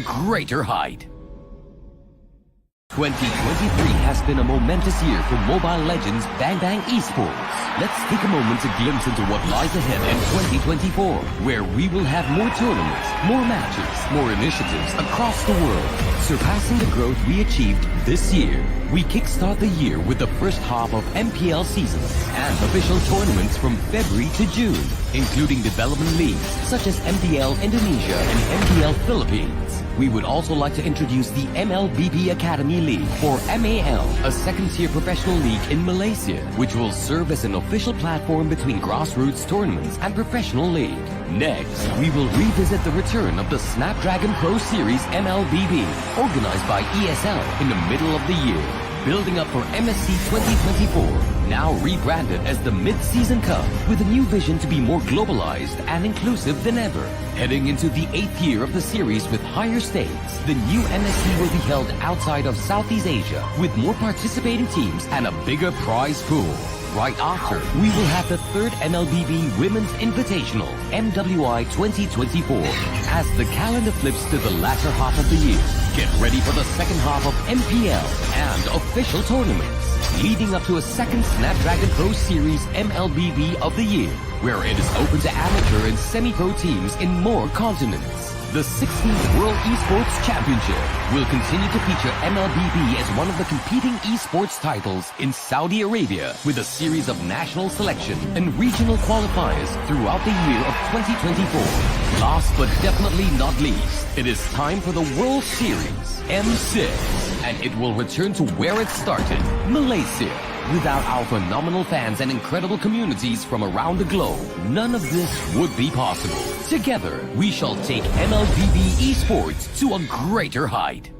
greater height. 2023 has been a momentous year for Mobile Legends Bang Bang Esports. Let's take a moment to glimpse into what lies ahead in 2024, where we will have more tournaments, more matches, more initiatives across the world, surpassing the growth we achieved this year. We kickstart the year with the first half of MPL seasons and official tournaments from February to June, including development leagues such as MDL Indonesia and MDL Philippines. We would also like to introduce the MLBB Academy League, or MAL, a second-tier professional league in Malaysia, which will serve as an official platform between grassroots tournaments and professional league. Next, we will revisit the return of the Snapdragon Pro Series MLBB, organized by ESL in the middle of the year, building up for MSC 2024, now rebranded as the Mid-Season Cup, with a new vision to be more globalized and inclusive than ever. Heading into the 8th year of the series with higher stakes, the new MSC will be held outside of Southeast Asia, with more participating teams and a bigger prize pool. Right after, we will have the third MLBB Women's Invitational, MWI 2024, as the calendar flips to the latter half of the year. Get ready for the second half of MPL and official tournaments, leading up to a second Snapdragon Pro Series MLBB of the year, where it is open to amateur and semi-pro teams in more continents. The 16th World Esports Championship will continue to feature MLBB as one of the competing esports titles in Saudi Arabia, with a series of national selection and regional qualifiers throughout the year of 2024. Last but definitely not least, it is time for the World Series, M6, and it will return to where it started, Malaysia. Without our phenomenal fans and incredible communities from around the globe, none of this would be possible. Together, we shall take MLBB Esports to a greater height.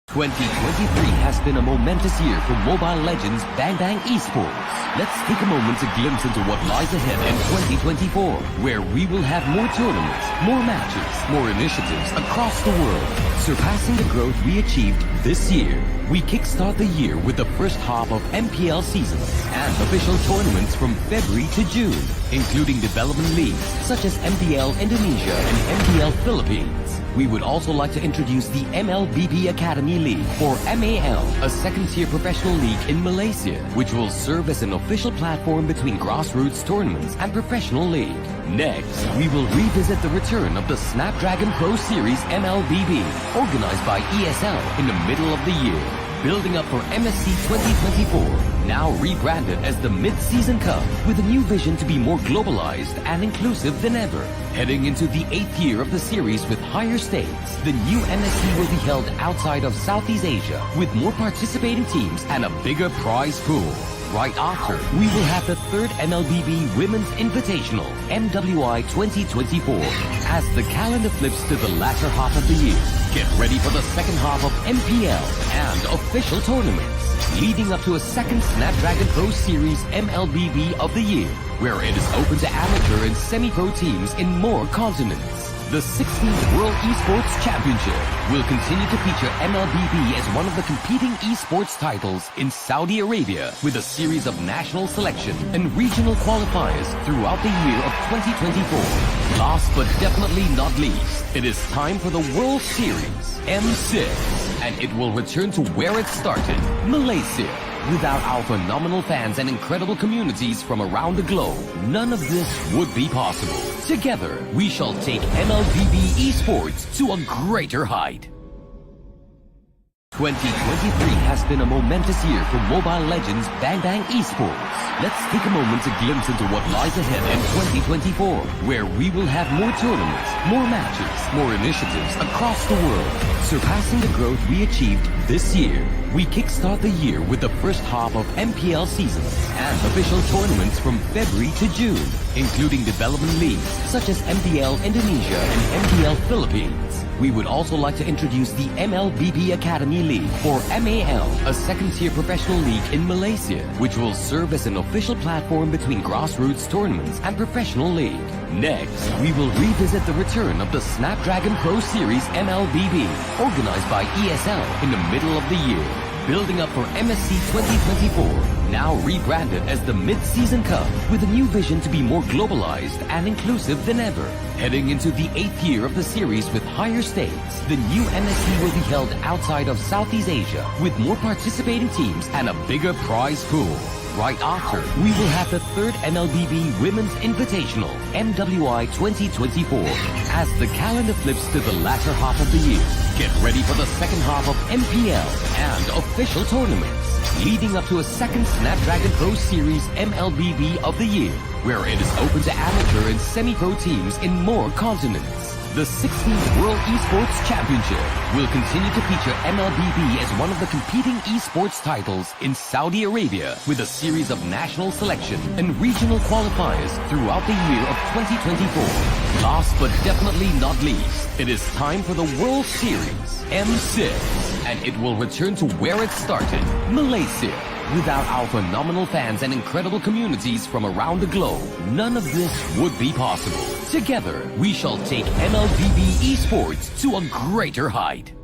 2023 has been a momentous year for Mobile Legends Bang Bang Esports. Let's take a moment to glimpse into what lies ahead in 2024, where we will have more tournaments, more matches, more initiatives across the world, surpassing the growth we achieved this year. We kickstart the year with the first half of MPL seasons and official tournaments from February to June, including development leagues such as MDL Indonesia and MDL Philippines. We would also like to introduce the MLBB Academy League, or MAL, a second-tier professional league in Malaysia, which will serve as an official platform between grassroots tournaments and professional league. Next, we will revisit the return of the Snapdragon Pro Series MLBB, organized by ESL in the middle of the year, building up for MSC 2024, now rebranded as the Mid-Season Cup, with a new vision to be more globalized and inclusive than ever. Heading into the 8th year of the series with higher stakes, the new MSC will be held outside of Southeast Asia, with more participating teams and a bigger prize pool. Right after, we will have the third MLBB Women's Invitational, MWI 2024, as the calendar flips to the latter half of the year. Get ready for the second half of MPL and official tournaments, leading up to a second Snapdragon Pro Series MLBB of the year, where it is open to amateur and semi-pro teams in more continents. The 16th World Esports Championship will continue to feature MLBB as one of the competing esports titles in Saudi Arabia, with a series of national selection and regional qualifiers throughout the year of 2024. Last but definitely not least, it is time for the World Series, M6, and it will return to where it started, Malaysia. Without our phenomenal fans and incredible communities from around the globe, none of this would be possible. Together, we shall take MLBB Esports to a greater height. 2023 has been a momentous year for Mobile Legends Bang Bang Esports. Let's take a moment to glimpse into what lies ahead in 2024, where we will have more tournaments, more matches, more initiatives across the world, surpassing the growth we achieved this year. We kickstart the year with the first half of MPL seasons and official tournaments from February to June, including development leagues such as MDL Indonesia and MDL Philippines. We would also like to introduce the MLBB Academy League, or MAL, a second-tier professional league in Malaysia, which will serve as an official platform between grassroots tournaments and professional league. Next, we will revisit the return of the Snapdragon Pro Series MLBB, organized by ESL in the middle of the year, building up for MSC 2024, now rebranded as the Mid-Season Cup, with a new vision to be more globalized and inclusive than ever. Heading into the 8th year of the series with higher stakes, the new MSC will be held outside of Southeast Asia, with more participating teams and a bigger prize pool. Right after, we will have the 3rd MLBB Women's Invitational, MWI 2024. As the calendar flips to the latter half of the year, get ready for the second half of MPL and official tournaments, leading up to a second Snapdragon Pro Series MLBB of the year, where it is open to amateur and semi-pro teams in more continents. The 16th World Esports Championship will continue to feature MLBB as one of the competing esports titles in Saudi Arabia, with a series of national selection and regional qualifiers throughout the year of 2024. Last but definitely not least, it is time for the World Series M6, and it will return to where it started, Malaysia. Without our phenomenal fans and incredible communities from around the globe, none of this would be possible. Together, we shall take MLBB esports to a greater height.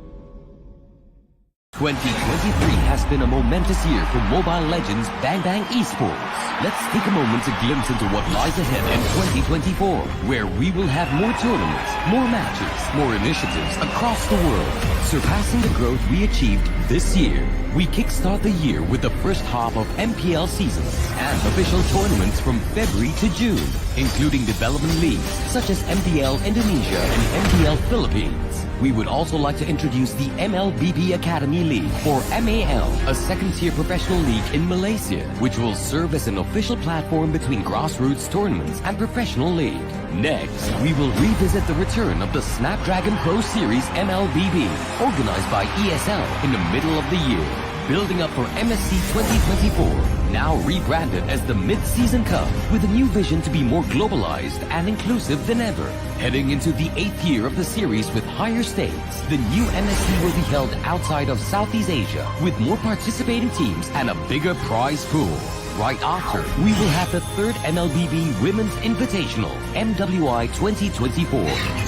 2023 has been a momentous year for Mobile Legends Bang Bang Esports. Let's take a moment to glimpse into what lies ahead in 2024, where we will have more tournaments, more matches, more initiatives across the world, surpassing the growth we achieved this year. We kickstart the year with the first half of MPL seasons and official tournaments from February to June, including development leagues such as MDL Indonesia and MDL Philippines. We would also like to introduce the MLBB Academy League, or MAL, a second-tier professional league in Malaysia, which will serve as an official platform between grassroots tournaments and professional league. Next, we will revisit the return of the Snapdragon Pro Series MLBB, organized by ESL in the middle of the year, building up for MSC 2024, now rebranded as the Mid-Season Cup, with a new vision to be more globalized and inclusive than ever. Heading into the 8th year of the series with higher stakes, the new MSC will be held outside of Southeast Asia, with more participating teams and a bigger prize pool. Right after, we will have the 3rd MLBB Women's Invitational, MWI 2024.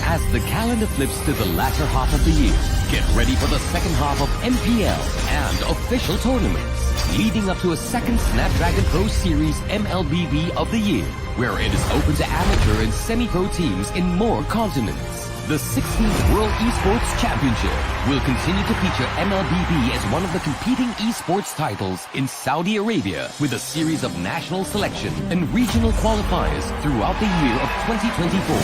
As the calendar flips to the latter half of the year, get ready for the second half of MPL and official tournaments, leading up to a second Snapdragon Pro Series MLBB of the year, where it is open to amateur and semi-pro teams in more continents. The 16th World Esports Championship will continue to feature MLBB as one of the competing esports titles in Saudi Arabia, with a series of national selection and regional qualifiers throughout the year of 2024.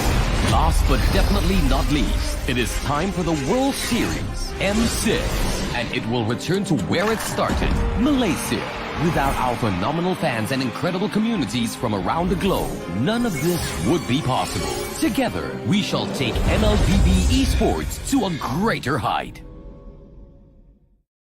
Last but definitely not least, it is time for the World Series M6, and it will return to where it started, Malaysia. Without our phenomenal fans and incredible communities from around the globe, none of this would be possible. Together, we shall take MLBB esports to a greater height.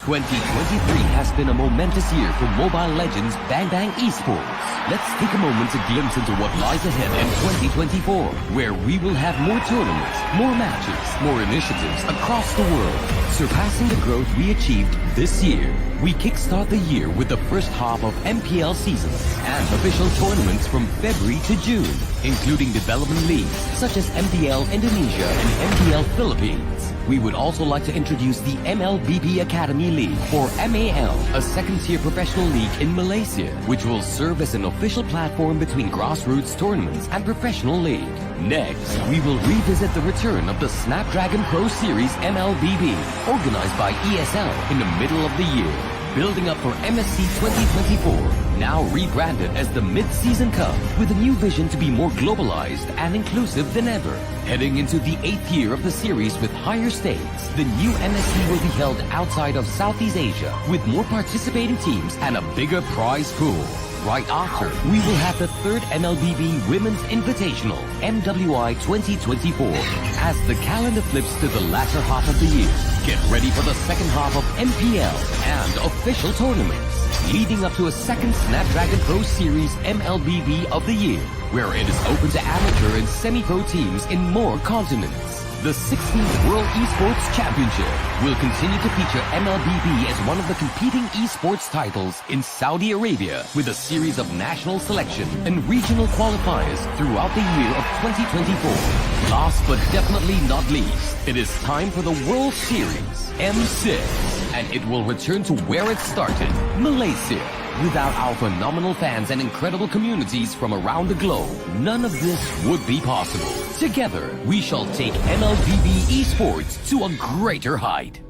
2023 has been a momentous year for Mobile Legends Bang Bang Esports. Let's take a moment to glimpse into what lies ahead in 2024, where we will have more tournaments, more matches, more initiatives across the world, surpassing the growth we achieved this year. We kickstart the year with the first half of MPL seasons and official tournaments from February to June, including development leagues such as MDL Indonesia and MDL Philippines. We would also like to introduce the MLBB Academy League, or MAL, a second-tier professional league in Malaysia, which will serve as an official platform between grassroots tournaments and professional league. Next, we will revisit the return of the Snapdragon Pro Series MLBB, organized by ESL in the middle of the year, building up for MSC 2024, now rebranded as the Mid-Season Cup, with a new vision to be more globalized and inclusive than ever. Heading into the 8th year of the series with higher stakes, the new MSC will be held outside of Southeast Asia, with more participating teams and a bigger prize pool. Right after, we will have the 3rd MLBB Women's Invitational, MWI 2024. As the calendar flips to the latter half of the year, get ready for the second half of MPL and official tournaments, leading up to a second Snapdragon Pro Series MLBB of the year, where it is open to amateur and semi-pro teams in more continents. The 16th World Esports Championship will continue to feature MLBB as one of the competing esports titles in Saudi Arabia, with a series of national selection and regional qualifiers throughout the year of 2024. Last but definitely not least, it is time for the World Series M6, and it will return to where it started, Malaysia. Without our phenomenal fans and incredible communities from around the globe, none of this would be possible. Together, we shall take MLBB esports to a greater height.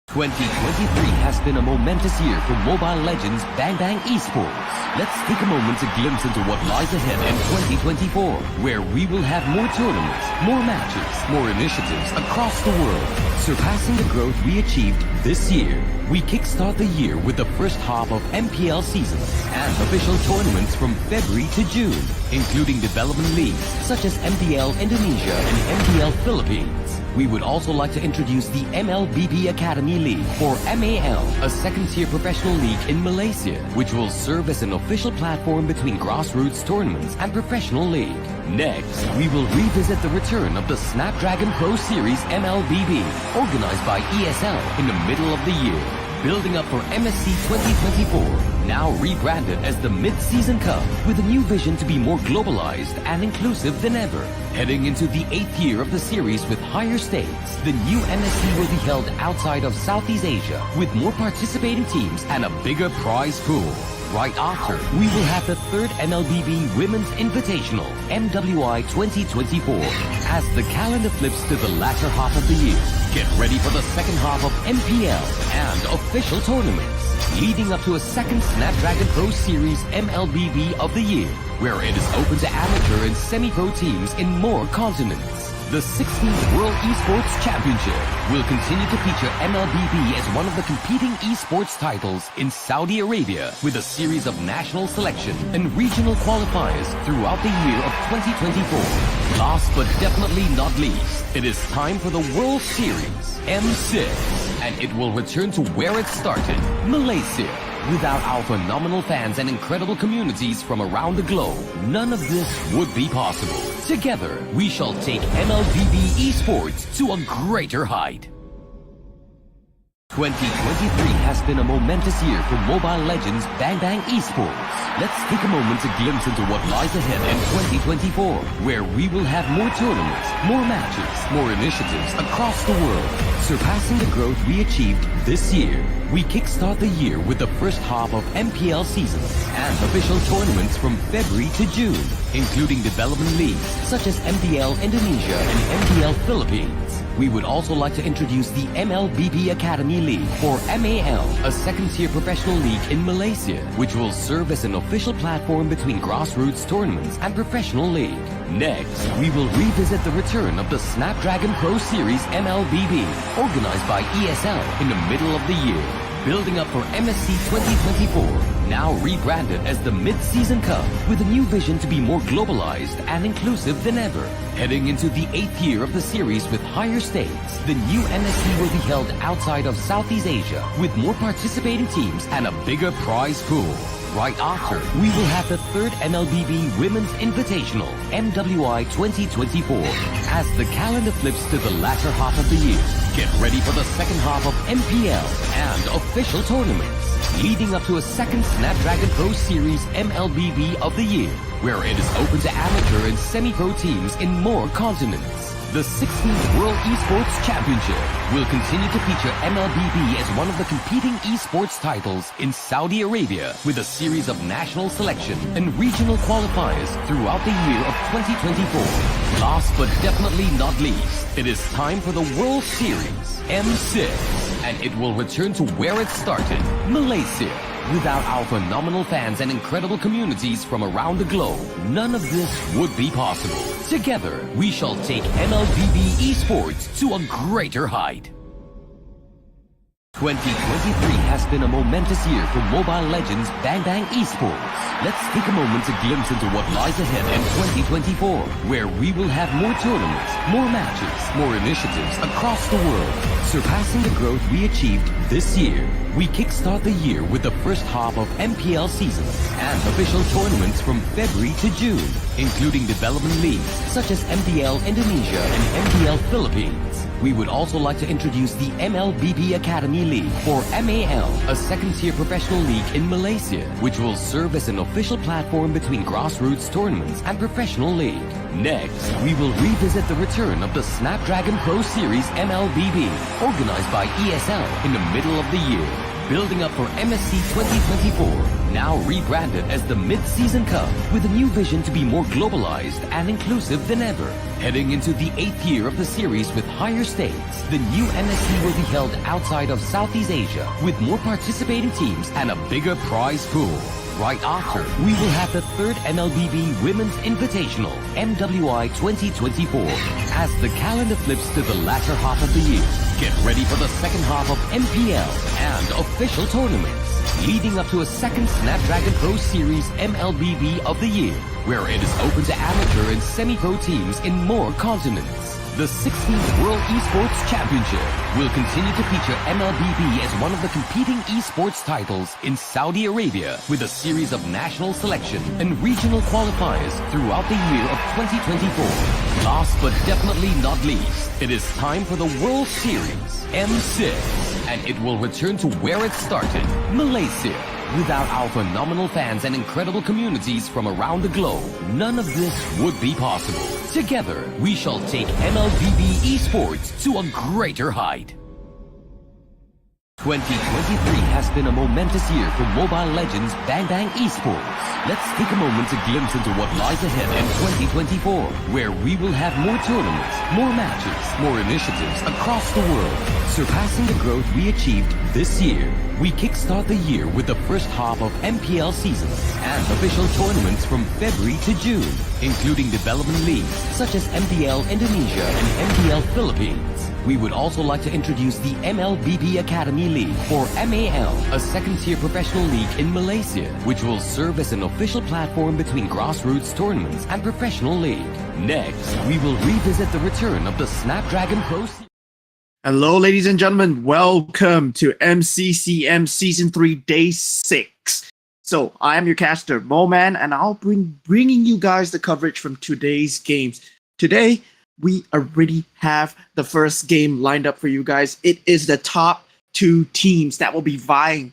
2023 has been a momentous year for Mobile Legends Bang Bang esports. Let's take a moment to glimpse into what lies ahead in 2024, where we will have more tournaments, more matches, more initiatives across the world, surpassing the growth we achieved this year. We kickstart the year with the first half of MPL seasons and official tournaments from February to June, including development leagues such as MPL Indonesia and MPL Philippines. We would also like to introduce the MLBB Academy League, or MAL, a second-tier professional league in Malaysia, which will serve as an official platform between grassroots tournaments and professional league. Next, we will revisit the return of the Snapdragon Pro Series MLBB, organized by ESL in the middle of the year, building up for MSC 2024, now rebranded as the Mid-Season Cup, with a new vision to be more globalized and inclusive than ever. Heading into the 8th year of the series with higher stakes, the new MSC will be held outside of Southeast Asia, with more participating teams and a bigger prize pool. Right after, we will have the third MLBB Women's Invitational, MWI 2024, as the calendar flips to the latter half of the year. Get ready for the second half of MPL and official tournaments, leading up to a second Snapdragon Pro Series MLBB of the year, where it is open to amateur and semi-pro teams in more continents. The 16th World Esports Championship will continue to feature MLBB as one of the competing esports titles in Saudi Arabia, with a series of national selection and regional qualifiers throughout the year of 2024. Last but definitely not least, it is time for the World Series, M6, and it will return to where it started, Malaysia. Without our phenomenal fans and incredible communities from around the globe, none of this would be possible. Together, we shall take MLBB esports to a greater height. 2023 has been a momentous year for Mobile Legends Bang Bang esports. Let's take a moment to glimpse into what lies ahead in 2024, where we will have more tournaments, more matches, more initiatives across the world, surpassing the growth we achieved this year. We kickstart the year with the first half of MPL seasons and official tournaments from February to June, including development leagues such as MPL Indonesia and MPL Philippines. We would also like to introduce the MLBB Academy League, or MAL, a second-tier professional league in Malaysia, which will serve as an official platform between grassroots tournaments and professional league. Next, we will revisit the return of the Snapdragon Pro Series MLBB, organized by ESL in the middle of the year, building up for MSC 2024, now rebranded as the Mid-Season Cup, with a new vision to be more globalized and inclusive than ever. Heading into the 8th year of the series with higher stakes, the new MSC will be held outside of Southeast Asia, with more participating teams and a bigger prize pool. Right after, we will have the third MLBB Women's Invitational, MWI 2024, as the calendar flips to the latter half of the year. Get ready for the second half of MPL and official tournaments, leading up to a second Snapdragon Pro Series MLBB of the year, where it is open to amateur and semi-pro teams in more continents. The 16th World Esports Championship will continue to feature MLBB as one of the competing esports titles in Saudi Arabia, with a series of national selection and regional qualifiers throughout the year of 2024. Last but definitely not least, it is time for the World Series, M6, and it will return to where it started, Malaysia. Without our phenomenal fans and incredible communities from around the globe, none of this would be possible. Together, we shall take MLBB esports to a greater height. 2023 has been a momentous year for Mobile Legends Bang Bang esports. Let's take a moment to glimpse into what lies ahead in 2024, where we will have more tournaments, more matches, more initiatives across the world, surpassing the growth we achieved this year. We kickstart the year with the first half of MPL seasons and official tournaments from February to June, including development leagues such as MPL Indonesia and MPL Philippines. We would also like to introduce the MLBB Academy League, or MAL, a second-tier professional league in Malaysia, which will serve as an official platform between grassroots tournaments and professional league. Next, we will revisit the return of the Snapdragon Pro Series MLBB, organized by ESL in the middle of the year, building up for MSC 2024, now rebranded as the Mid-Season Cup, with a new vision to be more globalized and inclusive than ever. Heading into the 8th year of the series with higher stakes, the new MSC will be held outside of Southeast Asia, with more participating teams and a bigger prize pool. Right after, we will have the 3rd MLBB Women's Invitational, MWI 2024. As the calendar flips to the latter half of the year, get ready for the second half of MPL and official tournaments, leading up to a second Snapdragon Pro Series MLBB of the year, where it is open to amateur and semi-pro teams in more continents. The 16th World Esports Championship will continue to feature MLBB as one of the competing esports titles in Saudi Arabia, with a series of national selection and regional qualifiers throughout the year of 2024. Last but definitely not least, it is time for the World Series, M6, and it will return to where it started, Malaysia. Without our phenomenal fans and incredible communities from around the globe, none of this would be possible. Together, we shall take MLBB esports to a greater height. 2023 has been a momentous year for Mobile Legends Bang Bang Esports. Let's take a moment to glimpse into what lies ahead in 2024, where we will have more tournaments, more matches, more initiatives across the world, surpassing the growth we achieved this year. We kickstart the year with the first half of MPL seasons and official tournaments from February to June, including development leagues such as MPL Indonesia and MPL Philippines. We would also like to introduce the MLBB Academy League, or MAL, a second-tier professional league in Malaysia, which will serve as an official platform between grassroots tournaments and professional league. Next, we will revisit the return of the Snapdragon Pro Series. Hello, ladies and gentlemen. Welcome to MCCM Season 3, Day 6. So, I am your caster, Moman, and I'll bringing you guys the coverage from today's games. Today, we already have the first game lined up for you guys. It is the top 2 teams that will be vying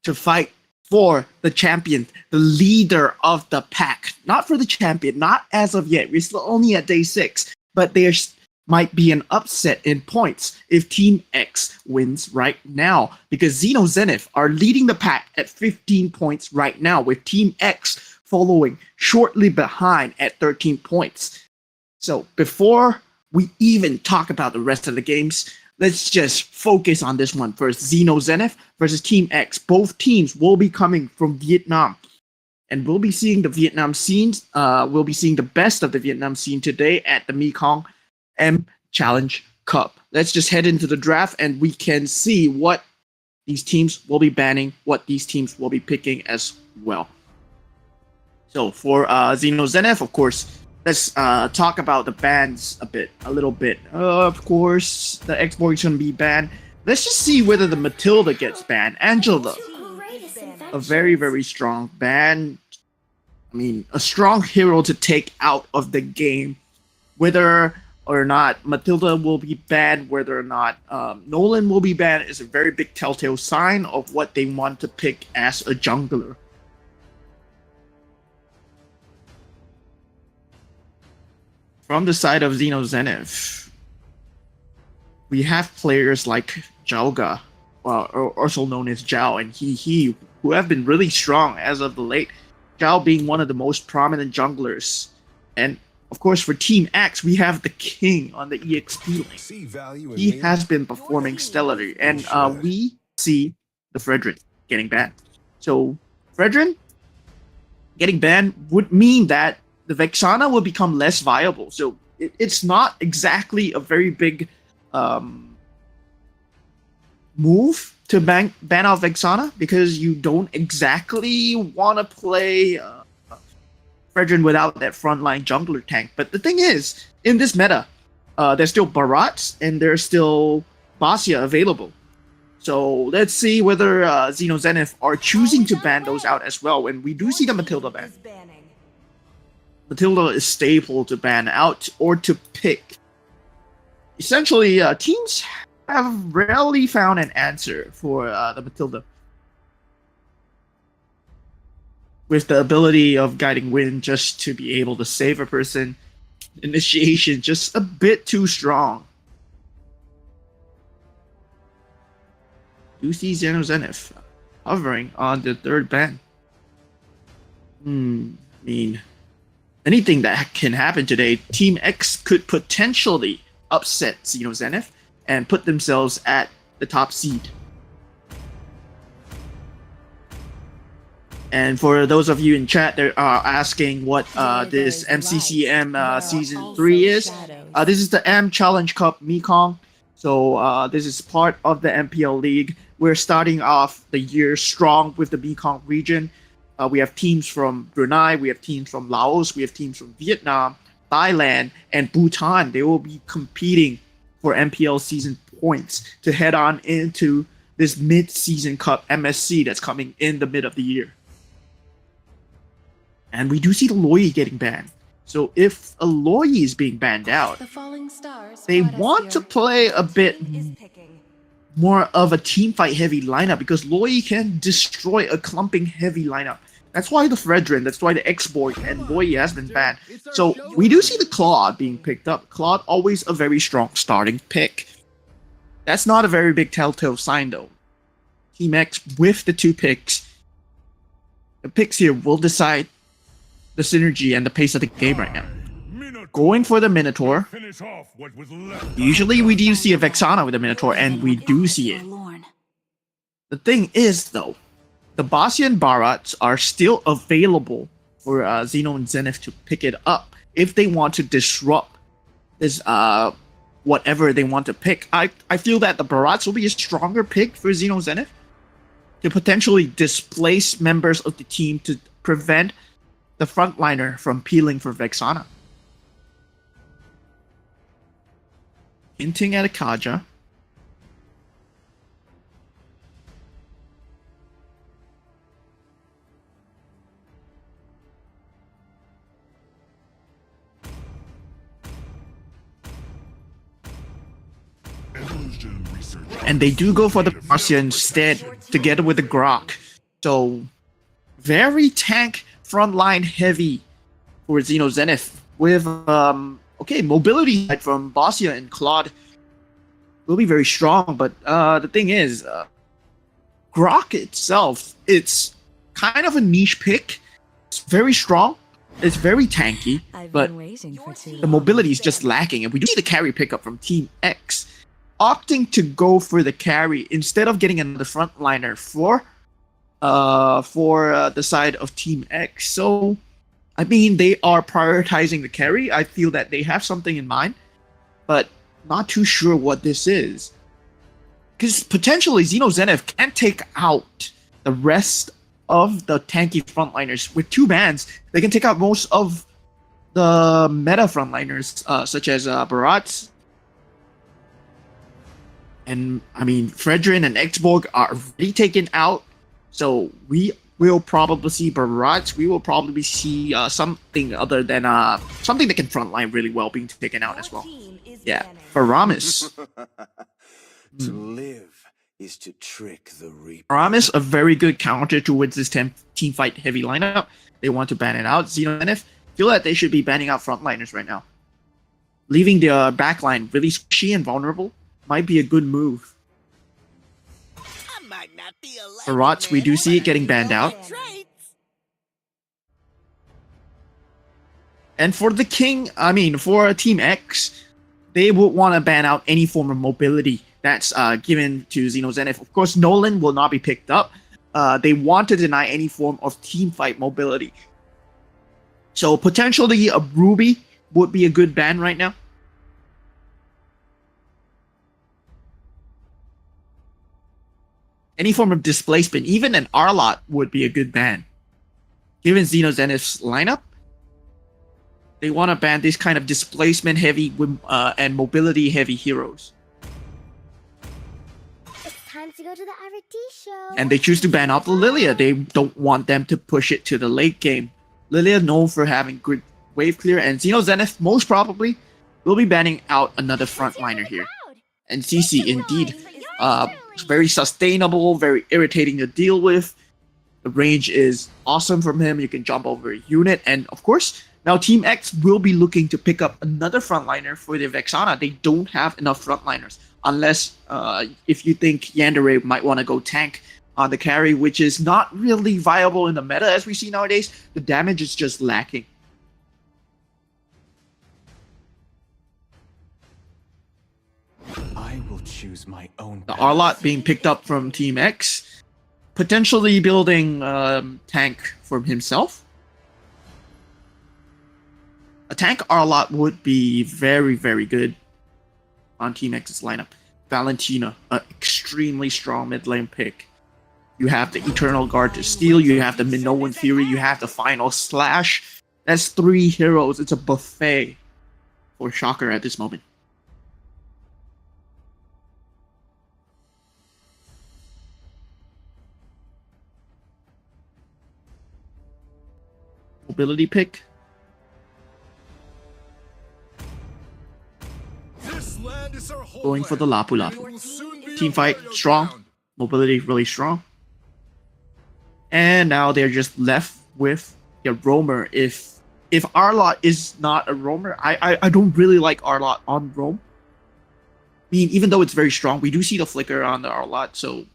to fight for the champion, the leader of the pack. Not for the champion, not as of yet. We're still only at Day 6, but there's might be an upset in points if Team X wins right now, because Xeno Zenith are leading the pack at 15 points right now, with Team X following shortly behind at 13 points. So before we even talk about the rest of the games, let's just focus on this one first. Xeno Zenith versus Team X. Both teams will be coming from Vietnam, and we'll be seeing the Vietnam scenes. We'll be seeing the best of the Vietnam scene today at the Mekong M Challenge Cup. Let's just head into the draft and we can see what these teams will be banning, what these teams will be picking as well. So for Xeno Zenith, of course, let's talk about the bans a little bit. Of course, the X-Boy is going to be banned. Let's just see whether the Matilda gets banned. Angela, a very, very strong ban. I mean, a strong hero to take out of the game. Whether or not Matilda will be banned, whether or not Nolan will be banned, is a very big telltale sign of what they want to pick as a jungler. From the side of Xeno Zenith, we have players like Jalga, or also known as Zhao, and He, who have been really strong as of the late. Zhao being one of the most prominent junglers. And of course, for Team X, we have the King on the EXP lane. He has been performing stellarly, and we see the Fredrin getting banned. So, Fredrin getting banned would mean that the Vexana will become less viable. So, it's not exactly a very big move to ban out Vexana, because you don't exactly want to play Fredrin without that frontline jungler tank. But the thing is, in this meta, there's still Barats and there's still Basia available. So let's see whether Xeno Zenith are choosing to ban those out as well. And we do see the Matilda ban. Matilda is stable to ban out or to pick. Essentially, teams have rarely found an answer for the Matilda, with the ability of Guiding Wind just to be able to save a person. Initiation just a bit too strong. do see Zenith hovering on the third ban. I mean, anything that can happen today. Team X could potentially upset Zenith and put themselves at the top seed. And for those of you in chat that are asking what this MCCM Season 3 is, this is the M Challenge Cup Mekong. So this is part of the MPL League. We're starting off the year strong with the Mekong region. We have teams from Brunei, we have teams from Laos, we have teams from Vietnam, Thailand, and Bhutan. They will be competing for MPL season points to head on into this mid-season cup MSC that's coming in the mid of the year. And we do see the Loyi getting banned. So if a Loyi is being banned out, they want to play a bit more of a teamfight heavy lineup because Loyi can destroy a clumping heavy lineup. That's why the Fredrin, that's why the X-Borg and Loyi has been banned. So we do see the Claude being picked up. Claude always a very strong starting pick. That's not a very big telltale sign though. Team X with the two picks. The picks here will decide the synergy and the pace of the game right now. Going for the Minotaur. Usually we do see a Vexana with a Minotaur, and we do see it. The thing is, though, the Basian Barats are still available for Xeno and Zenith to pick it up if they want to disrupt this whatever they want to pick. I feel that the Barats will be a stronger pick for Xeno Zenith to potentially displace members of the team to prevent the frontliner from peeling for Vexana. Hinting at a Kaja. And they do go for the Marcia instead, together with the Grok. So, very tank frontline heavy for Xeno Zenith with okay, mobility from Basia and Claude will be very strong, but the thing is, Grok itself, it's kind of a niche pick. It's very strong, it's very tanky, but the mobility is just lacking, and we do see the carry pickup from Team X, opting to go for the carry instead of getting another frontliner for the side of Team X. So, I mean, they are prioritizing the carry. I feel that they have something in mind, but not too sure what this is. Because potentially Xeno Zenith can take out the rest of the tanky frontliners. With two bans, they can take out most of the meta frontliners, such as Barats. And, I mean, Fredrin and X-Borg are already taken out. So we will probably see Barats. We will probably see something other than something that can frontline really well being taken out as well. Yeah, Paramis. To live is to trick the Reaper. Paramis, a very good counter towards this team fight heavy lineup. They want to ban it out. Xenonf feel that they should be banning out frontliners right now. Leaving their backline really squishy and vulnerable might be a good move. For Rots, we do see it getting banned out. And for the King, I mean, for Team X, they would want to ban out any form of mobility that's given to Xeno Zenith. Of course, Nolan will not be picked up. They want to deny any form of team fight mobility. So potentially a Ruby would be a good ban right now. Any form of displacement, even an Arlot would be a good ban. Given Xeno Zenith's lineup, they want to ban this kind of displacement heavy and mobility heavy heroes. It's time to go to the RT show. And they choose to ban out the Lilia. They don't want them to push it to the late game. Lilia known for having good wave clear, and Xeno Zenith most probably will be banning out another frontliner here. And CC indeed, very sustainable, very irritating to deal with. The range is awesome from him. You can jump over a unit, and of course, Now, Team X will be looking to pick up another frontliner for the Vexana. They don't have enough frontliners, unless if you think Yandere might want to go tank on the carry, which is not really viable in the meta as we see nowadays. The damage is just lacking. I will choose my own The path. Arlot being picked up from Team X, potentially building tank for himself. A tank Arlot would be very, very good on Team X's lineup. Valentina, an extremely strong mid lane pick. You have the Eternal Guard to steal, you have the Minoan Fury, you have the Final Slash. That's 3 heroes. It's a buffet for Shocker at this moment. Mobility pick. Going for the Lapu Lapu. Team fight, strong. Mobility, really strong. And now they're just left with a roamer. If Arlot is not a roamer, I don't really like Arlot on roam. I mean, even though it's very strong, we do see the flicker on the Arlot, so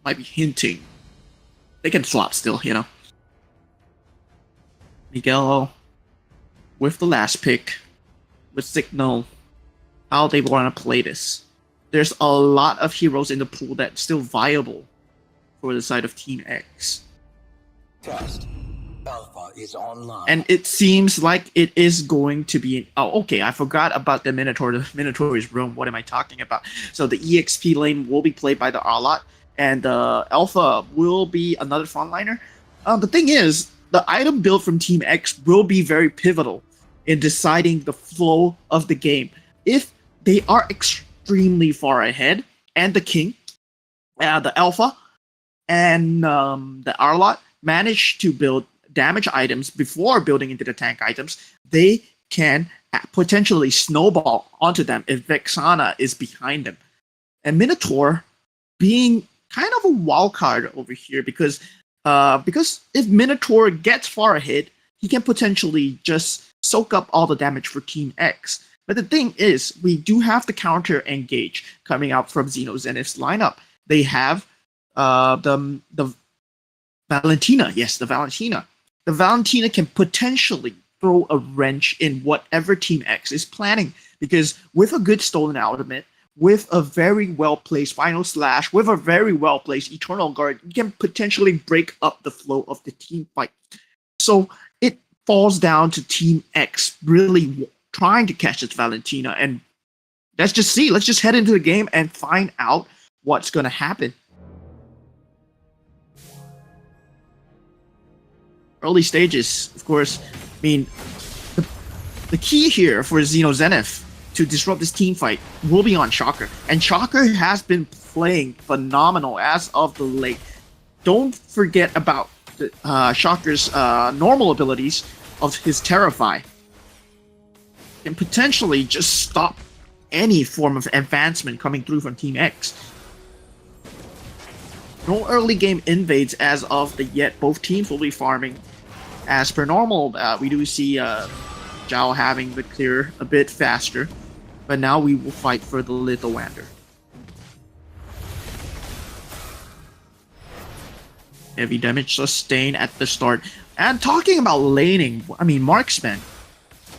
might be hinting. They can swap still, you know. Miguel with the last pick, with Signal, how they want to play this. There's a lot of heroes in the pool that's still viable for the side of Team X. Test. Alpha is online. And it seems like it is going to be... Oh, okay, I forgot about the Minotaur. The Minotaur is roam. What am I talking about? So the EXP lane will be played by the Arlot, and Alpha will be another frontliner. The thing is, the item build from Team X will be very pivotal in deciding the flow of the game. If they are extremely far ahead, and the King, the Alpha, and the Arlot manage to build damage items before building into the tank items, they can potentially snowball onto them if Vexana is behind them. And Minotaur being kind of a wild card over here because if Minotaur gets far ahead, he can potentially just soak up all the damage for Team X. But the thing is, we do have the counter engage coming out from Zenith's lineup. They have the Valentina. Yes, the Valentina. The Valentina can potentially throw a wrench in whatever Team X is planning, because with a good stolen ultimate, with a very well-placed Final Slash, with a very well-placed Eternal Guard, you can potentially break up the flow of the team fight. So it falls down to Team X really trying to catch this Valentina, and let's just see. Let's just head into the game and find out what's going to happen. Early stages, of course. I mean, the key here for Zenith to disrupt this team fight will be on Shocker. And Shocker has been playing phenomenal as of the late. Don't forget about Shocker's normal abilities of his Terrify. And potentially just stop any form of advancement coming through from Team X. No early game invades as of the yet. Both teams will be farming. As per normal, we do see Zhao having the clear a bit faster. But now we will fight for the Little Wander. Heavy damage sustained at the start. And talking about laning, I mean, marksman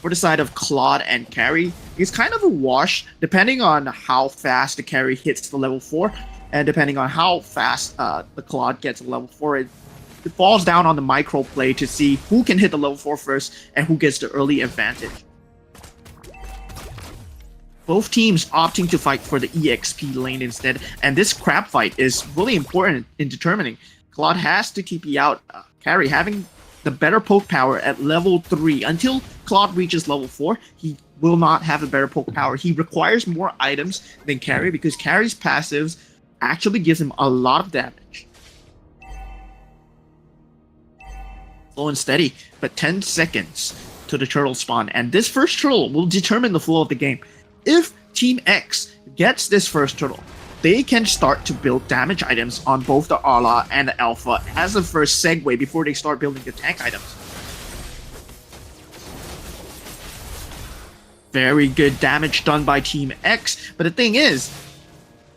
for the side of Claude and carry is kind of a wash, depending on how fast the carry hits the level 4, and depending on how fast the Claude gets to level 4. It falls down on the micro play to see who can hit the level 4 first and who gets the early advantage. Both teams opting to fight for the EXP lane instead, and this crab fight is really important in determining. Claude has to TP out carry, having the better poke power at level 3. Until Claude reaches level 4, he will not have a better poke power. He requires more items than carry because carry's passives actually gives him a lot of damage. Slow and steady, but 10 seconds to the turtle spawn, and this first turtle will determine the flow of the game. If Team X gets this first turtle, they can start to build damage items on both the Arla and the Alpha as a first segue before they start building the tank items. Very good damage done by Team X. But the thing is,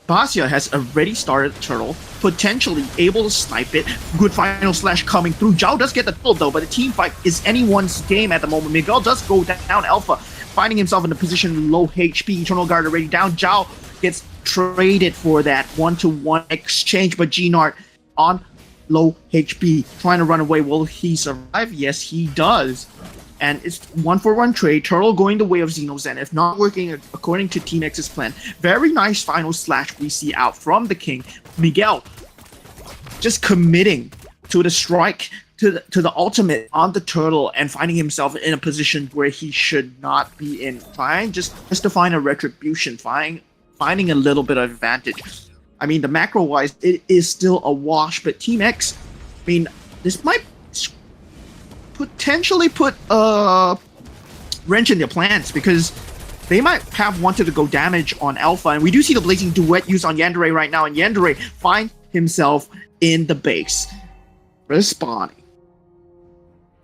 Basia has already started the turtle, potentially able to snipe it. Good final slash coming through. Zhao does get the kill though, but the team fight is anyone's game at the moment. Miguel does go down Alpha, finding himself in a position low HP. Eternal Guard already down. Zhao gets traded for that 1-to-1 exchange, but Gnart on low HP, trying to run away. Will he survive? Yes, he does. And it's 1-for-1 trade. Turtle going the way of Xenozenith, not working according to Team X's plan. Very nice final slash we see out from the King. Miguel just committing to the strike, to the ultimate on the Turtle, and finding himself in a position where he should not be in. Trying just to find a retribution, finding a little bit of advantage. I mean, the macro-wise, it is still a wash, but Team X, I mean, this might potentially put a wrench in their plans, because they might have wanted to go damage on Alpha, and we do see the Blazing Duet used on Yandere right now, and Yandere find himself in the base, respawning.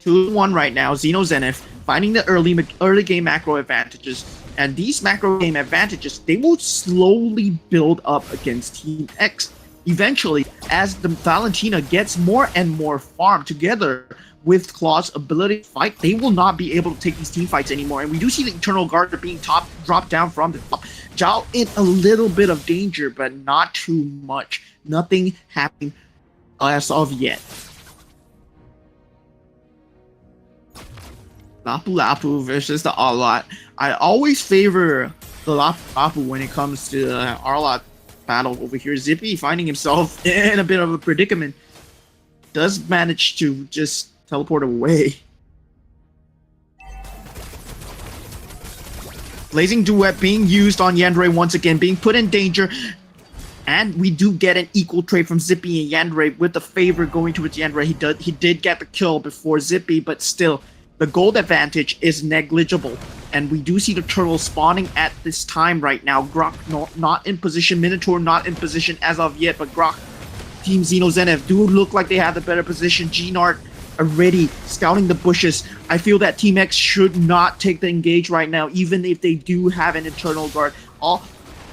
2-1 right now. Xenozenith finding the early game macro advantages, and these macro game advantages, they will slowly build up against Team X. Eventually, as the Valentina gets more and more farm together with Claw's ability to fight, they will not be able to take these team fights anymore. And we do see the Eternal Guard being dropped down from the top. Zhao in a little bit of danger, but not too much. Nothing happening as of yet. Lapu Lapu versus the Arlot. I always favor the Lapu Lapu when it comes to the Arlot battle over here. Zippy finding himself in a bit of a predicament. Does manage to just teleport away. Blazing Duet being used on Yandere once again, being put in danger. And we do get an equal trade from Zippy and Yandere, with the favor going towards Yandere. He did get the kill before Zippy, but still, the gold advantage is negligible. And we do see the turtle spawning at this time right now. Grok not in position, Minotaur not in position as of yet, but Grok, Team Xenozenith do look like they have the better position. Gnart already scouting the bushes. I feel that Team X should not take the engage right now, even if they do have an Eternal Guard. All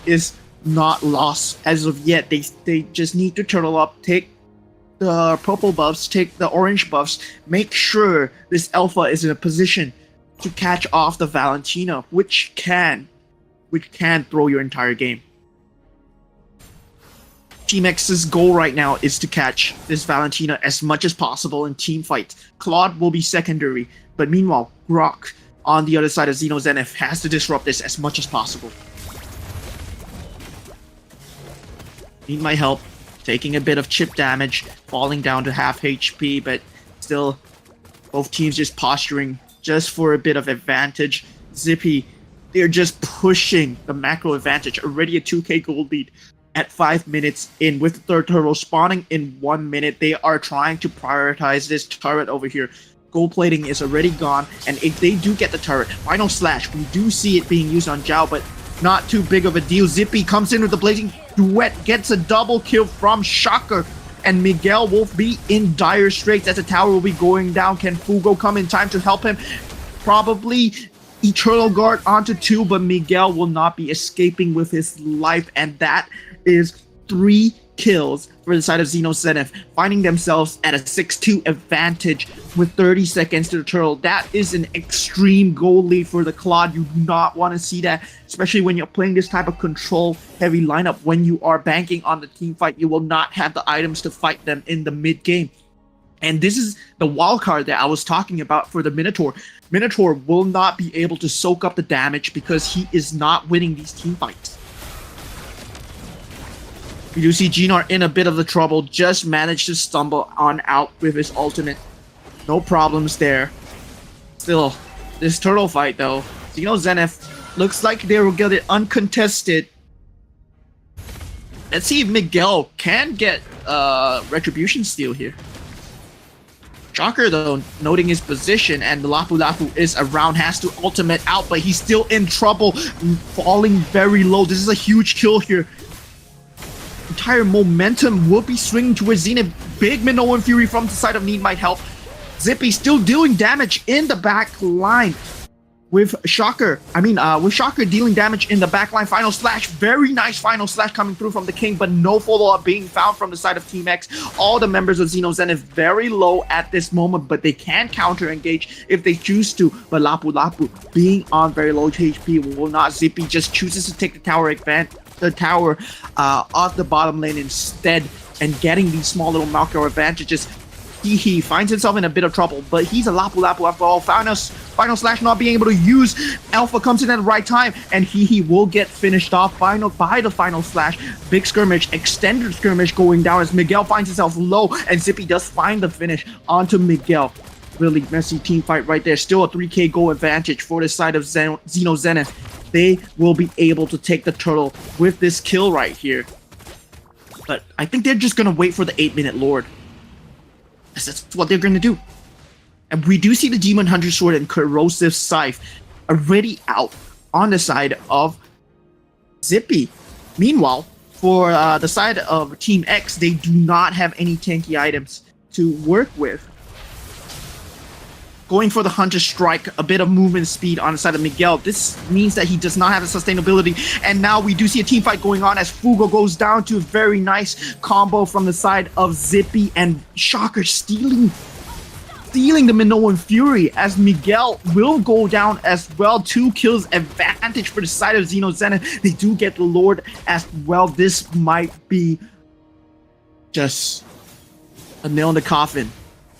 is not lost as of yet. They just need to turtle up, take the purple buffs, take the orange buffs, make sure this Alpha is in a position to catch off the Valentina, which can throw your entire game. Team X's goal right now is to catch this Valentina as much as possible in team fights. Claude will be secondary, but meanwhile, Grok on the other side of Xenozenith has to disrupt this as much as possible. Need my help. Taking a bit of chip damage, falling down to half HP, but still, both teams just posturing just for a bit of advantage. Zippy, they're just pushing the macro advantage. Already a 2k gold lead at 5 minutes in, with the third turtle spawning in 1 minute. They are trying to prioritize this turret over here. Gold plating is already gone, and if they do get the turret, final slash, we do see it being used on Zhao, but not too big of a deal. Zippy comes in with the Blazing Duet, gets a double kill from Shocker, and Miguel will be in dire straits as the tower will be going down. Can Fugo come in time to help him? Probably. Eternal Guard onto 2, but Miguel will not be escaping with his life, and that is 3 kills for the side of Xenozenith, finding themselves at a 6-2 advantage with 30 seconds to the turtle. That is an extreme goal lead for the Claude. You do not want to see that, especially when you're playing this type of control-heavy lineup. When you are banking on the team fight, you will not have the items to fight them in the mid-game. And this is the wild card that I was talking about for the Minotaur. Minotaur will not be able to soak up the damage because he is not winning these team fights. We do see Gnart in a bit of the trouble, just managed to stumble on out with his ultimate. No problems there. Still, this turtle fight though, Xenozenith looks like they will get it uncontested. Let's see if Miguel can get Retribution steal here. Shocker though, noting his position, and the Lapu Lapu is around, has to ultimate out, but he's still in trouble, falling very low. This is a huge kill here. Entire momentum will be swinging towards Zenith. Big Minoan Fury from the side of Need might help. Zippy still doing damage in the back line. with Shocker dealing damage in the backline. Final slash, very nice final slash coming through from the King, but no follow-up being found from the side of Team X. All the members of Xeno Zenith very low at this moment, but they can counter-engage if they choose to. But Lapu Lapu being on very low HP will not. Zippy just chooses to take the tower off the bottom lane instead, and getting these small little macro advantages. He finds himself in a bit of trouble, but he's a Lapu Lapu after all. Final slash not being able to use. Alpha comes in at the right time, and he will get finished off by the final slash. Big skirmish, extended skirmish going down as Miguel finds himself low, and Zippy does find the finish onto Miguel. Really messy team fight right there. Still a 3k goal advantage for the side of Xeno Zenith. They will be able to take the turtle with this kill right here. But I think they're just going to wait for the 8-minute Lord. That's what they're going to do. And we do see the Demon Hunter Sword and Corrosive Scythe already out on the side of Zippy. Meanwhile, for the side of Team X, they do not have any tanky items to work with. Going for the Hunter Strike, a bit of movement speed on the side of Miguel. This means that he does not have the sustainability. And now we do see a team fight going on as Fugo goes down to a very nice combo from the side of Zippy, and Shocker stealing the Minoan Fury as Miguel will go down as well. 2 kills advantage for the side of Xeno Zenith. They do get the Lord as well. This might be just a nail in the coffin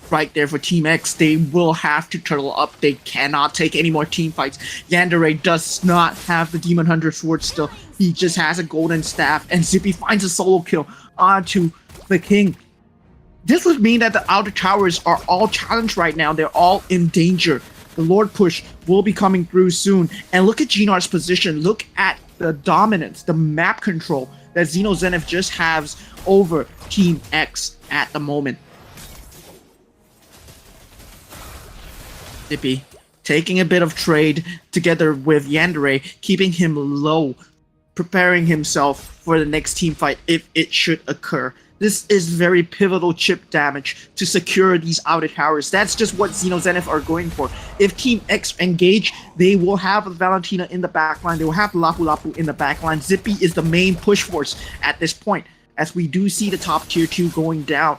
right there for Team X. They will have to turtle up. They cannot take any more team fights. Yandere does not have the Demon Hunter Sword still. He just has a golden staff, and Zippy finds a solo kill onto the King. This would mean that the outer towers are all challenged right now. They're all in danger. The Lord push will be coming through soon. And look at Gnar's position. Look at the dominance, the map control that Xeno Zenith just has over Team X at the moment. Zippy taking a bit of trade together with Yandere, keeping him low, preparing himself for the next team fight if it should occur. This is very pivotal chip damage to secure these outer towers. That's just what Xeno Zenith are going for. If Team X engage, they will have Valentina in the backline. They will have Lapu Lapu in the backline. Zippy is the main push force at this point, as we do see the top tier 2 going down.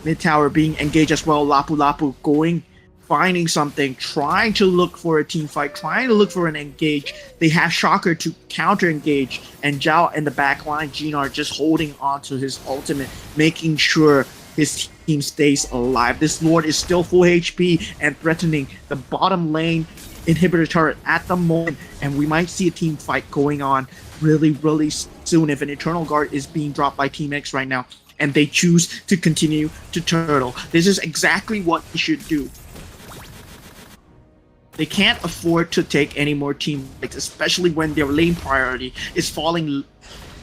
Mid tower being engaged as well. Lapu Lapu finding something, trying to look for a team fight, trying to look for an engage. They have Shocker to counter engage, and Zhao in the back line, Gnar just holding on to his ultimate, making sure his team stays alive. This Lord is still full HP and threatening the bottom lane inhibitor turret at the moment, and we might see a team fight going on really soon if an Eternal Guard is being dropped by Team X right now, and they choose to continue to turtle. This is exactly what they should do. They can't afford to take any more team fights, especially when their lane priority is falling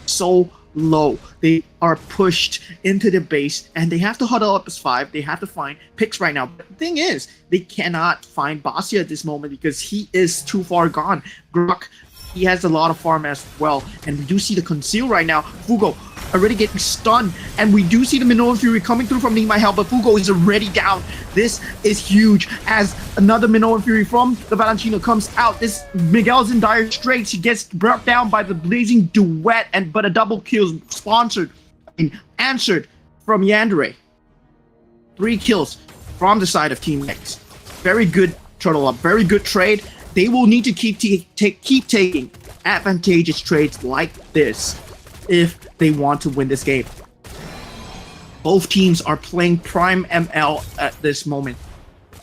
so low. They are pushed into the base, and they have to huddle up as 5. They have to find picks right now. But the thing is, they cannot find Basia at this moment because he is too far gone. Grok, he has a lot of farm as well, and we do see the conceal right now. Fugo already getting stunned, and we do see the Minoan Fury coming through from Need My Help, but Fugo is already down. This is huge as another Minoan Fury from the Valentino comes out. This Miguel's in dire straits. He gets brought down by the Blazing Duet, but a double kill answered from Yandere. 3 kills from the side of Team X. Very good turtle up, very good trade. They will need to keep taking advantageous trades like this if they want to win this game. Both teams are playing prime ML at this moment.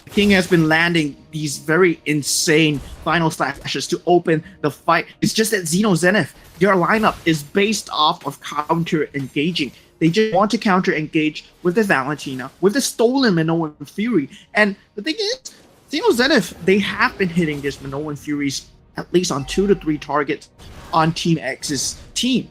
The King has been landing these very insane final slashes to open the fight. It's just that Xeno Zenith, their lineup is based off of counter engaging. They just want to counter engage with the Valentina, with the stolen Minoan Fury. And the thing is, Xeno Zenith, they have been hitting this Minoan Furies at least on 2 to 3 targets on Team X's team.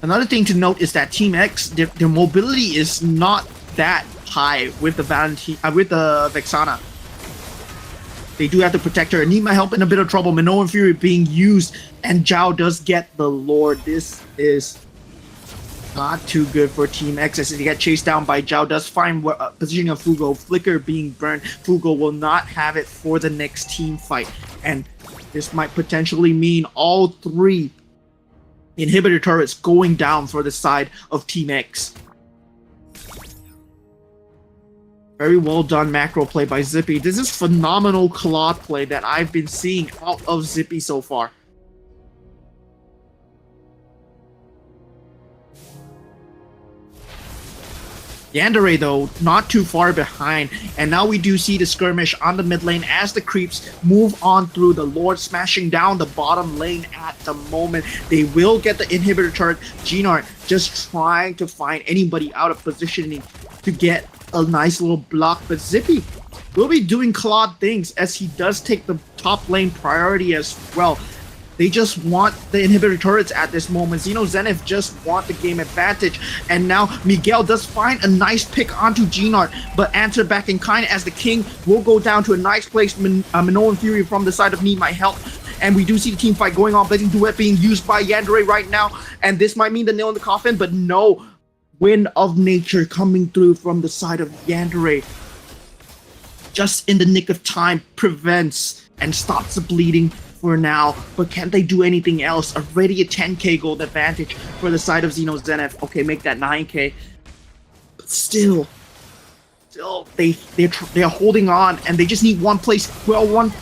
Another thing to note is that Team X, their mobility is not that high with the Vexana. They do have to protect her. Need my help in a bit of trouble. Minoan Fury being used, and Zhao does get the Lord. This is Not too good for Team X as they get chased down by Zhao. Does find positioning of Fugo. Flicker being burned. Fugo will not have it for the next team fight. And this might potentially mean all 3 inhibitor turrets going down for the side of Team X. Very well done macro play by Zippy. This is phenomenal Claude play that I've been seeing out of Zippy so far. Yandere, though, not too far behind, and now we do see the skirmish on the mid lane as the creeps move on through. The Lord smashing down the bottom lane at the moment. They will get the inhibitor turret. Gnard just trying to find anybody out of positioning to get a nice little block, but Zippy will be doing Claude things as he does take the top lane priority as well. They just want the inhibitor turrets at this moment. Zenith just want the game advantage. And now Miguel does find a nice pick onto Gnard, but answer back in kind as the King will go down to a nice place. Minoan Fury from the side of Need My Help. And we do see the team fight going on. Blazing Duet being used by Yandere right now. And this might mean the nail in the coffin, but no. Wind of Nature coming through from the side of Yandere. Just in the nick of time, prevents and stops the bleeding for now, but can they do anything else? Already a 10k gold advantage for the side of Zenith. Okay, make that 9k, but still they're holding on, and they just need one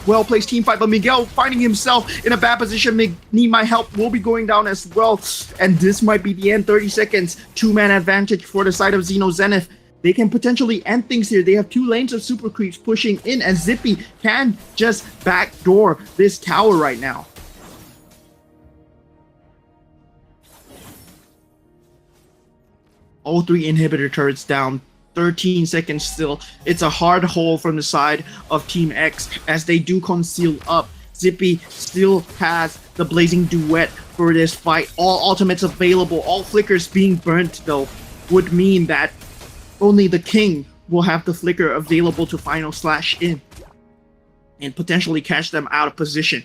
well-placed team fight. But Miguel finding himself in a bad position. Need My Help will be going down as well, and this might be the end. 30 seconds, 2-man advantage for the side of Zenith. They can potentially end things here. They have 2 lanes of super creeps pushing in, and Zippy can just backdoor this tower right now. All 3 inhibitor turrets down. 13 seconds still. It's a hard hole from the side of Team X as they do conceal up. Zippy still has the Blazing Duet for this fight. All ultimates available. All flickers being burnt, though, would mean that only the King will have the flicker available to final slash in and potentially catch them out of position.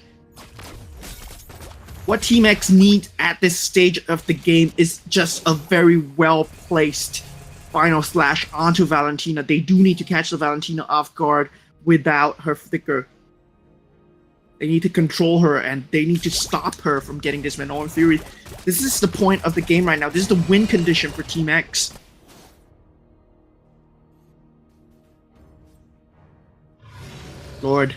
What Team X needs at this stage of the game is just a very well-placed final slash onto Valentina. They do need to catch the Valentina off guard without her flicker. They need to control her, and they need to stop her from getting this Minoan Fury. This is the point of the game right now. This is the win condition for Team X. Lord.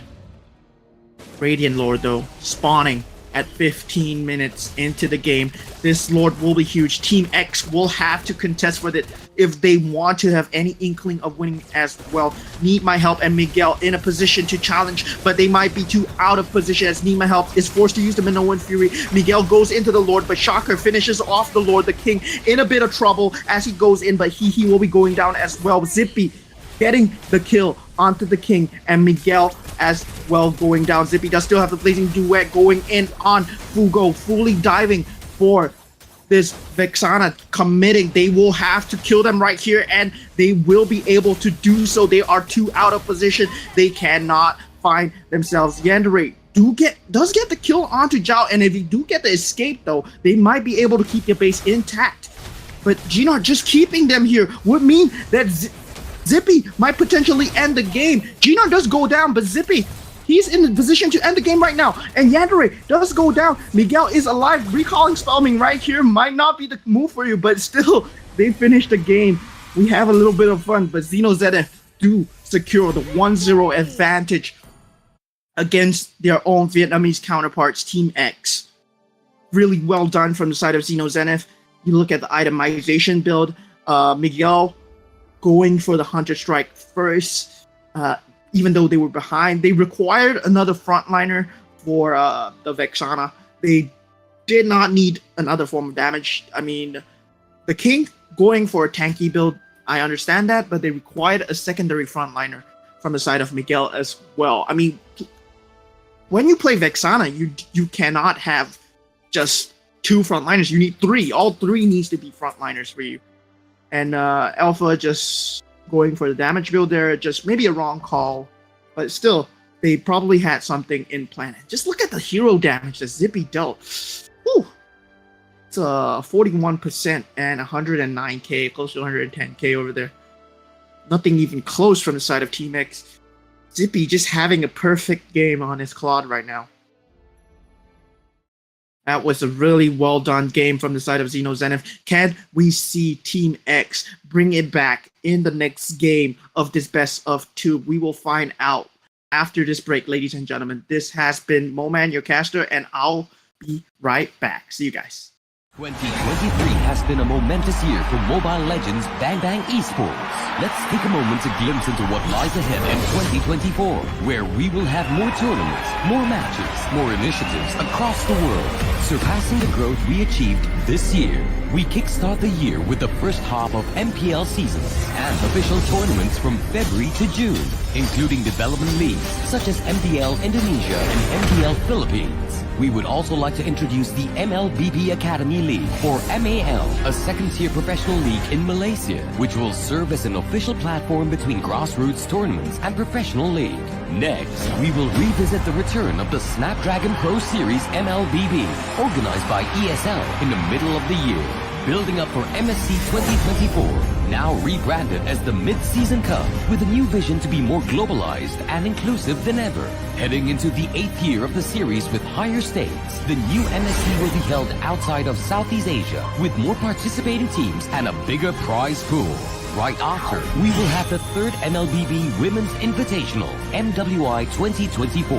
Radiant Lord, though, spawning at 15 minutes into the game. This Lord will be huge. Team X will have to contest with it if they want to have any inkling of winning as well. Need My Help and Miguel in a position to challenge, but they might be too out of position as Need My Help is forced to use the Minoan Fury. Miguel goes into the Lord, but Shocker finishes off the Lord. The King in a bit of trouble as he goes in, but he will be going down as well. Zippy getting the kill onto the King, and Miguel as well going down. Zippy does still have the Blazing Duet going in on Fugo, fully diving for this Vexana, committing. They will have to kill them right here, and they will be able to do so. They are too out of position. They cannot find themselves. Yandere does get the kill onto Zhao, and if you do get the escape, though, they might be able to keep their base intact. But Gnard just keeping them here would mean that Zippy might potentially end the game. Gnard does go down, but Zippy, he's in the position to end the game right now. And Yandere does go down. Miguel is alive. Recalling Spellming right here might not be the move for you, but still, they finish the game. We have a little bit of fun, but Zenith do secure the 1-0 advantage against their own Vietnamese counterparts, Team X. Really well done from the side of Zenith. You look at the itemization build. Miguel going for the Hunter Strike first, even though they were behind. They required another frontliner for the Vexana. They did not need another form of damage. I mean, the King going for a tanky build, I understand that, but they required a secondary frontliner from the side of Miguel as well. I mean, when you play Vexana, you cannot have just 2 frontliners. You need 3. All 3 needs to be frontliners for you. And Alpha just going for the damage build there, just maybe a wrong call. But still, they probably had something in plan. Just look at the hero damage that Zippy dealt. Whew. It's 41% and 109k, close to 110k over there. Nothing even close from the side of Team X. Zippy just having a perfect game on his Claude right now. That was a really well done game from the side of Xeno Zenith. Can we see Team X bring it back in the next game of this best of two? We will find out after this break, ladies and gentlemen. This has been Moman, your caster, and I'll be right back. See you guys. 2023 has been a momentous year for Mobile Legends Bang Bang Esports. Let's take a moment to glimpse into what lies ahead in 2024, where we will have more tournaments, more matches, more initiatives across the world, surpassing the growth we achieved this year. We kickstart the year with the first half of MPL seasons and official tournaments from February to June, including development leagues such as MDL Indonesia and MDL Philippines. We would also like to introduce the MLBB Academy League, or MAL, a second-tier professional league in Malaysia, which will serve as an official platform between grassroots tournaments and professional league. Next, we will revisit the return of the Snapdragon Pro Series MLBB, organized by ESL in the middle of the year, building up for MSC 2024, now rebranded as the Mid-Season Cup, with a new vision to be more globalized and inclusive than ever. Heading into the 8th year of the series with higher stakes, the new MSC will be held outside of Southeast Asia, with more participating teams and a bigger prize pool. Right after, we will have the third MLBB Women's Invitational, MWI 2024.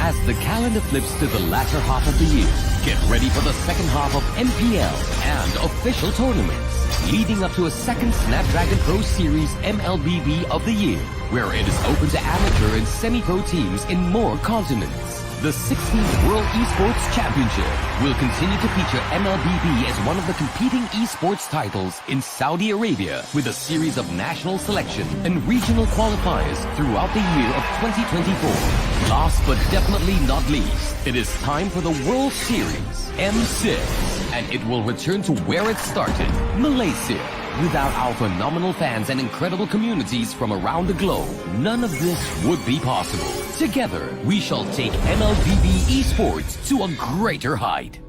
As the calendar flips to the latter half of the year, get ready for the second half of MPL and official tournaments, leading up to a second Snapdragon Pro Series MLBB of the year, where it is open to amateur and semi-pro teams in more continents. The 16th World Esports Championship will continue to feature MLBB as one of the competing esports titles in Saudi Arabia, with a series of national selection and regional qualifiers throughout the year of 2024. Last but definitely not least, it is time for the World Series, M6, and it will return to where it started, Malaysia. Without our phenomenal fans and incredible communities from around the globe, none of this would be possible. Together, we shall take MLBB Esports to a greater height.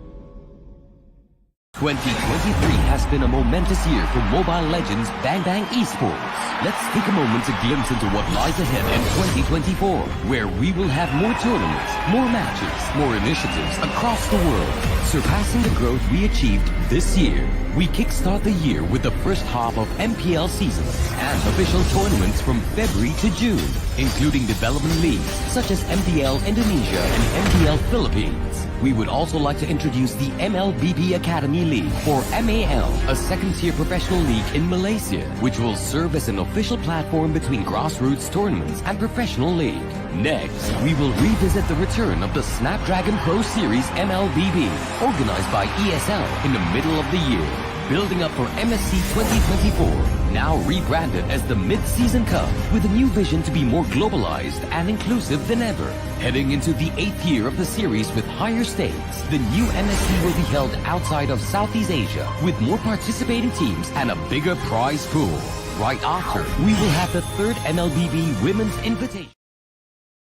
2023 has been a momentous year for Mobile Legends Bang Bang Esports. Let's take a moment to glimpse into what lies ahead in 2024, where we will have more tournaments, more matches, more initiatives across the world, surpassing the growth we achieved this year. We kickstart the year with the first half of MPL seasons and official tournaments from February to June, including development leagues such as MDL Indonesia and MDL Philippines. We would also like to introduce the MLBB Academy League, or MAL, a second-tier professional league in Malaysia, which will serve as an official platform between grassroots tournaments and professional league. Next, we will revisit the return of the Snapdragon Pro Series MLBB, organized by ESL in the middle of the year, building up for MSC 2024, now rebranded as the Mid-Season Cup, with a new vision to be more globalized and inclusive than ever. Heading into the 8th year of the series with higher stakes, the new MSC will be held outside of Southeast Asia, with more participating teams and a bigger prize pool. Right after, we will have the third MLBB Women's Invitation.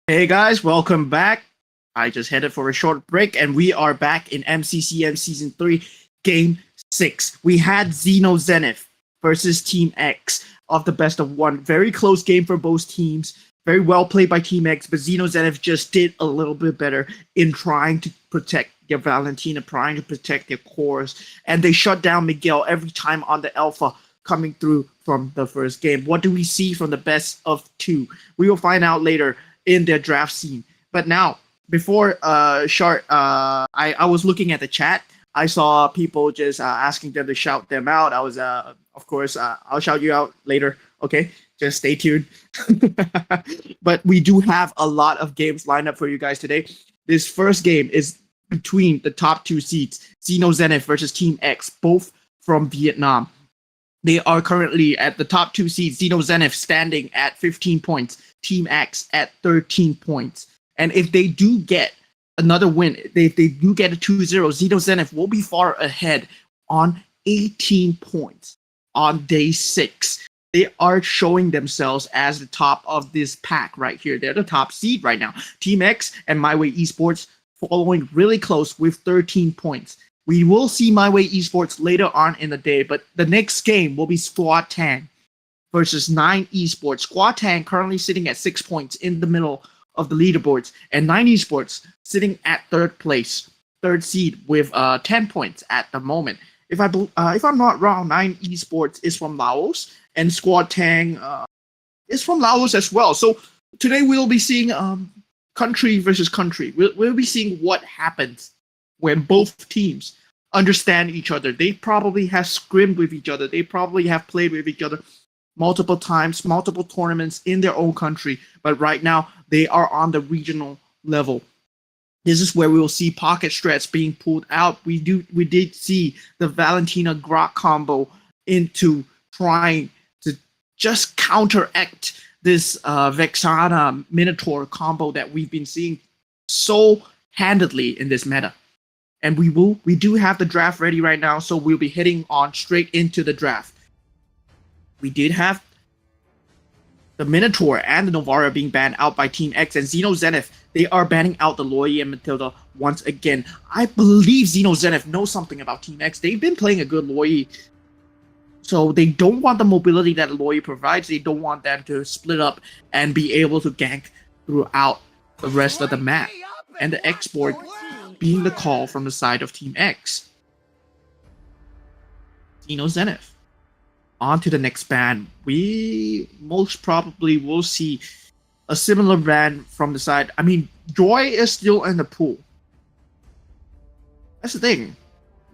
Hey guys, welcome back. I just headed for a short break, and we are back in MCCM Season 3, Game 6. We had Xeno Zenith versus Team X of the best of one. Very close game for both teams. Very well played by Team X, but Xeno Zenith just did a little bit better in trying to protect their Valentina, trying to protect their cores, and they shut down Miguel every time on the Alpha coming through from the first game. What do we see from the best of two? We will find out later in their draft scene. But now, before I was looking at the chat. I saw people just asking them to shout them out. I was, of course, I'll shout you out later. Okay, just stay tuned. But we do have a lot of games lined up for you guys today. This first game is between the top two seeds, Xeno Zenith versus Team X, both from Vietnam. They are currently at the top two seeds, Xeno Zenith standing at 15 points, Team X at 13 points. And if they do get another win, if they do get a 2-0, Xeno Zenith will be far ahead on 18 points on day 6. They are showing themselves as the top of this pack right here. They're the top seed right now. Team X and My Way Esports following really close with 13 points. We will see My Way Esports later on in the day, but the next game will be Squad Tang versus 9 Esports. Squad Tang currently sitting at 6 points in the middle of the leaderboards, and 9 Esports sitting at third place, third seed with 10 points at the moment. If I'm not wrong, 9 Esports is from Laos, and Squad Tang is from Laos as well. So today we'll be seeing country versus country. We'll be seeing what happens when both teams understand each other. They probably have scrimmed with each other. They probably have played with each other multiple times, multiple tournaments in their own country. But right now, they are on the regional level. This is where we will see pocket strats being pulled out. We did see the Valentina Grok combo into trying to just counteract this Vexana Minotaur combo that we've been seeing so handedly in this meta. And we do have the draft ready right now, so we'll be heading on straight into the draft. We did have the Minotaur and the Novara being banned out by Team X, and Xeno Zenith, they are banning out the Loi and Matilda once again. I believe Xeno Zenith knows something about Team X. They've been playing a good Loi, so they don't want the mobility that Loi provides. They don't want them to split up and be able to gank throughout the rest of the map. And the export being the call from the side of Team X. Xeno Zenith. On to the next ban. We most probably will see a similar ban from the side. I mean, Joy is still in the pool. That's the thing.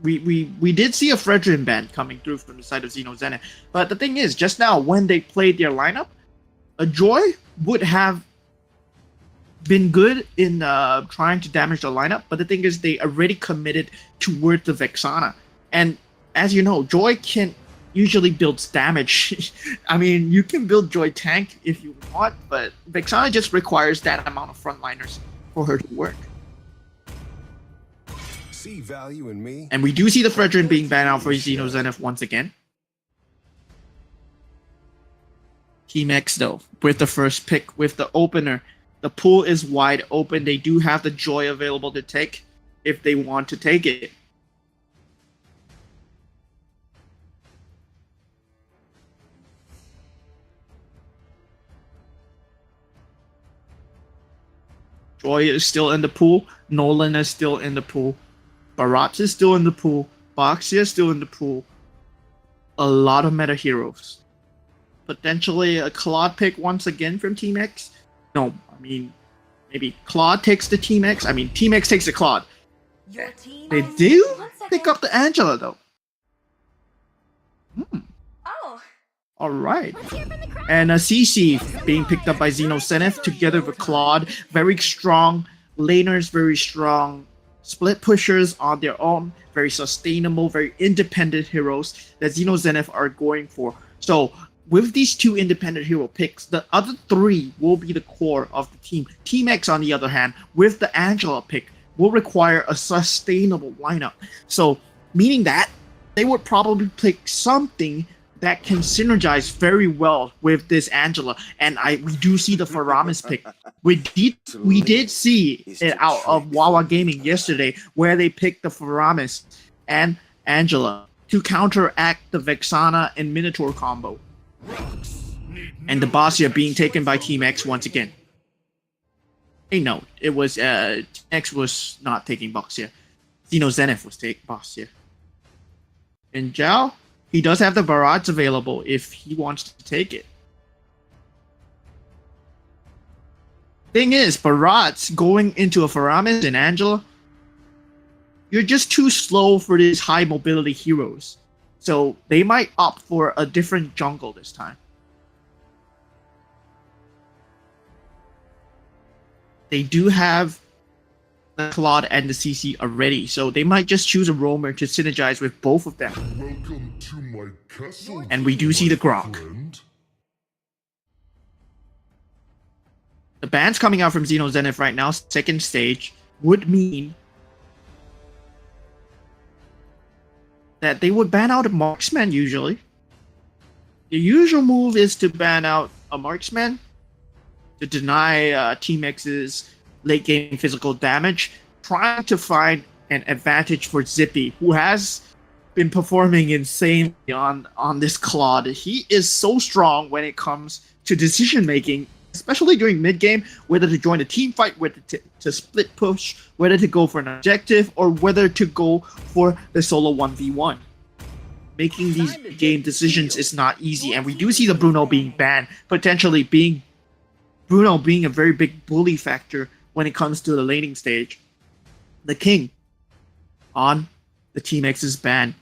We did see a Fredrin ban coming through from the side of Xeno Zenith. But the thing is, just now when they played their lineup, a Joy would have been good in trying to damage the lineup, but the thing is they already committed toward the Vexana. And as you know, Joy can usually builds damage. I mean, you can build Joy tank if you want, but Vexana just requires that amount of frontliners for her to work. See value in me. And we do see the Fredrin being banned out for Xeno Zenith once again. Team X though, with the first pick, with the opener. The pool is wide open. They do have the Joy available to take if they want to take it. Joy is still in the pool. Nolan is still in the pool. Barat is still in the pool. Boxia is still in the pool. A lot of meta heroes. Potentially a Claude pick once again from Team X. No, I mean, maybe Claude takes the Team X. I mean, Team X takes the Claude. Your team They do pick up the Angela, though. Oh, All right. Let's hear from the crowd. And CC being picked up by Xeno Zenith together with Claude. Very strong laners, very strong split pushers on their own. Very sustainable, very independent heroes that Xeno Zenith are going for. So with these two independent hero picks, the other three will be the core of the team. Team X, on the other hand, with the Angela pick, will require a sustainable lineup. So, meaning that they would probably pick something that can synergize very well with this Angela. And we do see the Faramis pick. We did see it out of Wawa Gaming yesterday, where they picked the Faramis and Angela to counteract the Vexana and Minotaur combo. And the Bosia being taken by Team X once again. Hey, no, it was Team X was not taking Bosia. Xeno Zenith was taking Bosia. And Zhao, he does have the Barats available if he wants to take it. Thing is, Barats going into a Faramis and Angela, you're just too slow for these high mobility heroes. So they might opt for a different jungle this time. They do have the Claude and the CC already, so they might just choose a roamer to synergize with both of them. Welcome to my castle. And we do see the Grok. friend. The bans coming out from Xeno Zenith right now, second stage, would mean that they would ban out a marksman usually. The usual move is to ban out a marksman to deny Team X's late game physical damage, trying to find an advantage for Zippy, who has been performing insanely on this Claude. He is so strong when it comes to decision making, especially during mid game, whether to join a team fight, whether to split push, whether to go for an objective, or whether to go for the solo 1v1. Making these game decisions is not easy, and we do see the Bruno being banned, potentially Bruno being a very big bully factor when it comes to the laning stage. The King on the Team X's ban.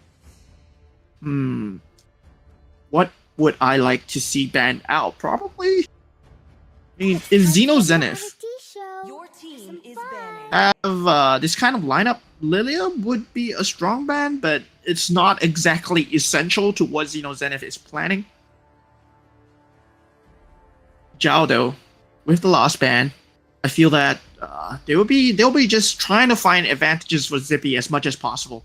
What would I like to see banned out? Probably, I mean, if Xeno Zenith Your team is banning. have this kind of lineup, Lilia would be a strong ban, but it's not exactly essential to what Xeno Zenith is planning. Zhao, though, with the last ban, I feel that they'll be just trying to find advantages for Zippy as much as possible.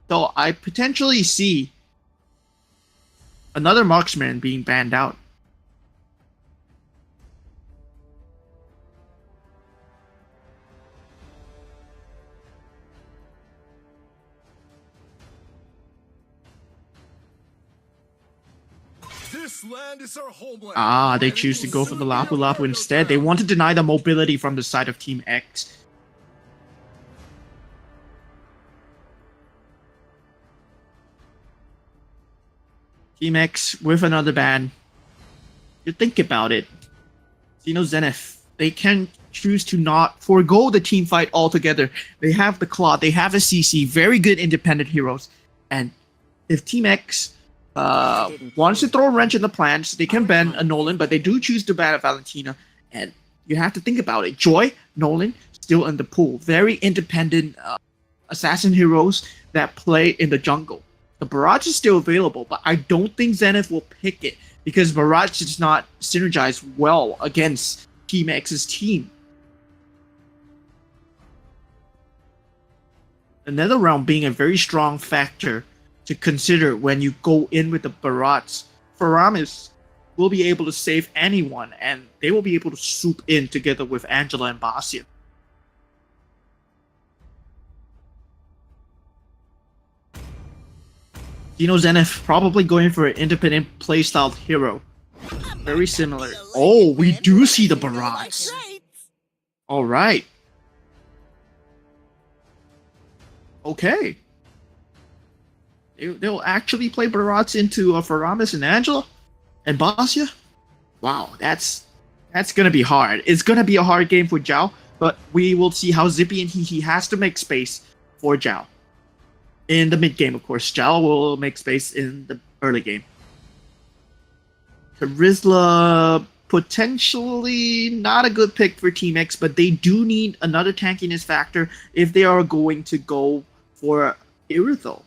So I potentially see another marksman being banned out. This land is our homeland. They choose to go for the Lapu Lapu instead. They want to deny the mobility from the side of Team X. Team X with another ban. You think about it. Xeno Zenith, they can choose to not forego the team fight altogether. They have the Claude, they have a CC, very good independent heroes. And if Team X wants to throw a wrench in the plans, they can ban a Nolan, but they do choose to ban a Valentina. And you have to think about it. Joy, Nolan, still in the pool. Very independent assassin heroes that play in the jungle. The Barrage is still available, but I don't think Zenith will pick it because Barrage does not synergize well against Team X's team. Another round being a very strong factor to consider when you go in with the Barrage. Faramis will be able to save anyone, and they will be able to swoop in together with Angela and Basia. Xeno Zenith probably going for an independent playstyle hero. Very similar. Oh, we do see the Barrage. Alright. Okay. They'll actually play Barrage into Faramis and Angela and Basia. Wow, that's gonna be hard. It's gonna be a hard game for Zhao, but we will see how Zippy and he has to make space for Zhao. In the mid game, of course, Zhao will make space in the early game. Charizla, potentially not a good pick for Team X, but they do need another tankiness factor if they are going to go for Irithyll.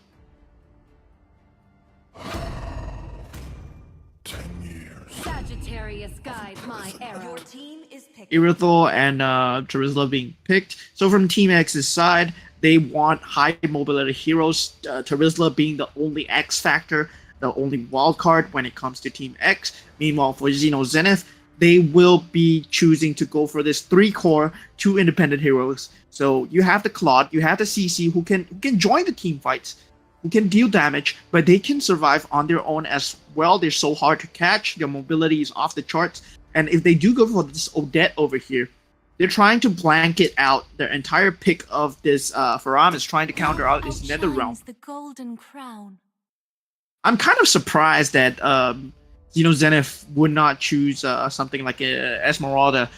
10 years. Sagittarius guide my era. Your team is picked. Irithyll and Charizla being picked. So from Team X's side, they want high mobility heroes. Charizla being the only X factor, the only wild card when it comes to Team X. Meanwhile, for Xeno Zenith, they will be choosing to go for this 3-core, 2 independent heroes. So you have the Claude, you have the CC who can join the team fights, who can deal damage, but they can survive on their own as well. They're so hard to catch, their mobility is off the charts. And if they do go for this Odette over here, they're trying to blanket out their entire pick of this Faramis, trying to counter out his Nether Realm. The golden crown. I'm kind of surprised that Xeno Zenith would not choose something like a Esmeralda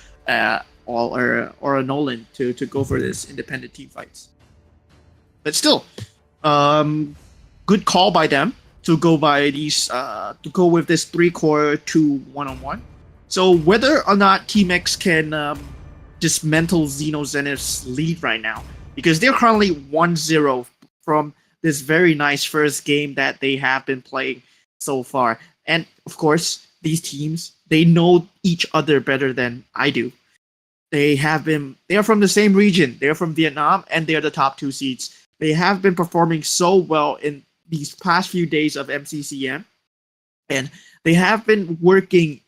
or a Nolan to go for this independent team fights. But still, good call by them to go by these to go with this 3-core 2 1-on-1. So whether or not Team X can dismantle Xeno Zenith's lead right now, because they're currently 1-0 from this very nice first game that they have been playing so far. And of course, these teams, they know each other better than I do. They are from the same region. They're from Vietnam, and they're the top 2 seeds. They have been performing so well in these past few days of MCCM, and they have been working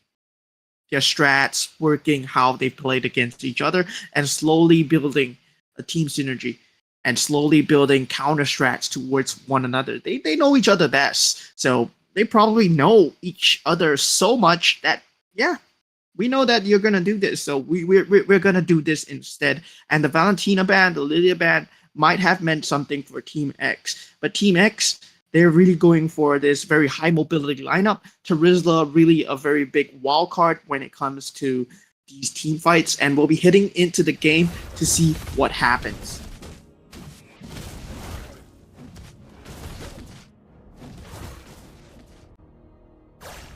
their strats, working how they played against each other, and slowly building a team synergy. and slowly building counter strats towards one another. They know each other best, so they probably know each other so much that yeah, we know that you're gonna do this, so we're gonna do this instead. And the Valentina ban, the Lilia ban might have meant something for Team X, but Team X, they're really going for this very high mobility lineup. Terizla really a very big wild card when it comes to these team fights, and we'll be hitting into the game to see what happens.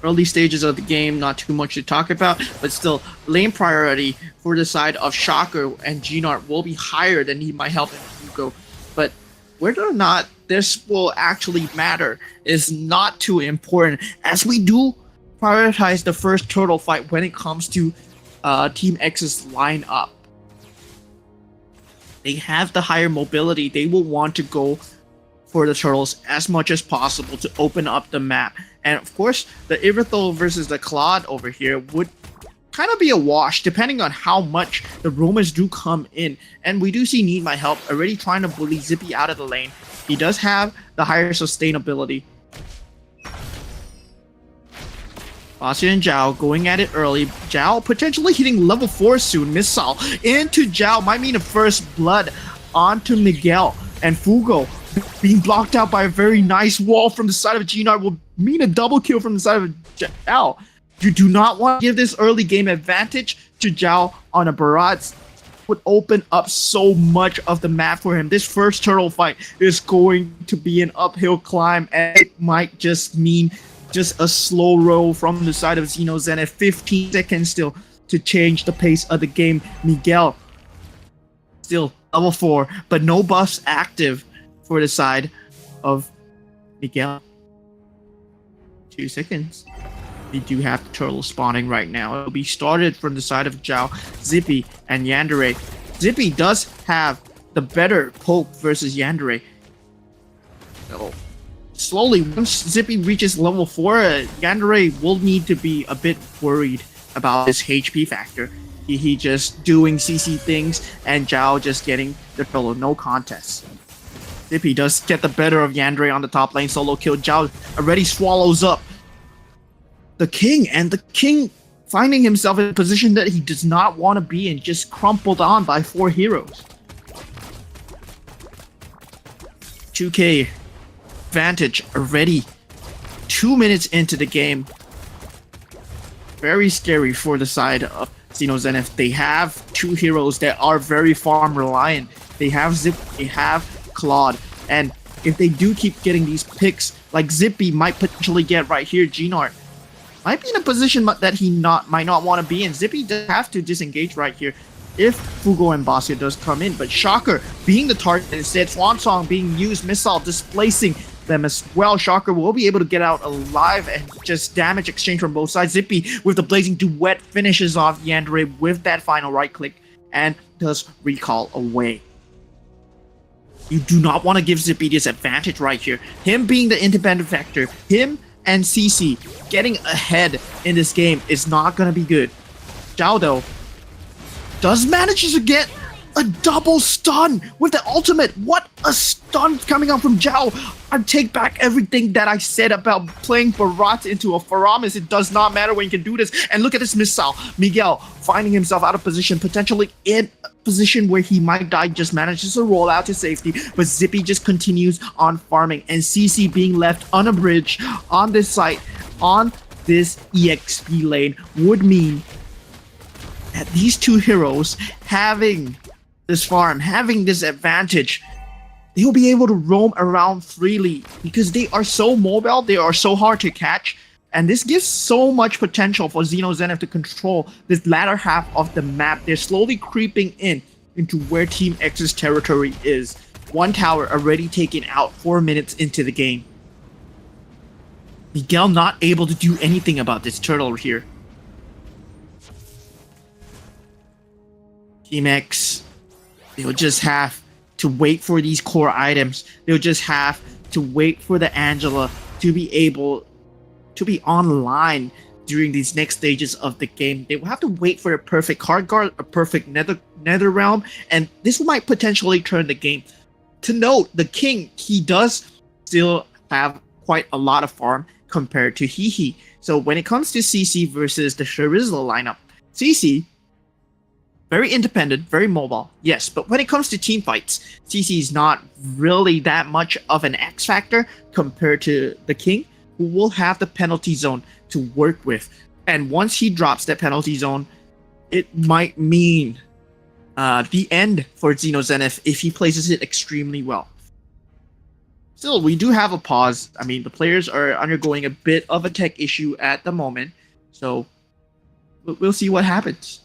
Early stages of the game, not too much to talk about, but still, lane priority for the side of Shocker and Gnart will be higher than Need My Help and Hugo. But whether or not this will actually matter is not too important, as we do prioritize the first turtle fight when it comes to Team X's lineup. They have the higher mobility. They will want to go for the turtles as much as possible to open up the map. And of course, the Iberthol versus the Claude over here would kind of be a wash depending on how much the Romans do come in. And we do see Need My Help already trying to bully Zippy out of the lane. He does have the higher sustainability. Bastia and Zhao going at it early. Zhao potentially hitting level 4 soon. Missile into Zhao might mean a first blood onto Miguel. And Fugo being blocked out by a very nice wall from the side of Gnart will mean a double kill from the side of Zhao. You do not want to give this early game advantage to Zhao on a barrage. Would open up so much of the map for him. This first turtle fight is going to be an uphill climb, and it might just mean just a slow roll from the side of Xenozenith. 15 seconds still to change the pace of the game. Miguel still level 4, but no buffs active for the side of Miguel. 2 seconds. We do have the turtle spawning right now. It'll be started from the side of Zhao, Zippy, and Yandere. Zippy does have the better poke versus Yandere. So slowly, once Zippy reaches level 4, Yandere will need to be a bit worried about his HP factor. He just doing CC things, and Zhao just getting the turtle, no contest. Zippy does get the better of Yandere on the top lane, solo kill. Zhao already swallows up the king, and the king finding himself in a position that he does not want to be in, just crumpled on by 4 heroes. 2K advantage already 2 minutes into the game. Very scary for the side of Xenozenith. They have 2 heroes that are very farm reliant. They have Zip, they have Claude, and if they do keep getting these picks, like Zippy might potentially get right here, Gnart might be in a position that he might not want to be in. Zippy does have to disengage right here if Fugo and Bastia does come in, but Shocker being the target instead, Swan Song being used, Missile displacing them as well. Shocker will be able to get out alive and just damage exchange from both sides. Zippy with the Blazing Duet finishes off Yandere with that final right click and does recall away. You do not want to give Zippy this advantage right here. Him being the independent factor, him and CC getting ahead in this game is not going to be good. Zhao, though, does manage to get a double stun with the ultimate. What a stun coming out from Zhao. I take back everything that I said about playing Barat into a Faramis. It does not matter when you can do this. And look at this missile. Miguel finding himself out of position, potentially in a position where he might die, just manages to roll out to safety. But Zippy just continues on farming. And CC being left unabridged on this site, on this EXP lane, would mean that these 2 heroes having this farm, having this advantage, they'll be able to roam around freely because they are so mobile, they are so hard to catch, and this gives so much potential for Xenozenith to control this latter half of the map. They're slowly creeping into where Team X's territory is. 1 tower already taken out 4 minutes into the game. Miguel not able to do anything about this turtle here. Team X, they'll just have to wait for these core items. They'll just have to wait for the Angela to be able to be online during these next stages of the game. They will have to wait for a perfect hard guard, a perfect nether realm, and this might potentially turn the game. to note, the King, he does still have quite a lot of farm compared to Hehe. So when it comes to CC versus the Charizla lineup, CC, very independent, very mobile, yes. But when it comes to team fights, CC is not really that much of an X factor compared to the King, who will have the penalty zone to work with. And once he drops that penalty zone, it might mean the end for Xenozenith if he places it extremely well. Still, we do have a pause. I mean, the players are undergoing a bit of a tech issue at the moment, so we'll see what happens.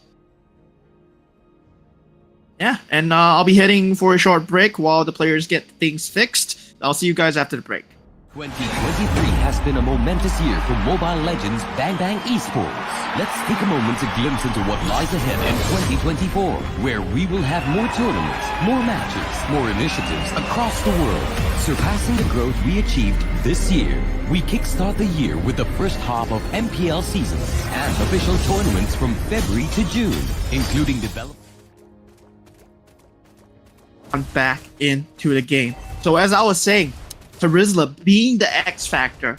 Yeah, and I'll be heading for a short break while the players get things fixed. I'll see you guys after the break. 2023 has been a momentous year for Mobile Legends Bang Bang Esports. Let's take a moment to glimpse into what lies ahead in 2024, where we will have more tournaments, more matches, more initiatives across the world, surpassing the growth we achieved this year. We kickstart the year with the first half of MPL season and official tournaments from February to June, including development. I'm back into the game. So as I was saying, Charizla being the X factor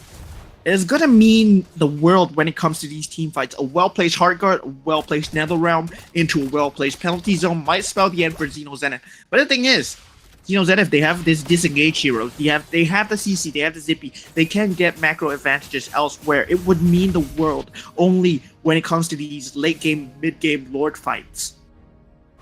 is gonna mean the world when it comes to these team fights. A well-placed hard guard, a well-placed Nether Realm into a well-placed penalty zone might spell the end for Xenozenith. But the thing is, Xenozenith, they have this disengaged hero. They have the CC, they have the Zippy. They can get macro advantages elsewhere. It would mean the world only when it comes to these late game, mid game Lord fights.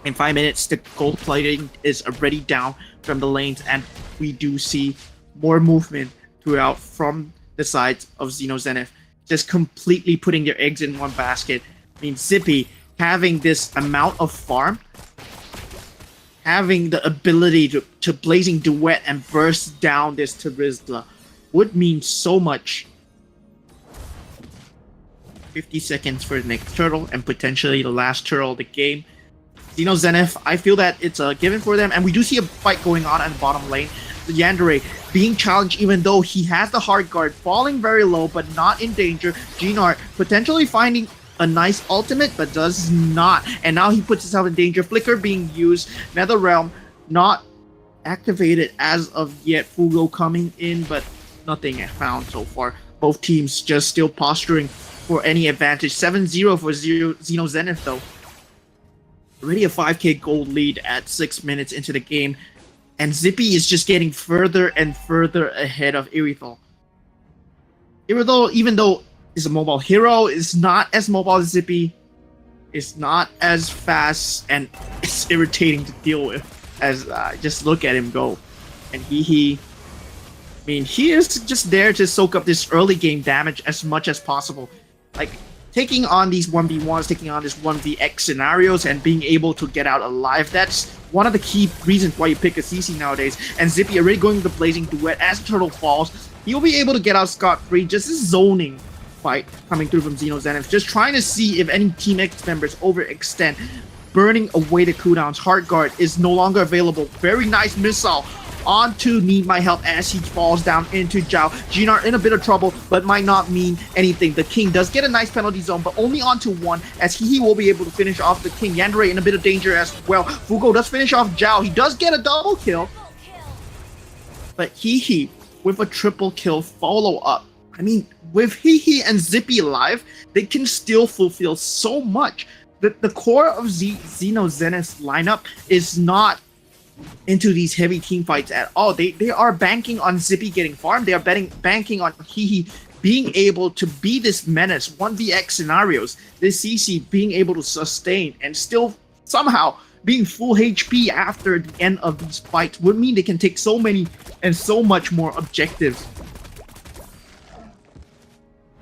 In 5 minutes, the gold plating is already down from the lanes, and we do see more movement throughout from the sides of Xenozenith, just completely putting their eggs in one basket. I mean, Zippy having this amount of farm, having the ability to blazing duet and burst down this Charizla would mean so much. 50 seconds for the next turtle and potentially the last turtle of the game. Xenozenith, I feel that it's a given for them, and we do see a fight going on in the bottom lane. The Yandere being challenged even though he has the hard guard, falling very low but not in danger. Gnart potentially finding a nice ultimate but does not, and now he puts himself in danger. Flicker being used, Nether Realm not activated as of yet. Fugo coming in but nothing found so far. Both teams just still posturing for any advantage. 7-0 for Xenozenith though. Already a 5k gold lead at 6 minutes into the game, and Zippy is just getting further and further ahead of Irithel. Irithel, even though is a mobile hero, is not as mobile as Zippy, is not as fast, and it's irritating to deal with as just look at him go. And he is just there to soak up this early game damage as much as possible. Like, taking on these 1v1s, taking on this 1vx scenarios, and being able to get out alive, that's one of the key reasons why you pick a CC nowadays. And Zippy already going to the blazing duet as Turtle falls. He'll be able to get out scot-free. Just this zoning fight coming through from Xenozenith. Just trying to see if any Team X members overextend. Burning away the cooldowns. Hard guard is no longer available. Very nice missile onto Need My Help as he falls down into Zhao. Gnart in a bit of trouble, but might not mean anything. The King does get a nice penalty zone, but only onto one, as he will be able to finish off the King. Yandere in a bit of danger as well. Fugo does finish off Zhao. He does get a double kill, but Hehe with a triple kill follow-up. I mean, with Hehe and Zippy alive, they can still fulfill so much. The core of Xenozenith's lineup is not into these heavy team fights at all. They are banking on Zippy getting farmed. They are banking on Hehe being able to be this menace, 1vx scenarios, this CC being able to sustain and still somehow being full HP after the end of these fights would mean they can take so many and so much more objectives.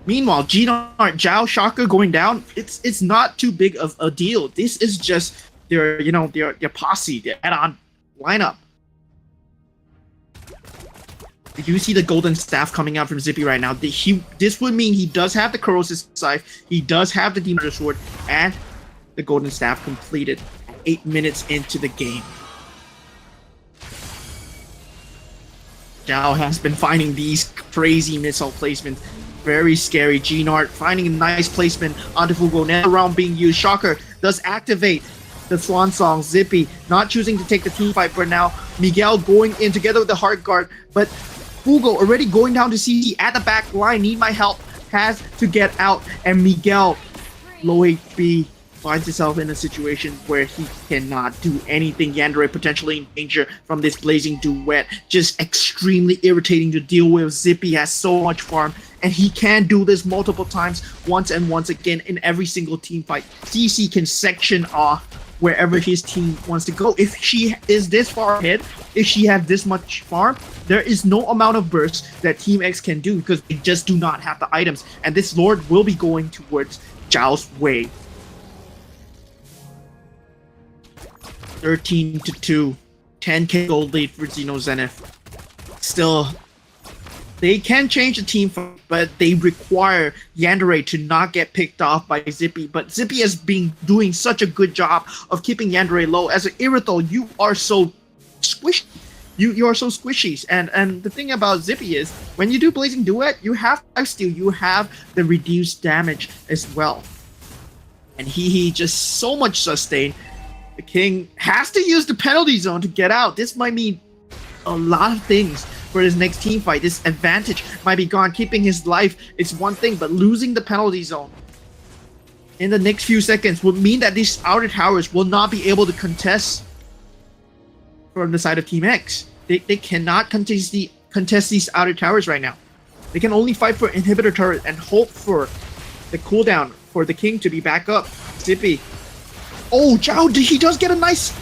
Meanwhile, Gnart, Zhao, Shocker going down, it's not too big of a deal. This is just their posse, their add-on lineup. You do see the golden staff coming out from Zippy right now. This would mean he does have the corrosive scythe, he does have the demon sword, and the golden staff completed 8 minutes into the game. Zhao has been finding these crazy missile placements. Very scary. Gnart finding a nice placement onto Fugo. Nether Realm being used. Shocker does activate the Swan Song. Zippy not choosing to take the team fight for now. Miguel going in together with the hard guard, but Fugo already going down to CC at the back line. Need my help. Has to get out, and Miguel, low HP, finds himself in a situation where he cannot do anything. Yandere potentially in danger from this blazing duet. Just extremely irritating to deal with. Zippy has so much farm, and he can do this multiple times, once and once again in every single team fight. CC can section off wherever his team wants to go. If she is this far ahead, if she has this much farm, there is no amount of burst that Team X can do because they just do not have the items. And this Lord will be going towards Zhao's way. 13-2, 10k gold lead for Xeno Zenith. Still, they can change the team fight, but they require Yandere to not get picked off by Zippy. But Zippy has been doing such a good job of keeping Yandere low. As an Irithel, you are so squishy. You are so squishy. And the thing about Zippy is, when you do Blazing Duet, you have lifesteal, you have the reduced damage as well. And he just so much sustain. The King has to use the penalty zone to get out. This might mean a lot of things for his next team fight. This advantage might be gone. Keeping his life is one thing, but losing the penalty zone in the next few seconds would mean that these outer towers will not be able to contest from the side of Team X. They cannot contest these outer towers right now. They can only fight for inhibitor turret and hope for the cooldown for the King to be back up. Zippy. Oh, Zhao, he does get a nice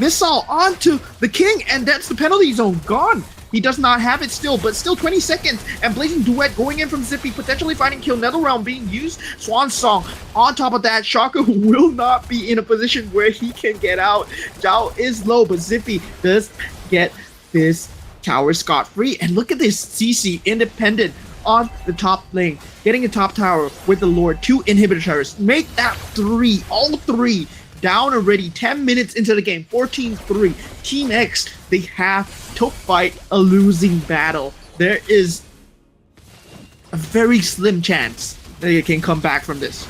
missile onto the King, and that's the penalty zone gone. He does not have it still, but still 20 seconds. And Blazing Duet going in from Zippy, potentially finding kill. Nether Realm being used. Swan Song. On top of that, Shaka will not be in a position where he can get out. Zhao is low, but Zippy does get this tower scot-free. And look at this CC independent on the top lane. Getting a top tower with the Lord. 2 inhibitor towers. Make that 3. All 3 down already. 10 minutes into the game. 14-3. Team X, they have to fight a losing battle. There is a very slim chance that they can come back from this.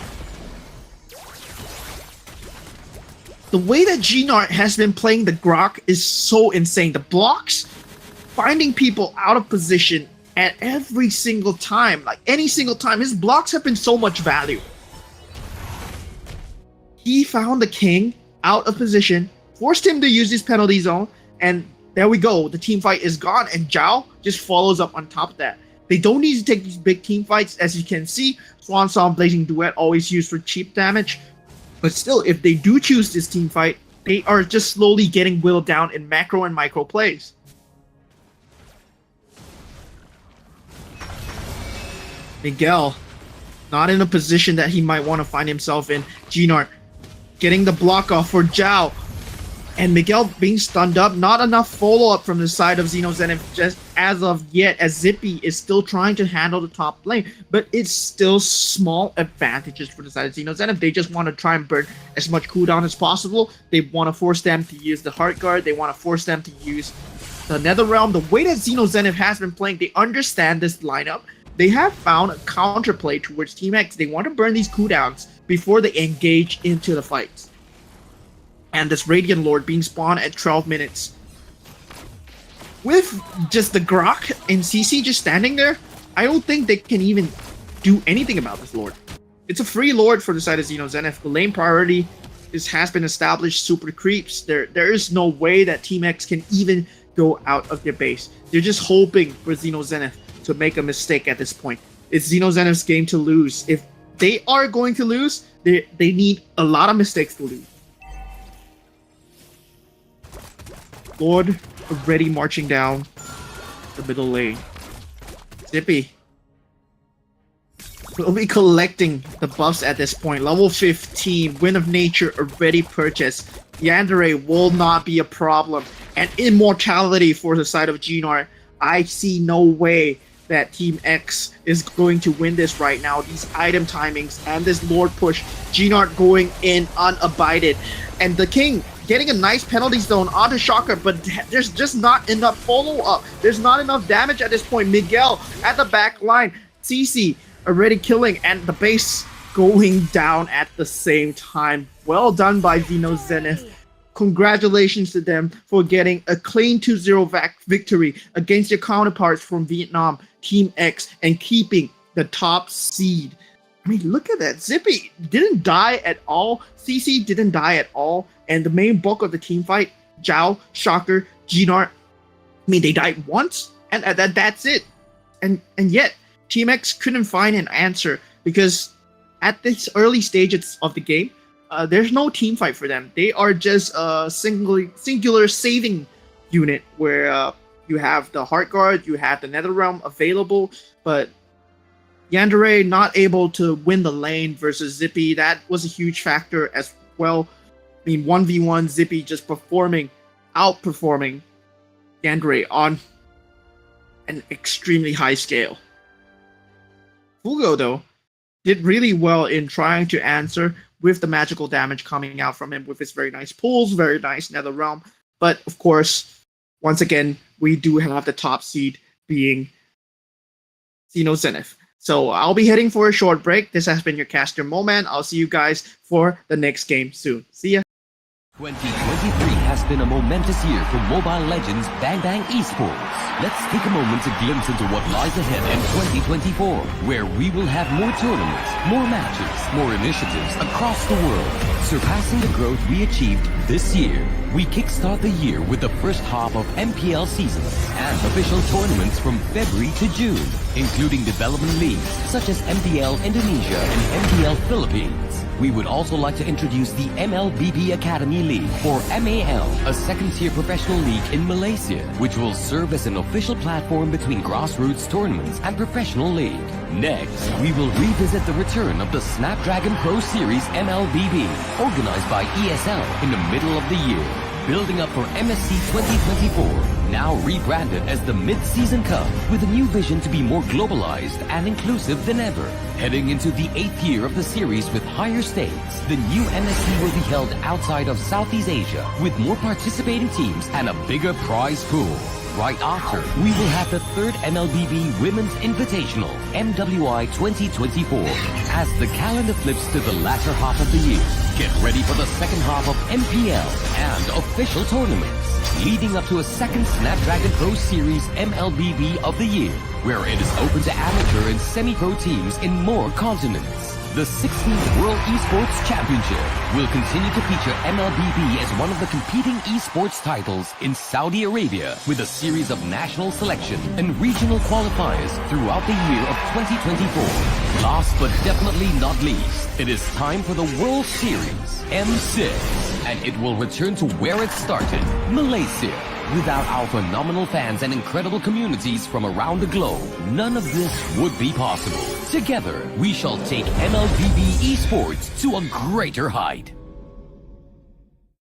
The way that Gnart has been playing the Grok is so insane. The blocks, finding people out of position at every single time, like any single time, his blocks have been so much value. He found the King out of position, forced him to use his penalty zone, and there we go. The team fight is gone, and Zhao just follows up on top of that. They don't need to take these big team fights. As you can see, Swan Song, Blazing Duet always used for cheap damage. But still, if they do choose this team fight, they are just slowly getting whittled down in macro and micro plays. Miguel, not in a position that he might want to find himself in. Gnart getting the block off for Zhao. And Miguel being stunned up. Not enough follow-up from the side of Xeno Zenith just as of yet, as Zippy is still trying to handle the top lane. But it's still small advantages for the side of Xeno Zenith. They just want to try and burn as much cooldown as possible. They want to force them to use the Heart Guard. They want to force them to use the Nether Realm. The way that Xeno Zenith has been playing, they understand this lineup. They have found a counterplay towards Team X. They want to burn these cooldowns before they engage into the fights. And this Radiant Lord being spawned at 12 minutes. With just the Grok and CC just standing there, I don't think they can even do anything about this Lord. It's a free Lord for the side of Xeno Zenith. The lane priority has been established. Super creeps. There is no way that Team X can even go out of their base. They're just hoping for Xeno Zenith to make a mistake at this point. It's Xeno Zenith's game to lose. If they are going to lose, they need a lot of mistakes to lose. Lord already marching down the middle lane. Zippy will be collecting the buffs at this point. Level 15, Wind of Nature already purchased. Yandere will not be a problem. And immortality for the side of Gnart. I see no way that Team X is going to win this right now. These item timings and this Lord push. Gnart going in unabided. And the King getting a nice penalty zone onto Shocker, but there's just not enough follow-up. There's not enough damage at this point. Miguel at the back line. CC already killing, and the base going down at the same time. Well done by Xeno Zenith. congratulations to them for getting a clean 2-0 victory against their counterparts from Vietnam, Team X, and keeping the top seed. I mean, look at that. Zippy didn't die at all. CC didn't die at all. And the main bulk of the team fight, Zhao, Shocker, Gnart, I mean, they died once, and that's it. And yet, Team X couldn't find an answer because at this early stages of the game, there's no team fight for them. They are just a singular saving unit where you have the Heart Guard, you have the Netherrealm available, but Yandere not able to win the lane versus Zippy. That was a huge factor as well. I mean, 1v1, Zippy just outperforming Yandere on an extremely high scale. Fugo, though, did really well in trying to answer with the magical damage coming out from him with his very nice pulls, very nice Netherrealm. But, of course, once again, we do have the top seed being Xeno Zenith. So I'll be heading for a short break. This has been your caster, Moman. I'll see you guys for the next game soon. See ya. 2023 has been a momentous year for Mobile Legends Bang Bang Esports. Let's take a moment to glimpse into what lies ahead in 2024, where we will have more tournaments, more matches, more initiatives across the world, surpassing the growth we achieved this year. We kickstart the year with the first half of MPL seasons and official tournaments from February to June, including development leagues such as MPL Indonesia and MPL Philippines. We would also like to introduce the MLBB Academy League, or MAL, a second-tier professional league in Malaysia, which will serve as an official platform between grassroots tournaments and professional league. Next, we will revisit the return of the Snapdragon Pro Series MLBB, organized by ESL in the middle of the year. Building up for MSC 2024, now rebranded as the Mid-Season Cup, with a new vision to be more globalized and inclusive than ever. Heading into the 8th year of the series with higher stakes, the new MSC will be held outside of Southeast Asia, with more participating teams and a bigger prize pool. Right after, we will have the third MLBB Women's Invitational, MWI 2024, as the calendar flips to the latter half of the year. Get ready for the second half of MPL and official tournaments, leading up to a second Snapdragon Pro Series MLBB of the year, where it is open to amateur and semi-pro teams in more continents. The 16th World Esports Championship will continue to feature MLBB as one of the competing esports titles in Saudi Arabia, with a series of national selection and regional qualifiers throughout the year of 2024. Last but definitely not least, it is time for the World Series, M6, and it will return to where it started, Malaysia. Without our phenomenal fans and incredible communities from around the globe, none of this would be possible. Together, we shall take MLBB Esports to a greater height.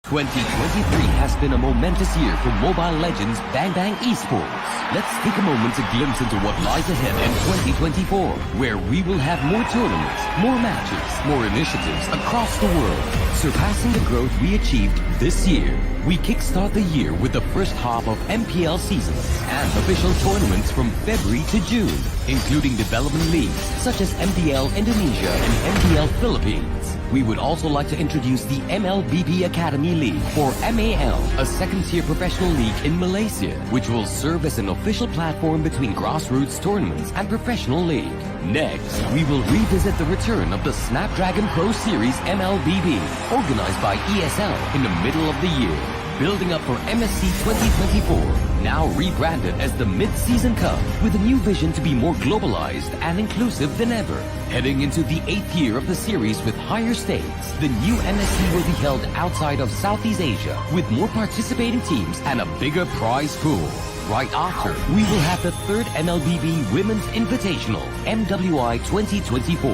2023 has been a momentous year for Mobile Legends Bang Bang Esports. Let's take a moment to glimpse into what lies ahead in 2024, where we will have more tournaments, more matches, more initiatives across the world, surpassing the growth we achieved this year. We kickstart the year with the first half of MPL seasons and official tournaments from February to June, including development leagues such as MPL Indonesia and MPL Philippines. We would also like to introduce the MLBB Academy League, or MAL, a second-tier professional league in Malaysia, which will serve as an official platform between grassroots tournaments and professional league. Next, we will revisit the return of the Snapdragon Pro Series MLBB, organized by ESL in the middle of the year. Building up for MSC 2024, now rebranded as the Mid-Season Cup, with a new vision to be more globalized and inclusive than ever. Heading into the 8th year of the series with higher stakes, the new MSC will be held outside of Southeast Asia, with more participating teams and a bigger prize pool. Right after, we will have the third MLBB Women's Invitational, MWI 2024,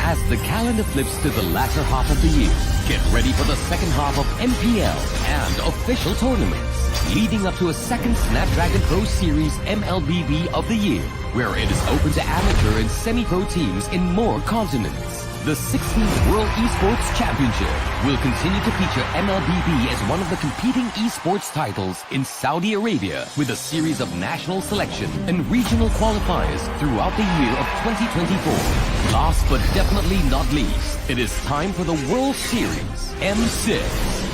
as the calendar flips to the latter half of the year. Get ready for the second half of MPL and official tournaments, leading up to a second Snapdragon Pro Series MLBB of the year, where it is open to amateur and semi-pro teams in more continents. The 16th World Esports Championship will continue to feature MLBB as one of the competing esports titles in Saudi Arabia, with a series of national selection and regional qualifiers throughout the year of 2024. Last but definitely not least, it is time for the World Series, M6,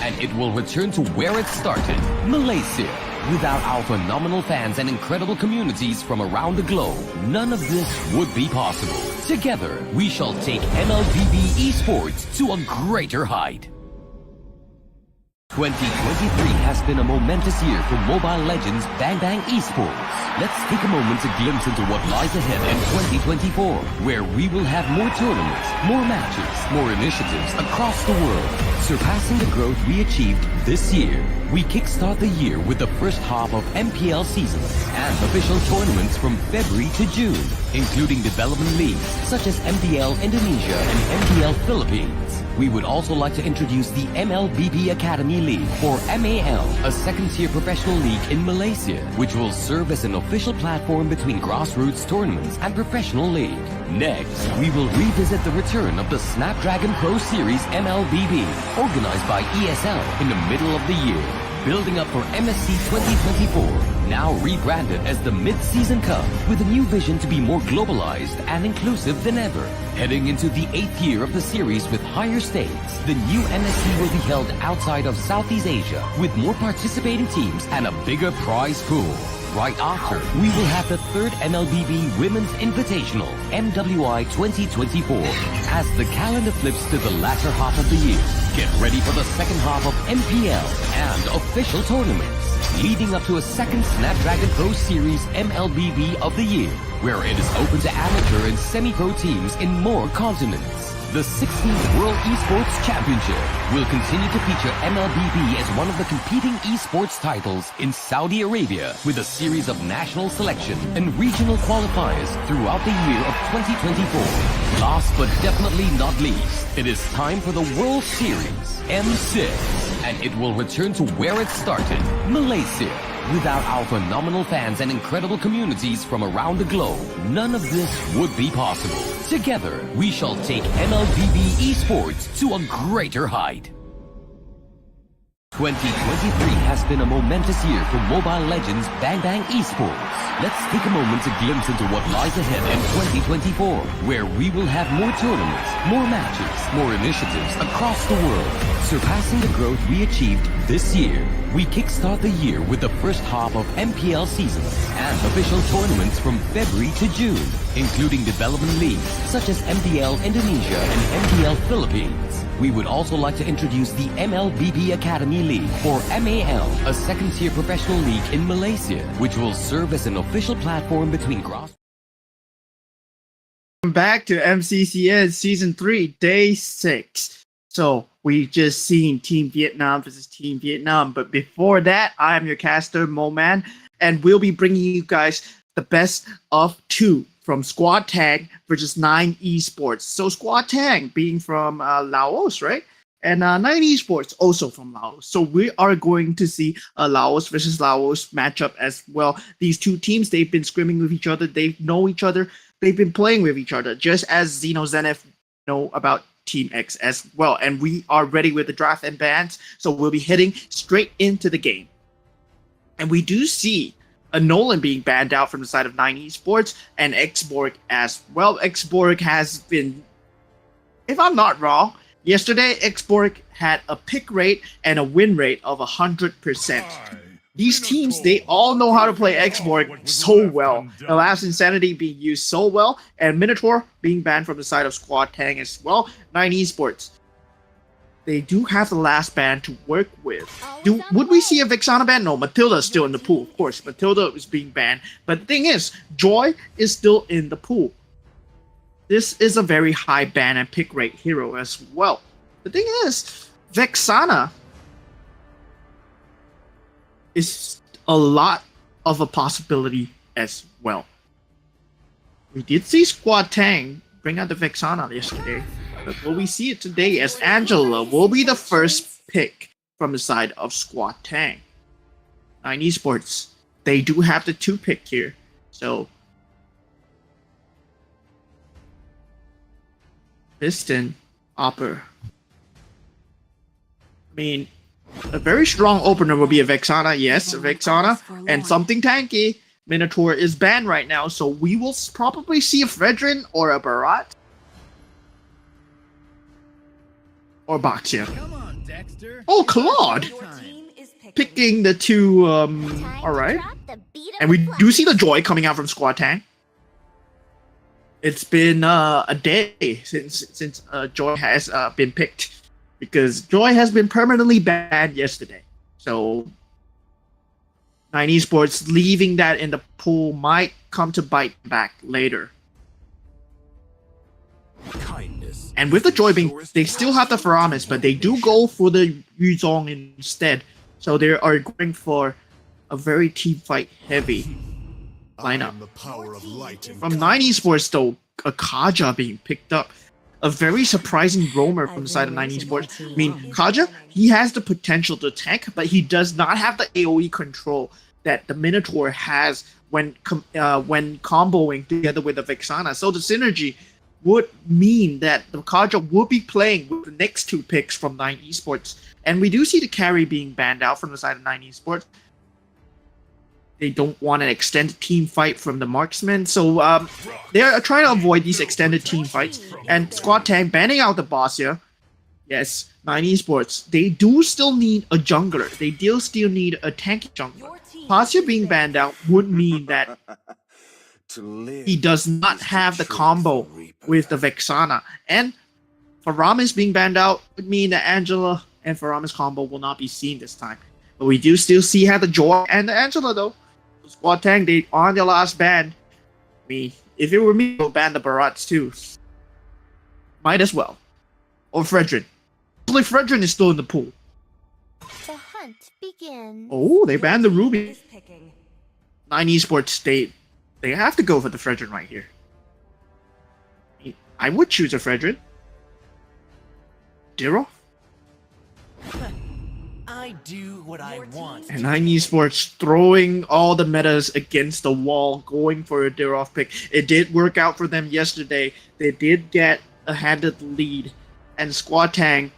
and it will return to where it started, Malaysia. Without our phenomenal fans and incredible communities from around the globe, none of this would be possible. Together, we shall take MLBB esports to a greater height. 2023 has been a momentous year for Mobile Legends Bang Bang esports. Let's take a moment to glimpse into what lies ahead in 2024, where we will have more tournaments, more matches, more initiatives across the world, surpassing the growth we achieved this year. We kickstart the year with the first half of MPL seasons and official tournaments from February to June, including development leagues such as MDL Indonesia and MDL Philippines. We would also like to introduce the MLBB Academy League, or MAL, a second-tier professional league in Malaysia, which will serve as an official platform between grassroots tournaments and professional league. Next, we will revisit the return of the Snapdragon Pro Series MLBB, organized by ESL in the middle of the year, building up for MSC 2024, now rebranded as the Mid-Season Cup, with a new vision to be more globalized and inclusive than ever. Heading into the 8th year of the series with higher stakes, the new MSC will be held outside of Southeast Asia, with more participating teams and a bigger prize pool. Right after, we will have the third MLBB Women's Invitational, MWI 2024, as the calendar flips to the latter half of the year. Get ready for the second half of MPL and official tournaments, leading up to a second Snapdragon Pro Series MLBB of the year, where it is open to amateur and semi-pro teams in more continents. The 16th World Esports Championship will continue to feature MLBB as one of the competing esports titles in Saudi Arabia, with a series of national selection and regional qualifiers throughout the year of 2024. Last but definitely not least, it is time for the World Series, M6, and it will return to where it started, Malaysia. Without our phenomenal fans and incredible communities from around the globe, none of this would be possible. Together, we shall take MLBB esports to a greater height. 2023 has been a momentous year for Mobile Legends Bang Bang esports. Let's take a moment to glimpse into what lies ahead in 2024, where we will have more tournaments, more matches, more initiatives across the world, surpassing the growth we achieved this year. We kickstart the year with the first half of MPL seasons and official tournaments from February to June, including development leagues such as MDL Indonesia and MDL Philippines. We would also like to introduce the MLBB Academy League, or MAL, a second-tier professional league in Malaysia, which will serve as an official platform between grass. Welcome back to MCCM Season 3, Day 6. So, we just seen Team Vietnam versus Team Vietnam, but before that, I am your caster, Moman, and we'll be bringing you guys the best of 2 from Squad Tang versus 9 Esports. So Squad Tang being from Laos, right? And 9 Esports also from Laos. So we are going to see a Laos versus Laos matchup as well. These two teams, they've been scrimming with each other. They know each other. They've been playing with each other, just as Xeno Zenith know about Team X as well. And we are ready with the draft and bans. So we'll be heading straight into the game. And we do see a Nolan being banned out from the side of 9 Esports and Xborg as well. Xborg has been, if I'm not wrong, yesterday Xborg had a pick rate and a win rate of 100%. These teams, they all know how to play Xborg so well. The Last Insanity being used so well, and Minotaur being banned from the side of Squad Tang as well. 9 Esports, they do have the last ban to work with. Would we see a Vexana ban? No, Matilda's still in the pool. Of course, Matilda is being banned. But the thing is, Joy is still in the pool. This is a very high ban and pick rate hero as well. The thing is, Vexana is a lot of a possibility as well. We did see Squad Tang bring out the Vexana yesterday. But will we see it today, as Angela will be the first pick from the side of Squad Tang? 9 Esports, they do have the 2 pick here. So, Piston, Opper. I mean, a very strong opener will be a Vexana. Yes, a Vexana. And something tanky. Minotaur is banned right now, so we will probably see a Fredrin or a Barat. Or Baxia. Oh, Claude Your team is picking the two. Time All to right. drop the beat of And we the do see the joy coming out from Squad Tang. It's been a day since Joy has been picked, because Joy has been permanently banned yesterday. So 9 Esports leaving that in the pool might come to bite back later. Kindness. And with the Joy being, they still have the Faramis, but they do go for the Yuzong instead. So they are going for a very team fight heavy lineup. The power of light and From 9 Esports though, a Kaja being picked up. A very surprising roamer from the side of 9 Esports. I mean, Kaja, he has the potential to tank, but he does not have the AoE control that the Minotaur has when comboing together with the Vexana. So the synergy would mean that the Kaja would be playing with the next two picks from 9 Esports. And we do see the carry being banned out from the side of 9 Esports. They don't want an extended team fight from the marksman, so they're trying to avoid these extended team fights. And Squad Tang banning out the boss here. Yes, 9 Esports, they do still need a jungler. They do still need a tanky jungler. Pasha being banned out would mean that To live he does not is to have the trick combo reaper. with the Vexana. And Faramis being banned out would mean that Angela and Faramis combo will not be seen this time. But we do still see how the Joy and the Angela though. Squad Tang, they on their last ban. Me, if it were me, I would ban the Barats too. Might as well. Or Fredrin. Like Fredrin is still in the pool. The hunt begins. Oh, they banned the Ruby. Is picking. 9 Esports, they have to go for the Fredrin right here. I would choose a Fredrin. Diro? I do what I want. And 9 Esports throwing all the metas against the wall, going for a Dirov pick. It did work out for them yesterday. They did get a handed lead. And Squad Tang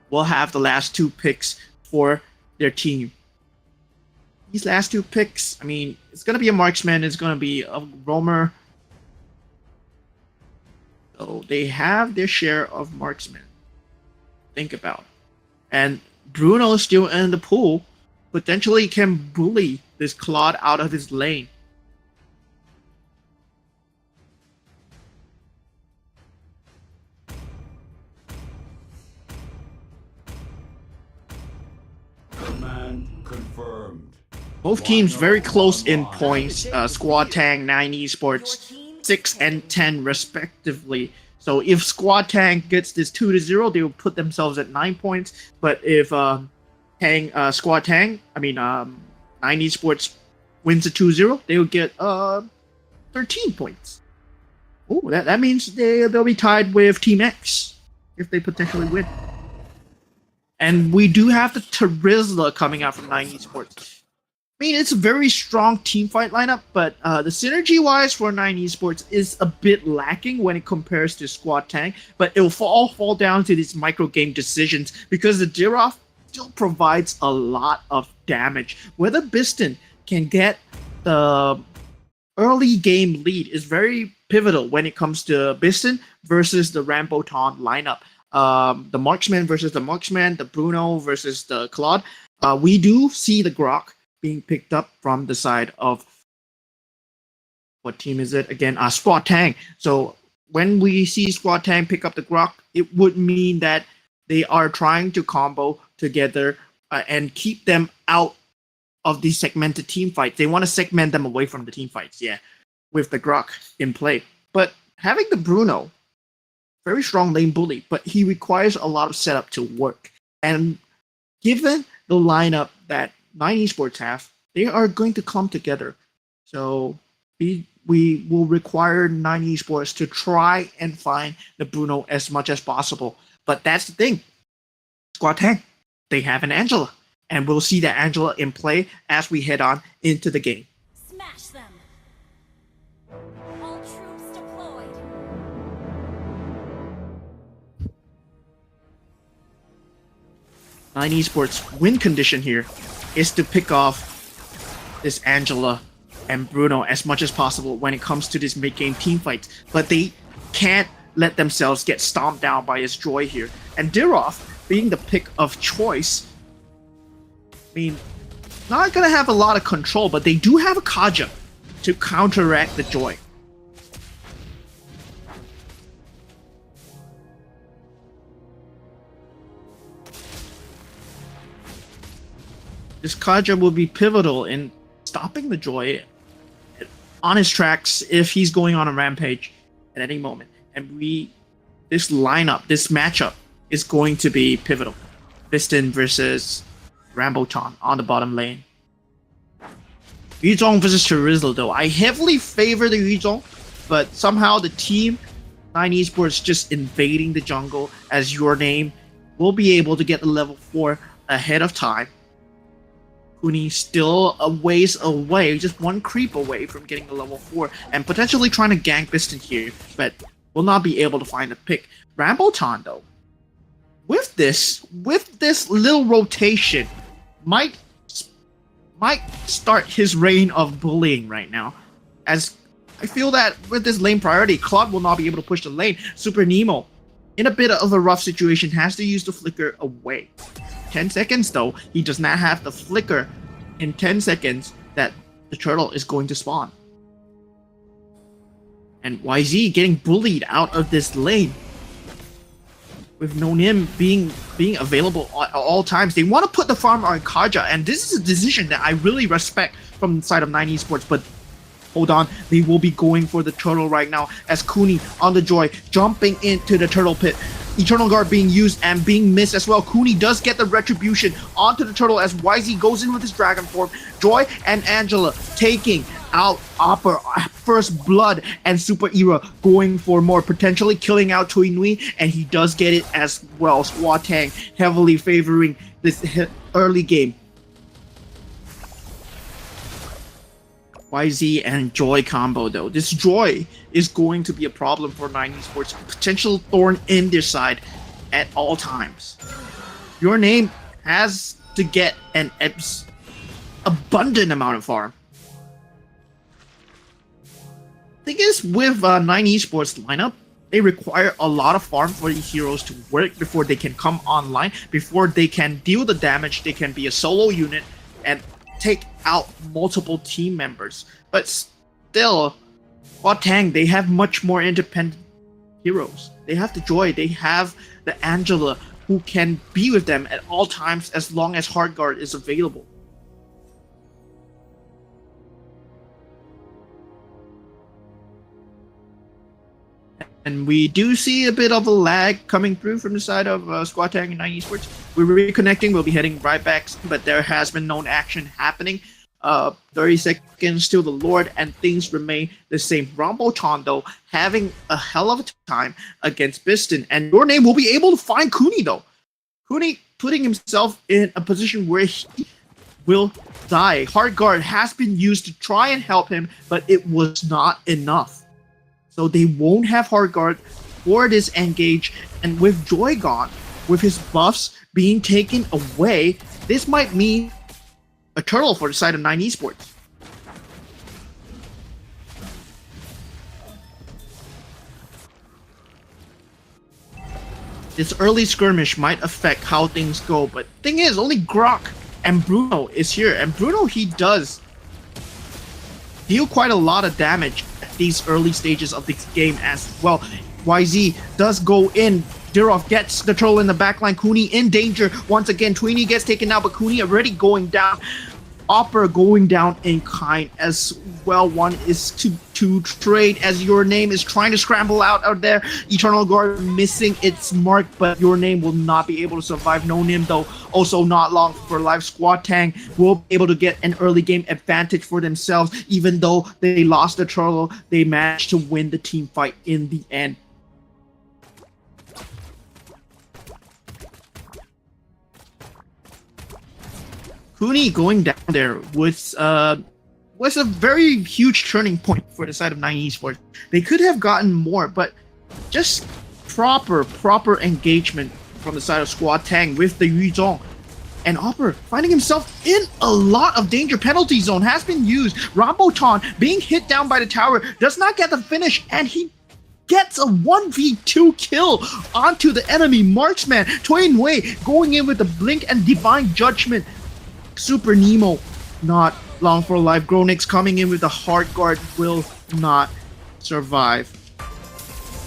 will have the last two picks for their team. These last two picks, I mean, it's going to be a marksman, it's going to be a roamer. So they have their share of marksmen. Think about it. And Bruno is still in the pool, potentially can bully this Claude out of his lane. command confirmed. Both teams very close in points. Squad Tang, 9 Esports, 6 and 10 respectively. So if Squad Tang gets this 2-0, they will put themselves at 9 points. But if Squad Tang, 9 Esports wins a 2-0, they will get 13 points. Oh, that means they'll be tied with Team X if they potentially win. And we do have the Terizla coming out from 9 Esports. I mean, it's a very strong team fight lineup, but the synergy-wise for 9 Esports is a bit lacking when it compares to Squad Tang. But it will fall down to these micro-game decisions because the Dirov still provides a lot of damage. Whether Biston can get the early game lead is very pivotal when it comes to Biston versus the Ramboton lineup. The Marksman versus the Marksman, the Bruno versus the Claude. We do see the Grok being picked up from the side of, what team is it again? Squad Tang. So when we see Squad Tang pick up the Grok, it would mean that they are trying to combo together and keep them out of these segmented team fights. They want to segment them away from the team fights, yeah, with the Grok in play. But having the Bruno, very strong lane bully, but he requires a lot of setup to work. And given the lineup that 9 Esports have, they are going to come together. So we will require 9 Esports to try and find the Bruno as much as possible. But that's the thing. Squad Tang, they have an Angela. And we'll see that Angela in play as we head on into the game. Smash them. All troops deployed. Nine Esports win condition here is to pick off this Angela and Bruno as much as possible when it comes to this mid-game team fights. But they can't let themselves get stomped down by his Joy here. And Dirov, being the pick of choice, I mean, not gonna have a lot of control, but they do have a Kaja to counteract the Joy. This Kaja will be pivotal in stopping the Joy on his tracks if he's going on a rampage at any moment. And this lineup, this matchup is going to be pivotal. Piston versus Rambo-chan on the bottom lane. Yuzhong versus Chorizo though. I heavily favor the Yuzhong, but somehow the team 9 Esports just invading the jungle as Your Name will be able to get the level 4 ahead of time. Kuni still a ways away, just one creep away from getting the level 4 and potentially trying to gank Piston here, but will not be able to find a pick. Rambo-chan though, with this little rotation, might start his reign of bullying right now, as I feel that with this lane priority, Claude will not be able to push the lane. Super Nemo, in a bit of a rough situation, has to use the flicker away. 10 seconds though, he does not have the flicker in 10 seconds that the turtle is going to spawn. And YZ getting bullied out of this lane, with No Nim being available at all times. They want to put the farm on Kaja, and this is a decision that I really respect from the side of 9 Esports, but hold on, they will be going for the turtle right now as Kuni on the Joy, jumping into the turtle pit. Eternal Guard being used and being missed as well. Kuni does get the retribution onto the turtle as YZ goes in with his dragon form. Joy and Angela taking out Opper, First Blood, and Super Era going for more, potentially killing out Tui Nui, and he does get it as well. Swatang heavily favoring this early game. YZ and Joy combo though. This Joy is going to be a problem for 9 Esports. Potential thorn in their side at all times. Your Name has to get an abundant amount of farm. Thing is, with 9 Esports lineup, they require a lot of farm for these heroes to work before they can come online, before they can deal the damage. They can be a solo unit and take out multiple team members. But still, Tang, they have much more independent heroes. They have the Joy, they have the Angela, who can be with them at all times as long as Hard Guard is available. And we do see a bit of a lag coming through from the side of Squatang and 9 Esports. We're reconnecting, we'll be heading right back, but there has been no action happening. 30 seconds till the Lord, and things remain the same. Rambo-chan, though, having a hell of a time against Piston, and Your Name will be able to find Kuni, though. Kuni putting himself in a position where he will die. Hard Guard has been used to try and help him, but it was not enough. So they won't have Hard Guard for this engage, and with Joy gone, with his buffs being taken away, this might mean a turtle for the side of 9 Esports. This early skirmish might affect how things go, but thing is, only Grok and Bruno is here, and Bruno, he does deal quite a lot of damage at these early stages of this game as well. YZ does go in. Dirov gets the turtle in the backline. Kuni in danger once again. Tweenie gets taken out, but Kuni already going down. Opera going down in kind as well. One is to trade as Your Name is trying to scramble out there. Eternal Guard missing its mark, but Your Name will not be able to survive. No Nim though, also not long for life. Squatang will be able to get an early game advantage for themselves. Even though they lost the turtle, they managed to win the team fight in the end. Kuni going down there was a very huge turning point for the side of 9 Esports. They could have gotten more, but just proper engagement from the side of Squatang with the Yuzhong. And Opera finding himself in a lot of danger. Penalty zone has been used. Rambo-chan being hit down by the tower, does not get the finish, and he gets a 1v2 kill onto the enemy marksman. Toyin Wei going in with the blink and divine judgment. Super Nemo not long for life. Gronix coming in with the hard guard will not survive.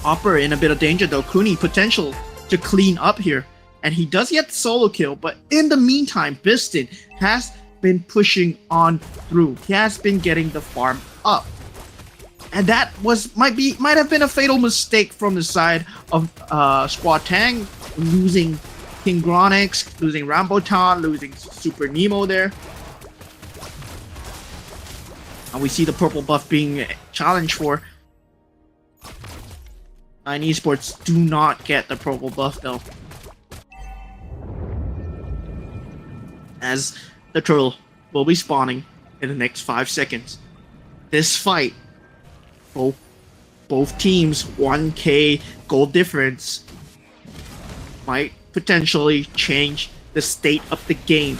Opera in a bit of danger though. Kuni potential to clean up here. And he does get the solo kill, but in the meantime, Biston has been pushing on through. He has been getting the farm up. And that might have been a fatal mistake from the side of Squad Tang, losing King Gronix, losing Rambotan, losing Super Nemo there. And we see the purple buff being challenged for. 9 Esports do not get the purple buff though, as the turtle will be spawning in the next 5 seconds. This fight, both teams 1k gold difference, might potentially change the state of the game.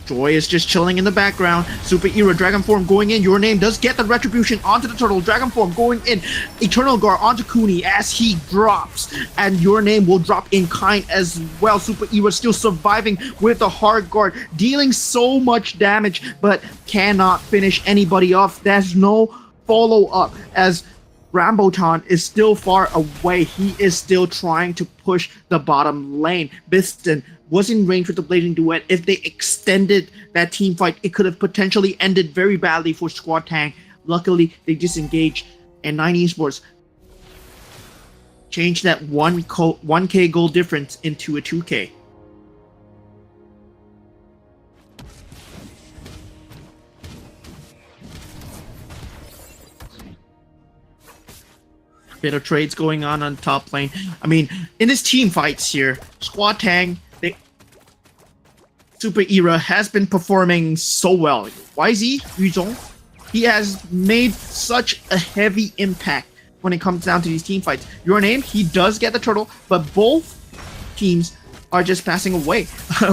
Joy is just chilling in the background. Super Era Dragon Form going in. Your Name does get the retribution onto the turtle. Dragon Form going in. Eternal Guard onto Kuni as he drops. And Your Name will drop in kind as well. Super Era still surviving with the hard guard, dealing so much damage, but cannot finish anybody off. There's no follow-up as Rambotan is still far away. He is still trying to push the bottom lane. Biston was in range with the Blazing Duet. If they extended that team fight, it could have potentially ended very badly for Squad Tang. Luckily, they disengaged, and 9 Esports changed that 1k gold difference into a 2k. Bit of trades going on top lane. I mean, in this team fights here, Squad Tang, Super Era has been performing so well. YZ, Yuzong, he has made such a heavy impact when it comes down to these team fights. Your Name, he does get the turtle, but both teams are just passing away.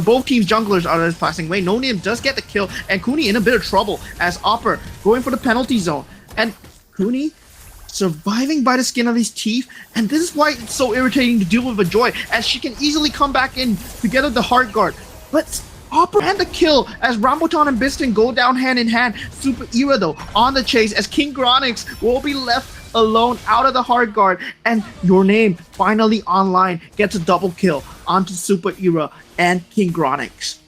Both teams' junglers are just passing away. No Name does get the kill, and Kuni in a bit of trouble as Opper going for the penalty zone. And Kuni surviving by the skin of his teeth, and this is why it's so irritating to deal with a Joy, as she can easily come back in together the hard guard. But Opera and the kill as Rambotan and Biston go down hand in hand. Super Era though on the chase as King Gronix will be left alone out of the hard guard, and Your Name finally online gets a double kill onto Super Era and King Gronix.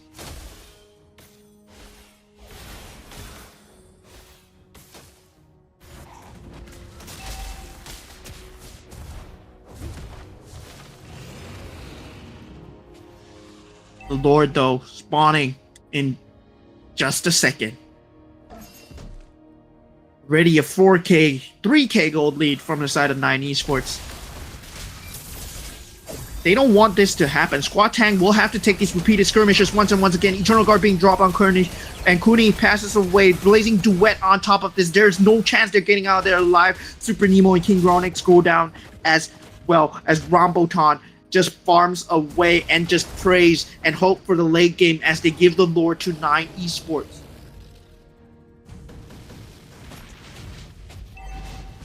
The Lord though spawning in just a second. Ready a 3k gold lead from the side of 9 Esports. They don't want this to happen. Squad Tang will have to take these repeated skirmishes once and once again. Eternal Guard being dropped on Kuni, and Kuni passes away. Blazing Duet on top of this. There's no chance they're getting out of there alive. Super Nemo and King Gronix go down as well as Rambotan just farms away and just prays and hope for the late game as they give the Lord to 9 Esports.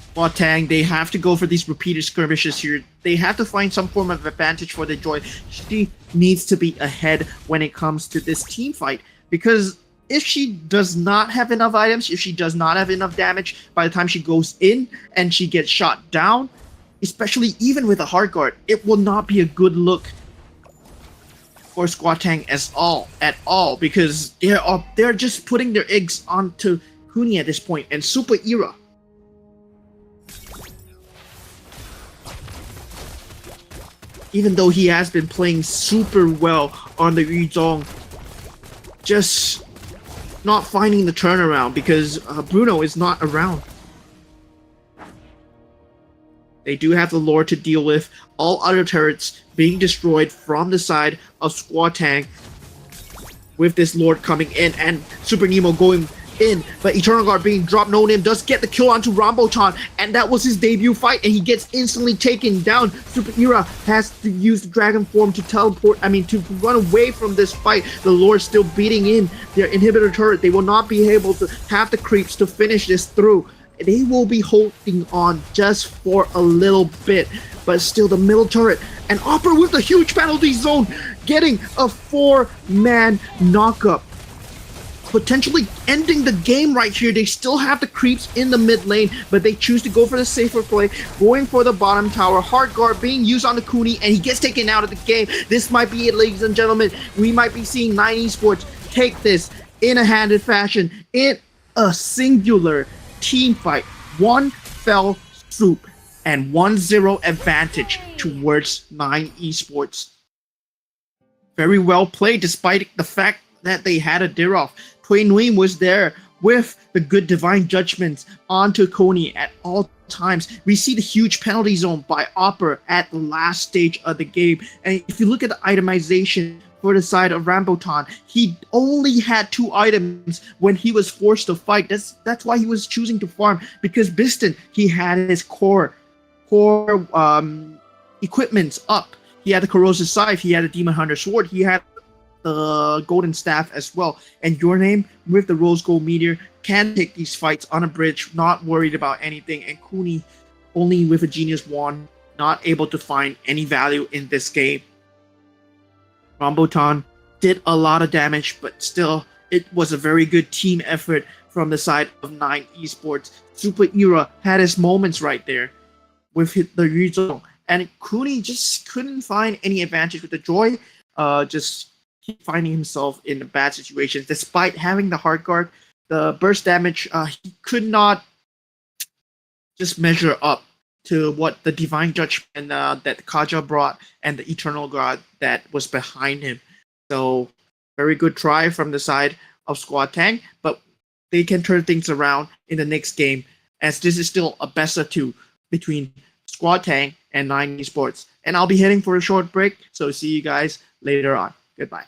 Squad Tang, they have to go for these repeated skirmishes here. They have to find some form of advantage for the Joy. She needs to be ahead when it comes to this team fight, because if she does not have enough items, if she does not have enough damage by the time she goes in and she gets shot down, especially even with a hard guard, it will not be a good look for Squad Tang at all, because they're just putting their eggs onto Kuni at this point, and Super Era. Even though he has been playing super well on the Yuzong, just not finding the turnaround because Bruno is not around. They do have the Lord to deal with. All other turrets being destroyed from the side of Squad Tang with this Lord coming in, and Super Nemo going in, but Eternal Guard being dropped, no name does get the kill onto Rambotan, and that was his debut fight, and he gets instantly taken down. Super Era has to use the dragon form to to run away from this fight. The Lord still beating in their inhibitor turret. They will not be able to have the creeps to finish this through. They will be holding on just for a little bit, but still the middle turret and Opera with the huge penalty zone getting a 4-man knockup, potentially ending the game right here. They still have the creeps in the mid lane, but they choose to go for the safer play, going for the bottom tower. Hard guard being used on the Kuni, and he gets taken out of the game. This might be it, ladies and gentlemen. We might be seeing 9 Esports take this in a handed fashion in a singular team fight. One fell swoop and 1-0 advantage towards 9 Esports. Very well played, despite the fact that they had a Diroff. Tui Nguyen was there with the good divine judgments onto Kony at all times. We see the huge penalty zone by Opera at the last stage of the game. And if you look at the itemization for the side of Rambotan, he only had 2 items when he was forced to fight. That's why he was choosing to farm, because Biston, he had his core equipments up. He had the Corrosive Scythe, he had the Demon Hunter Sword, he had the Golden Staff as well. And Your Name with the Rose Gold Meteor can take these fights on a bridge, not worried about anything. And Kuni only with a Genius Wand, not able to find any value in this game. Rambotan did a lot of damage, but still, it was a very good team effort from the side of 9 Esports. Super Era had his moments right there with the Ryuzong, and Kuni just couldn't find any advantage with the Joy. Just keep finding himself in bad situations, despite having the hard guard. The burst damage, he could not just measure up to what the divine judgment that Kaja brought and the eternal guard that was behind him. So very good try from the side of Squad Tank, but they can turn things around in the next game, as this is still a best of 2 between Squad Tank and 9 Esports. And I'll be heading for a short break, so see you guys later on. Goodbye.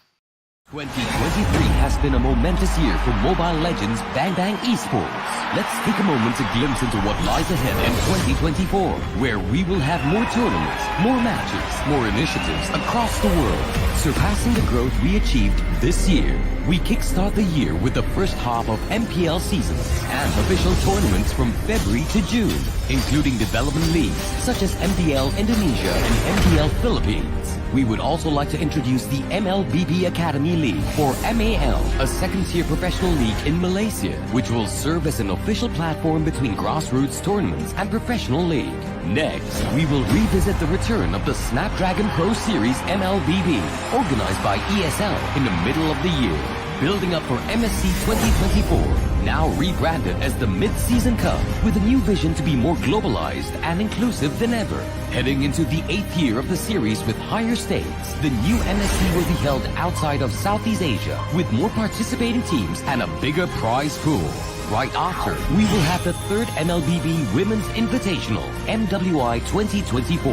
2023 has been a momentous year for Mobile Legends Bang Bang Esports. Let's take a moment to glimpse into what lies ahead in 2024, where we will have more tournaments, more matches, more initiatives across the world, surpassing the growth we achieved this year. We kickstart the year with the first half of MPL seasons and official tournaments from February to June, including development leagues such as MPL Indonesia and MPL Philippines. We would also like to introduce the MLBB Academy League, or MAL, a second-tier professional league in Malaysia, which will serve as an official platform between grassroots tournaments and professional league. Next, we will revisit the return of the Snapdragon Pro Series MLBB, organized by ESL in the middle of the year, building up for MSC 2024, now rebranded as the Mid-Season Cup, with a new vision to be more globalized and inclusive than ever. Heading into the 8th year of the series with higher stakes, the new MSC will be held outside of Southeast Asia, with more participating teams and a bigger prize pool. Right after, we will have the 3rd MLBB Women's Invitational, MWI 2024,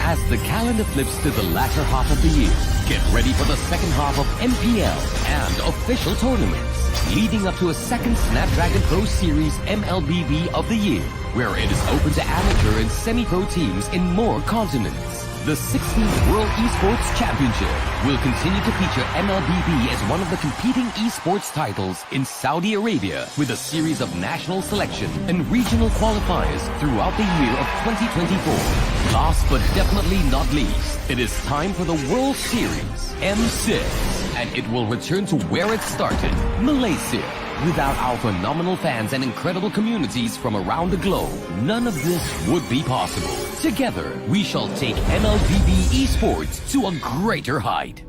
as the calendar flips to the latter half of the year. Get ready for the second half of MPL and official tournaments, leading up to a second Snapdragon Pro Series MLBB of the year, where it is open to amateur and semi-pro teams in more continents. The 16th World Esports Championship will continue to feature MLBB as one of the competing esports titles in Saudi Arabia, with a series of national selection and regional qualifiers throughout the year of 2024. Last but definitely not least, it is time for the World Series, M6, and it will return to where it started, Malaysia. Without our phenomenal fans and incredible communities from around the globe, none of this would be possible. Together, we shall take MLBB Esports to a greater height.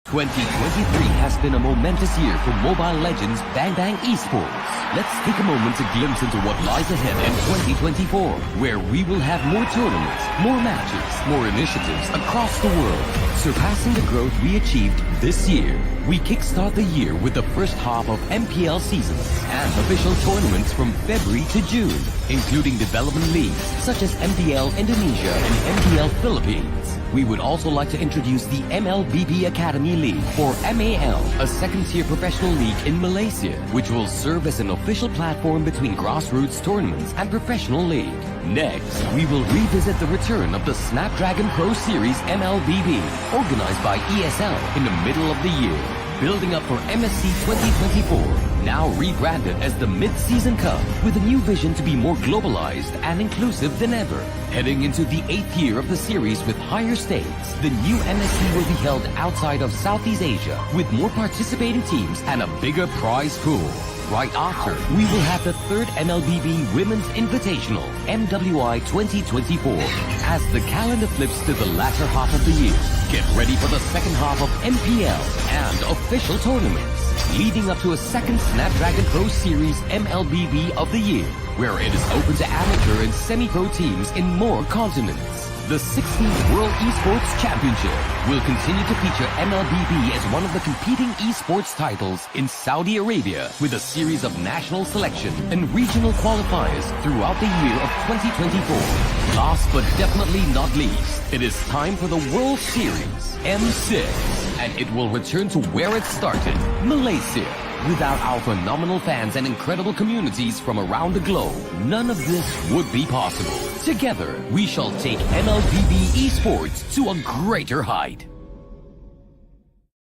2023 has been a momentous year for Mobile Legends Bang Bang Esports. Let's take a moment to glimpse into what lies ahead in 2024, where we will have more tournaments, more matches, more initiatives across the world, surpassing the growth we achieved this year. We kickstart the year with the first half of MPL seasons and official tournaments from February to June, including development leagues such as MDL Indonesia and MDL Philippines. We would also like to introduce the MLBB Academy League, or MAL, a second-tier professional league in Malaysia, which will serve as an official platform between grassroots tournaments and professional league. Next, we will revisit the return of the Snapdragon Pro Series MLBB, organized by ESL in the middle of the year, building up for MSC 2024, now rebranded as the Mid-Season Cup, with a new vision to be more globalized and inclusive than ever. Heading into the 8th year of the series with higher stakes, the new MSC will be held outside of Southeast Asia, with more participating teams and a bigger prize pool. Right after, we will have the third MLBB Women's Invitational, MWI 2024, as the calendar flips to the latter half of the year. Get ready for the second half of MPL and official tournaments, leading up to a second Snapdragon Pro Series MLBB of the year, where it is open to amateur and semi-pro teams in more continents. The 16th World Esports Championship will continue to feature MLBB as one of the competing esports titles in Saudi Arabia, with a series of national selection and regional qualifiers throughout the year of 2024. Last but definitely not least, it is time for the World Series M6, and it will return to where it started, Malaysia. Without our phenomenal fans and incredible communities from around the globe, none of this would be possible. Together, we shall take MLBB esports to a greater height.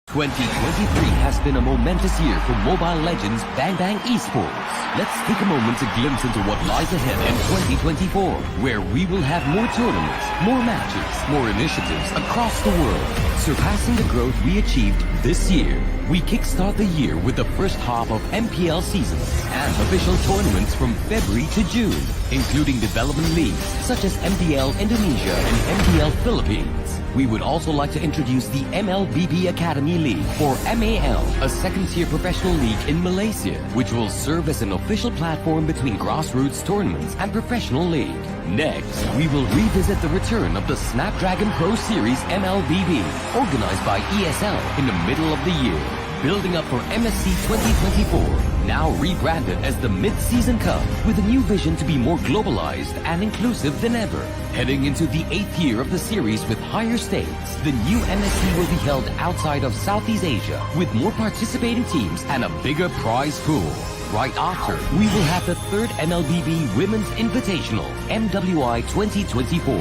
2023 has been a momentous year for Mobile Legends Bang Bang Esports. Let's take a moment to glimpse into what lies ahead in 2024, where we will have more tournaments, more matches, more initiatives across the world. Surpassing the growth we achieved this year, we kickstart the year with the first half of MPL seasons and official tournaments from February to June, including development leagues such as MDL Indonesia and MDL Philippines. We would also like to introduce the MLBB Academy League, or MAL, a second-tier professional league in Malaysia, which will serve as an official platform between grassroots tournaments and professional league. Next, we will revisit the return of the Snapdragon Pro Series MLBB, organized by ESL in the middle of the year, building up for MSC 2024, now rebranded as the Mid-Season Cup, with a new vision to be more globalized and inclusive than ever. Heading into the 8th year of the series with higher stakes, the new MSC will be held outside of Southeast Asia, with more participating teams and a bigger prize pool. Right after, we will have the third MLBB Women's Invitational, MWI 2024,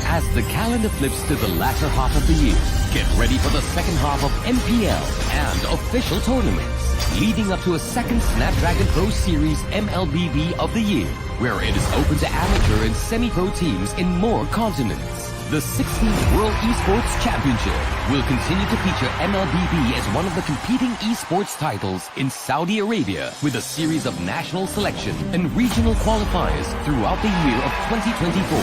as the calendar flips to the latter half of the year. Get ready for the second half of MPL and official tournaments, leading up to a second Snapdragon Pro Series MLBB of the year, where it is open to amateur and semi-pro teams in more continents. The 16th World Esports Championship will continue to feature MLBB as one of the competing esports titles in Saudi Arabia, with a series of national selection and regional qualifiers throughout the year of 2024.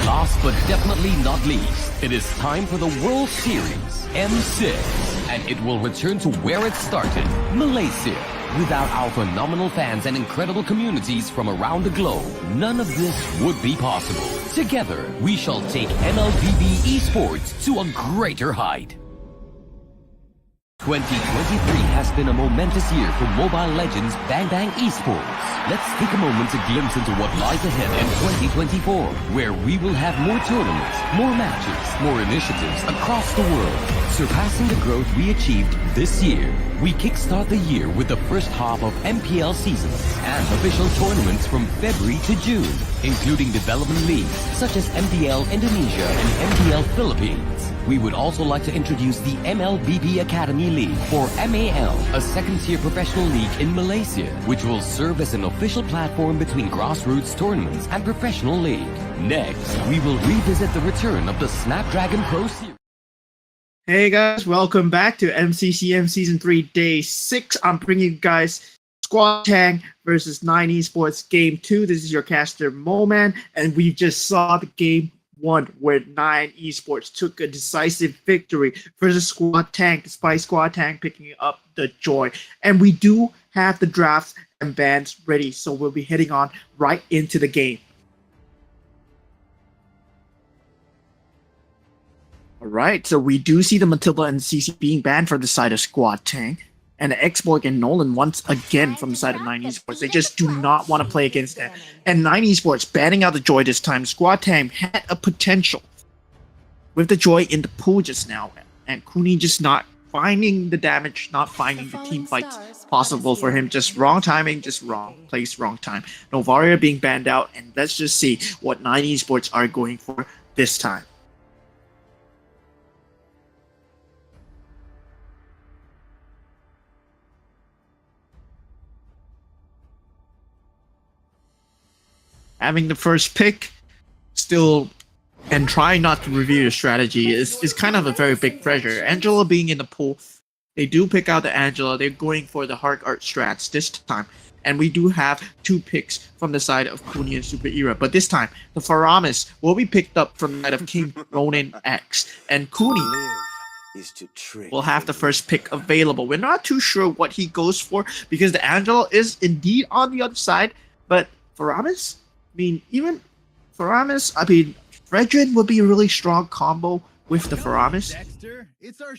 Last but definitely not least, it is time for the World Series M6, and it will return to where it started, Malaysia. Without our phenomenal fans and incredible communities from around the globe, none of this would be possible. Together, we shall take MLBB esports to a greater height. 2023 has been a momentous year for Mobile Legends Bang Bang Esports. Let's take a moment to glimpse into what lies ahead in 2024, where we will have more tournaments, more matches, more initiatives across the world. Surpassing the growth we achieved this year, we kickstart the year with the first half of MPL seasons and official tournaments from February to June, including development leagues such as MDL Indonesia and MDL Philippines. We would also like to introduce the MLBB Academy League, or MAL, a second-tier professional league in Malaysia, which will serve as an official platform between grassroots tournaments and professional league. Next, we will revisit the return of the Snapdragon Pro Series. Hey guys, welcome back to MCCM Season 3 Day 6. I'm bringing you guys Squad Tank versus 9 Esports Game 2. This is your caster Moman, and we just saw the Game 1 where 9 Esports took a decisive victory versus Squad Tank, despite Squad Tank picking up the joy. And we do have the drafts and bans ready, so we'll be heading on right into the game. All right, so we do see the Matilda and CC being banned from the side of Squad Tank, and Xborg and Nolan once again from the side of 9 Esports. They just do not want to play against that. And 9 Esports banning out the Joy this time. Squad Tank had a potential with the Joy in the pool just now, and Cooney just not finding the damage, not finding the team fights possible for him. Just wrong timing, just wrong place, wrong time. Novaria being banned out, and let's just see what 9 Esports are going for this time. Having the first pick, still, and trying not to review your strategy is kind of a very big pressure. Angela being in the pool, they do pick out the Angela. They're going for the hard art strats this time. And we do have 2 picks from the side of Cooney and Super Era. But this time, the Faramis will be picked up from the side of King Ronin X. And Cooney will have the first pick available. We're not too sure what he goes for because the Angela is indeed on the other side. But Faramis, even Faramis, Fredrin would be a really strong combo with the Faramis.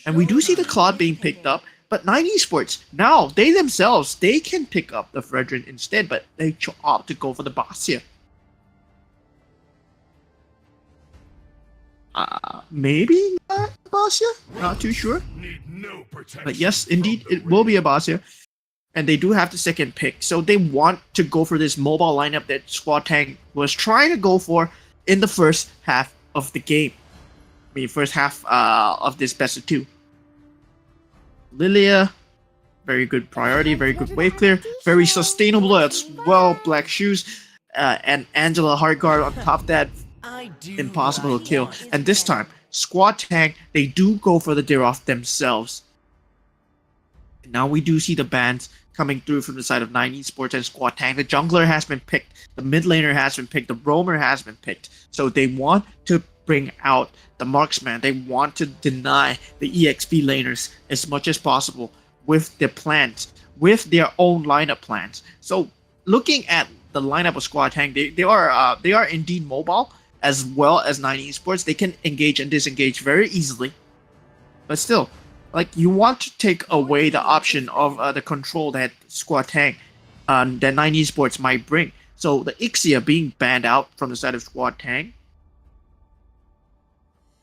And we do see the Claude being picked up, but 9 Esports, now, they themselves, they can pick up the Fredrin instead, but they opt to go for the Basia. Maybe not Basia? Not too sure. But yes, indeed, it will be a Basia. And they do have the second pick, so they want to go for this mobile lineup that Squad Tank was trying to go for in the first half of the game. First half of this best of 2. Lilia, very good priority, very good wave clear, very sustainable as well. Black Shoes, and Angela Hardguard on top of that, impossible to kill. And this time, Squad Tank, they do go for the Diroth themselves. And now we do see the bans coming through from the side of 9 Esports and Squad Tank. The jungler has been picked, the mid laner has been picked, the roamer has been picked. So they want to bring out the marksman. They want to deny the EXP laners as much as possible with their plans, with their own lineup plans. So looking at the lineup of Squad Tank, they are indeed mobile as well as 9 Esports. They can engage and disengage very easily, but still, like, you want to take away the option of the control that Squad Tank, that 9 Esports might bring. So the Ixia being banned out from the side of Squad Tank,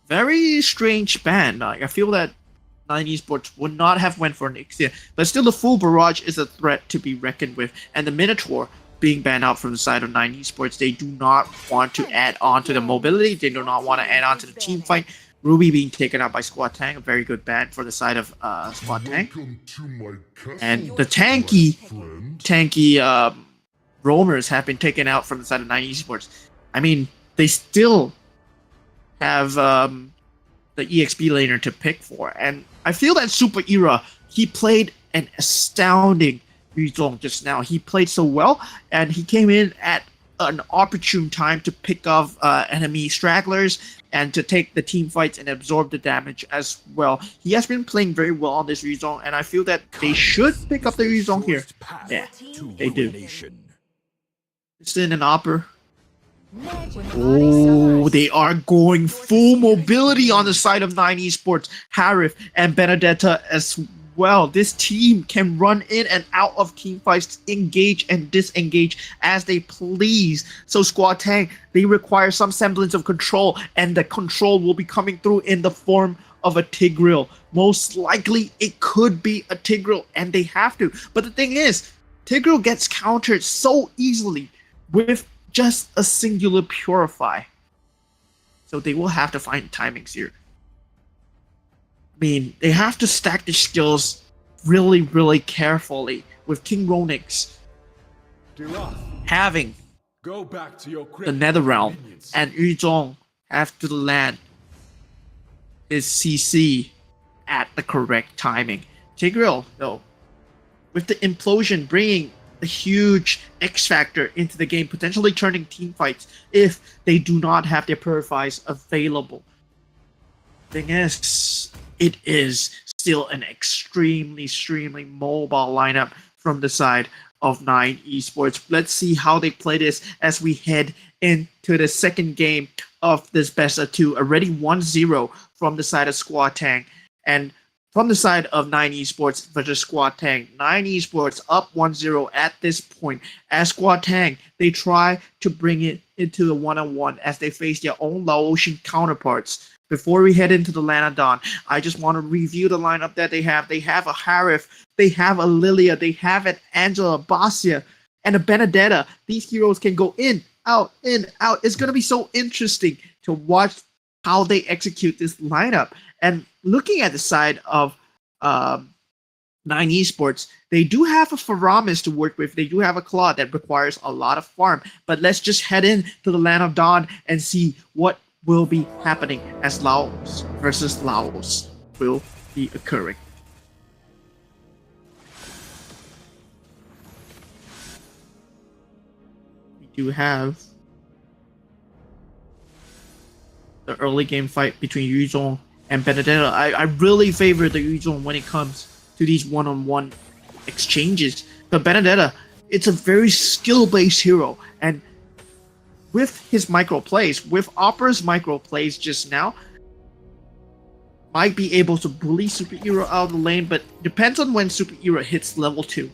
very strange ban. I feel that 9 Esports would not have went for an Ixia, but still the full barrage is a threat to be reckoned with. And the Minotaur being banned out from the side of 9 Esports, they do not want to add on to the mobility. They do not want to add on to the team fight. Ruby being taken out by Squad Tank, a very good ban for the side of Squad Tank. And the tanky roamers have been taken out from the side of 9 Esports. They still have the EXP laner to pick for. And I feel that Super Era, he played an astounding Yuzong just now. He played so well, and he came in at an opportune time to pick off enemy stragglers and to take the team fights and absorb the damage as well. He has been playing very well on this Yuzong, and I feel that they should pick up the Yuzong here. Yeah, they do. It's in an Opera. Oh, they are going full mobility on the side of 9 Esports. Harif and Benedetta as well. This team can run in and out of team fights, engage and disengage as they please. So Squad Tank, they require some semblance of control, and the control will be coming through in the form of a Tigreal. Most likely it could be a Tigreal, and they have to. But the thing is, Tigreal gets countered so easily with just a singular Purify. So they will have to find timings here. They have to stack their skills really, really carefully, with King Ronix having the Nether Realm, and Yuzong have to land his CC at the correct timing. Tigreal, though, with the implosion bringing a huge X factor into the game, potentially turning team fights if they do not have their Purifies available. Thing is, it is still an extremely mobile lineup from the side of 9 Esports. Let's see how they play this as we head into the second game of this best of 2. Already 1-0 from the side of Squad Tank. And from the side of 9 Esports versus Squad Tank, 9 Esports up 1-0 at this point. As Squad Tank, they try to bring it into the one-on-one as they face their own Laotian counterparts. Before we head into the Land of Dawn, I just want to review the lineup that they have. They have a Harif, they have a Lilia, they have an Angela, Basia, and a Benedetta. These heroes can go in, out, in, out. It's going to be so interesting to watch how they execute this lineup. And looking at the side of 9 Esports, they do have a Faramis to work with. They do have a Claude that requires a lot of farm. But let's just head in to the Land of Dawn and see what will be happening as Laos versus Laos will be occurring. We do have the early game fight between Yuzong and Benedetta. I really favor the Yuzong when it comes to these one-on-one exchanges. But Benedetta, it's a very skill-based hero, and with his micro plays, with Opera's micro plays just now, might be able to bully Super Hero out of the lane, but depends on when Super Hero hits level 2.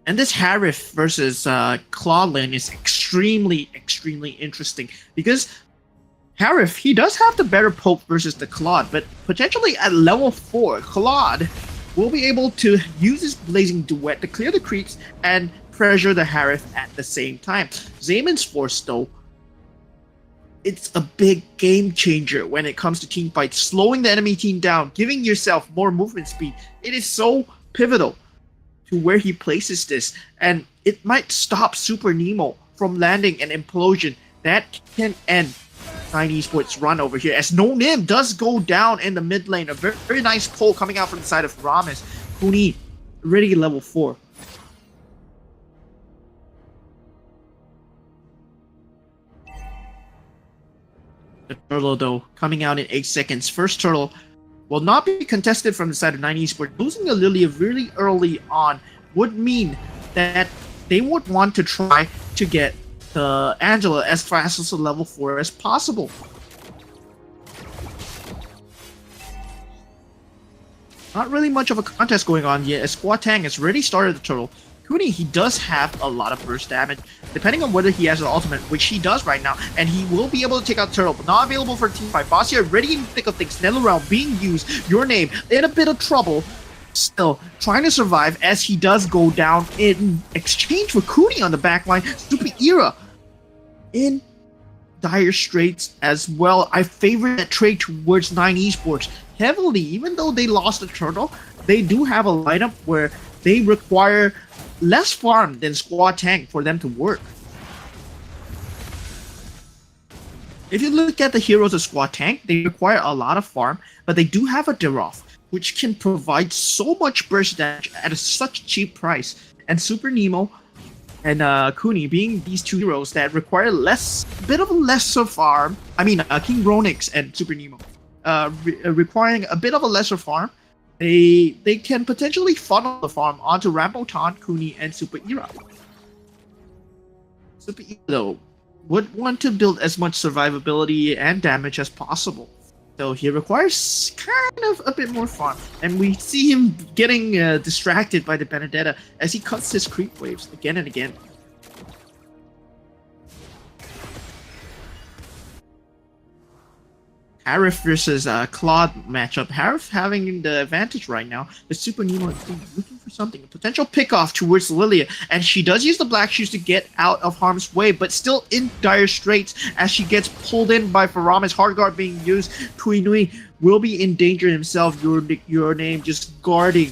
And this Harif versus Claude lane is extremely interesting because Harif, he does have the better poke versus the Claude, but potentially at level 4, Claude will be able to use his Blazing Duet to clear the creeps and pressure the Harif at the same time. Zayman's Force, though, it's a big game changer when it comes to team fights, slowing the enemy team down, giving yourself more movement speed. It is so pivotal to where he places this, and it might stop Super Nemo from landing an implosion that can end 9 Esports run over here, as No Nim does go down in the mid lane. A very nice pull coming out from the side of Ramis. Kuni already level 4. The turtle, though, coming out in 8 seconds. First turtle will not be contested from the side of 9 Esports. Losing the Lilia really early on would mean that they would want to try to get the Angela as fast as a level 4 as possible. Not really much of a contest going on yet, as Squad Tang has already started the turtle. Kuni, he does have a lot of burst damage, depending on whether he has an ultimate, which he does right now, and he will be able to take out Turtle, but not available for team fight. Basia already in the thick of things, Nether Realm being used, Your Name in a bit of trouble, still trying to survive as he does go down in exchange for Kuni on the backline. Super Era in dire straits as well. I favor that trade towards 9 Esports heavily. Even though they lost the turtle, they do have a lineup where they require less farm than Squad Tank for them to work. If you look at the heroes of Squad Tank, they require a lot of farm, but they do have a Deroth, which can provide so much burst damage at such a cheap price. And Super Nemo and Kuni being these two heroes that require bit of a lesser farm. I mean, King Ronix and Super Nemo requiring a bit of a lesser farm. They can potentially funnel the farm onto Rambotan, Kuni, and Super Era. Super Era, though, would want to build as much survivability and damage as possible. So he requires kind of a bit more farm. And we see him getting distracted by the Benedetta as he cuts his creep waves again and again. Harif versus Claude matchup. Harif having the advantage right now. The Super Nemo is looking for something. A potential pickoff towards Lilia. And she does use the Black Shoes to get out of harm's way, but still in dire straits as she gets pulled in by Faramis. Hard guard being used. Tui Nui will be in danger himself. Your Name just guarding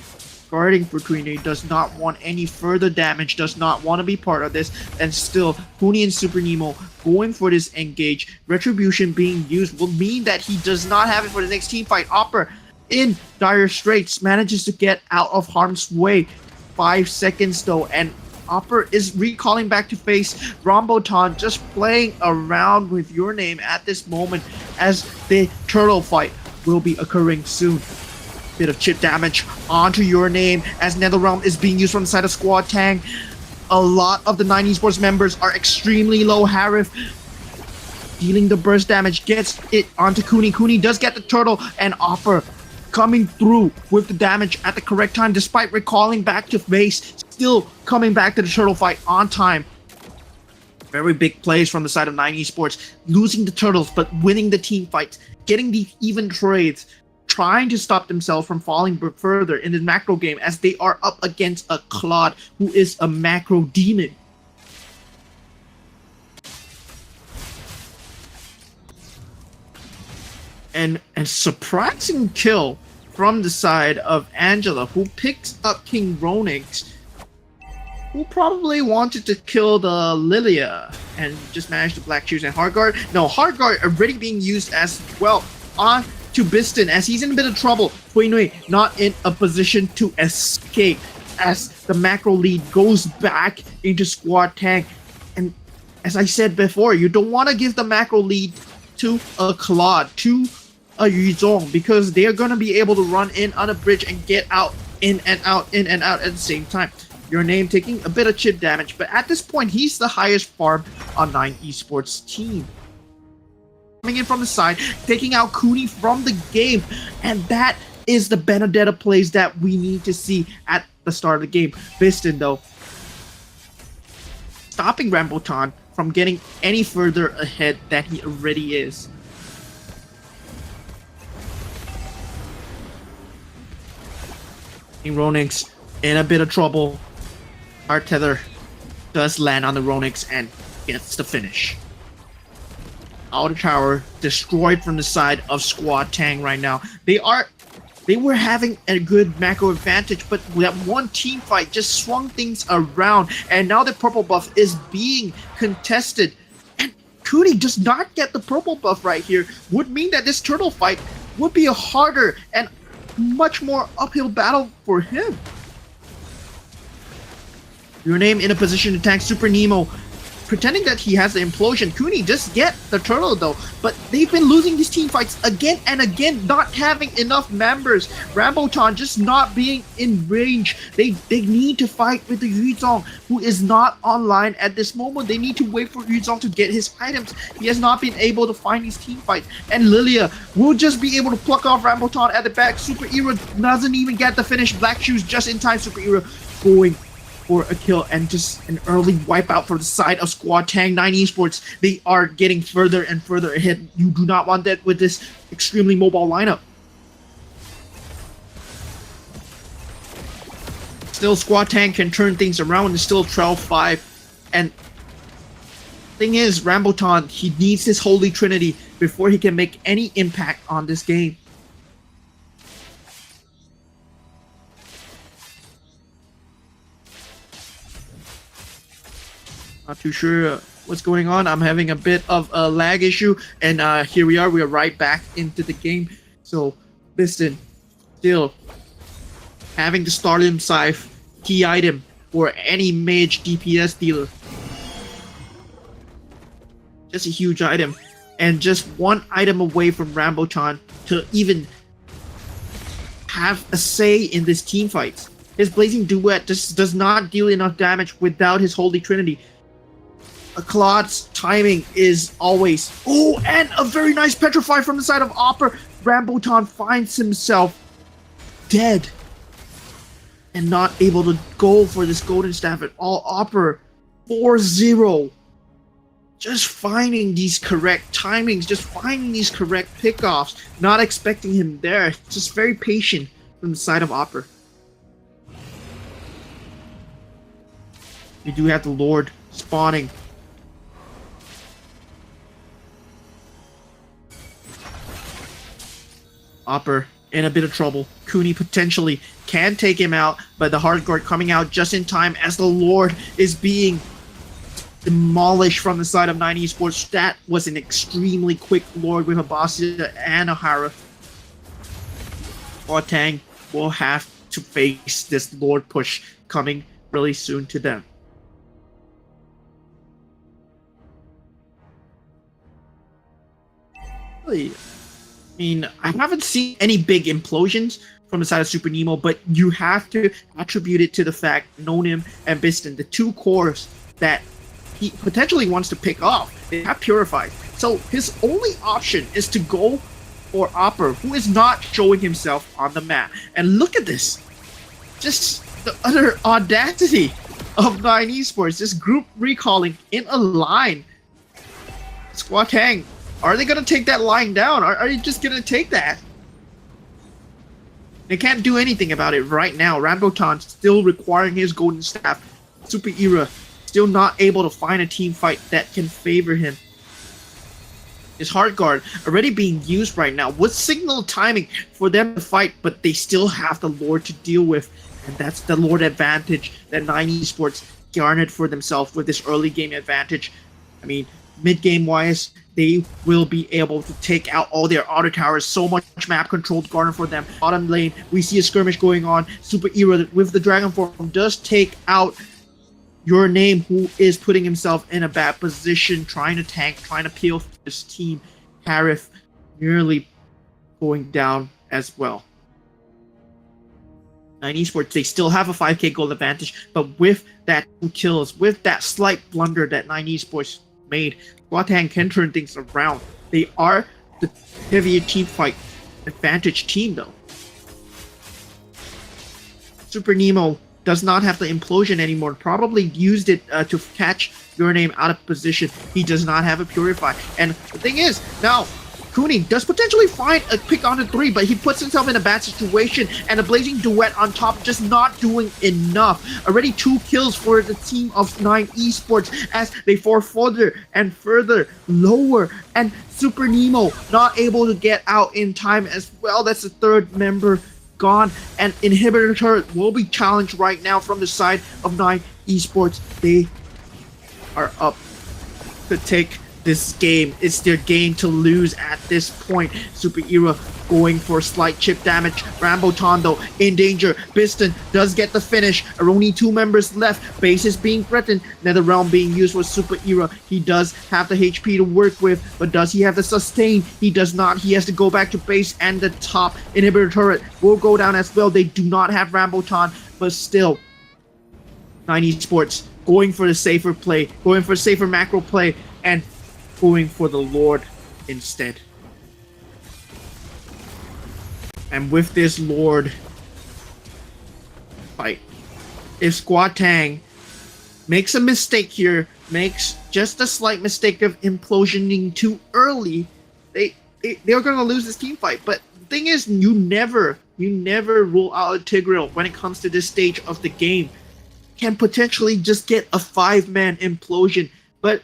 for Tui Nui. Does not want any further damage. Does not want to be part of this. And still, Kuni and Super Nemo going for this engage. Retribution being used will mean that he does not have it for the next team fight. Opera in dire straits manages to get out of harm's way. 5 seconds though, and Opera is recalling back to face Rambotan, just playing around with Your Name at this moment as the turtle fight will be occurring soon. Bit of chip damage onto your name as NetherRealm is being used from the side of Squad Tang. A lot of the 9 esports members are extremely low. Harif dealing the burst damage, gets it onto Cooney. Cooney does get the turtle, and Opper coming through with the damage at the correct time despite recalling back to base, still coming back to the turtle fight on time. Very big plays from the side of 9 esports, losing the turtles but winning the team fights, getting the even trades, trying to stop themselves from falling further in the macro game as they are up against a Claude who is a macro demon. And a surprising kill from the side of Angela, who picks up King Ronix, who probably wanted to kill the Lilia and just managed to black choose and Hardguard. No, Hardguard already being used as well on to Biston as he's in a bit of trouble. Huinui not in a position to escape as the macro lead goes back into Squad Tang. And as I said before, you don't want to give the macro lead to a Claude, to a Yuzong, because they're going to be able to run in on a bridge and get out, in and out at the same time. Your name taking a bit of chip damage, but at this point, he's the highest farm on 9 esports team. Coming in from the side, taking out Cooney from the game, and that is the Benedetta plays that we need to see at the start of the game. Biston, though, stopping Rambotan from getting any further ahead than he already is. Ronix in a bit of trouble. Our tether does land on the Ronix and gets the finish. Outer tower destroyed from the side of Squad Tang right now. They were having a good macro advantage, but that one team fight just swung things around, and now the purple buff is being contested. And Cooney does not get the purple buff right here. Would mean that this turtle fight would be a harder and much more uphill battle for him. Your name in a position to tank Super Nemo, pretending that he has the implosion. Cooney just get the turtle though, but they've been losing these team fights again and again, not having enough members. Rambotan just not being in range. They need to fight with the Yuzong, who is not online at this moment. They need to wait for Yuzong to get his items. He has not been able to find these team fights, and Lilia will just be able to pluck off Rambotan at the back. Super Era doesn't even get the finish. Black Shoes just in time. Super Era going for a kill and just an early wipeout for the side of Squad Tang. 9 esports, they are getting further and further ahead. You do not want that with this extremely mobile lineup. Still, Squad Tang can turn things around and still 12-5. And thing is, Rambotan, he needs his Holy Trinity before he can make any impact on this game. Not too sure what's going on. I'm having a bit of a lag issue, and here we are right back into the game. So Biston still having the Stardom Scythe, key item for any mage DPS dealer. Just a huge item, and just one item away from Rambotan to even have a say in this team fight. His Blazing Duet just does not deal enough damage without his Holy Trinity. Claude's timing is always... Oh, and a very nice Petrify from the side of Opper. Rambotan finds himself dead and not able to go for this Golden Staff at all. Opper, 4-0. Just finding these correct timings, just finding these correct pickoffs, not expecting him there. Just very patient from the side of Opper. We do have the Lord spawning. Opper in a bit of trouble. Cooney potentially can take him out, but the Hardguard coming out just in time as the Lord is being demolished from the side of 9 esports. That was an extremely quick Lord with a Basia and a Hara. Or Tang will have to face this Lord push coming really soon to them. Really, I mean, I haven't seen any big implosions from the side of Super Nemo, but you have to attribute it to the fact Nonim and Biston, the two cores that he potentially wants to pick off, they have Purified. So his only option is to go for Opera, who is not showing himself on the map. And look at this. Just the utter audacity of 9 Esports, just group recalling in a line. Squad Tang, are they going to take that line down? Are you just going to take that? They can't do anything about it right now. Rambotan still requiring his golden staff. Super Era still not able to find a team fight that can favor him. His Heart Guard already being used right now with signal timing for them to fight, but they still have the Lord to deal with. And that's the Lord advantage that 9 Esports garnered for themselves with this early game advantage. I mean, mid-game wise, they will be able to take out all their auto towers. So much map control garnered for them. Bottom lane, we see a skirmish going on. Super Era with the Dragon Form does take out Your Name, who is putting himself in a bad position, trying to tank, trying to peel this team. Harif nearly going down as well. 9 Esports, they still have a 5k gold advantage, but with that 2 kills, with that slight blunder that 9 Esports made, Guatang can turn things around. They are the heavier team fight advantage team though. Super Nemo does not have the implosion anymore, probably used it to catch Your Name out of position. He does not have a Purify. And the thing is, now, Cooney does potentially find a pick on the 3, but he puts himself in a bad situation, and a Blazing Duet on top just not doing enough. Already 2 kills for the team of 9 Esports as they fall further and further lower, and Super Nemo not able to get out in time as well. That's the 3rd member gone, and Inhibitor Turret will be challenged right now from the side of 9 Esports. They are up to take this game. It's their game to lose at this point. Super Era going for slight chip damage. Rambotan though in danger. Biston does get the finish. Only 2 members left. Base is being threatened. NetherRealm being used for Super Era. He does have the HP to work with, but does he have the sustain? He does not. He has to go back to base, and the top Inhibitor Turret will go down as well. They do not have Rambotan, but still 9 Esports going for the safer play, going for safer macro play, and going for the Lord instead. And with this Lord fight, if Squad Tang makes a mistake here, makes just a slight mistake of implosioning too early, they're gonna lose this team fight. But the thing is, you never rule out a Tigreal when it comes to this stage of the game. Can potentially just get a 5-man implosion, but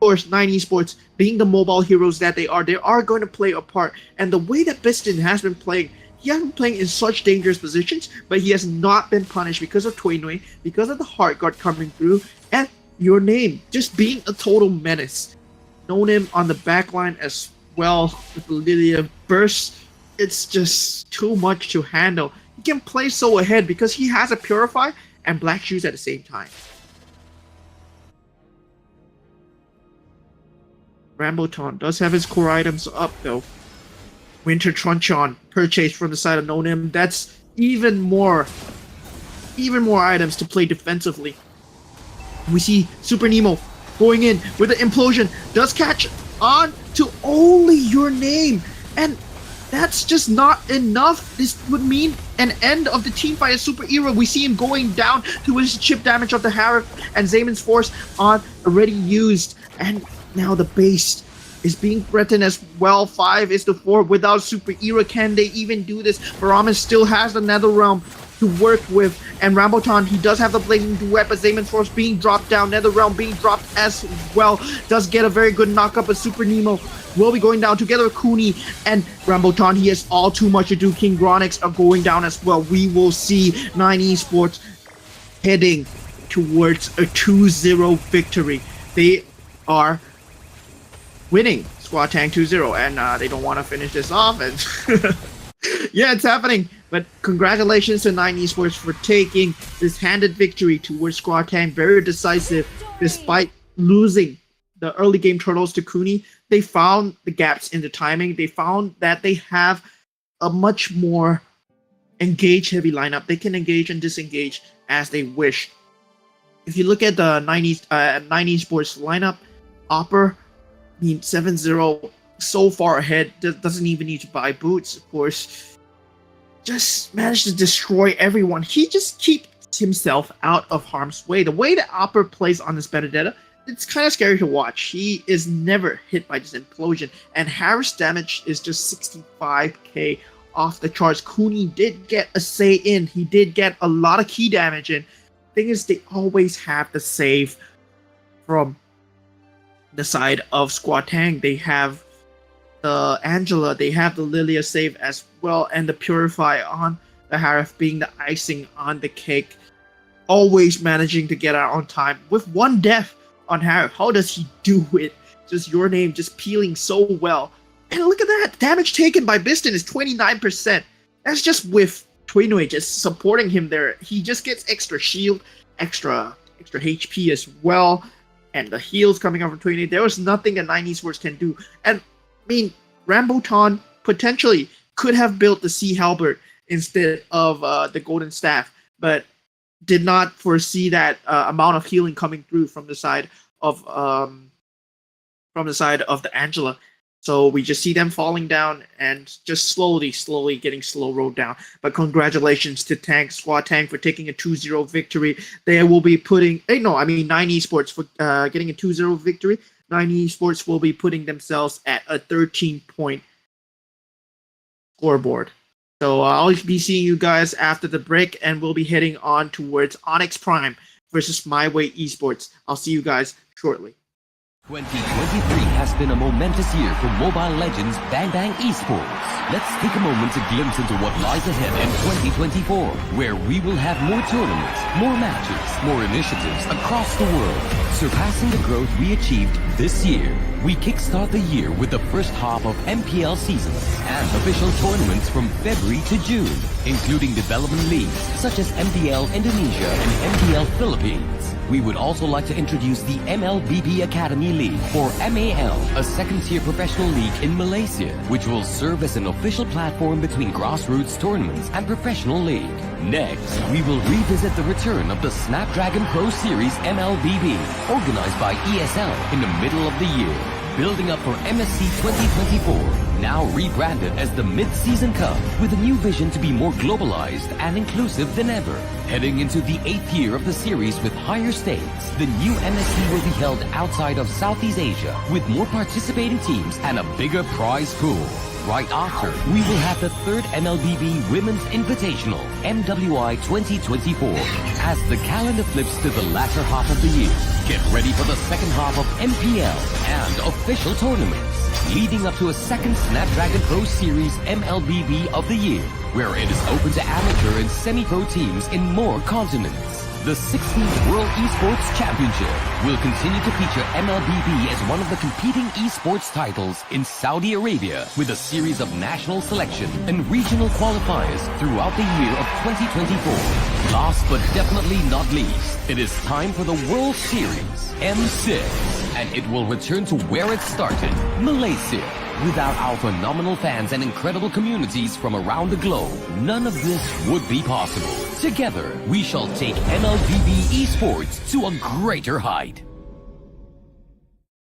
course, 9 Esports, being the mobile heroes that they are going to play a part. And the way that Biston has been playing, he has been playing in such dangerous positions, but he has not been punished because of Toinui, because of the Heart Guard coming through, and Your Name just being a total menace. Nonim on the backline as well with the Lilia burst. It's just too much to handle. He can play so ahead because he has a Purify and Black Shoes at the same time. Rambotan does have his core items up though. Winter Truncheon purchased from the side of Nonim. That's even more items to play defensively. We see Super Nemo going in with the implosion. Does catch on to only Your Name. And that's just not enough. This would mean an end of the team fight as Super Era. We see him going down to his chip damage of the Harif, and Zaman's Force on already used. And now the base is being threatened as well. 5 is to 4. Without Super Era, can they even do this? Baramis still has the NetherRealm to work with, and Rambotan, he does have the Blazing Duet, but Zaman's Force being dropped down, NetherRealm being dropped as well. Does get a very good knockup, but Super Nemo will be going down together with Cooney and Rambotan. He has all too much to do. King Gronix are going down as well. We will see 9 Esports heading towards a 2-0 victory. They are winning Squad Tang 2-0, and they don't want to finish this off. And yeah, it's happening. But congratulations to 9 Esports for taking this handed victory towards Squad Tang. Very decisive, despite losing the early game turtles to Cooney. They found the gaps in the timing. They found that they have a much more engage heavy lineup. They can engage and disengage as they wish. If you look at the 90 Sports lineup, Opper, 7-0, so far ahead, doesn't even need to buy boots, of course. Just managed to destroy everyone. He just keeps himself out of harm's way. The way that Opper plays on this Benedetta, it's kind of scary to watch. He is never hit by this implosion, and Harris' damage is just 65k off the charts. Cooney did get a say in. He did get a lot of key damage in. Thing is, they always have the save from the side of Squad Tang. They have the Angela, they have the Lilia save as well, and the Purify on the Harith being the icing on the cake. Always managing to get out on time with one death on Harith. How does he do it? Just Your Name just peeling so well. And look at that, damage taken by Biston is 29%. That's just with Twinway just supporting him there. He just gets extra shield, extra HP as well, and the heals coming out from Twinway. There was nothing that 90 Sports can do. And I mean, Ramboton potentially could have built the Sea Halberd instead of the Golden Staff, but did not foresee that amount of healing coming through from the side of the Angela. So we just see them falling down and just slowly getting slow rolled down. But congratulations to Squad Tang for taking a 2-0 victory. They will be putting 9 Esports for getting a 2-0 victory. 9 Esports will be putting themselves at a 13-point scoreboard. So I'll be seeing you guys after the break, and we'll be heading on towards Onyx Prime versus My Way Esports. I'll see you guys shortly. 2023 has been a momentous year for Mobile Legends Bang Bang Esports. Let's take a moment to glimpse into what lies ahead in 2024, where we will have more tournaments, more matches, more initiatives across the world, surpassing the growth we achieved this year. We kickstart the year with the first half of MPL seasons and official tournaments from February to June, including development leagues such as MDL Indonesia and MDL Philippines. We would also like to introduce the MLBB Academy League, or MAL, a second-tier professional league in Malaysia, which will serve as an official platform between grassroots tournaments and professional league. Next, we will revisit the return of the Snapdragon Pro Series MLBB, organized by ESL in the middle of the year, building up for MSC 2024, now rebranded as the Mid-Season Cup, with a new vision to be more globalized and inclusive than ever. Heading into the 8th year of the series with higher stakes, the new MSC will be held outside of Southeast Asia, with more participating teams and a bigger prize pool. Right after, we will have the 3rd MLBB Women's Invitational, MWI 2024. As the calendar flips to the latter half of the year, get ready for the second half of MPL and official tournaments, leading up to a second Snapdragon Pro Series MLBB of the year, where it is open to amateur and semi-pro teams in more continents. The 16th World Esports Championship will continue to feature MLBB as one of the competing esports titles in Saudi Arabia, with a series of national selection and regional qualifiers throughout the year of 2024. Last but definitely not least, it is time for the World Series, M6, and it will return to where it started, Malaysia. Without our phenomenal fans and incredible communities from around the globe, none of this would be possible. Together, we shall take MLBB Esports to a greater height.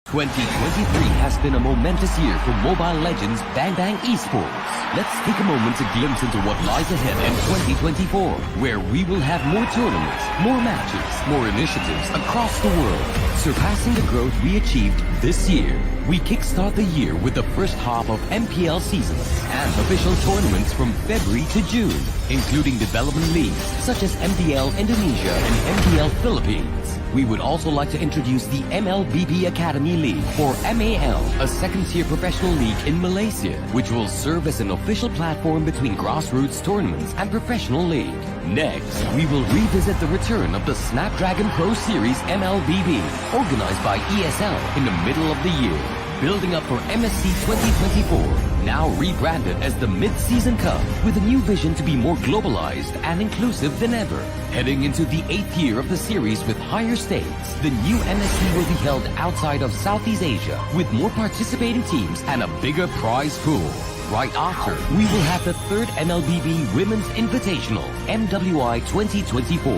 2023 has been a momentous year for Mobile Legends Bang Bang Esports. Let's take a moment to glimpse into what lies ahead in 2024, where we will have more tournaments, more matches, more initiatives across the world, surpassing the growth we achieved this year. We kickstart the year with the first half of MPL seasons and official tournaments from February to June, including development leagues such as MDL Indonesia and MDL Philippines. We would also like to introduce the MLBB Academy League, or MAL, a second-tier professional league in Malaysia, which will serve as an official platform between grassroots tournaments and professional league. Next, we will revisit the return of the Snapdragon Pro Series MLBB, organized by ESL in the middle of the year, building up for MSC 2024, now rebranded as the Mid-Season Cup, with a new vision to be more globalized and inclusive than ever. Heading into the 8th year of the series with higher stakes, the new MSC will be held outside of Southeast Asia, with more participating teams and a bigger prize pool. Right after, we will have the 3rd MLBB Women's Invitational, MWI 2024,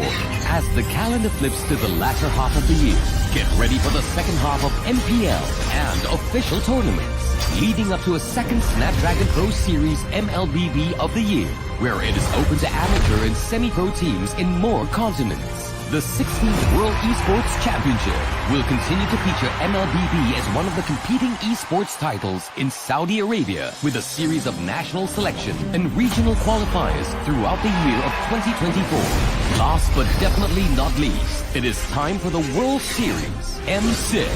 as the calendar flips to the latter half of the year. Get ready for the second half of MPL and official tournaments, leading up to a second Snapdragon Pro Series MLBB of the year, where it is open to amateur and semi-pro teams in more continents. The 16th World Esports Championship will continue to feature MLBB as one of the competing esports titles in Saudi Arabia, with a series of national selection and regional qualifiers throughout the year of 2024. Last but definitely not least, it is time for the World Series, M6,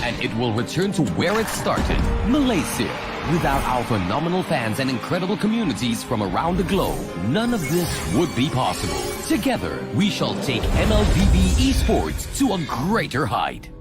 and it will return to where it started, Malaysia. Without our phenomenal fans and incredible communities from around the globe, none of this would be possible. Together, we shall take MLBB esports to a greater height.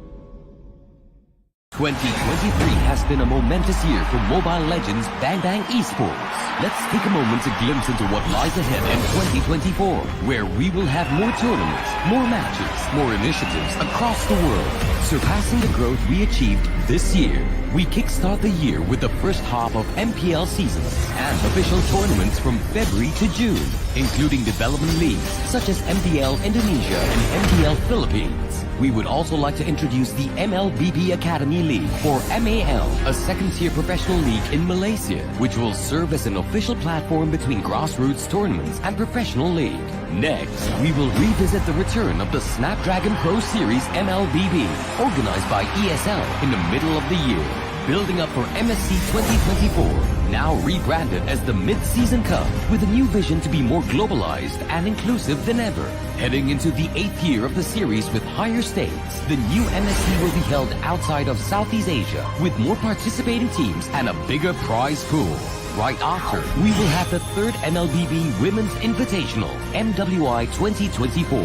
2023 has been a momentous year for Mobile Legends Bang Bang Esports. Let's take a moment to glimpse into what lies ahead in 2024, where we will have more tournaments, more matches, more initiatives across the world, surpassing the growth we achieved this year. We kickstart the year with the first half of MPL seasons and official tournaments from February to June, including development leagues such as MDL Indonesia and MDL Philippines. We would also like to introduce the MLBB Academy League, or MAL, a second-tier professional league in Malaysia, which will serve as an official platform between grassroots tournaments and professional league. Next, we will revisit the return of the Snapdragon Pro Series MLBB, organized by ESL in the middle of the year, building up for MSC 2024, now rebranded as the Mid-Season Cup, with a new vision to be more globalized and inclusive than ever. Heading into the 8th year of the series with higher stakes, the new MSC will be held outside of Southeast Asia, with more participating teams and a bigger prize pool. Right after, we will have the 3rd MLBB Women's Invitational, MWI 2024,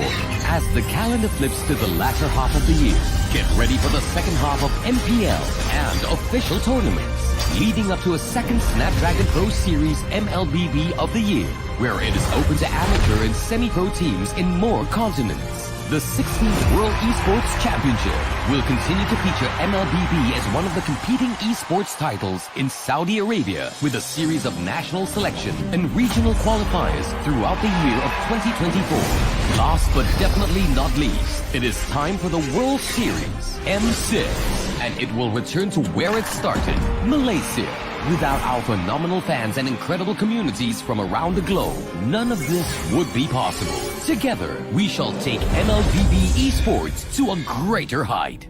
as the calendar flips to the latter half of the year. Get ready for the second half of MPL and official tournaments, leading up to a second Snapdragon Pro Series MLBB of the year, where it is open to amateur and semi-pro teams in more continents. The 16th World Esports Championship will continue to feature MLBB as one of the competing esports titles in Saudi Arabia, with a series of national selection and regional qualifiers throughout the year of 2024. Last but definitely not least, it is time for the World Series, M6, and it will return to where it started, Malaysia. Without our phenomenal fans and incredible communities from around the globe, none of this would be possible. Together, we shall take MLBB esports to a greater height.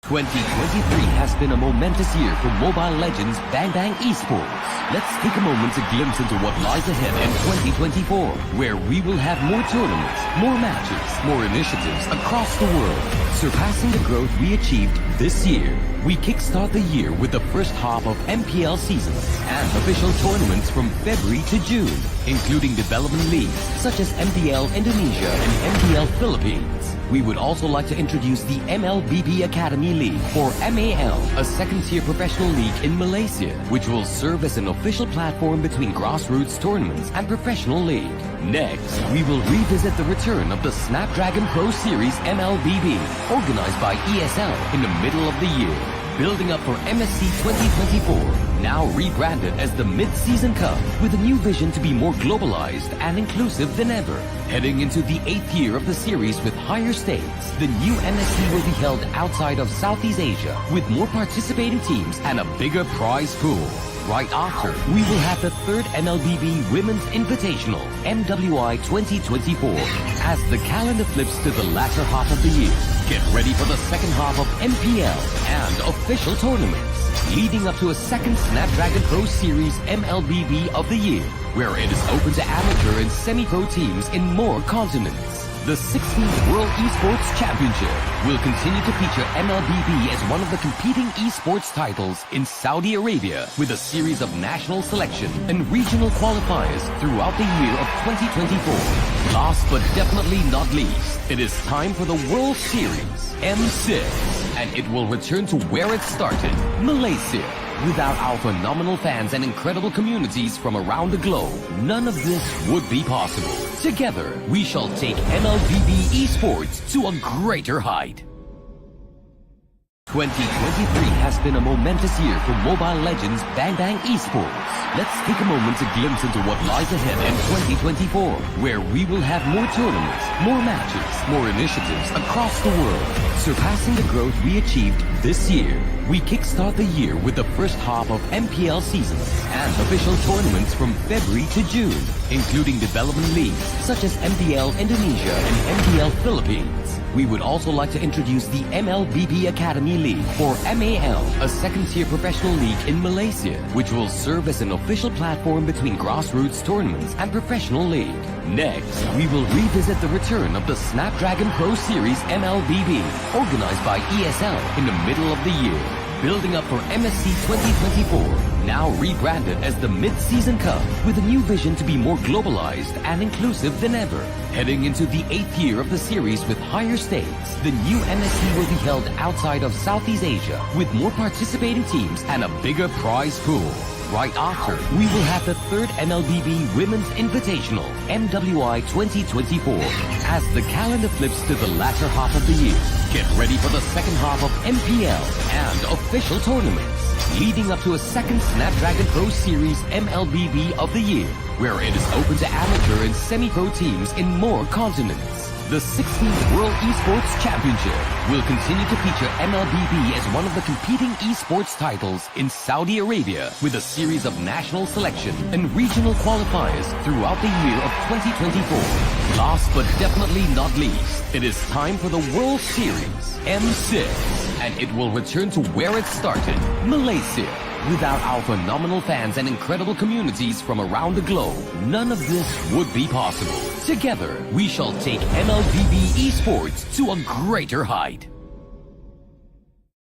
2023 has been a momentous year for Mobile Legends Bang Bang Esports. Let's take a moment to glimpse into what lies ahead in 2024, where we will have more tournaments, more matches, more initiatives across the world, surpassing the growth we achieved this year. We kickstart the year with the first half of MPL seasons and official tournaments from February to June, including development leagues such as MDL Indonesia and MDL Philippines. We would also like to introduce the MLBB Academy League, or MAL, a second-tier professional league in Malaysia, which will serve as an official platform between grassroots tournaments and professional league. Next, we will revisit the return of the Snapdragon Pro Series MLBB, organized by ESL in the middle of the year, building up for MSC 2024, now rebranded as the Mid-Season Cup, with a new vision to be more globalized and inclusive than ever. Heading into the 8th year of the series with higher stakes, the new MSC will be held outside of Southeast Asia, with more participating teams and a bigger prize pool. Right after, we will have the 3rd MLBB Women's Invitational, MWI 2024, as the calendar flips to the latter half of the year. Get ready for the second half of MPL and official tournaments, leading up to a second Snapdragon Pro Series MLBB of the year, where it is open to amateur and semi-pro teams in more continents. The 16th World Esports Championship will continue to feature MLBB as one of the competing esports titles in Saudi Arabia, with a series of national selection and regional qualifiers throughout the year of 2024. Last but definitely not least, it is time for the World Series, M6, and it will return to where it started, Malaysia. Without our phenomenal fans and incredible communities from around the globe, none of this would be possible. Together, we shall take MLBB esports to a greater height. 2023 has been a momentous year for Mobile Legends Bang Bang Esports. Let's take a moment to glimpse into what lies ahead in 2024, where we will have more tournaments, more matches, more initiatives across the world. Surpassing the growth we achieved this year, we kickstart the year with the first half of MPL seasons and official tournaments from February to June, including development leagues such as MDL Indonesia and MDL Philippines. We would also like to introduce the MLBB Academy League, or MAL, a second-tier professional league in Malaysia, which will serve as an official platform between grassroots tournaments and professional league. Next, we will revisit the return of the Snapdragon Pro Series MLBB, organized by ESL in the middle of the year. Building up for MSC 2024, now rebranded as the Mid-Season Cup, with a new vision to be more globalized and inclusive than ever. Heading into the 8th year of the series with higher stakes, the new MSC will be held outside of Southeast Asia, with more participating teams and a bigger prize pool. Right after, we will have the 3rd MLBB Women's Invitational, MWI 2024, as the calendar flips to the latter half of the year. Get ready for the second half of MPL and official tournaments, leading up to a second Snapdragon Pro Series MLBB of the year, where it is open to amateur and semi-pro teams in more continents. The 16th World Esports Championship will continue to feature MLBB as one of the competing esports titles in Saudi Arabia, with a series of national selection and regional qualifiers throughout the year of 2024. Last but definitely not least, it is time for the World Series, M6, and it will return to where it started, Malaysia. Without our phenomenal fans and incredible communities from around the globe, none of this would be possible. Together, we shall take MLBB esports to a greater height.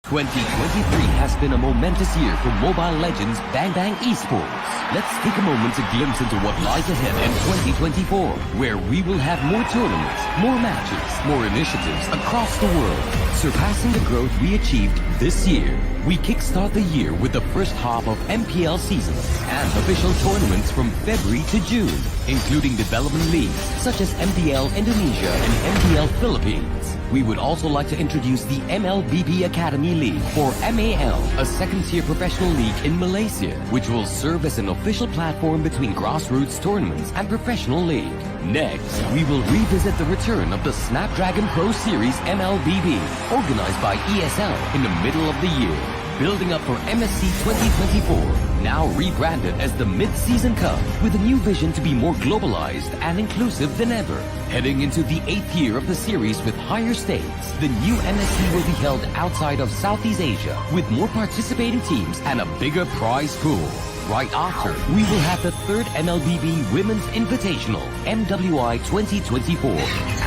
2023 has been a momentous year for Mobile Legends Bang Bang Esports. Let's take a moment to glimpse into what lies ahead in 2024, where we will have more tournaments, more matches, more initiatives across the world. Surpassing the growth we achieved this year, we kickstart the year with the first half of MPL seasons and official tournaments from February to June, including development leagues such as MDL Indonesia and MDL Philippines. We would also like to introduce the MLBB Academy League, or MAL, a second-tier professional league in Malaysia, which will serve as an official platform between grassroots tournaments and professional league. Next, we will revisit the return of the Snapdragon Pro Series MLBB, organized by ESL in the middle of the year. Building up for MSC 2024, now rebranded as the Mid-Season Cup, with a new vision to be more globalized and inclusive than ever. Heading into the 8th year of the series with higher stakes, the new MSC will be held outside of Southeast Asia, with more participating teams and a bigger prize pool. Right after, we will have the 3rd MLBB Women's Invitational, MWI 2024,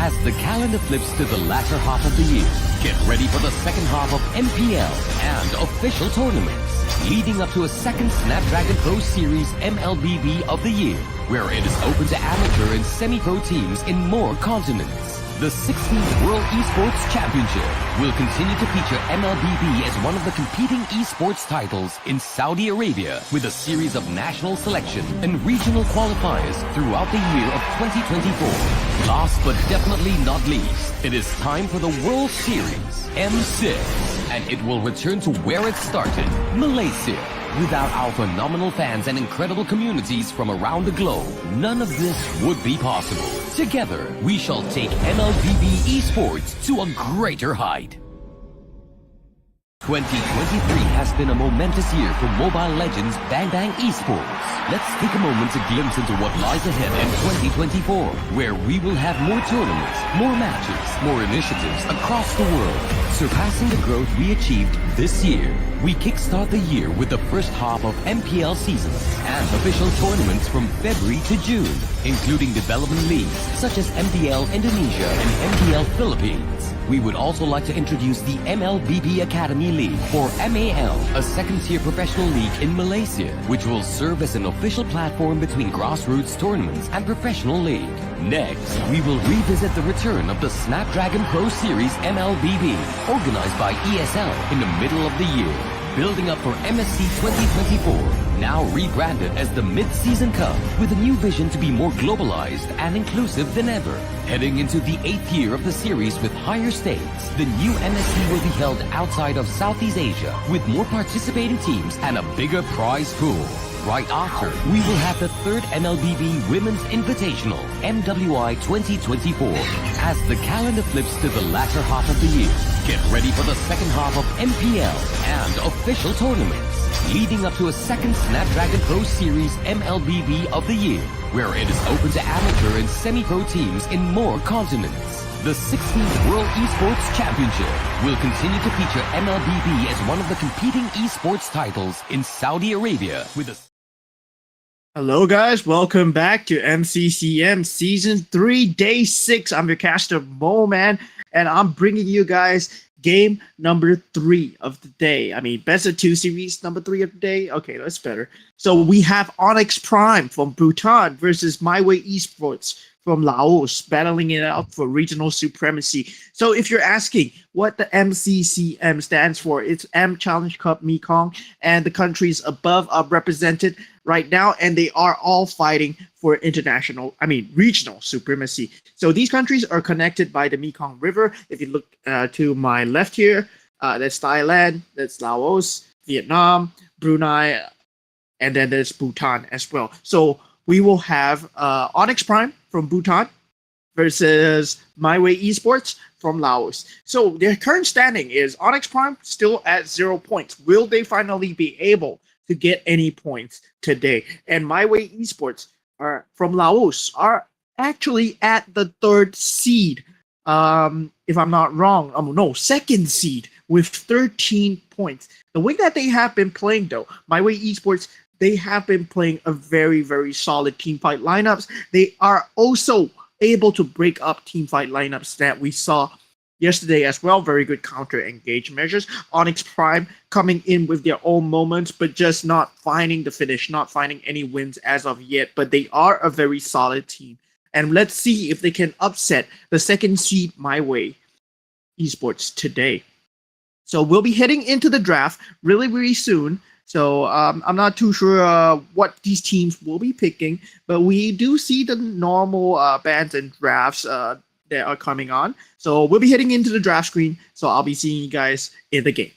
as the calendar flips to the latter half of the year. Get ready for the second half of MPL and official tournaments, leading up to a second Snapdragon Pro Series MLBB of the year, where it is open to amateur and semi-pro teams in more continents. The 16th World Esports Championship will continue to feature MLBB as one of the competing esports titles in Saudi Arabia, with a series of national selection and regional qualifiers throughout the year of 2024. Last but definitely not least, it is time for the World Series, M6, and it will return to where it started, Malaysia. Without our phenomenal fans and incredible communities from around the globe, none of this would be possible. Together, we shall take MLBB esports to a greater height. 2023 has been a momentous year for Mobile Legends Bang Bang Esports. Let's take a moment to glimpse into what lies ahead in 2024, where we will have more tournaments, more matches, more initiatives across the world. Surpassing the growth we achieved this year, we kickstart the year with the first half of MPL seasons and official tournaments from February to June, including development leagues such as MDL Indonesia and MDL Philippines. We would also like to introduce the MLBB Academy League, or MAL, a second-tier professional league in Malaysia, which will serve as an official platform between grassroots tournaments and professional league. Next, we will revisit the return of the Snapdragon Pro Series MLBB, organized by ESL in the middle of the year, building up for MSC 2024, now rebranded as the Mid-Season Cup, with a new vision to be more globalized and inclusive than ever. Heading into the 8th year of the series with higher stakes, the new MSC will be held outside of Southeast Asia, with more participating teams and a bigger prize pool. Right after, we will have the 3rd MLBB Women's Invitational, MWI 2024, as the calendar flips to the latter half of the year. Get ready for the second half of MPL and official tournaments, leading up to a second Snapdragon Pro Series MLBB of the year, where it is open to amateur and semi-pro teams in more continents. The 16th World Esports Championship will continue to feature MLBB as one of the competing esports titles in Saudi Arabia with a... Hello guys, welcome back to MCCM Season 3, Day 6. I'm your caster, Mo-Man, and I'm bringing you guys game number 3 of the day. I mean, best of 2 series, number 3 of the day. Okay, that's better. So we have Onyx Prime from Bhutan versus My Way Esports from Laos, battling it out for regional supremacy. So if you're asking what the MCCM stands for, it's M Challenge Cup Mekong, and the countries above are represented right now, and they are all fighting for regional supremacy. So these countries are connected by the Mekong River. If you look to my left here, that's Thailand, that's Laos, Vietnam, Brunei, and then there's Bhutan as well. So we will have Onyx Prime from Bhutan versus My Way Esports from Laos. So their current standing is Onyx Prime still at 0 points. Will they finally be able to get any points today? And My Way Esports are from Laos are actually at the 3rd seed. If I'm not wrong, second seed with 13 points. The way that they have been playing though, My Way Esports, they have been playing a very, very solid teamfight lineups. They are also able to break up teamfight lineups that we saw yesterday as well. Very good counter engage measures. Onyx Prime coming in with their own moments, but just not finding the finish, not finding any wins as of yet. But they are a very solid team. And let's see if they can upset the 2nd seed My Way Esports today. So we'll be heading into the draft really, really soon. So I'm not too sure what these teams will be picking, but we do see the normal bans and drafts that are coming on. So we'll be heading into the draft screen. So I'll be seeing you guys in the game.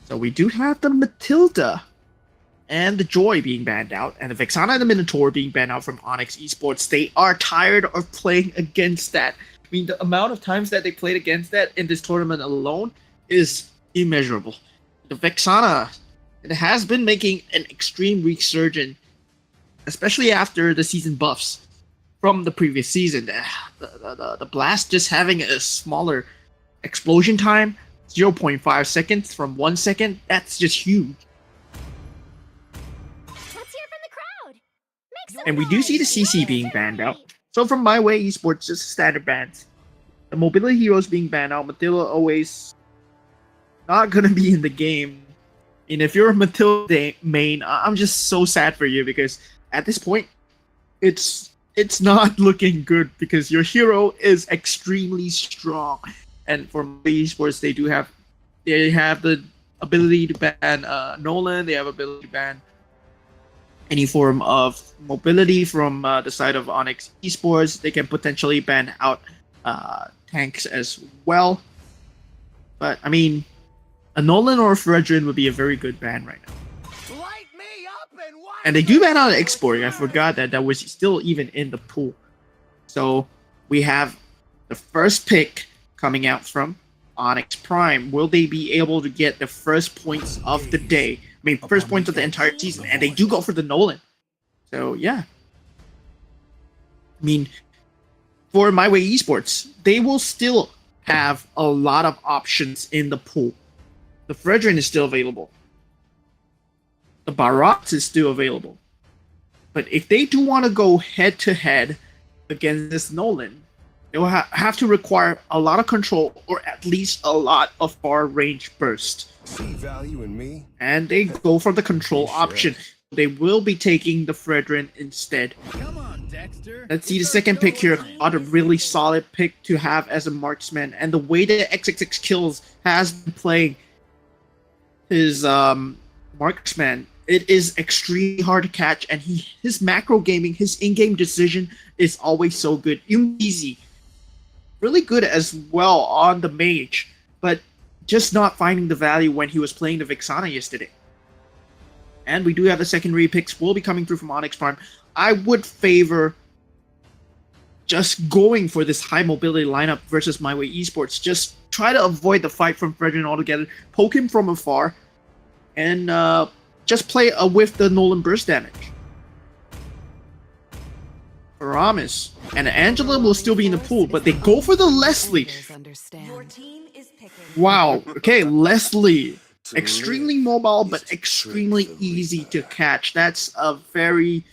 So we do have the Matilda and the Joy being banned out, and the Vexana and the Minotaur being banned out from Onyx Esports. They are tired of playing against that. I mean, the amount of times that they played against that in this tournament alone is immeasurable. The Vexana, it has been making an extreme resurgence, especially after the season buffs from the previous season. The Blast just having a smaller explosion time, 0.5 seconds from 1 second, that's just huge. Let's hear from the crowd. Make some And we do see the CC being banned out. So from My Way Esports, just standard bans. The Mobility Heroes being banned out. Matilda always not gonna be in the game. And if you're a Matilda main, I'm just so sad for you, because at this point, it's not looking good, because your hero is extremely strong. And for esports, they have the ability to ban Nolan. They have ability to ban any form of mobility from the side of Onyx Esports. They can potentially ban out tanks as well. But I mean, a Nolan or a Fredrin would be a very good ban right now. Light me up and watch And they do ban out exporting. I forgot that was still even in the pool. So we have the first pick coming out from Onyx Prime. Will they be able to get the first points of the day? I mean, first points of the entire season. And they do go for the Nolan. So yeah. I mean, for My Way Esports, they will still have a lot of options in the pool. The Fredrin is still available. The Barat is still available. But if they do want to go head-to-head against this Nolan, They will have to require a lot of control or at least a lot of far range burst. See value in me? And they go for the control Sure. option. They will be taking the Fredrin instead. Come on, Dexter. Let's see the second pick here. Got a really solid pick to have as a marksman. And the way that XXX Kills has been playing his marksman, it is extremely hard to catch. And his macro gaming, his in-game decision is always so good. Easy. Really good as well on the mage. But just not finding the value when he was playing the Vixana yesterday. And we do have the secondary picks will be coming through from Onyx Prime. I would favor just going for this high mobility lineup versus My Way Esports. Just try to avoid the fight from Fredrin altogether. Poke him from afar. And just play with the Nolan burst damage. Aramis and Angela will still be in the pool, but they go for the Leslie. Your team is picking. Wow. Okay, Leslie. To Extremely live mobile, is but to extremely trick the easy to reaper. catch. That's a very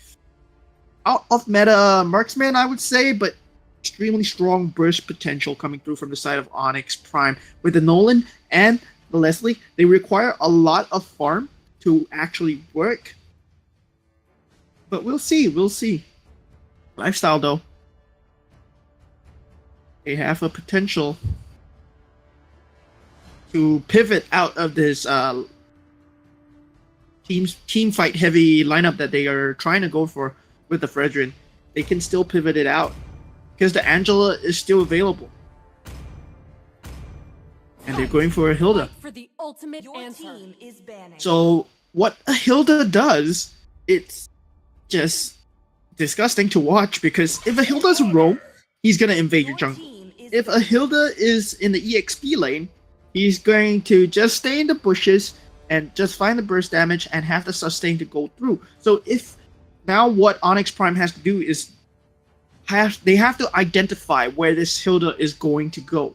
out of meta marksman, I would say, but extremely strong burst potential coming through from the side of Onyx Prime. With the Nolan and the Leslie, they require a lot of farm to actually work. But we'll see, we'll see. Lifestyle, though. They have a potential to pivot out of this team fight heavy lineup that they are trying to go for with the Fredrin. They can still pivot it out because the Angela is still available. And they're going for a Hilda. For the ultimate Your answer. team is banning. So what a Hilda does, it's just disgusting to watch because if a Hilda's a roam, he's going to invade your jungle. team is If a Hilda is in the EXP lane, he's going to just stay in the bushes and just find the burst damage and have the sustain to go through. So if now what Onyx Prime has to do is they have to identify where this Hilda is going to go.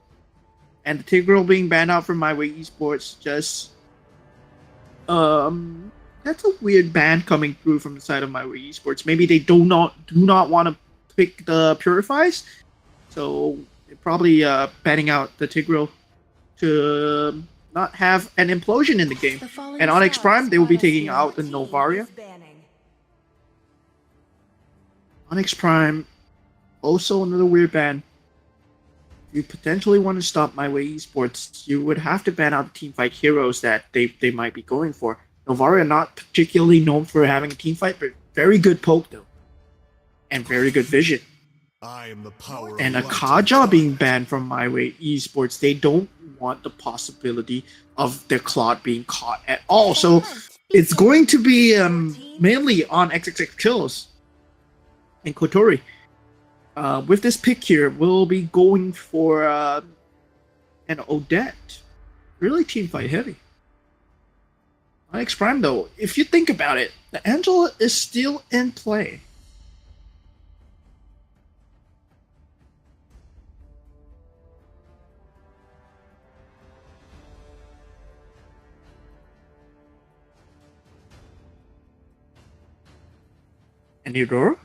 And the Tigreal being banned out from My Way Esports just that's a weird ban coming through from the side of My Way Esports. Maybe they do not want to pick the Purifies. So they're probably banning out the Tigreal to not have an implosion in the game. The falling And Onyx stars Prime, they will be brought us taking here. out the Your team Novaria. is banning. Onyx Prime, also another weird ban. If you potentially want to stop My Way Esports, you would have to ban out the teamfight heroes that they might be going for. Novaria not particularly known for having a teamfight, but very good poke though. And very good vision. I am the power And of a light Kaja and being dark. banned from My Way Esports, they don't want the possibility of their Claude being caught at all. So it's going to be mainly on XXX Kills and Kotori. With this pick here, we'll be going for an Odette. Really teamfight heavy. Onyx Prime though, if you think about it, the Angela is still in play. And Eudora?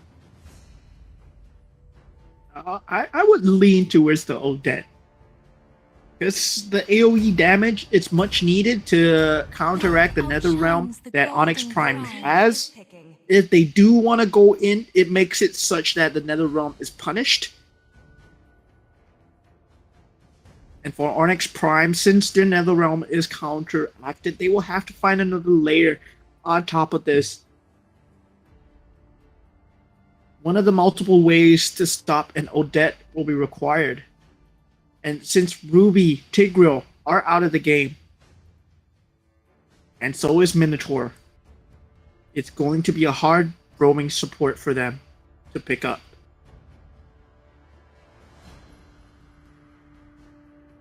I would lean towards the Odette. Because the AoE damage, it's much needed to counteract the Nether Realm that Onyx Prime has. Picking. If they do want to go in, it makes it such that the Nether Realm is punished. And for Onyx Prime, since their Nether Realm is counteracted, they will have to find another layer on top of this. One of the multiple ways to stop an Odette will be required. And since Ruby, Tigreal are out of the game, and so is Minotaur, it's going to be a hard roaming support for them to pick up.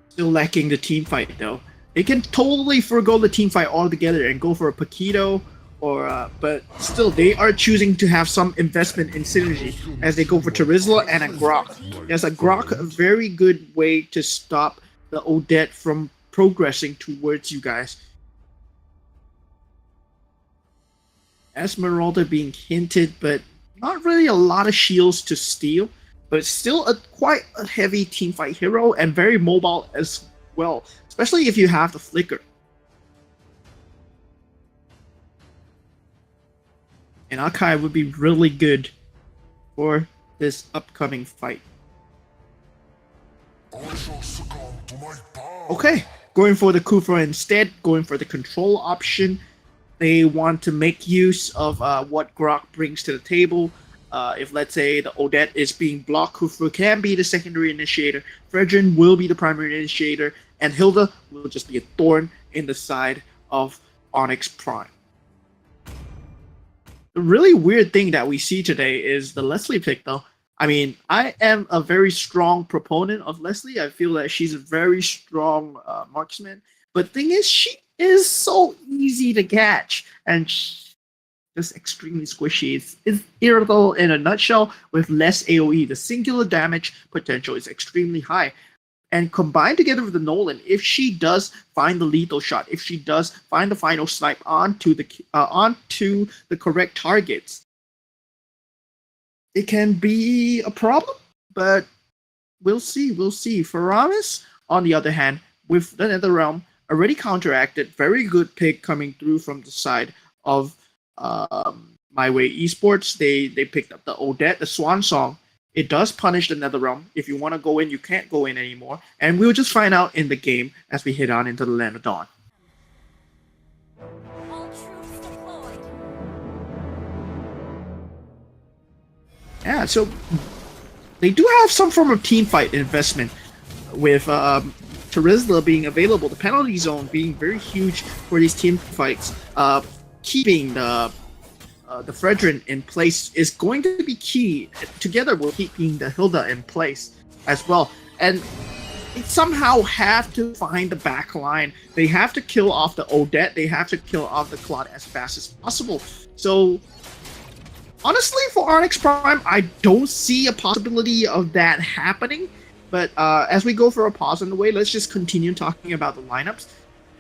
Still lacking the team fight though. They can totally forgo the team fight altogether and go for a Paquito or but still they are choosing to have some investment in synergy as they go for Terizla and a Grok. Yes, a Grok, a very good way to stop the Odette from progressing towards you guys. Esmeralda being hinted, but not really a lot of shields to steal. but still quite a heavy teamfight hero and very mobile as well, especially if you have the flicker. And Akai would be really good for this upcoming fight. I shall succumb to my power. Okay, going for the Kufra instead, going for the control option. They want to make use of what Grok brings to the table. If, let's say, the Odette is being blocked, Kufra can be the secondary initiator, Fredrin will be the primary initiator, and Hilda will just be a thorn in the side of Onyx Prime. The really weird thing that we see today is the Leslie pick, though. I mean, I am a very strong proponent of Leslie. I feel that she's a very strong marksman. But the thing is, she is so easy to catch. And just extremely squishy. It's irritable in a nutshell with less AoE. The singular damage potential is extremely high. And combined together with the Nolan, if she does find the lethal shot, if she does find the final snipe onto the correct targets, it can be a problem, but we'll see. We'll see. Faramis, on the other hand, with the NetherRealm, already counteracted. Very good pick coming through from the side of My Way Esports. They picked up the Odette, the Swan Song. It does punish the NetherRealm. If you want to go in, you can't go in anymore. And we'll just find out in the game as we head on into the Land of Dawn. All troops deployed. Yeah, so they do have some form of teamfight investment with Terizla being available, the penalty zone being very huge for these team fights. Keeping the Fredrin in place is going to be key, together with keeping the Hilda in place as well. And they somehow have to find the back line. They have to kill off the Odette. They have to kill off the Claude as fast as possible. So, honestly, for Onyx Prime, I don't see a possibility of that happening. But as we go for a pause on the way, let's just continue talking about the lineups.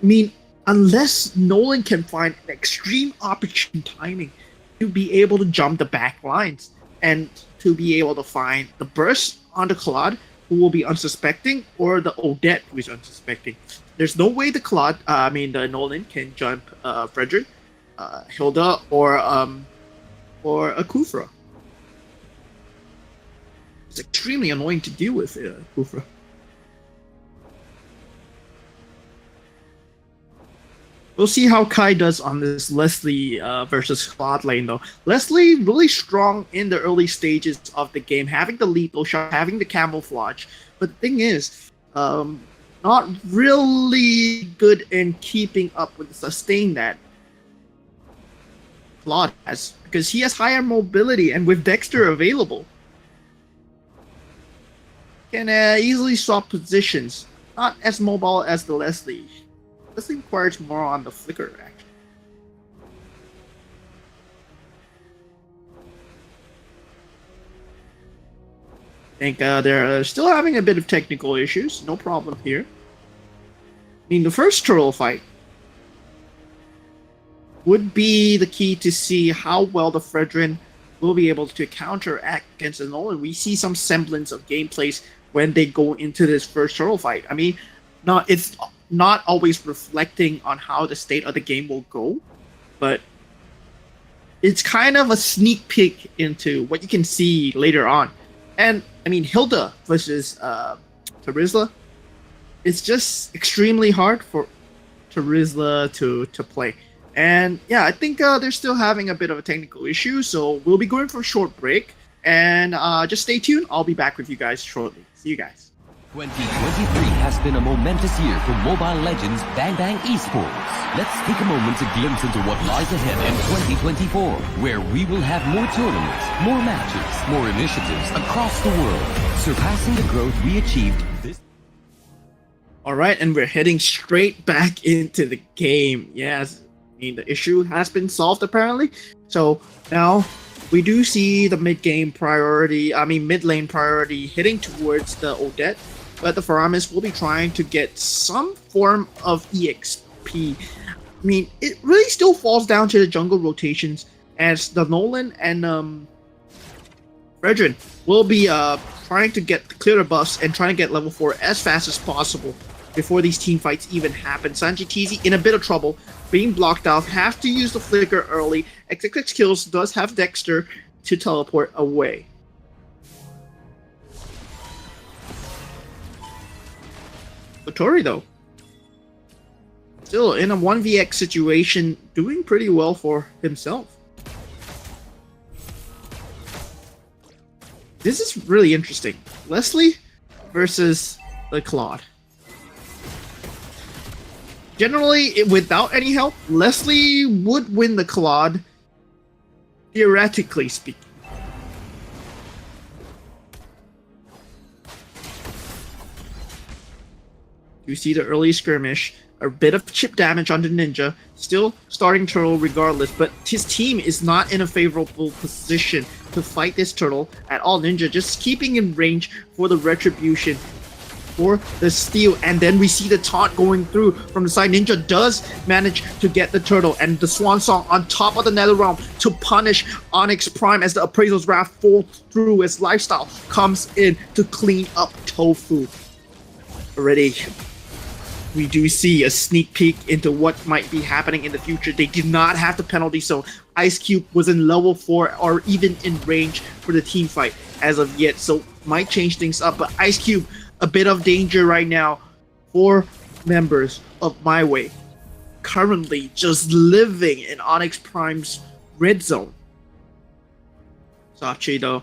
I mean, unless Nolan can find an extreme opportune timing to be able to jump the back lines and to be able to find the burst on the Claude, who will be unsuspecting, or the Odette, who is unsuspecting. There's no way the the Nolan can jump Frederick, Hilda, or a Kufra. It's extremely annoying to deal with, Kufra. We'll see how Kai does on this Leslie versus Claude lane, though. Leslie really strong in the early stages of the game, having the lethal shot, having the camouflage. But the thing is, not really good in keeping up with the sustain that Claude has, because he has higher mobility, and with Dexter available, can easily swap positions. Not as mobile as the Leslie. Leslie requires more on the flicker, actually. I think they're still having a bit of technical issues. No problem here. I mean, the first turtle fight would be the key to see how well the Fredrin will be able to counteract against the Nolan. We see some semblance of gameplays when they go into this first turtle fight. I mean, it's not always reflecting on how the state of the game will go, but it's kind of a sneak peek into what you can see later on. And I mean, Hilda versus Terizla, it's just extremely hard for Terizla to play. And yeah, I think they're still having a bit of a technical issue, so we'll be going for a short break. And just stay tuned. I'll be back with you guys shortly. See you guys. 2023 has been a momentous year for Mobile Legends Bang Bang Esports. Let's take a moment to glimpse into what lies ahead in 2024, where we will have more tournaments, more matches, more initiatives across the world, surpassing the growth we achieved this. Alright, and we're heading straight back into the game. Yes, I mean, the issue has been solved apparently. So now we do see the mid lane priority heading towards the Odette. But the Faramis will be trying to get some form of EXP. I mean, it really still falls down to the jungle rotations, as the Nolan and Fredrin will be trying to clear the buffs and trying to get level 4 as fast as possible before these team fights even happen. Sanji TZ in a bit of trouble, being blocked off, have to use the flicker early. XX Kills does have Dexter to teleport away. Tori though, still in a 1vx situation, doing pretty well for himself. This is really interesting. Leslie versus the Claude. Generally, without any help, Leslie would win the Claude, theoretically speaking. You see the early skirmish, a bit of chip damage on the Ninja, still starting Turtle regardless, but his team is not in a favorable position to fight this Turtle at all. Ninja just keeping in range for the Retribution, for the steal, and then we see the taunt going through from the side. Ninja does manage to get the Turtle and the Swan Song on top of the Nether Realm to punish Onyx Prime as the Appraisal's Wrath falls through as Lifestyle comes in to clean up Tofu. Already, we do see a sneak peek into what might be happening in the future. They did not have the penalty zone. Ice Cube was in level 4 or even in range for the team fight as of yet, so might change things up. But Ice Cube, a bit of danger right now for members of My Way. Currently just living in Onyx Prime's red zone. Sachi though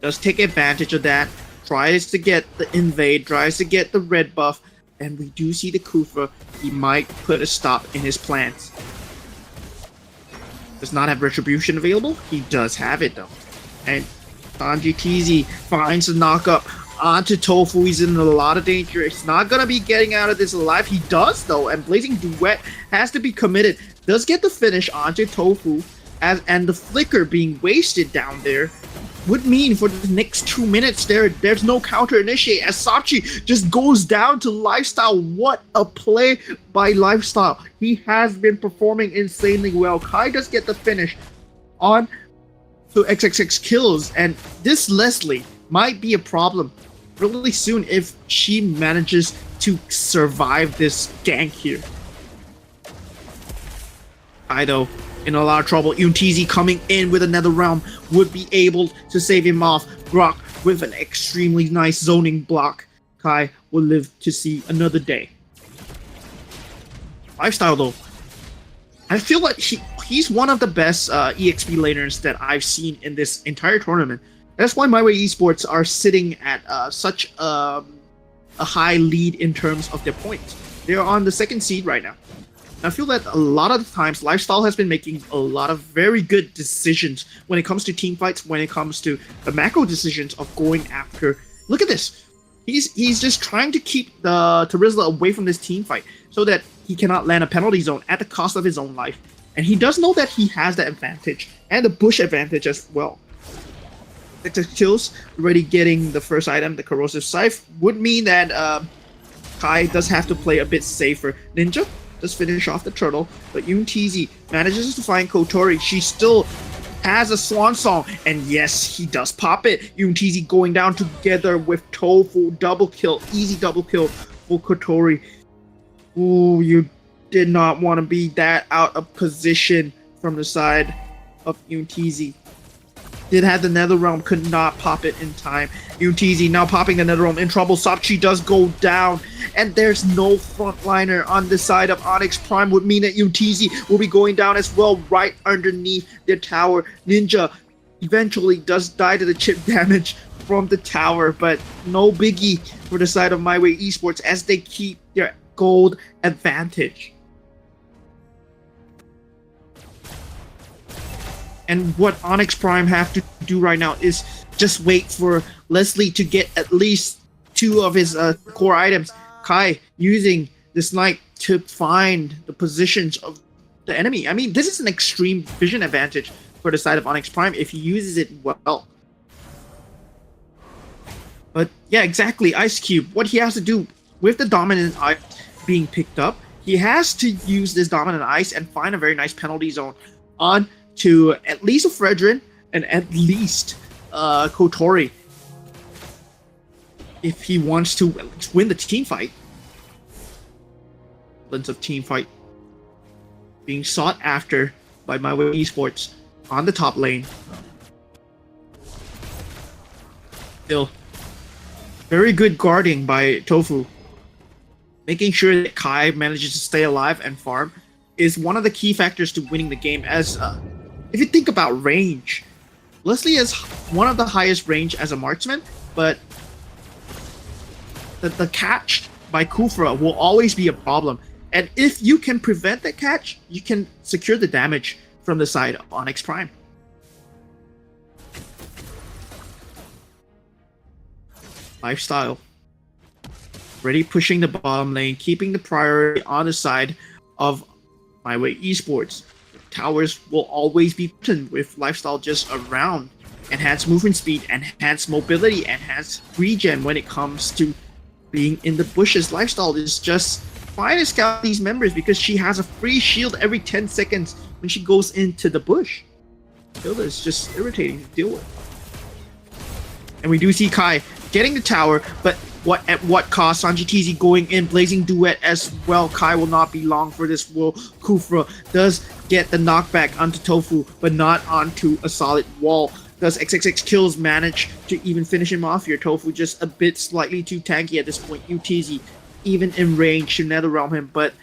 does take advantage of that, tries to get the invade, tries to get the red buff, and we do see the Kufa. He might put a stop in his plans. Does not have Retribution available. He does have it though. And Sanji TZ finds the knockup onto Tofu. He's in a lot of danger. He's not gonna be getting out of this alive. He does though, and Blazing Duet has to be committed. Does get the finish onto Tofu, and the flicker being wasted down there would mean for the next 2 minutes there's no counter initiate as Sachi just goes down to Lifestyle. What a play by Lifestyle. He has been performing insanely well. Kai does get the finish on to XXX Kills, and this Leslie might be a problem really soon if she manages to survive this gank here. Kaido in a lot of trouble. UTZ coming in with another realm would be able to save him off. Brock with an extremely nice zoning block. Kai will live to see another day. Lifestyle though, I feel like he's one of the best EXP laners that I've seen in this entire tournament. That's why My Way Esports are sitting at such a high lead in terms of their points. They're on the 2nd seed right now. I feel that a lot of the times, Lifestyle has been making a lot of very good decisions when it comes to team fights, when it comes to the macro decisions of going after. Look at this. He's just trying to keep the Terizla away from this team fight so that he cannot land a penalty zone at the cost of his own life. And he does know that he has the advantage and the bush advantage as well. The kills already getting the first item, the Corrosive Scythe, would mean that Kai does have to play a bit safer. Ninja does finish off the turtle, but UTZ manages to find Kotori. She still has a Swan Song, and yes, he does pop it. UTZ going down together with Tofu. Double kill, easy double kill for Kotori. Ooh, you did not want to be that out of position from the side of UTZ. Did have the Nether Realm, could not pop it in time. UTZ now popping the Nether Realm, in trouble. Sapchi does go down, and there's no frontliner on the side of Onyx Prime, would mean that UTZ will be going down as well, right underneath their tower. Ninja eventually does die to the chip damage from the tower, but no biggie for the side of My Way Esports as they keep their gold advantage. And what Onyx Prime have to do right now is just wait for Leslie to get at least 2 of his core items. Kai using the snipe to find the positions of the enemy. I mean, this is an extreme vision advantage for the side of Onyx Prime if he uses it well. But yeah, exactly. Ice Cube, what he has to do with the dominant ice being picked up, he has to use this dominant ice and find a very nice penalty zone on to at least a Fredrin and at least Kotori if he wants to win the team fight. Lens of team fight being sought after by My Way Esports on the top lane. Still, very good guarding by Tofu. Making sure that Kai manages to stay alive and farm is one of the key factors to winning the game. As if you think about range, Leslie has one of the highest range as a marksman, but the catch by Kufra will always be a problem. And if you can prevent that catch, you can secure the damage from the side of Onyx Prime. Lifestyle. Already pushing the bottom lane, keeping the priority on the side of My Way Esports. Towers will always be potent with Lifestyle just around. Enhanced movement speed, enhanced mobility, enhanced regen when it comes to being in the bushes. Lifestyle is just fine to scout these members because she has a free shield every 10 seconds when she goes into the bush. Hilda is just irritating to deal with. And we do see Kai getting the tower, but at what cost? Sanji TZ going in, blazing duet as well. Kai will not be long for this. Will Kufra does get the knockback onto Tofu, but not onto a solid wall. Does XXX Kills manage to even finish him off here? Tofu just a bit slightly too tanky at this point. UTZ even in range to NetherRealm him, but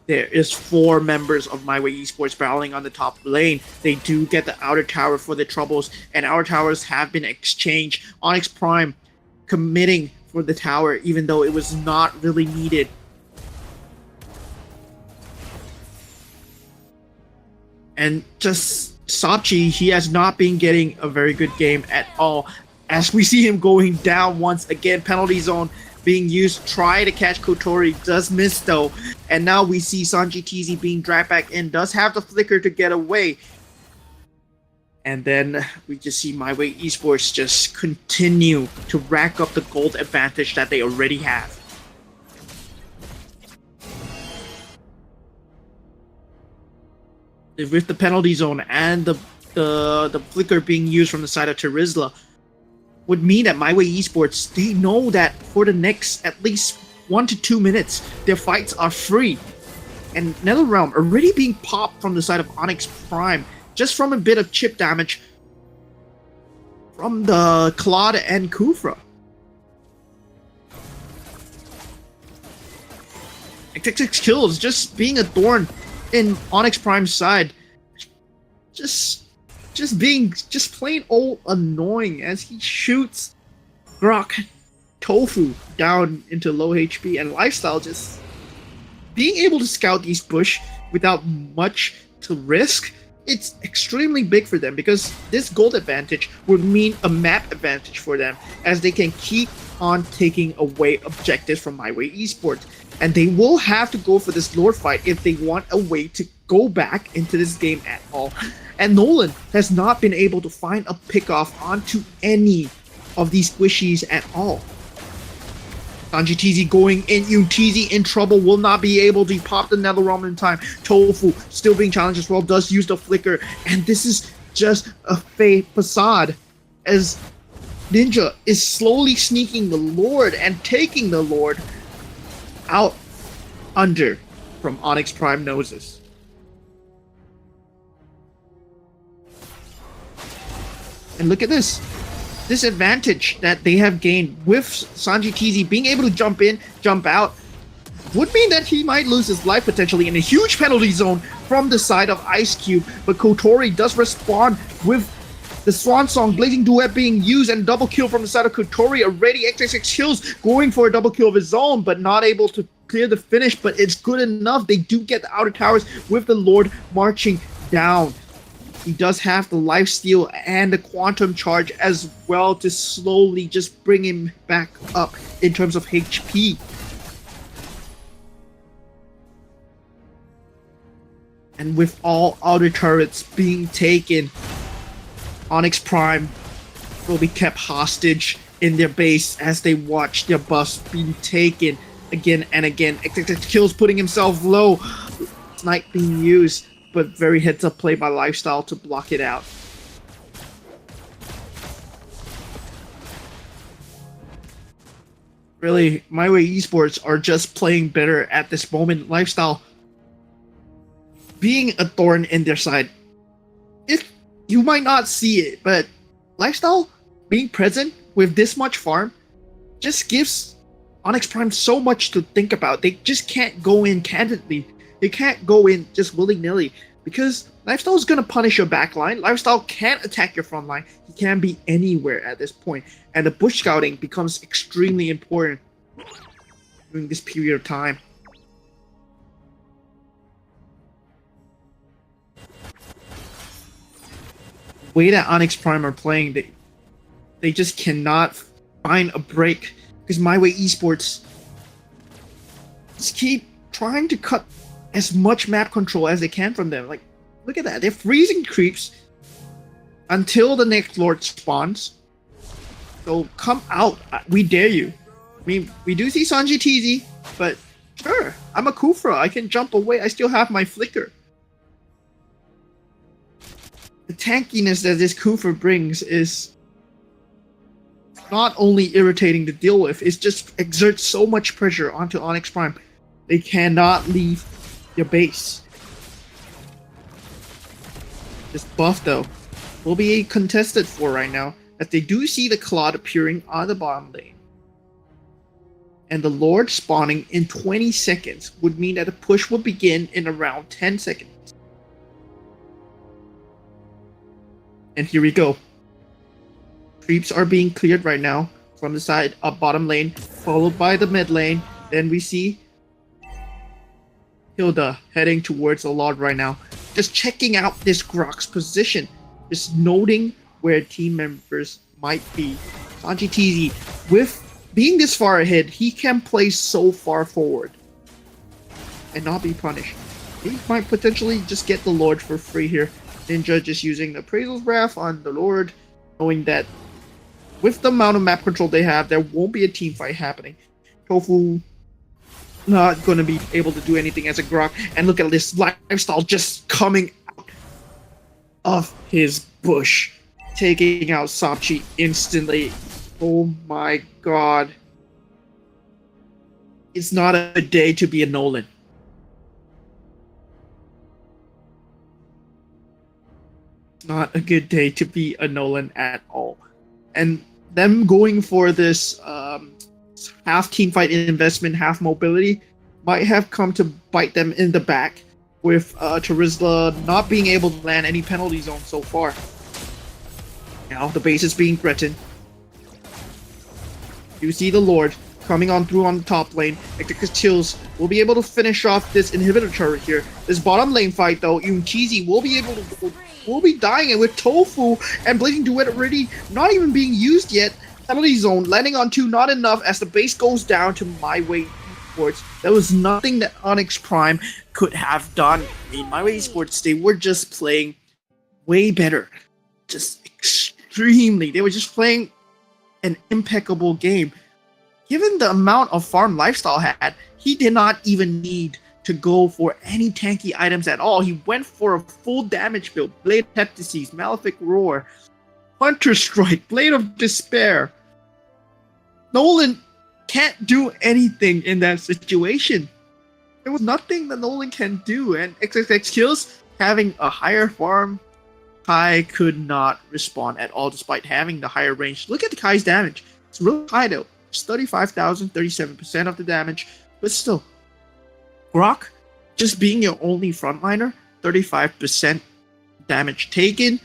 there is 4 members of My Way Esports battling on the top lane. They do get the outer tower for the troubles, and outer towers have been exchanged. Onyx Prime committing for the tower, even though it was not really needed. And just Sabchi, he has not been getting a very good game at all. As we see him going down once again, penalty zone being used, try to catch Kotori, does miss though. And now we see Sanji TZ being dragged back in, does have the flicker to get away. And then we just see My Way Esports just continue to rack up the gold advantage that they already have. With the penalty zone and the flicker being used from the side of Terizla, would mean that My Way Esports, they know that for the next at least 1 to 2 minutes, their fights are free. And NetherRealm already being popped from the side of Onyx Prime, just from a bit of chip damage from the Claude and Kufra. XXX Kills just being a thorn in Onyx Prime's side. Just plain old annoying as he shoots Grok Tofu down into low HP, and Lifestyle just being able to scout these bush without much to risk. It's extremely big for them because this gold advantage would mean a map advantage for them as they can keep on taking away objectives from My Way Esports. And they will have to go for this Lord fight if they want a way to go back into this game at all. And Nolan has not been able to find a pickoff onto any of these squishies at all. Sanji TZ going in, UTZ in trouble, will not be able to pop the NetherRealm in time. Tofu still being challenged as well, does use the flicker, and this is just a fake facade as Ninja is slowly sneaking the Lord and taking the Lord out under from Onyx Prime noses. And look at this. This advantage that they have gained with Sanji TZ being able to jump in, jump out, would mean that he might lose his life potentially in a huge penalty zone from the side of Ice Cube. But Kotori does respond with the Swan Song, Blazing Duet being used, and double kill from the side of Kotori. Already XXX Kills going for a double kill of his own, but not able to clear the finish, but it's good enough. They do get the outer towers with the Lord marching down. He does have the lifesteal and the quantum charge as well to slowly just bring him back up in terms of HP. And with all outer turrets being taken, Onyx Prime will be kept hostage in their base as they watch their buffs being taken again and again. XXX Kills putting himself low. Snipe being used, but very heads up play by Lifestyle to block it out. Really, My Way Esports are just playing better at this moment. Lifestyle being a thorn in their side. If you might not see it, but Lifestyle being present with this much farm just gives Onyx Prime so much to think about. They just can't go in candidly. They can't go in just willy-nilly because Lifestyle is going to punish your backline. Lifestyle can't attack your front line. He can be anywhere at this point. And the bush scouting becomes extremely important during this period of time. The way that Onyx Prime are playing, they just cannot find a break because My Way Esports just keep trying to cut as much map control as they can from them. Like, look at that. They're freezing creeps until the next Lord spawns. So come out. We dare you. I mean, we do see Sanji TZ, but sure, I'm a Kufra. I can jump away. I still have my Flicker. The tankiness that this Kufra brings is not only irritating to deal with, it just exerts so much pressure onto Onyx Prime. They cannot leave your base. This buff, though, will be contested for right now, as they do see the Claude appearing on the bottom lane. And the Lord spawning in 20 seconds would mean that the push will begin in around 10 seconds. And here we go. Creeps are being cleared right now from the side of bottom lane, followed by the mid lane. Then we see Hilda heading towards the Lord right now. Just checking out this Grok's position. Just noting where team members might be. Sanji TZ, with being this far ahead, he can play so far forward and not be punished. He might potentially just get the Lord for free here. Ninja just using the Appraisal's Wrath on the Lord, knowing that with the amount of map control they have, there won't be a team fight happening. Tofu not going to be able to do anything as a Grok. And look at this Lifestyle just coming out of his bush, taking out Sapchi instantly. Oh my god. It's not a day to be a Nolan. Not a good day to be a Nolan at all. And them going for this half teamfight investment, half mobility might have come to bite them in the back, with Terizla not being able to land any penalty zone so far. Now the base is being threatened. You see the Lord coming on through on the top lane. Ecticus Chills will be able to finish off this inhibitor turret here. This bottom lane fight though, Cheesy will be able to dying, and with Tofu and Blazing Duet already not even being used yet, penalty zone landing on 2 not enough as the base goes down to My Way Esports. There was nothing that Onyx Prime could have done. I mean, My Way Esports, they were just playing way better. Just extremely. They were just playing an impeccable game. Given the amount of farm Lifestyle had, he did not even need to go for any tanky items at all. He went for a full damage build. Blade of Heptases, Malefic Roar, Hunter Strike, Blade of Despair. Nolan can't do anything in that situation. There was nothing that Nolan can do, and XXX Kills, having a higher farm, Kai could not respond at all despite having the higher range. Look at the Kai's damage. It's really high though. It's 35,000, 37% of the damage, but still. Grok, just being your only frontliner, 35% damage taken.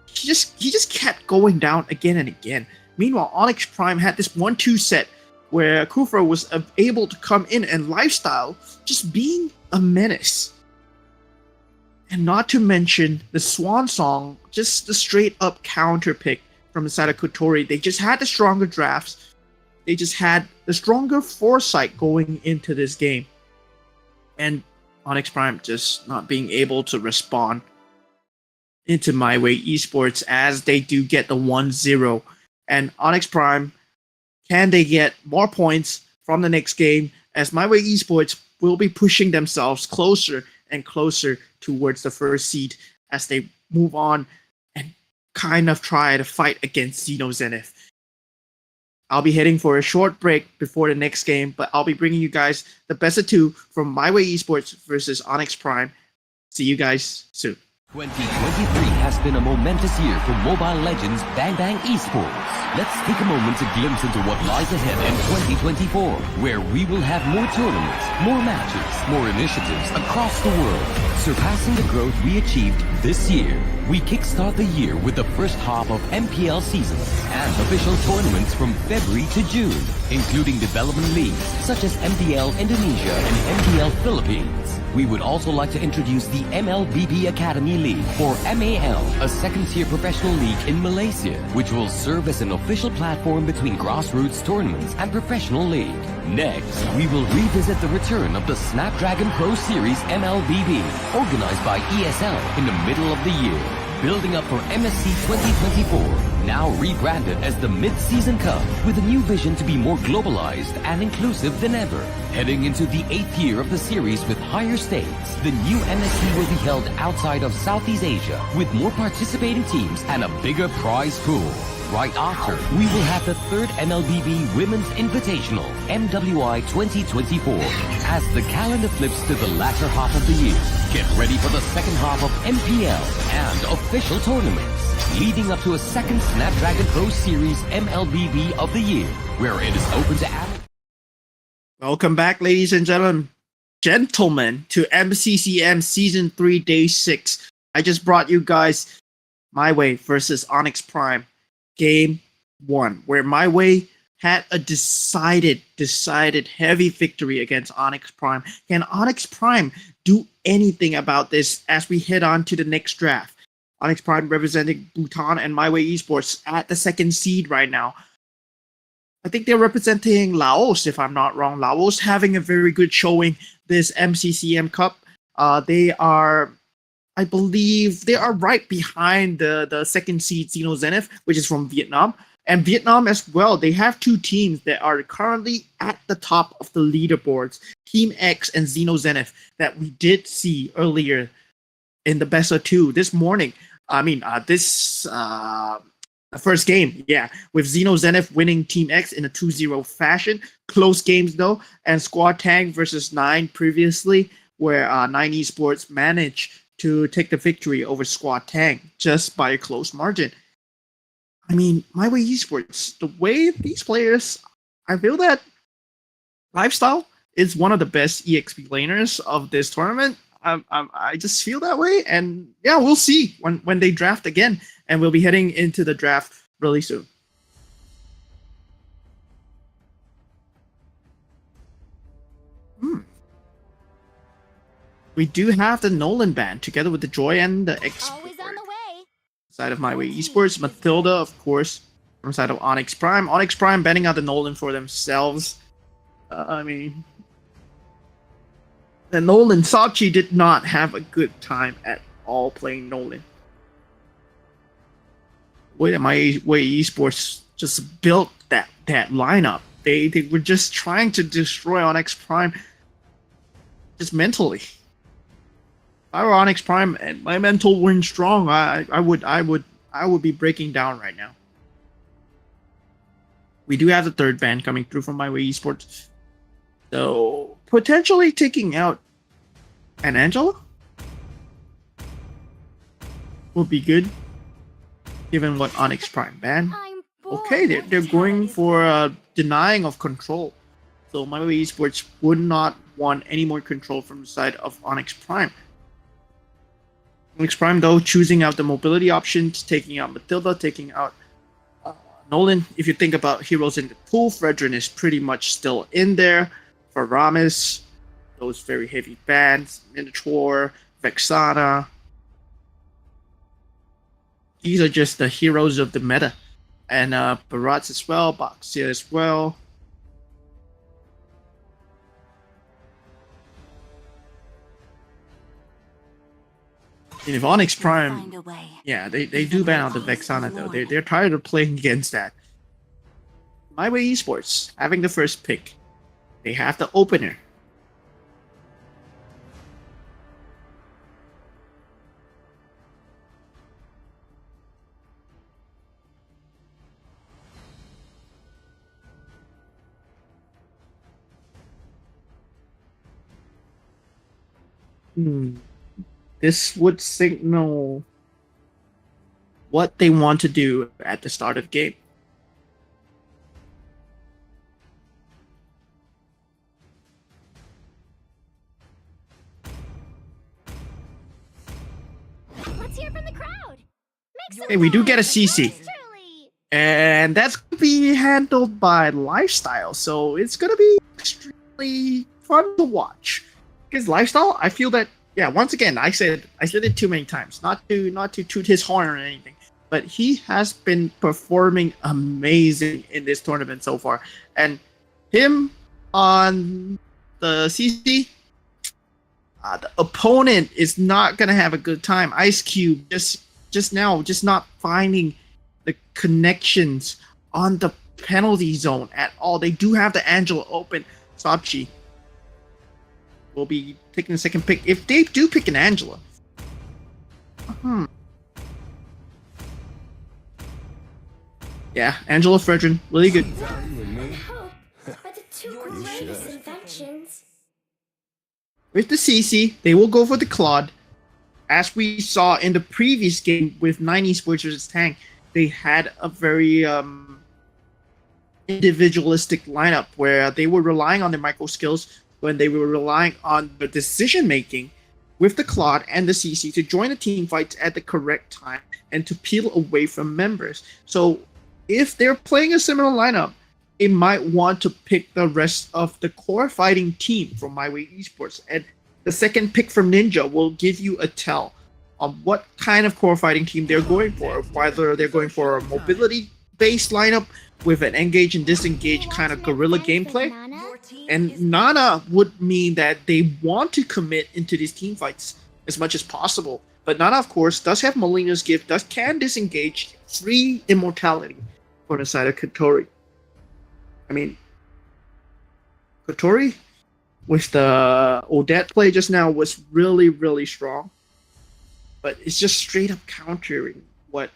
He just kept going down again and again. Meanwhile, Onyx Prime had this 1-2 set where Kufra was able to come in and Lifestyle just being a menace. And not to mention the Swan Song, just the straight up counter pick from the side of Kotori. They just had the stronger drafts. They just had the stronger foresight going into this game. And Onyx Prime just not being able to respond into My Way Esports as they do get the 1-0. And Onyx Prime, can they get more points from the next game, as My Way Esports will be pushing themselves closer and closer towards the first seed as they move on and kind of try to fight against Xeno Zenith. I'll be heading for a short break before the next game, but I'll be bringing you guys the best of two from My Way Esports versus Onyx Prime. See you guys soon. 2023 has been a momentous year for Mobile Legends Bang Bang Esports. Let's take a moment to glimpse into what lies ahead in 2024, where we will have more tournaments, more matches, more initiatives across the world, surpassing the growth we achieved this year. We kickstart the year with the first half of MPL seasons and official tournaments from February to June, including development leagues such as MDL Indonesia and MDL Philippines. We would also like to introduce the MLBB Academy League, or MAL, a second-tier professional league in Malaysia, which will serve as an official platform between grassroots tournaments and professional league. Next, we will revisit the return of the Snapdragon Pro Series MLBB, organized by ESL in the middle of the year, building up for MSC 2024, now rebranded as the Mid-Season Cup, with a new vision to be more globalized and inclusive than ever. Heading into the 8th year of the series with higher stakes, the new MSC will be held outside of Southeast Asia, with more participating teams and a bigger prize pool. Right after, we will have the third MLBB Women's Invitational, MWI 2024, as the calendar flips to the latter half of the year. Get ready for the second half of MPL and official tournaments, leading up to a second Snapdragon Pro Series MLBB of the year, where it is open to Welcome back, ladies and gentlemen, to MCCM Season 3, Day 6. I just brought you guys My Way versus Onyx Prime, Game 1, where My Way had a decided heavy victory against Onyx Prime. Can Onyx Prime do anything about this as we head on to the next draft? Onyx Prime representing Bhutan and My Way Esports at the second seed right now. I think they're representing Laos, if I'm not wrong. Laos having a very good showing this MCCM Cup. They are, I believe, they are right behind the second seed Xeno Zenith, which is from Vietnam. And Vietnam as well, they have two teams that are currently at the top of the leaderboards, Team X and Xeno Zenith, that we did see earlier in the best of two this morning. First game, with Xeno Zenith winning Team X in a 2-0 fashion. Close games though, and Squad Tang versus 9 previously, where 9 Esports managed to take the victory over Squad Tang just by a close margin. I mean, My Way Esports, the way these players, I feel that Lifestyle is one of the best EXP laners of this tournament. I just feel that way, and yeah, we'll see when they draft again, and we'll be heading into the draft really soon. We do have the Nolan band together with the Joy and the X. Always on the way. Side of My Way Esports, Mathilda, of course, from side of Onyx Prime. Onyx Prime banning out the Nolan for themselves. The Nolan Sachi did not have a good time at all playing Nolan. Way that My Way Esports just built that lineup. They were just trying to destroy Onyx Prime just mentally. If I were Onyx Prime and my mental weren't strong, I would be breaking down right now. We do have the third ban coming through from My Way Esports. So potentially taking out an Angela would be good, given what Onyx Prime banned. Okay, they're going for denying of control. So My Way Esports would not want any more control from the side of Onyx Prime. Onyx Prime, though, choosing out the mobility options, taking out Mathilda, taking out Nolan. If you think about heroes in the pool, Fredrin is pretty much still in there. For Ramis, those very heavy bans, Minotaur, Vexana. These are just the heroes of the meta. And Barats as well, Baxia as well. And if Onyx Prime, they do ban out the Vexana though. They're tired of playing against that. My Way Esports having the first pick. They have the opener. This would signal what they want to do at the start of the game. Let's hear from the crowd. Make some Hey, we do noise get a for CC. yours truly. And that's going to be handled by Lifestyle, so it's going to be extremely fun to watch. Because Lifestyle, I feel that, yeah, once again, I said it too many times, not to toot his horn or anything, but he has been performing amazing in this tournament so far. And him on the CC, the opponent is not going to have a good time. Ice Cube just not finding the connections on the penalty zone at all. They do have the Angela open. Sabchi will be taking the second pick if they do pick an Angela. Yeah, Angela Fredrin, really good. Hope are the two greatest inventions. With the CC, they will go for the Claude. As we saw in the previous game with 90 Sports vs. Tang, they had a very individualistic lineup where they were relying on their micro skills when they were relying on the decision making with the Claude and the CC to join the team fights at the correct time and to peel away from members. So if they're playing a similar lineup, they might want to pick the rest of the core fighting team from My Way Esports. And the second pick from Ninja will give you a tell on what kind of core fighting team they're going for, whether they're going for a mobility-based lineup with an engage and disengage kind of guerrilla gameplay. And Nana would mean that they want to commit into these team fights as much as possible. But Nana, of course, does have Molina's gift, can disengage, free immortality for the side of Kotori. I mean, Kotori with the Odette play just now was really, really strong. But it's just straight up countering what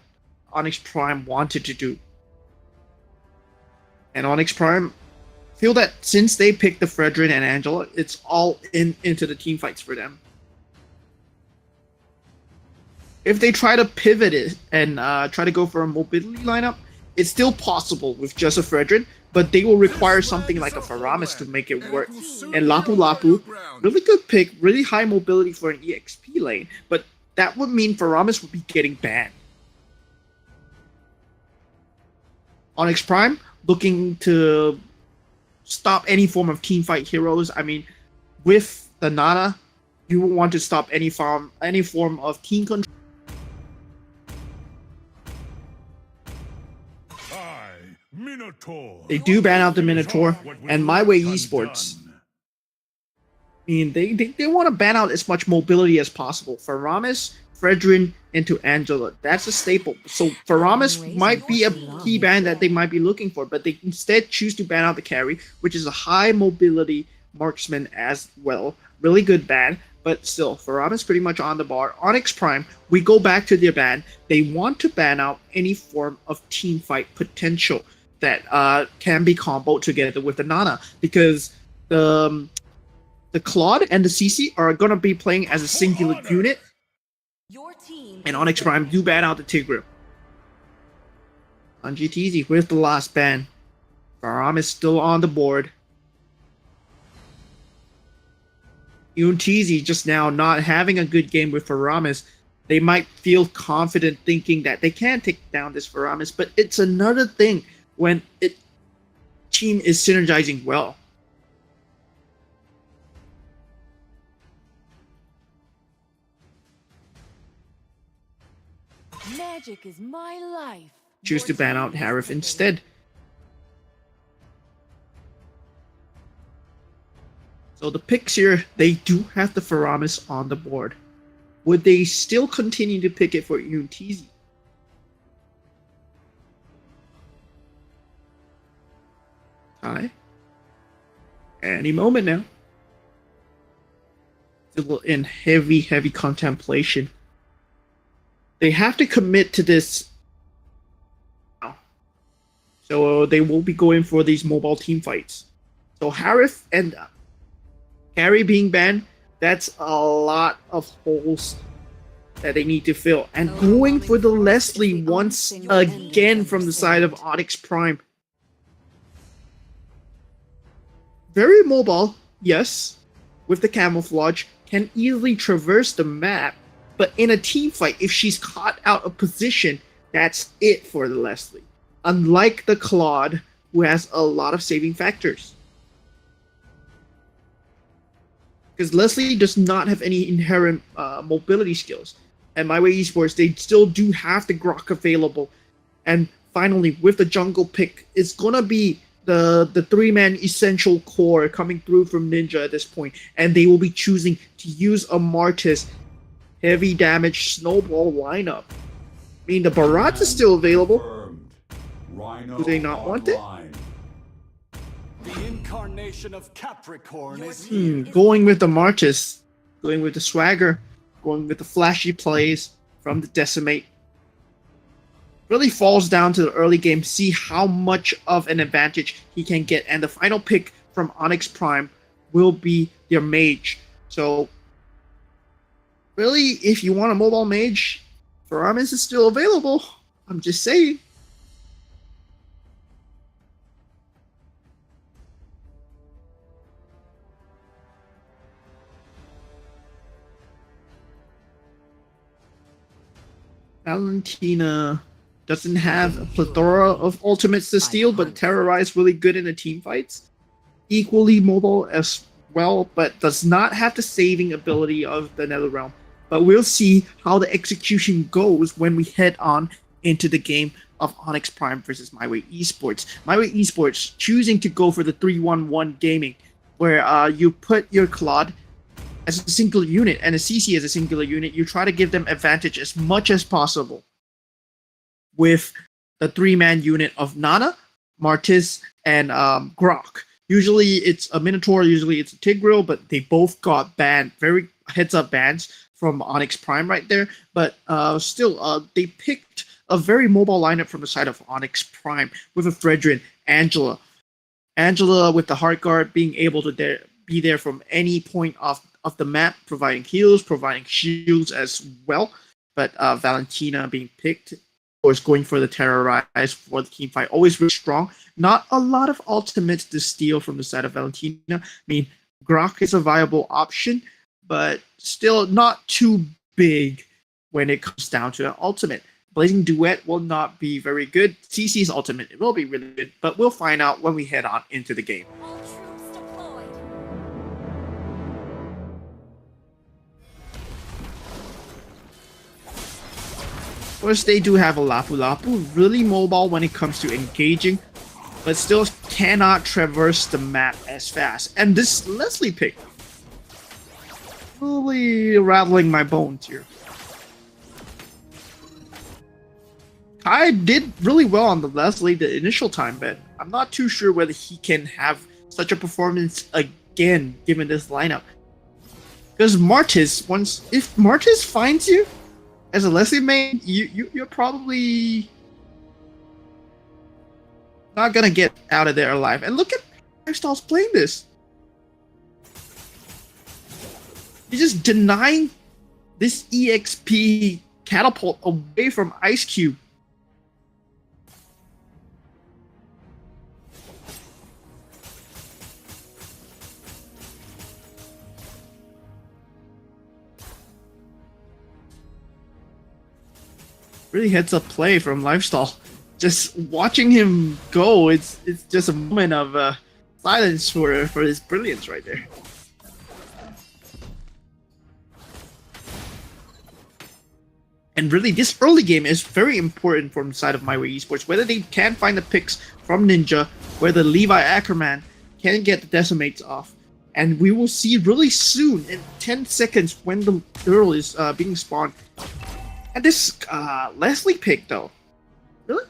Onyx Prime wanted to do. And Onyx Prime feel that since they picked the Fredrin and Angela, it's all into the team fights for them. If they try to pivot it and try to go for a mobility lineup, it's still possible with just a Fredrin, but they will require something like a Faramis to make it work. And Lapu Lapu, really good pick, really high mobility for an EXP lane, but that would mean Faramis would be getting banned. Onyx Prime, looking to stop any form of teamfight heroes. I mean, with the Nana, you will want to stop any form of team control. They do ban out the Minotaur, and My Way Esports. I mean, they want to ban out as much mobility as possible. Faramis, Fredrin, into Angela. That's a staple. So Faramis might be a key ban that they might be looking for, but they instead choose to ban out the carry, which is a high mobility marksman as well. Really good ban, but still, Faramis pretty much on the bar. Onyx Prime, we go back to their ban. They want to ban out any form of team fight potential that can be comboed together with the Nana, because the Claude and the CC are going to be playing as a singular unit. And Onyx Prime do ban out the Tigreal. On GTZ with the last ban. Faram is still on the board. UNTZ just now not having a good game with Faramis. They might feel confident thinking that they can take down this Faramis, but it's another thing when team is synergizing well. Magic is my life. Choose to ban out Harif instead. So the picks here, they do have the Faramis on the board. Would they still continue to pick it for UNTZ? Hi. Any moment now. Still in heavy contemplation. They have to commit to this now. So they will be going for these mobile team fights. So Harif and Carry being banned, That's a lot of holes that they need to fill. And going for the Leslie once again from the side of Onyx Prime. Very mobile, yes, with the camouflage, can easily traverse the map, but in a team fight, if she's caught out of position, that's it for the Leslie. Unlike the Claude, who has a lot of saving factors. Because Leslie does not have any inherent mobility skills. At My Way Esports, they still do have the Grok available. And finally, with the jungle pick, it's going to be the three-man essential core coming through from Ninja at this point. And they will be choosing to use a Martis heavy damage snowball lineup. I mean, the Barat is still available. Do they not want it? The incarnation of Capricorn is Going with the Martis, going with the swagger, going with the flashy plays from the Decimate. Really falls down to the early game, see how much of an advantage he can get. And the final pick from Onyx Prime will be their mage. So, really, if you want a mobile mage, Faramis is still available. I'm just saying. Valentina doesn't have a plethora of ultimates to steal, but Terrorize really good in the team fights. Equally mobile as well, but does not have the saving ability of the Netherrealm. But we'll see how the execution goes when we head on into the game of Onyx Prime versus My Way Esports. My Way Esports choosing to go for the 3-1-1 gaming, where you put your Claude as a single unit and a CC as a singular unit. You try to give them advantage as much as possible with the three-man unit of Nana, Martis, and Grok. Usually it's a Minotaur, usually it's a Tigreal, but they both got banned, very heads-up bans from Onyx Prime right there. But still, they picked a very mobile lineup from the side of Onyx Prime with a Fredrin, Angela. Angela with the Heart Guard being able to be there from any point of the map, providing heals, providing shields as well. But Valentina being picked, of course, going for the Terrorize for the team fight. Always really strong. Not a lot of ultimates to steal from the side of Valentina. I mean, Grok is a viable option, but still not too big when it comes down to an ultimate. Blazing Duet will not be very good. CC's ultimate, it will be really good, but we'll find out when we head on into the game. All troops deployed. Of course, they do have a Lapu Lapu, really mobile when it comes to engaging, but still cannot traverse the map as fast. And this Leslie pick, really rattling my bones here. Kai did really well on the Leslie the initial time, but I'm not too sure whether he can have such a performance again given this lineup. Because Martis, if Martis finds you as a Leslie main, you're probably not gonna get out of there alive. And look at Lifestyle's playing this. He's just denying this EXP catapult away from Ice Cube. Really heads up play from Lifestyle. Just watching him go, it's just a moment of silence for his brilliance right there. And really, this early game is very important from the side of My Way Esports. Whether they can find the picks from Ninja, whether Levi Ackerman can get the decimates off. And we will see really soon, in 10 seconds, when the girl is being spawned. And this Leslie pick, though. Really?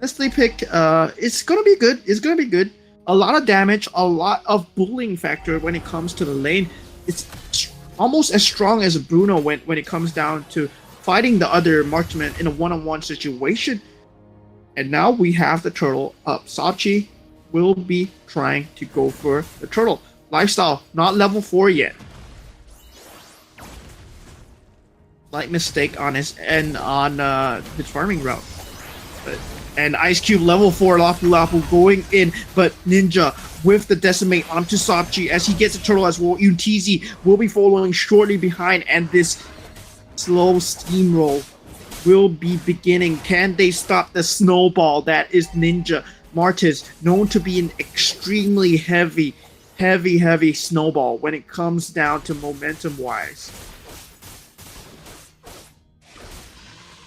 Leslie pick, it's gonna be good. It's gonna be good. A lot of damage, a lot of bullying factor when it comes to the lane. It's almost as strong as Bruno when it comes down to fighting the other marksman in a one-on-one situation. And now we have the turtle up. Sachi will be trying to go for the turtle. Lifestyle, not level 4 yet. slight mistake on his end on his farming route. And Ice Cube level 4 Lapu Lapu going in, but Ninja with the decimate onto Sopchi as he gets a turtle as well. Untizi will be following shortly behind, and this slow steamroll will be beginning. Can they stop the snowball that is Ninja? Martis, known to be an extremely heavy snowball when it comes down to momentum-wise.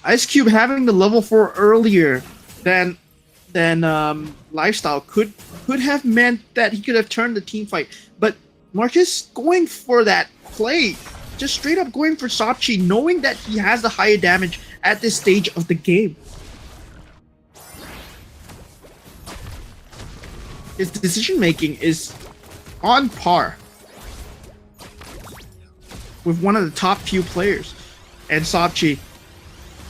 Ice Cube having the level 4 earlier than Lifestyle could have meant that he could have turned the team fight, but Marcus going for that play, just straight up going for Sopchi, knowing that he has the higher damage at this stage of the game. His decision making is on par with one of the top few players, and Sopchi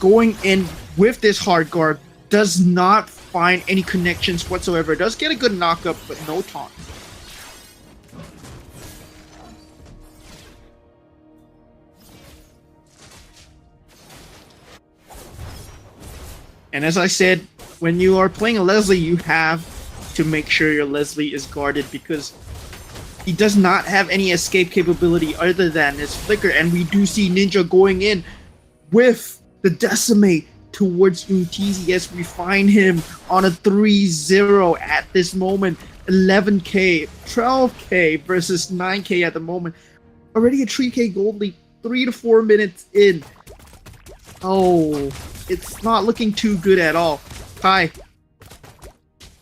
going in with this hard guard does not find any connections whatsoever. Does get a good knockup, but no taunt. And as I said, when you are playing a Leslie, you have to make sure your Leslie is guarded, because he does not have any escape capability other than his flicker. And we do see Ninja going in with the decimate towards Untizi as we find him on a 3-0 at this moment. 11k, 12k versus 9k at the moment. Already a 3k gold lead, 3 to 4 minutes in. Oh, it's not looking too good at all. Kai,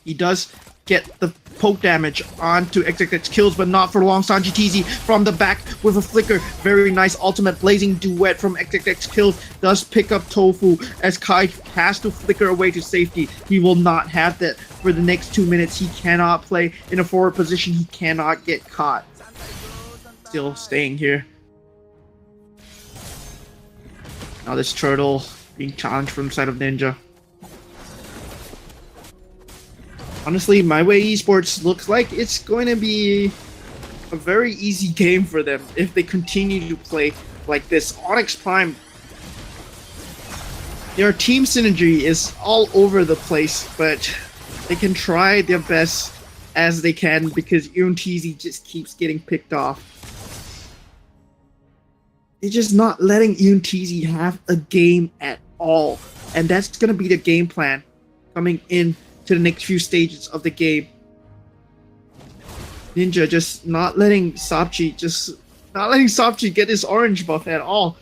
he does get the poke damage onto XXX kills, but not for long. Sanji TZ from the back with a flicker. Very nice ultimate blazing duet from XXX kills. Does pick up Tofu as Kai has to flicker away to safety. He will not have that for the next 2 minutes. He cannot play in a forward position. He cannot get caught. Still staying here. Now this turtle being challenged from the side of Ninja. Honestly, My Way Esports looks like it's going to be a very easy game for them if they continue to play like this. Onyx Prime, their team synergy is all over the place, but they can try their best as they can because Untizi just keeps getting picked off. They're just not letting Untizi have a game at all, and that's going to be the game plan coming in to the next few stages of the game. Ninja just not letting Sopchi get his orange buff at all.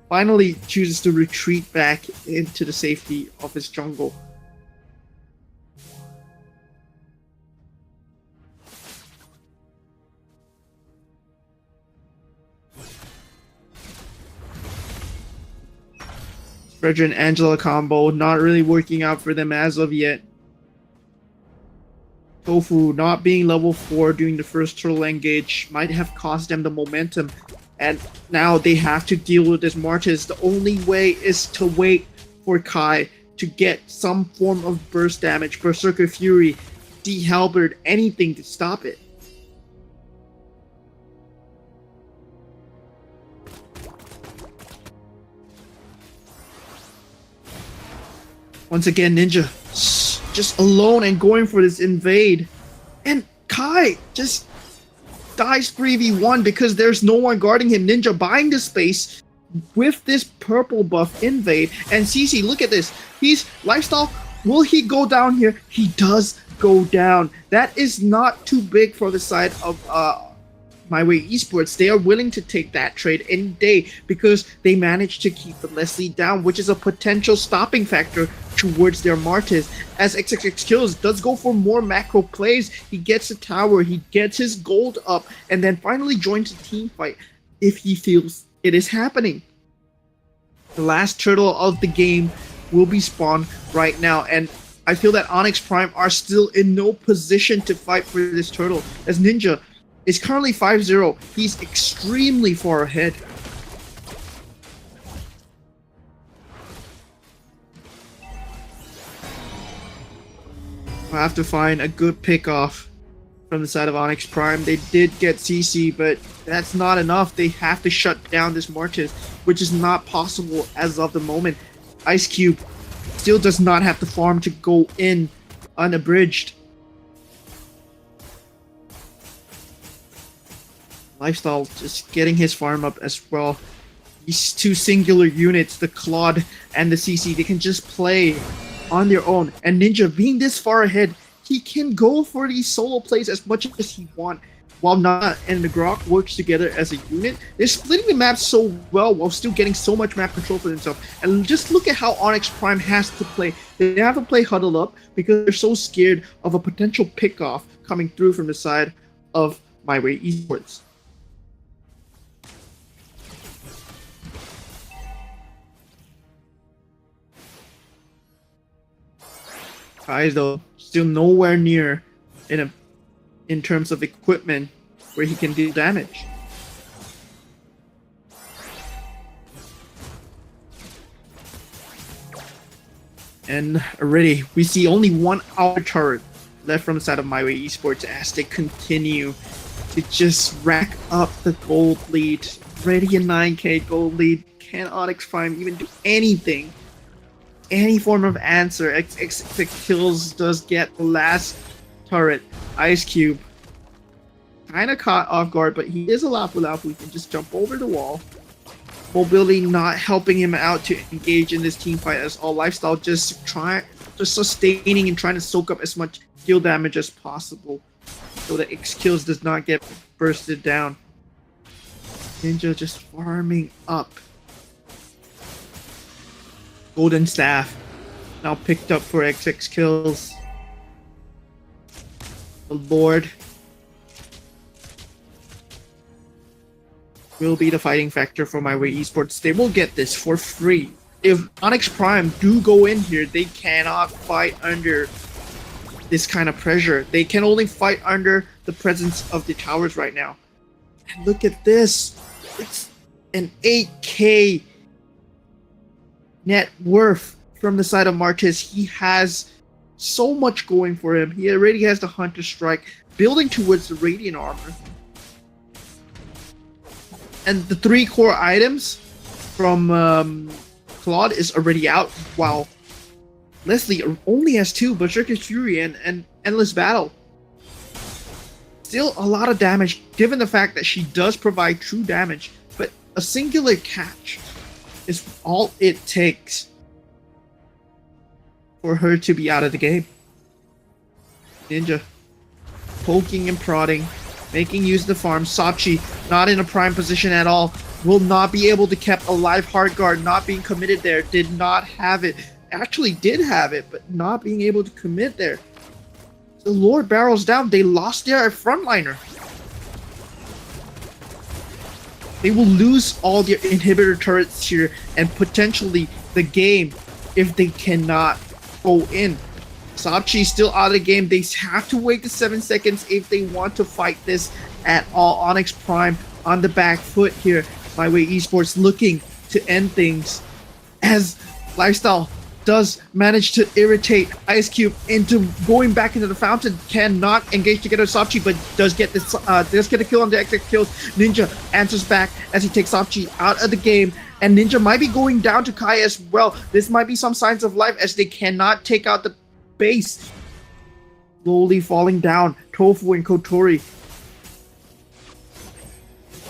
Finally chooses to retreat back into the safety of his jungle. Fredra and Angela combo not really working out for them as of yet. Tofu not being level 4 during the first turtle engage might have cost them the momentum, and now they have to deal with this Martis. The only way is to wait for Kai to get some form of burst damage, Berserker Fury, D-Halberd, anything to stop it. Once again, Ninja just alone and going for this invade. And Kai just dies 3v1 because there's no one guarding him. Ninja buying the space with this purple buff invade. And CC, look at this. He's Lifestyle. Will he go down here? He does go down. That is not too big for the side of My Way Esports. They are willing to take that trade any day because they managed to keep the Leslie down, which is a potential stopping factor towards their Martis. As XXX kills, does go for more macro plays. He gets a tower, he gets his gold up, and then finally joins a team fight if he feels it is happening. The last turtle of the game will be spawned right now, and I feel that Onyx Prime are still in no position to fight for this turtle, as Ninja is currently 5-0. He's extremely far ahead. I'll have to find a good pick off from the side of Onyx Prime. They did get CC, but that's not enough. They have to shut down this Mortis, which is not possible as of the moment. Ice Cube still does not have the farm to go in unabridged. Lifestyle just getting his farm up as well. These two singular units, the Claude and the CC, they can just play on their own. And Ninja, being this far ahead, he can go for these solo plays as much as he wants. While Nana and the Grok works together as a unit, they're splitting the map so well while still getting so much map control for themselves. And just look at how Onyx Prime has to play. They have to play huddle up because they're so scared of a potential pick-off coming through from the side of My Way Esports. Guys, though, still nowhere near in terms of equipment where he can deal damage. And already we see only one outer turret left from the side of My Way Esports as they continue to just rack up the gold lead. Already a 9k gold lead. Can Onyx Prime even do anything? Any form of answer? XX kills does get the last turret. Ice Cube kind of caught off guard, but he is a Lapu. He can just jump over the wall. Mobility not helping him out to engage in this team fight as all. Lifestyle just sustaining and trying to soak up as much kill damage as possible so that X kills does not get bursted down. Ninja just farming up. Golden Staff now picked up for XX kills. The Lord will be the fighting factor for My Way Esports. They will get this for free. If Onyx Prime do go in here, they cannot fight under this kind of pressure. They can only fight under the presence of the towers right now. And look at this. It's an 8k net worth from the side of Martis. He has so much going for him. He already has the Hunter Strike, building towards the Radiant Armor. And the 3 core items from Claude is already out, while Leslie only has 2, Berserker Fury and Endless Battle. Still a lot of damage, given the fact that she does provide true damage, but a singular catch is all it takes for her to be out of the game. Ninja poking and prodding, making use of the farm. Sachi not in a prime position at all. Will not be able to keep alive. Hard guard not being committed there. Did not have it. Actually did have it, but not being able to commit there. The Lord barrels down. They lost their frontliner. They will lose all their inhibitor turrets here and potentially the game if they cannot go in. Sachi still out of the game. They have to wait the 7 seconds if they want to fight this at all. Onyx Prime on the back foot here. My Way Esports looking to end things as Lifestyle does manage to irritate Ice Cube into going back into the fountain. Cannot engage together Sachi, but does get this does get a kill on the XX kills. Ninja answers back as he takes Sachi out of the game, and Ninja might be going down to Kai as well. This might be some signs of life as they cannot take out the base. Slowly falling down. Tofu and Kotori.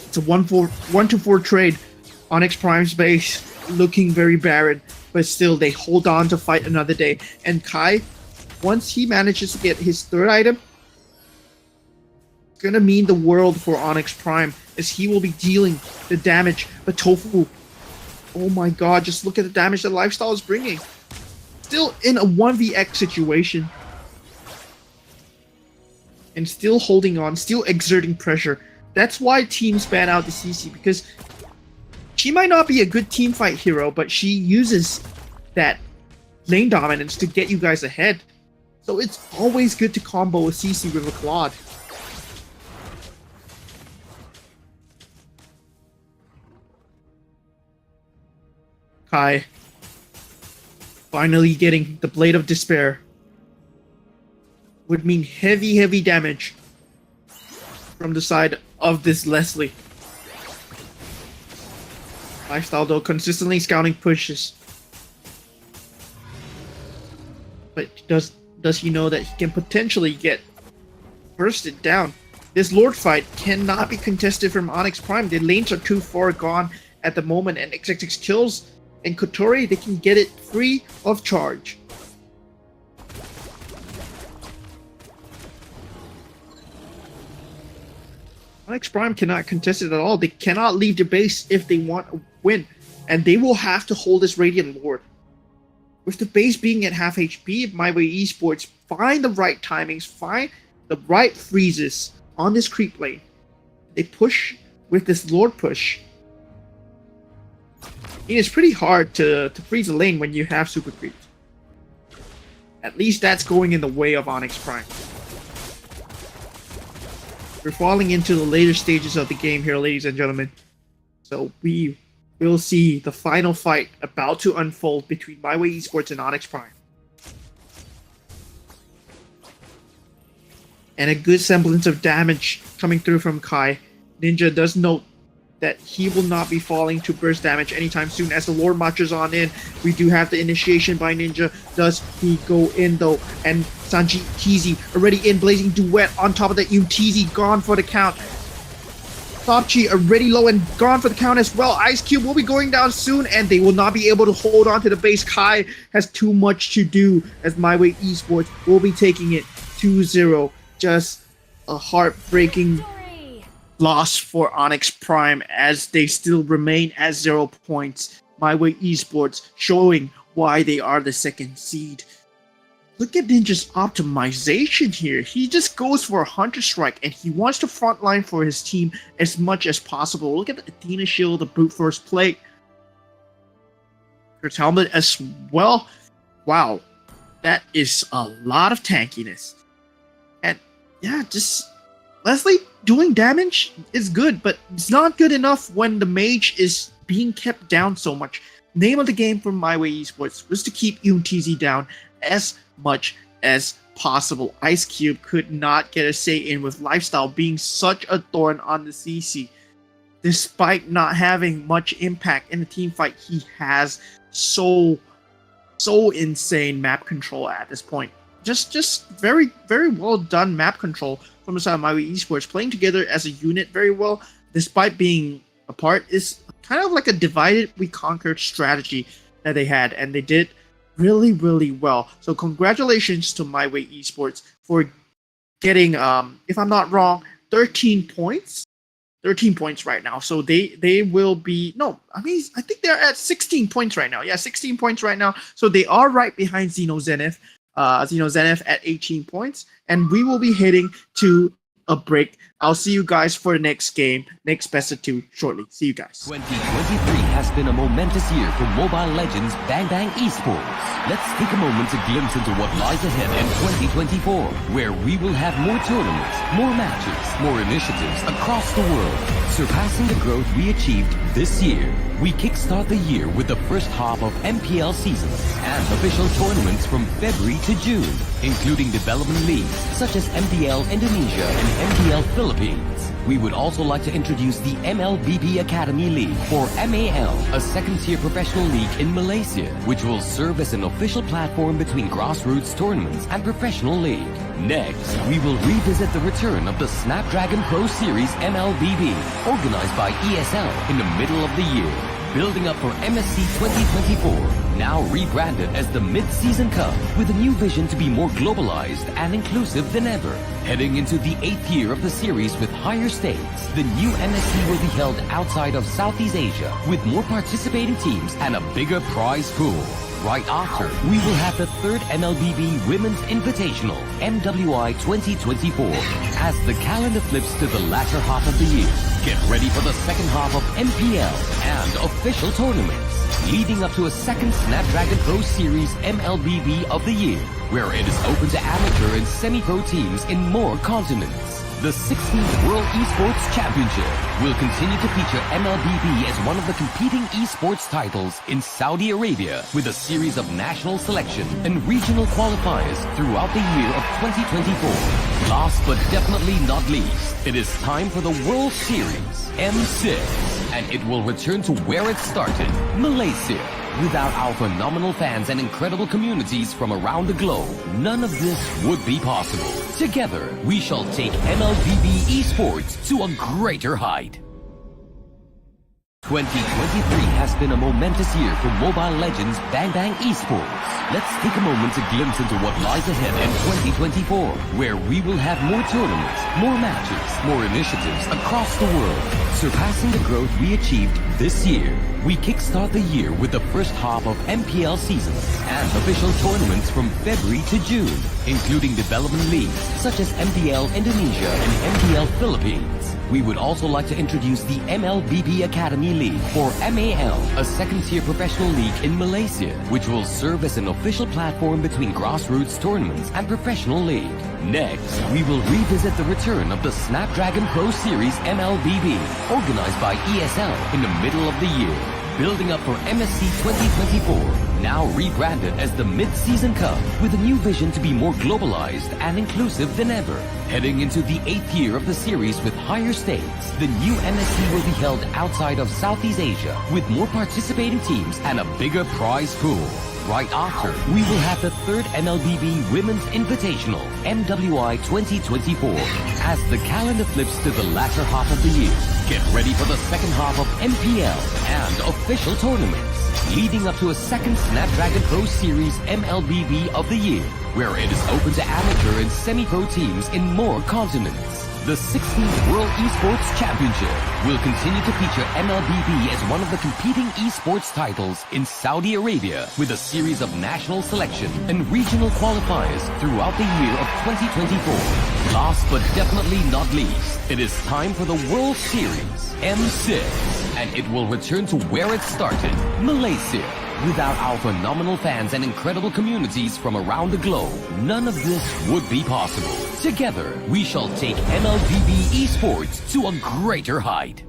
It's a 1-4 trade. Onyx Prime's base looking very barren, but still they hold on to fight another day. And Kai, once he manages to get his 3rd item, it's gonna mean the world for Onyx Prime as he will be dealing the damage. But Tofu, oh my god, just look at the damage that Lifestyle is bringing. Still in a 1vx situation. And still holding on, still exerting pressure. That's why teams ban out the CC, because she might not be a good teamfight hero, but she uses that lane dominance to get you guys ahead. So it's always good to combo a CC with a Claude. Kai finally getting the Blade of Despair would mean heavy damage from the side of this Leslie. Lifestyle though consistently scouting pushes. But does he know that he can potentially get bursted down? This Lord fight cannot be contested from Onyx Prime. The lanes are too far gone at the moment, and XX kills and Kotori, they can get it free of charge. Onyx Prime cannot contest it at all. They cannot leave the base if they want a win, and they will have to hold this Radiant Lord. With the base being at half HP, if My Way Esports find the right timings, find the right freezes on this creep lane, they push with this Lord push. It is pretty hard to freeze a lane when you have super creeps. At least that's going in the way of Onyx Prime. We're falling into the later stages of the game here, ladies and gentlemen. So we will see the final fight about to unfold between My Way Esports and Onyx Prime. And a good semblance of damage coming through from Kai. Ninja does note that he will not be falling to burst damage anytime soon as the Lord marches on in. We do have the initiation by Ninja. Does he go in though? And Sanji Teasy already in, Blazing Duet on top of the Teasy gone for the count. Topchi already low and gone for the count as well. Ice Cube will be going down soon, and they will not be able to hold on to the base. Kai has too much to do as My Way Esports will be taking it 2-0. Just a heartbreaking loss for Onyx Prime as they still remain at 0 points. My Way Esports showing why they are the second seed. Look at Ninja's optimization here. He just goes for a Hunter Strike and he wants to frontline for his team as much as possible. Look at the Athena Shield, the brute force plate. Kurt's helmet as well. Wow, that is a lot of tankiness. And yeah, just Leslie doing damage is good, but it's not good enough when the mage is being kept down so much. Name of the game for My Way Esports was to keep TZ down as much as possible. Ice Cube could not get a say in with Lifestyle being such a thorn on the CC. Despite not having much impact in the team fight, he has so insane map control at this point. Just very, very well done map control from the side of My Way Esports, playing together as a unit very well, despite being apart. Is kind of like a divided we conquered strategy that they had, and they did really, really well. So congratulations to My Way Esports for getting, if I'm not wrong, 13 points. 13 points right now. So they will be, no, I think they're at 16 points right now. Yeah, 16 points right now. So they are right behind Xeno Zenith. Xeno Zenith at 18 points. And we will be heading to a break. I'll see you guys for the next game, next best of 2 shortly. See you guys. 2023 has been a momentous year for Mobile Legends Bang Bang Esports. Let's take a moment to glimpse into what lies ahead in 2024, where we will have more tournaments, more matches, more initiatives across the world, surpassing the growth we achieved this year. We kickstart the year with the first half of MPL seasons and official tournaments from February to June, including development leagues such as MPL Indonesia and MPL Philippines. We would also like to introduce the MLBB Academy League, or MAL, a second-tier professional league in Malaysia, which will serve as an official platform between grassroots tournaments and professional league. Next, we will revisit the return of the Snapdragon Pro Series MLBB, organized by ESL in the middle of the year. Building up for MSC 2024, now rebranded as the Mid-Season Cup, with a new vision to be more globalized and inclusive than ever. Heading into the 8th year of the series with higher stakes, the new MSC will be held outside of Southeast Asia, with more participating teams and a bigger prize pool. Right after, we will have the 3rd MLBB Women's Invitational, MWI 2024, as the calendar flips to the latter half of the year. Get ready for the second half of MPL and official tournaments, leading up to a second Snapdragon Pro Series MLBB of the year, where it is open to amateur and semi-pro teams in more continents. The 16th World Esports Championship will continue to feature MLBB as one of the competing esports titles in Saudi Arabia with a series of national selection and regional qualifiers throughout the year of 2024. Last but definitely not least, it is time for the World Series, M6, and it will return to where it started, Malaysia. Without our phenomenal fans and incredible communities from around the globe, none of this would be possible. Together, we shall take MLBB esports to a greater height. 2023 has been a momentous year for Mobile Legends Bang Bang Esports. Let's take a moment to glimpse into what lies ahead in 2024, where we will have more tournaments, more matches, more initiatives across the world, surpassing the growth we achieved this year. We kickstart the year with the first half of MPL seasons and official tournaments from February to June, including development leagues such as MPL Indonesia and MPL Philippines. We would also like to introduce the MLBB Academy League, or MAL, a second-tier professional league in Malaysia, which will serve as an official platform between grassroots tournaments and professional league. Next, we will revisit the return of the Snapdragon Pro Series MLBB, organized by ESL in the middle of the year, building up for MSC 2024, now rebranded as the Mid-Season Cup, with a new vision to be more globalized and inclusive than ever. Heading into the 8th year of the series with higher stakes, the new MSC will be held outside of Southeast Asia, with more participating teams and a bigger prize pool. Right after, we will have the 3rd MLBB Women's Invitational, MWI 2024. As the calendar flips to the latter half of the year, get ready for the second half of MPL and official tournaments, leading up to a second Snapdragon Pro Series MLBB of the year, where it is open to amateur and semi-pro teams in more continents. The 16th World Esports Championship will continue to feature MLBB as one of the competing esports titles in Saudi Arabia with a series of national selection and regional qualifiers throughout the year of 2024. Last but definitely not least, it is time for the World Series, M6, and it will return to where it started, Malaysia. Without our phenomenal fans and incredible communities from around the globe, none of this would be possible. Together, we shall take MLBB esports to a greater height.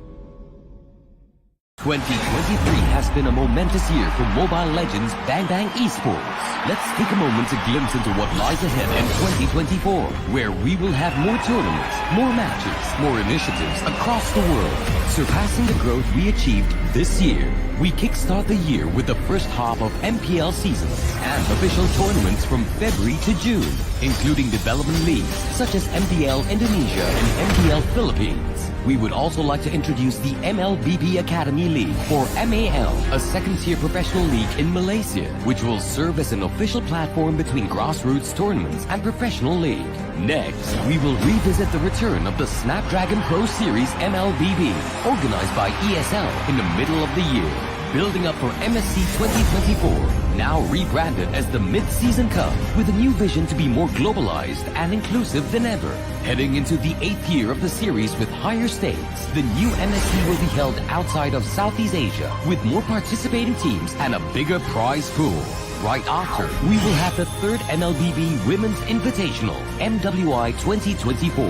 2023 has been a momentous year for Mobile Legends Bang Bang Esports. Let's take a moment to glimpse into what lies ahead in 2024, where we will have more tournaments, more matches, more initiatives across the world, surpassing the growth we achieved this year. We kickstart the year with the first half of MPL seasons and official tournaments from February to June, including development leagues such as MPL Indonesia and MPL Philippines. We would also like to introduce the MLBB Academy League, or MAL, a second-tier professional league in Malaysia, which will serve as an official platform between grassroots tournaments and professional league. Next, we will revisit the return of the Snapdragon Pro Series MLBB, organized by ESL in the middle of the year, building up for MSC 2024, now rebranded as the Mid-Season Cup, with a new vision to be more globalized and inclusive than ever. Heading into the 8th year of the series with higher stakes, the new MSC will be held outside of Southeast Asia, with more participating teams and a bigger prize pool. Right after, we will have the 3rd MLBB Women's Invitational, MWI 2024.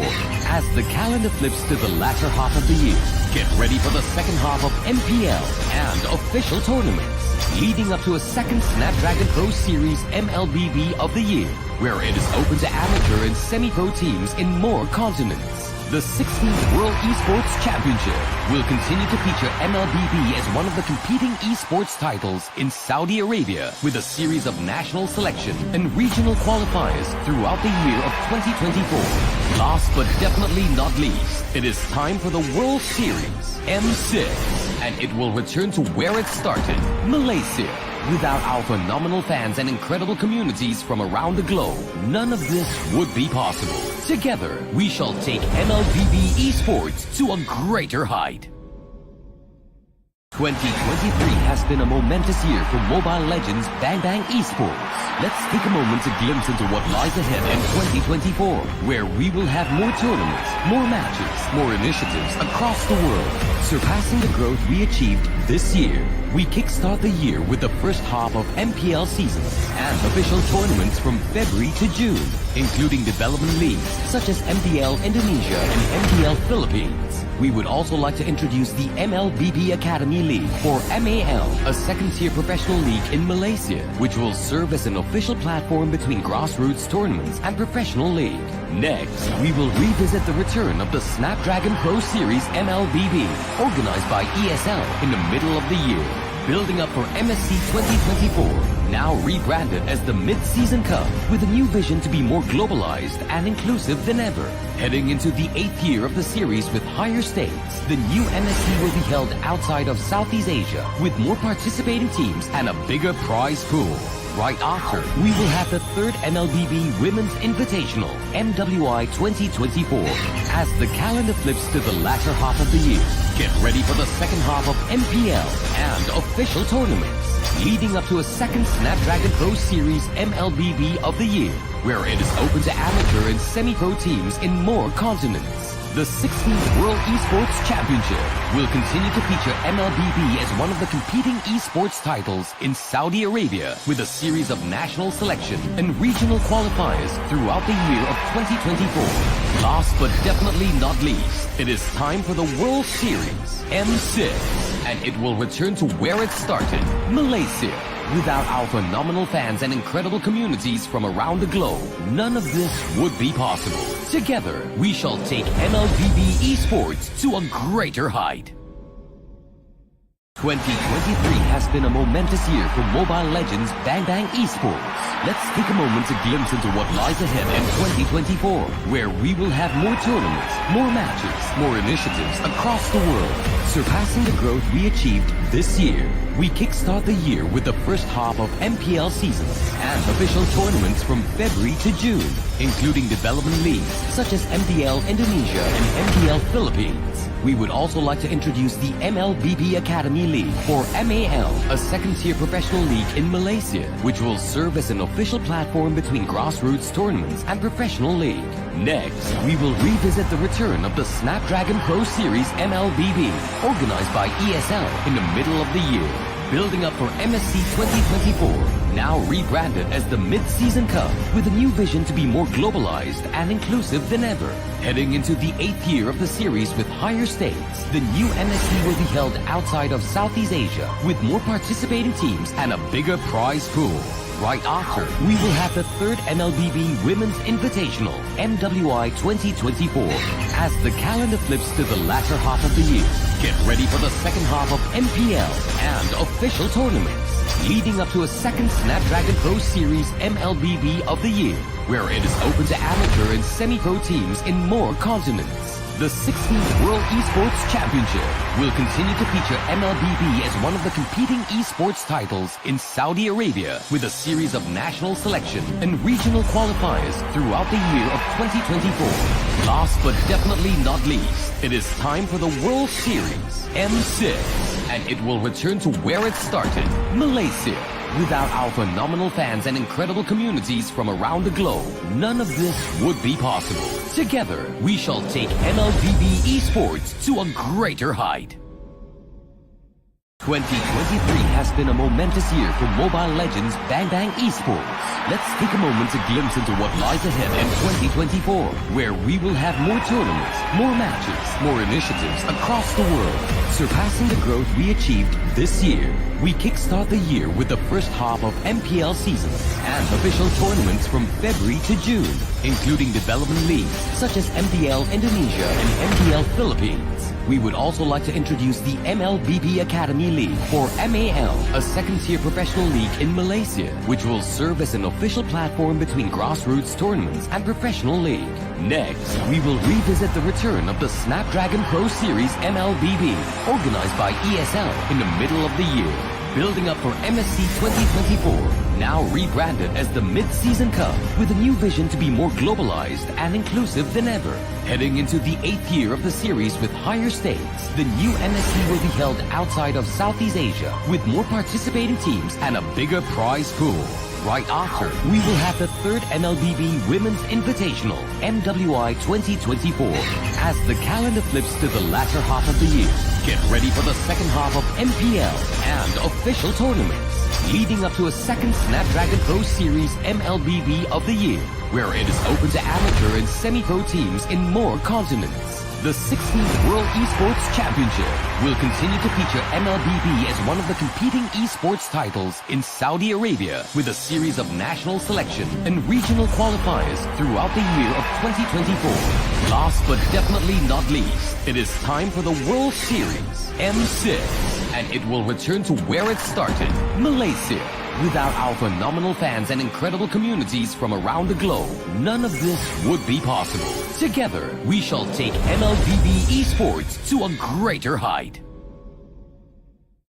As the calendar flips to the latter half of the year, get ready for the second half of MPL and official tournaments, leading up to a second Snapdragon Pro Series MLBB of the year, where it is open to amateur and semi-pro teams in more continents. The 16th World Esports Championship will continue to feature MLBB as one of the competing esports titles in Saudi Arabia with a series of national selection and regional qualifiers throughout the year of 2024. Last but definitely not least, it is time for the World Series, M6, and it will return to where it started, Malaysia. Without our phenomenal fans and incredible communities from around the globe, none of this would be possible. Together, we shall take MLBB esports to a greater height. 2023 has been a momentous year for Mobile Legends Bang Bang Esports. Let's take a moment to glimpse into what lies ahead in 2024, where we will have more tournaments, more matches, more initiatives across the world, surpassing the growth we achieved this year. we kickstart the year with the first half of MPL seasons and official tournaments from February to June, including development leagues such as MDL Indonesia and MDL Philippines. We would also like to introduce the MLBB Academy League, or MAL, a second-tier professional league in Malaysia, which will serve as an official platform between grassroots tournaments and professional league. Next, we will revisit the return of the Snapdragon Pro Series MLBB, organized by ESL in the middle of the year, building up for MSC 2024, now rebranded as the Mid-Season Cup, with a new vision to be more globalized and inclusive than ever. Heading into the 8th year of the series with higher stakes, the new MSC will be held outside of Southeast Asia, with more participating teams and a bigger prize pool. Right after, we will have the third MLBB Women's Invitational, MWI 2024, as the calendar flips to the latter half of the year. Get ready for the second half of MPL and official tournaments, leading up to a second Snapdragon Pro Series MLBB of the year, where it is open to amateur and semi-pro teams in more continents. The 16th World Esports Championship will continue to feature MLBB as one of the competing esports titles in Saudi Arabia, with a series of national selection and regional qualifiers throughout the year of 2024. Last but definitely not least, it is time for the World Series, M6, and it will return to where it started, Malaysia. Without our phenomenal fans and incredible communities from around the globe, none of this would be possible. Together, we shall take MLBB esports to a greater height. 2023 has been a momentous year for Mobile Legends Bang Bang Esports. Let's take a moment to glimpse into what lies ahead in 2024, where we will have more tournaments, more matches, more initiatives across the world, surpassing the growth we achieved this year. We kickstart the year with the first half of MPL seasons and official tournaments from February to June, including development leagues such as MDL Indonesia and MDL Philippines. We would also like to introduce the MLBB Academy League, or MAL, a second-tier professional league in Malaysia, which will serve as an official platform between grassroots tournaments and professional league. Next, we will revisit the return of the Snapdragon Pro Series MLBB, organized by ESL in the middle of the year, building up for MSC 2024, now rebranded as the Mid-Season Cup, with a new vision to be more globalized and inclusive than ever. Heading into the 8th year of the series with higher stakes, the new MSC will be held outside of Southeast Asia, with more participating teams and a bigger prize pool. Right after, we will have the third MLBB Women's Invitational, MWI 2024, as the calendar flips to the latter half of the year. Get ready for the second half of MPL and official tournaments, leading up to a second Snapdragon Pro Series MLBB of the year, where it is open to amateur and semi-pro teams in more continents. The 16th World Esports Championship will continue to feature MLBB as one of the competing esports titles in Saudi Arabia, with a series of national selection and regional qualifiers throughout the year of 2024. Last but definitely not least, it is time for the World Series, M6, and it will return to where it started, Malaysia. Without our phenomenal fans and incredible communities from around the globe, none of this would be possible. Together, we shall take MLBB esports to a greater height. 2023 has been a momentous year for Mobile Legends Bang Bang Esports. Let's take a moment to glimpse into what lies ahead in 2024, where we will have more tournaments, more matches, more initiatives across the world, surpassing the growth we achieved this year. We kickstart the year with the first half of MPL seasons and official tournaments from February to June, including development leagues such as MDL Indonesia and MDL Philippines. We would also like to introduce the MLBB Academy League, or MAL, a second-tier professional league in Malaysia, which will serve as an official platform between grassroots tournaments and professional league. Next, we will revisit the return of the Snapdragon Pro Series MLBB, organized by ESL in the middle of the year, building up for MSC 2024, now rebranded as the Mid-Season Cup, with a new vision to be more globalized and inclusive than ever. Heading into the 8th year of the series with higher stakes, the new MSC will be held outside of Southeast Asia, with more participating teams and a bigger prize pool. Right after, we will have the third MLBB Women's Invitational, MWI 2024, as the calendar flips to the latter half of the year. Get ready for the second half of MPL and official tournaments, leading up to a second Snapdragon Pro Series MLBB of the year, where it is open to amateur and semi-pro teams in more continents. The 16th World Esports Championship will continue to feature MLBB as one of the competing esports titles in Saudi Arabia, with a series of national selection and regional qualifiers throughout the year of 2024. Last but definitely not least, it is time for the World Series M6, and it will return to where it started, Malaysia. Without our phenomenal fans and incredible communities from around the globe, none of this would be possible. Together, we shall take MLBB esports to a greater height.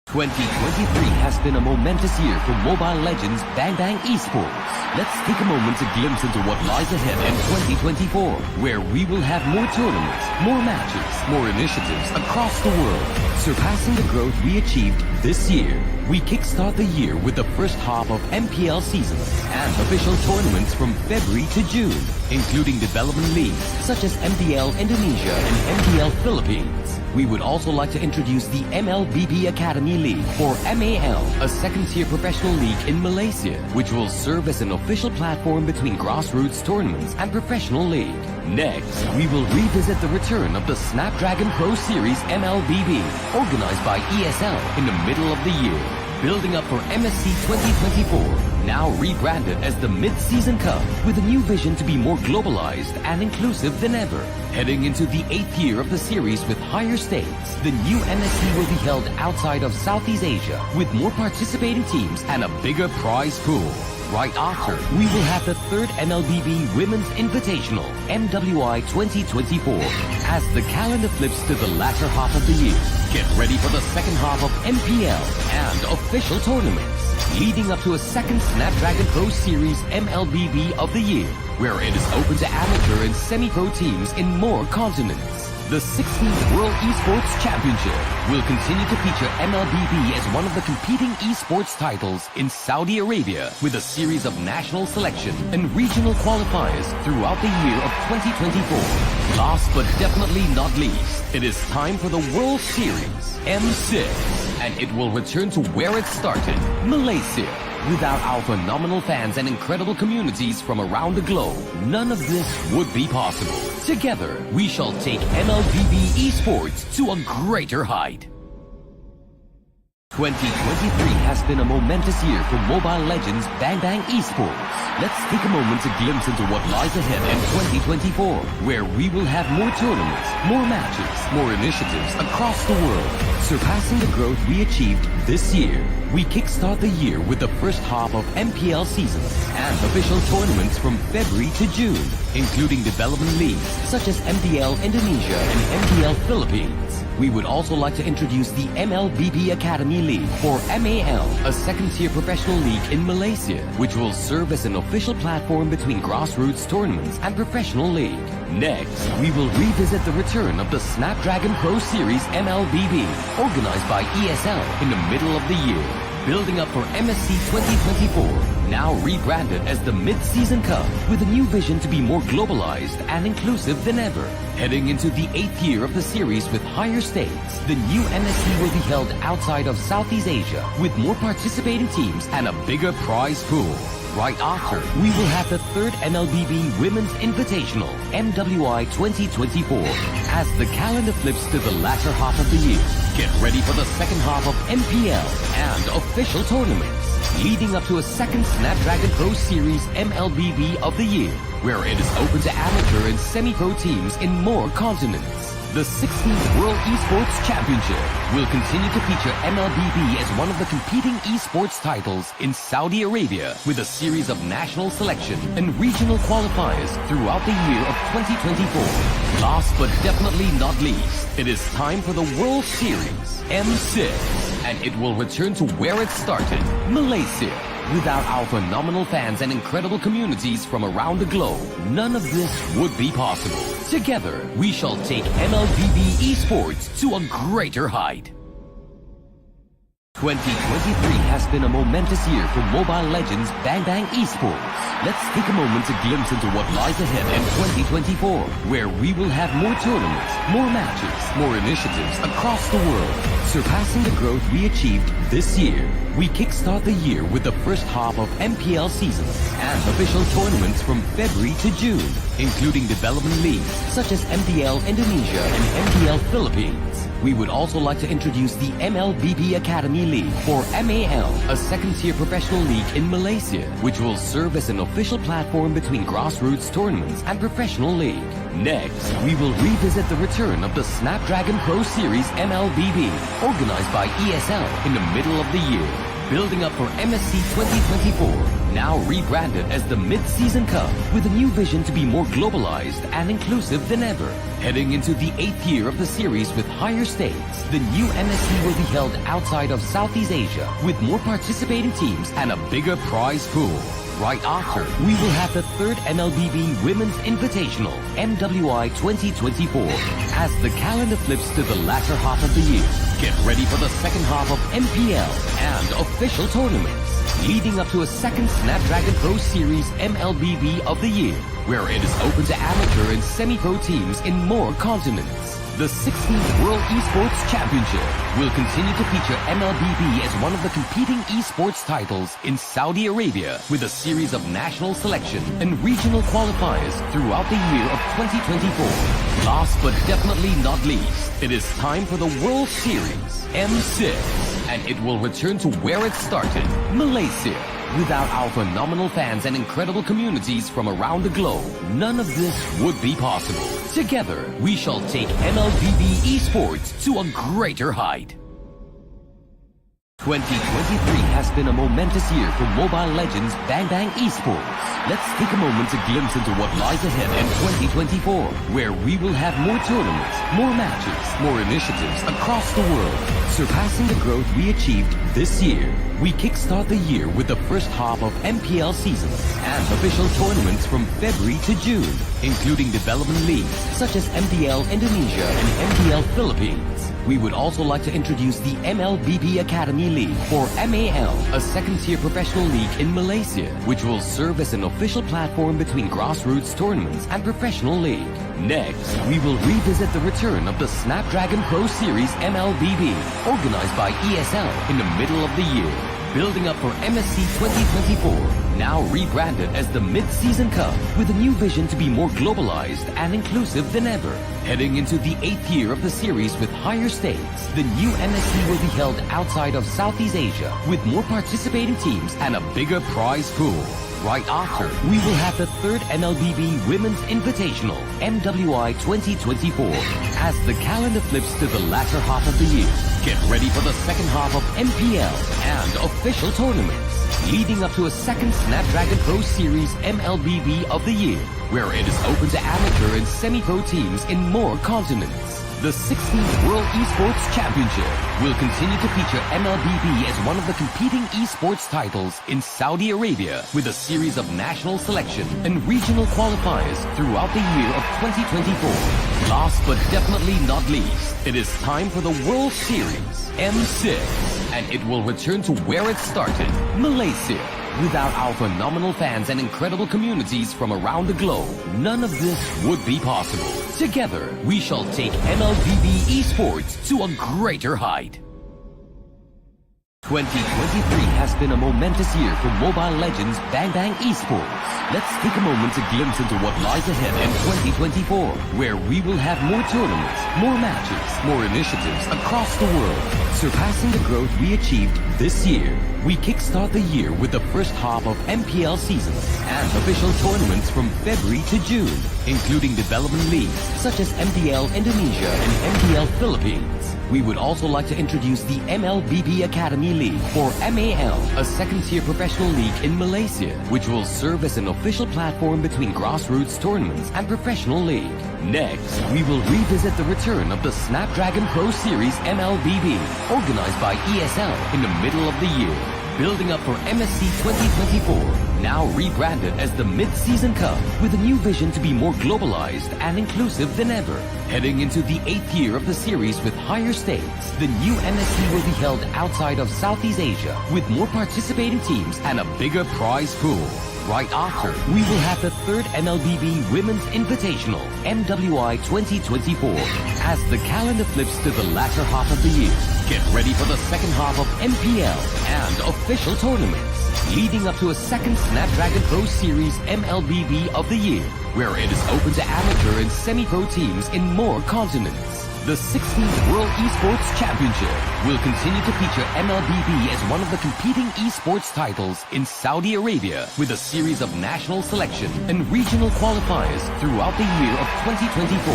2023 has been a momentous year for Mobile Legends Bang Bang Esports. Let's take a moment to glimpse into what lies ahead in 2024, where we will have more tournaments, more matches, more initiatives across the world, surpassing the growth we achieved this year. We kickstart the year with the first half of MPL seasons and official tournaments from February to June, including development leagues such as MDL Indonesia and MDL Philippines. We would also like to introduce the MLBB Academy League, or MAL, a second-tier professional league in Malaysia, which will serve as an official platform between grassroots tournaments and professional league. Next, we will revisit the return of the Snapdragon Pro Series MLBB, organized by ESL in the middle of the year, building up for MSC 2024, now rebranded as the Mid-Season Cup, with a new vision to be more globalized and inclusive than ever. Heading into the 8th year of the series with higher stakes, the new MSC will be held outside of Southeast Asia, with more participating teams and a bigger prize pool. Right after, we will have the 3rd MLBB Women's Invitational, MWI 2024, as the calendar flips to the latter half of the year. Get ready for the second half of MPL and official tournaments, leading up to a second Snapdragon Pro Series MLBB of the year, where it is open to amateur and semi-pro teams in more continents. The 16th World Esports Championship will continue to feature MLBB as one of the competing esports titles in Saudi Arabia, with a series of national selection and regional qualifiers throughout the year of 2024. Last but definitely not least, it is time for the World Series M6, and it will return to where it started, Malaysia. Without our phenomenal fans and incredible communities from around the globe, none of this would be possible. Together, we shall take MLBB esports to a greater height. 2023 has been a momentous year for Mobile Legends Bang Bang Esports. Let's take a moment to glimpse into what lies ahead in 2024, where we will have more tournaments, more matches, more initiatives across the world, surpassing the growth we achieved this year. We kickstart the year with the first half of MPL seasons and official tournaments from February to June, including development leagues such as MDL Indonesia and MDL Philippines. We would also like to introduce the MLBB Academy League, or MAL, a second-tier professional league in Malaysia, which will serve as an official platform between grassroots tournaments and professional league. Next, we will revisit the return of the Snapdragon Pro Series MLBB, organized by ESL in the middle of the year, building up for MSC 2024, now rebranded as the Mid-Season Cup, with a new vision to be more globalized and inclusive than ever. Heading into the 8th year of the series with higher stakes, the new MSC will be held outside of Southeast Asia, with more participating teams and a bigger prize pool. Right after, we will have the 3rd MLBB Women's Invitational, MWI 2024, as the calendar flips to the latter half of the year. Get ready for the second half of MPL and official tournaments, leading up to a second Snapdragon Pro Series MLBB of the year, where it is open to amateur and semi-pro teams in more continents. The 16th World Esports Championship will continue to feature MLBB as one of the competing esports titles in Saudi Arabia, with a series of national selection and regional qualifiers throughout the year of 2024. Last but definitely not least, it is time for the World Series M6, and it will return to where it started, Malaysia. Without our phenomenal fans and incredible communities from around the globe, none of this would be possible. Together, we shall take MLBB esports to a greater height. 2023 has been a momentous year for Mobile Legends Bang Bang Esports. Let's take a moment to glimpse into what lies ahead in 2024, where we will have more tournaments, more matches, more initiatives across the world, surpassing the growth we achieved this year. We kickstart the year with the first half of MPL seasons and official tournaments from February to June, including development leagues such as MDL Indonesia and MDL Philippines. We would also like to introduce the MLBB Academy League, or MAL, a second-tier professional league in Malaysia, which will serve as an official platform between grassroots tournaments and professional league. Next, we will revisit the return of the Snapdragon Pro Series MLBB, organized by ESL in the middle of the year, building up for MSC 2024, now rebranded as the Mid-Season Cup, with a new vision to be more globalized and inclusive than ever. Heading into the 8th year of the series with higher stakes, the new MSC will be held outside of Southeast Asia, with more participating teams and a bigger prize pool. Right after, we will have the third MLBB Women's Invitational, MWI 2024, as the calendar flips to the latter half of the year. Get ready for the second half of MPL and official tournaments, leading up to a second Snapdragon Pro Series MLBB of the year, where it is open to amateur and semi-pro teams in more continents. The 16th World Esports Championship will continue to feature MLBB as one of the competing esports titles in Saudi Arabia, with a series of national selection and regional qualifiers throughout the year of 2024. Last but definitely not least, it is time for the World Series, M6, and it will return to where it started, Malaysia. Without our phenomenal fans and incredible communities from around the globe, none of this would be possible. Together, we shall take MLBB Esports to a greater height. 2023 has been a momentous year for Mobile Legends Bang Bang Esports. Let's take a moment to glimpse into what lies ahead in 2024, where we will have more tournaments, more matches, more initiatives across the world, surpassing the growth we achieved this year. We kickstart the year with the first half of MPL seasons and official tournaments from February to June, including development leagues such as MDL Indonesia and MDL Philippines. We would also like to introduce the MLBB Academy League, or MAL, a second-tier professional league in Malaysia, which will serve as an official platform between grassroots tournaments and professional league. Next, we will revisit the return of the Snapdragon Pro Series MLBB, organized by ESL in the middle of the year, building up for MSC 2024, now rebranded as the Mid-Season Cup, with a new vision to be more globalized and inclusive than ever. Heading into the 8th year of the series with higher stakes, the new MSC will be held outside of Southeast Asia, with more participating teams and a bigger prize pool. Right after, we will have the third MLBB Women's Invitational, MWI 2024, as the calendar flips to the latter half of the year. Get ready for the second half of MPL and official tournaments, leading up to a second Snapdragon Pro Series MLBB of the year, where it is open to amateur and semi-pro teams in more continents. The 16th World Esports Championship will continue to feature MLBB as one of the competing esports titles in Saudi Arabia, with a series of national selection and regional qualifiers throughout the year of 2024. Last but definitely not least, it is time for the World Series, M6, and it will return to where it started, Malaysia. Without our phenomenal fans and incredible communities from around the globe, none of this would be possible. Together, we shall take MLBB Esports to a greater height. 2023 has been a momentous year for Mobile Legends Bang Bang Esports. Let's take a moment to glimpse into what lies ahead in 2024, where we will have more tournaments, more matches, more initiatives across the world, surpassing the growth we achieved this year. We kickstart the year with the first half of MPL seasons and official tournaments from February to June, including development leagues such as MDL Indonesia and MDL Philippines. We would also like to introduce the MLBB Academy League, or MAL, a second-tier professional league in Malaysia, which will serve as an official platform between grassroots tournaments and professional league. Next, we will revisit the return of the Snapdragon Pro Series MLBB, organized by ESL in the middle of the year, building up for MSC 2024, now rebranded as the Mid-Season Cup, with a new vision to be more globalized and inclusive than ever. Heading into the 8th year of the series with higher stakes, the new MSC will be held outside of Southeast Asia, with more participating teams and a bigger prize pool. Right after, we will have the 3rd MLBB Women's Invitational, MWI 2024. As the calendar flips to the latter half of the year, get ready for the second half of MPL and official tournaments, leading up to a second Snapdragon Pro Series MLBB of the year, where it is open to amateur and semi-pro teams in more continents. The 16th World Esports Championship will continue to feature MLBB as one of the competing esports titles in Saudi Arabia, with a series of national selection and regional qualifiers throughout the year of 2024.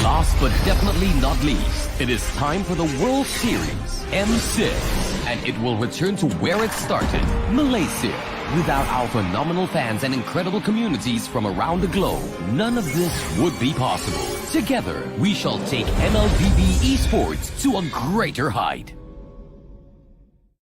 Last but definitely not least, it is time for the World Series M6, and it will return to where it started, Malaysia. Without our phenomenal fans and incredible communities from around the globe, none of this would be possible. Together, we shall take MLBB esports to a greater height.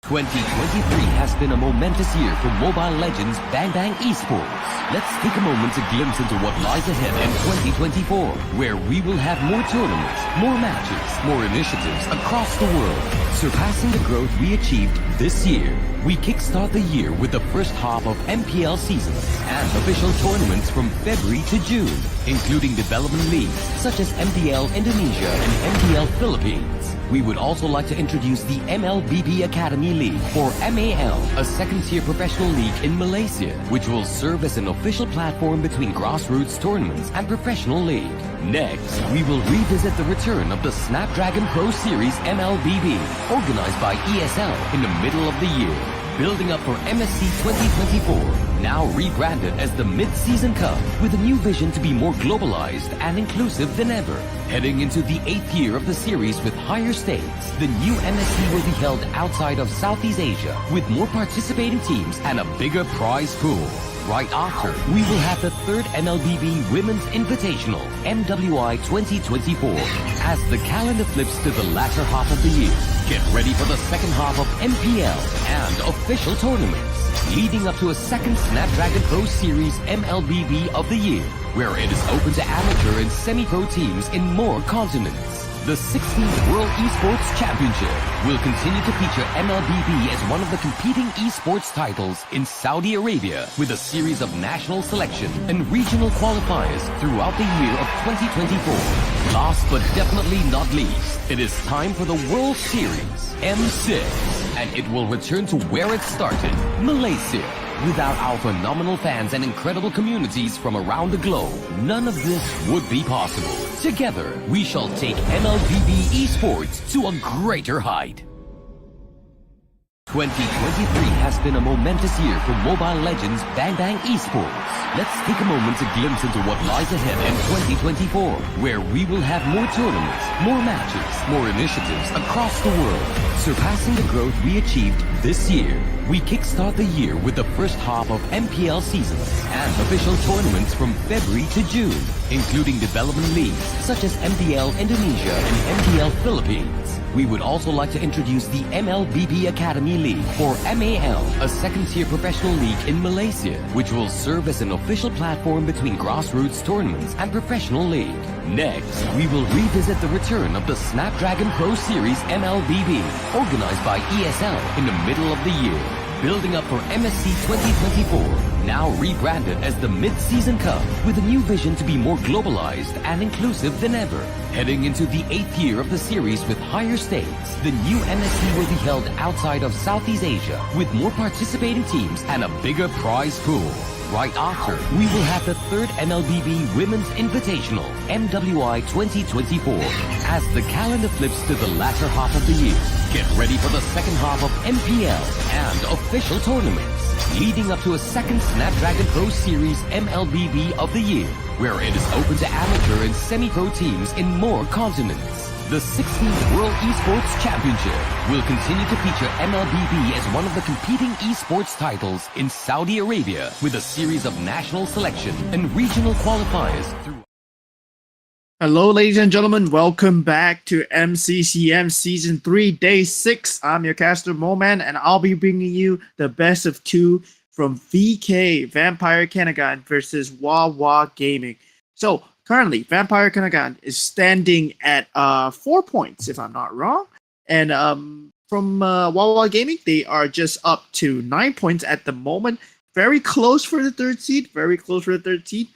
2023 has been a momentous year for Mobile Legends Bang Bang Esports. Let's take a moment to glimpse into what lies ahead in 2024, where we will have more tournaments, more matches, more initiatives across the world, surpassing the growth we achieved this year. We kickstart the year with the first half of MPL seasons and official tournaments from February to June, including development leagues such as MDL Indonesia and MDL Philippines. We would also like to introduce the MLBB Academy League, or MAL, a second-tier professional league in Malaysia, which will serve as an official platform between grassroots tournaments and professional league. Next, we will revisit the return of the Snapdragon Pro Series MLBB, organized by ESL in the middle of the year, building up for MSC 2024, now rebranded as the Mid-Season Cup, with a new vision to be more globalized and inclusive than ever. Heading into the 8th year of the series with higher stakes, the new MSC will be held outside of Southeast Asia, with more participating teams and a bigger prize pool. Right after, we will have the 3rd MLBB Women's Invitational, MWI 2024. As the calendar flips to the latter half of the year, get ready for the second half of MPL and official tournaments, leading up to a second Snapdragon Pro Series MLBB of the year, where it is open to amateur and semi-pro teams in more continents. The 16th World Esports Championship will continue to feature MLBB as one of the competing esports titles in Saudi Arabia, with a series of national selection and regional qualifiers throughout the year of 2024. Last but definitely not least, it is time for the World Series M6, and it will return to where it started, Malaysia. Without our phenomenal fans and incredible communities from around the globe, none of this would be possible. Together, we shall take MLBB esports to a greater height. 2023 has been a momentous year for Mobile Legends Bang Bang Esports. Let's take a moment to glimpse into what lies ahead in 2024, where we will have more tournaments, more matches, more initiatives across the world, surpassing the growth we achieved this year. We kickstart the year with the first half of MPL seasons and official tournaments from February to June, including development leagues such as MDL Indonesia and MDL Philippines. We would also like to introduce the MLBB Academy League, or MAL, a second-tier professional league in Malaysia, which will serve as an official platform between grassroots tournaments and professional league. Next, we will revisit the return of the Snapdragon Pro Series MLBB, organized by ESL in the middle of the year, building up for MSC 2024, now rebranded as the Mid-Season Cup, with a new vision to be more globalized and inclusive than ever. Heading into the 8th year of the series with higher stakes, the new MSC will be held outside of Southeast Asia, with more participating teams and a bigger prize pool. Right after, we will have the 3rd MLBB Women's Invitational, MWI 2024. As the calendar flips to the latter half of the year, get ready for the second half of MPL and official tournaments, leading up to a second Snapdragon Pro Series MLBB of the year, where it is open to amateur and semi-pro teams in more continents. The 16th World Esports Championship will continue to feature MLBB as one of the competing esports titles in Saudi Arabia, with a series of national selection and regional qualifiers through Hello, ladies and gentlemen. Welcome back to MCCM Season 3, Day 6. I'm your caster, Moman, and I'll be bringing you the best of two from VK, Vampire Kenagan, versus Wawa Gaming. So, currently, Vampire Kenagan is standing at 4 points, if I'm not wrong. And from Wawa Gaming, they are just up to 9 points at the moment. Very close for the third seed. Very close for the third seed.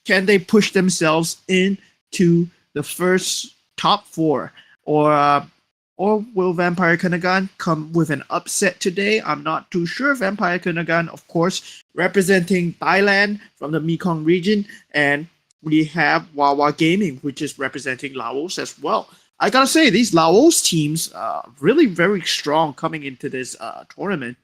Can they push themselves in to the first top 4, or will Vampire Kenagan come with an upset today? I'm not too sure. Vampire Kenagan, of course, representing Thailand from the Mekong region, and we have Wawa Gaming, which is representing Laos as well. I gotta say, these Laos teams are really very strong coming into this tournament,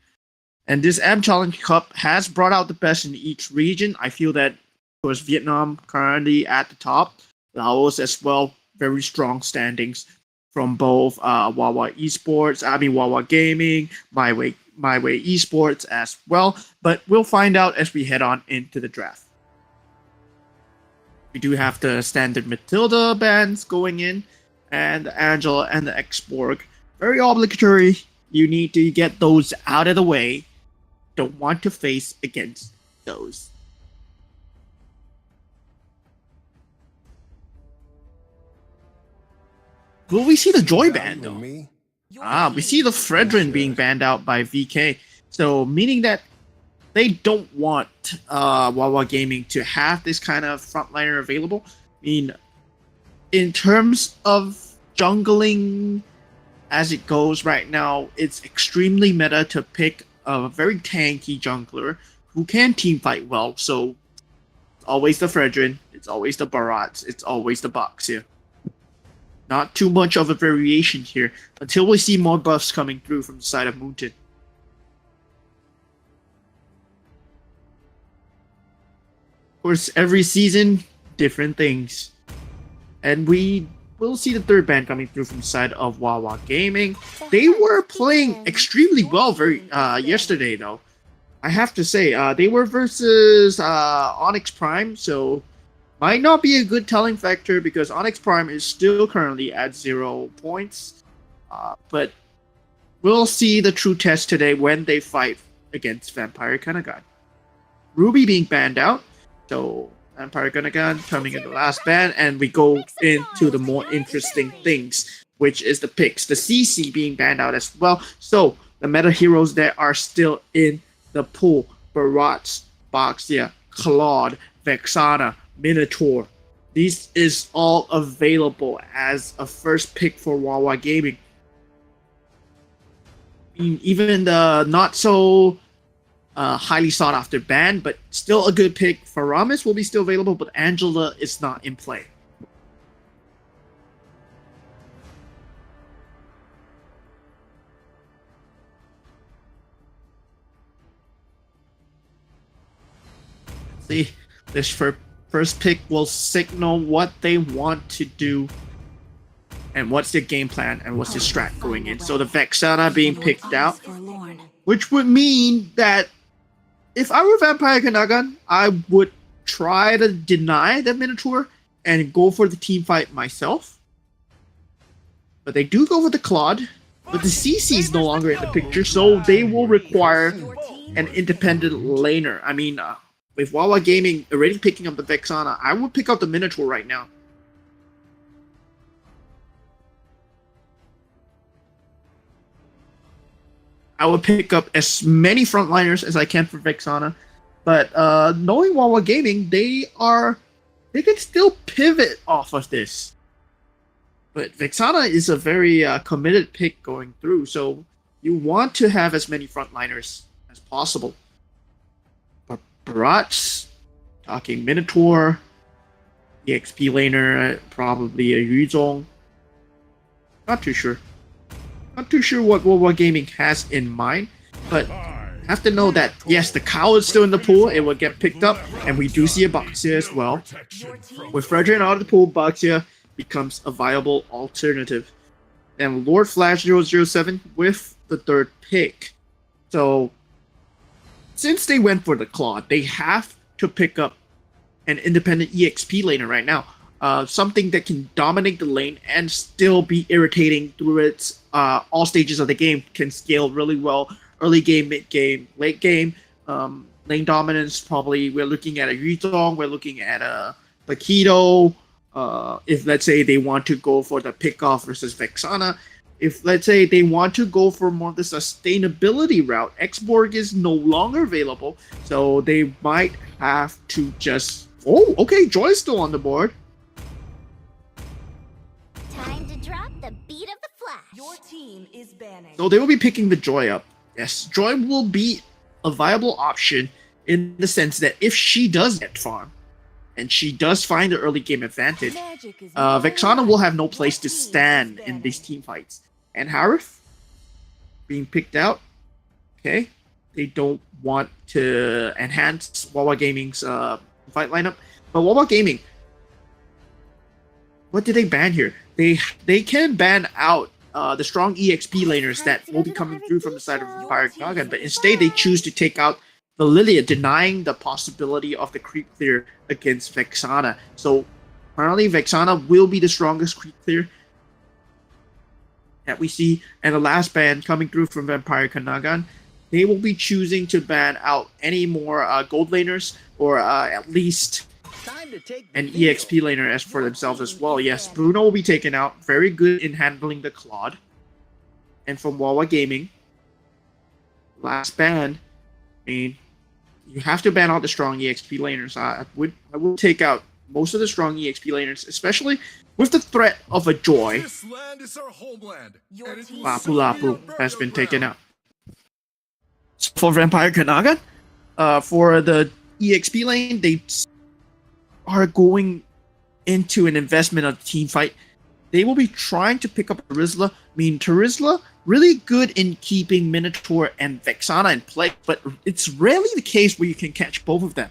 and this M Challenge Cup has brought out the best in each region. I feel that, of course, Vietnam currently at the top. Laos as well, very strong standings from both Wawa Gaming, My Way Esports as well. But we'll find out as we head on into the draft. We do have the standard Matilda bands going in, and the Angela and the X-Borg. Very obligatory. You need to get those out of the way. Don't want to face against those. Will we see the Joy ban though? We see the Fredrin being banned out by VK. So meaning that they don't want Wawa Gaming to have this kind of frontliner available. I mean, in terms of jungling as it goes right now, it's extremely meta to pick a very tanky jungler who can teamfight well. So it's always the Fredrin, it's always the Barats, it's always the Boxia. Not too much of a variation here until we see more buffs coming through from the side of Moonton. Of course, every season, different things. And we will see the third ban coming through from the side of Wawa Gaming. They were playing extremely well yesterday, though. I have to say, they were versus Onyx Prime, so might not be a good telling factor because Onyx Prime is still currently at 0 points. But we'll see the true test today when they fight against Vampire Kenagan. Ruby being banned out, so Vampire Kenagan coming in the last ban, and we go into the more interesting things, which is the picks. The CC being banned out as well. So the meta heroes that are still in the pool: Barats, Boxia, Claude, Vexana, Minotaur. This is all available as a first pick for Wawa Gaming. I mean, even the not so highly sought after ban, but still a good pick. Faramis will be still available, but Angela is not in play. See, this first pick will signal what they want to do and what's their game plan and what's their strat going in. So the Vexana being picked out, which would mean that if I were Vampire Kenagan, I would try to deny the Minotaur and go for the team fight myself. But they do go for the Claude, but the CC is no longer in the picture, so they will require an independent laner. I mean, with Wawa Gaming already picking up the Vexana, I would pick up the Minotaur right now. I would pick up as many frontliners as I can for Vexana, but knowing Wawa Gaming, they can still pivot off of this. But Vexana is a very committed pick going through, so you want to have as many frontliners as possible. Barats, talking Minotaur, EXP laner, probably a Yuzong. Not too sure. Not too sure what Wawa Gaming has in mind, but have to know that, yes, the cow is still in the pool, it will get picked up, and we do see a Boxia as well. With Fredrin out of the pool, Boxia becomes a viable alternative. And Lord Flash 007 with the third pick. So since they went for the Claude, they have to pick up an independent EXP laner right now. something that can dominate the lane and still be irritating through its all stages of the game. Can scale really well early game, mid game, late game. Lane dominance, probably we're looking at a Yuzong, we're looking at a Paquito. If let's say they want to go for the pickoff versus Vexana, if let's say they want to go for more of the sustainability route, Xborg is no longer available, so they might have to just. Oh, okay, Joy's still on the board. Time to drop the beat of the flash. Your team is banning. So they will be picking the Joy up. Yes, Joy will be a viable option in the sense that if she does get farm and she does find the early game advantage, Vexana will have no place to stand in these team fights. And Harith being picked out. Okay, they don't want to enhance Wawa Gaming's fight lineup, but Wawa Gaming, what did they ban here? They can ban out the strong EXP laners that will be coming through from the side of Empire Kagan, but instead they choose to take out the Lilia, denying the possibility of the creep clear against Vexana. So apparently Vexana will be the strongest creep clear that we see. And the last ban coming through from Vampire Kanagan, they will be choosing to ban out any more gold laners, or at least an EXP laner as for themselves as well. Yes, Bruno will be taken out. Very good in handling the Claude. And from Wawa Gaming, last ban, I mean, you have to ban out the strong EXP laners. I would take out most of the strong EXP laners, especially with the threat of a Joy. This land is our homeland. Lapu Lapu has been taken out. For Vampire Kanagan, for the EXP lane, they are going into an investment of the team fight. They will be trying to pick up Terizla. I mean, Terizla, really good in keeping Minotaur and Vexana in play, but it's rarely the case where you can catch both of them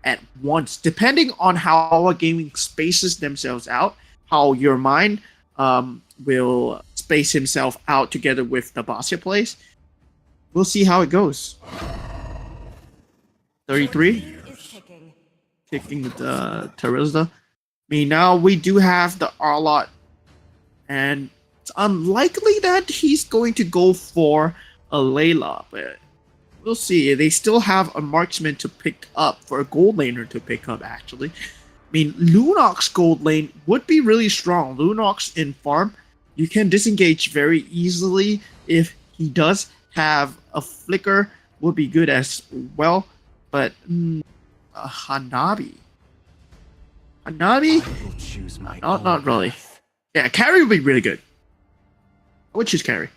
at once. Depending on how our gaming spaces themselves out, how your mind will space himself out together with the Basya plays, we'll see how it goes. 33? Picking the Terizla. I mean, now we do have the Arlott, and it's unlikely that he's going to go for a Layla, but we'll see. They still have a marksman to pick up, for a gold laner to pick up, actually. I mean, Lunox gold lane would be really strong. Lunox in farm, you can disengage very easily. If he does have a flicker, would be good as well. But Hanabi, not really. Yeah, carry would be really good. I would choose carry.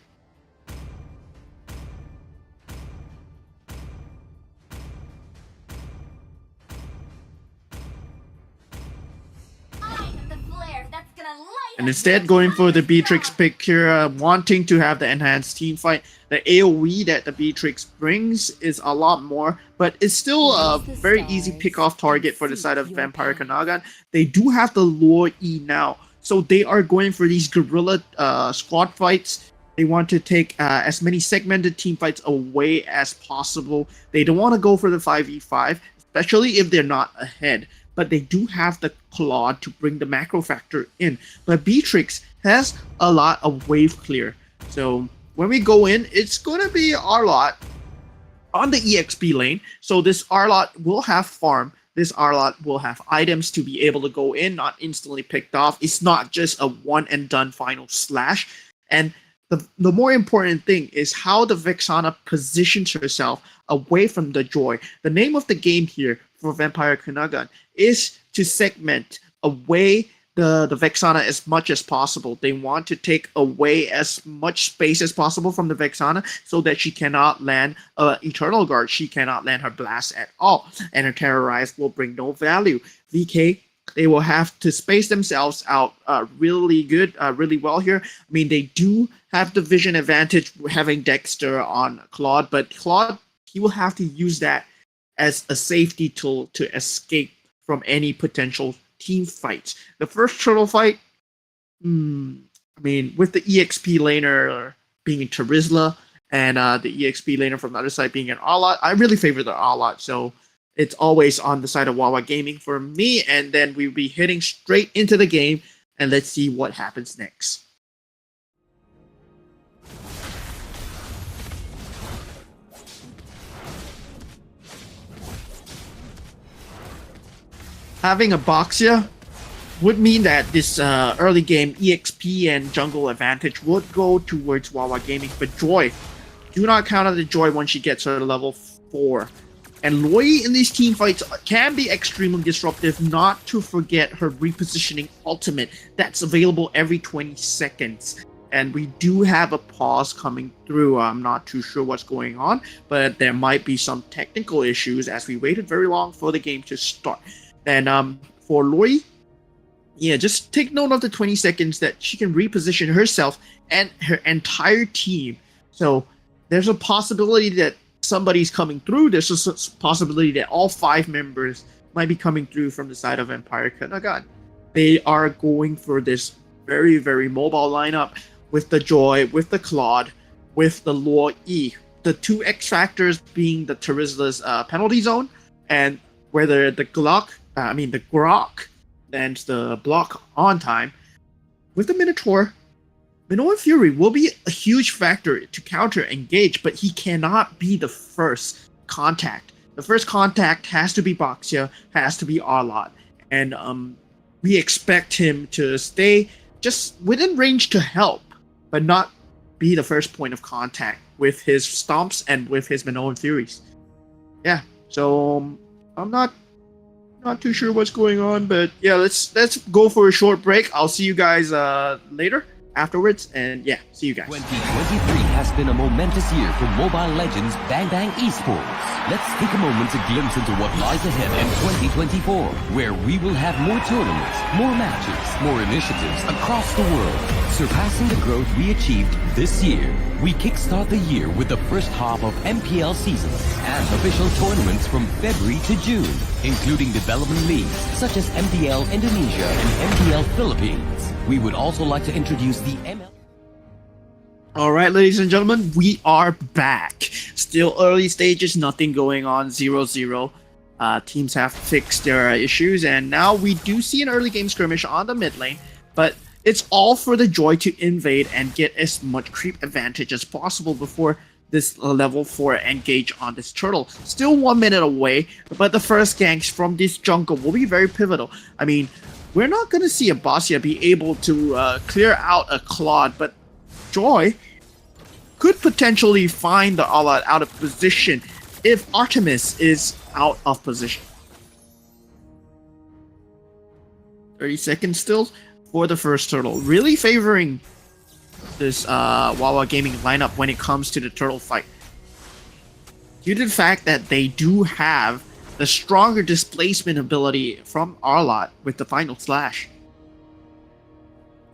And instead going for the Beatrix pick here, wanting to have the enhanced team fight. The AoE that the Beatrix brings is a lot more, but it's still a very easy pick-off target for the side of Vampire Kanagan. They do have the Lure E now, so they are going for these guerrilla squad fights. They want to take as many segmented team fights away as possible. They don't want to go for the 5v5, especially if they're not ahead. But they do have the Claude to bring the macro factor in. But Beatrix has a lot of wave clear. So when we go in, it's going to be Arlott on the EXP lane. So this Arlott will have farm. This Arlott will have items to be able to go in, not instantly picked off. It's not just a one and done final slash. And the more important thing is how the Vexana positions herself away from the Joy. The name of the game here for Vampire Kanagan is to segment away the Vexana as much as possible. They want to take away as much space as possible from the Vexana so that she cannot land Eternal Guard. She cannot land her blast at all. And her Terrorize will bring no value. VK, they will have to space themselves out really well here. I mean, they do have the vision advantage having Dexter on Claude, but Claude, he will have to use that as a safety tool to escape from any potential team fights. The first turtle fight, I mean, with the EXP laner being Terizla and the EXP laner from the other side being an Arlott, I really favor the Arlott. So it's always on the side of Wawa Gaming for me, and then we'll be heading straight into the game, and let's see what happens next. Having a Boxia would mean that this early game EXP and jungle advantage would go towards Wawa Gaming, but Joy, do not count on the Joy once she gets her level 4. And Loi in these team fights can be extremely disruptive, not to forget her repositioning ultimate that's available every 20 seconds. And we do have a pause coming through. I'm not too sure what's going on, but there might be some technical issues as we waited very long for the game to start. And for Loi, yeah, just take note of the 20 seconds that she can reposition herself and her entire team. So there's a possibility that somebody's coming through. There's a possibility that all 5 members might be coming through from the side of Empire Kanagan. They are going for this very, very mobile lineup with the Joy, with the Claude, with the Luo E. The 2 X factors being the Terizla's penalty zone, and whether the Grok and the block on time. With the Minotaur, Minoan Fury will be a huge factor to counter engage, but he cannot be the first contact. The first contact has to be Boxia, has to be Arlott, and we expect him to stay just within range to help, but not be the first point of contact with his stomps and with his Minoan Furies. Yeah, so I'm not too sure what's going on, but yeah, let's go for a short break. I'll see you guys later afterwards, and yeah, see you guys. 2023 has been a momentous year for Mobile Legends Bang Bang Esports. Let's take a moment to glimpse into what lies ahead in 2024, where we will have more tournaments, more matches, more initiatives across the world. Surpassing the growth we achieved this year, we kickstart the year with the first half of MPL seasons and official tournaments from February to June, including development leagues such as MPL Indonesia and MPL Philippines. We would also like to introduce the ML. All right, ladies and gentlemen, we are back. Still early stages, nothing going on, 0-0. Teams have fixed their issues, and now we do see an early game skirmish on the mid lane, but it's all for the Joy to invade and get as much creep advantage as possible before this level 4 engage on this turtle. Still 1 minute away, but the first ganks from this jungle will be very pivotal. I mean, we're not going to see a Boxia be able to clear out a Claude, but Joy could potentially find the Arlott out of position if Artemis is out of position. 30 seconds still for the first turtle. Really favoring this Wawa Gaming lineup when it comes to the turtle fight, due to the fact that they do have the stronger displacement ability from Arlott with the final slash.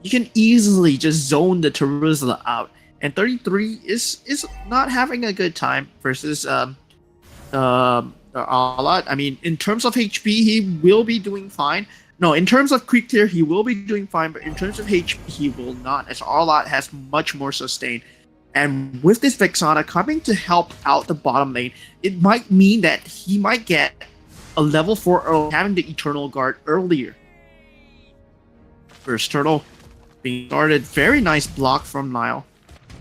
You can easily just zone the Terizla out, and 33 is not having a good time versus Arlott. I mean, in terms of HP, he will be doing fine. No, in terms of quick clear, he will be doing fine, but in terms of HP, he will not, as Arlott has much more sustain. And with this Vexana coming to help out the bottom lane, it might mean that he might get a level 4 early, having the Eternal Guard earlier. First turtle being started. Very nice block from Nile.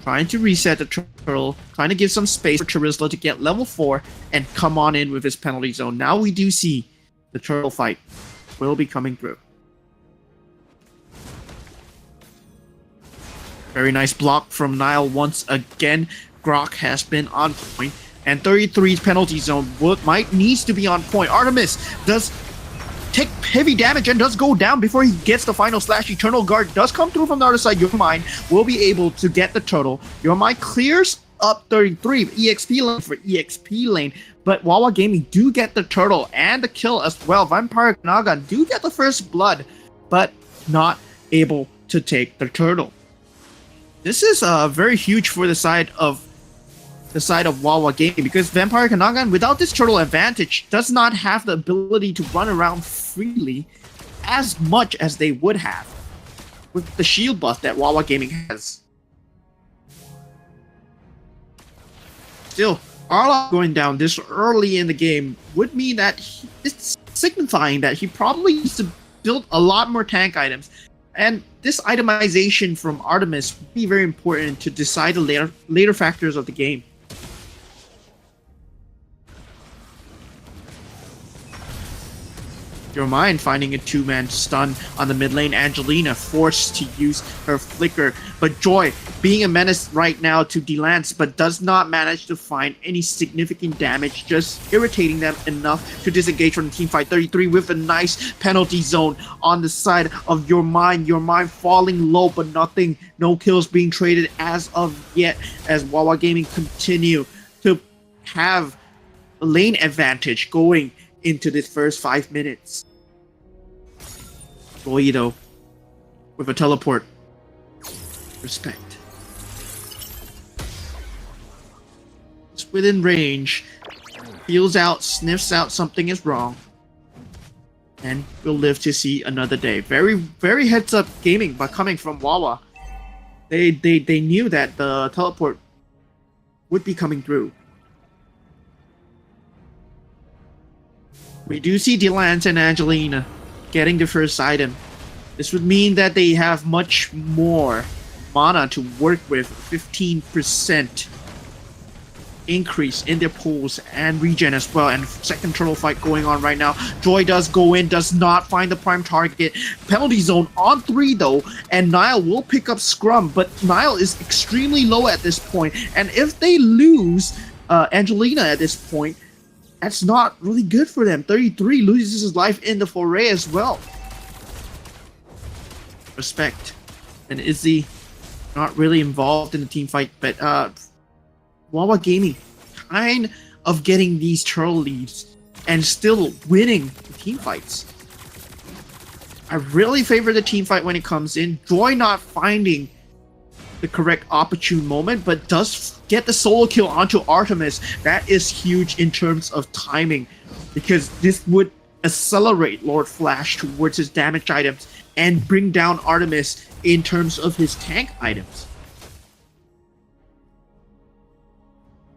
Trying to reset the turtle, trying to give some space for Terizla to get level 4 and come on in with his penalty zone. Now we do see the turtle fight will be coming through. Very nice block from Nile once again. Grok has been on point, and 33's penalty zone needs to be on point. Artemis does take heavy damage and does go down before he gets the final slash. Eternal Guard does come through from the other side. Your Mind will be able to get the turtle. Your Mind clears up 33 EXP lane for EXP lane, but Wawa Gaming do get the turtle and the kill as well. Vampire Naga do get the first blood, but not able to take the turtle. This is very huge for the side of Wawa Gaming, because Vampire Kanagan, without this turtle advantage, does not have the ability to run around freely as much as they would have with the shield buff that Wawa Gaming has. Still, Arlott going down this early in the game would mean that it's signifying that he probably needs to build a lot more tank items. And this itemization from Artemis would be very important to decide the later factors of the game. Your Mind finding a two-man stun on the mid lane. Angelina forced to use her flicker, but Joy being a menace right now to Delance, but does not manage to find any significant damage, just irritating them enough to disengage from the teamfight. 33 with a nice penalty zone on the side of Your Mind. Your Mind falling low, but nothing, no kills being traded as of yet, as Wawa Gaming continue to have a lane advantage going into this first 5 minutes. Boido with a teleport. Respect. It's within range. Feels out, sniffs out something is wrong. And we'll live to see another day. Very, very heads up gaming, but coming from Wawa. They knew that the teleport would be coming through. We do see Delance and Angelina getting the first item. This would mean that they have much more mana to work with. 15% increase in their pulls and regen as well. And second turtle fight going on right now. Joy does go in, does not find the prime target. Penalty zone on 3 though, and Nile will pick up Scrum, but Nile is extremely low at this point. And if they lose Angelina at this point, that's not really good for them. 33 loses his life in the foray as well. Respect. And Izzy not really involved in the team fight, but Wawa Gaming kind of getting these turtle leads and still winning the team fights. I really favor the team fight when it comes in. Joy not finding the correct opportune moment, but does get the solo kill onto Artemis. That is huge in terms of timing, because this would accelerate Lord Flash towards his damage items and bring down Artemis in terms of his tank items.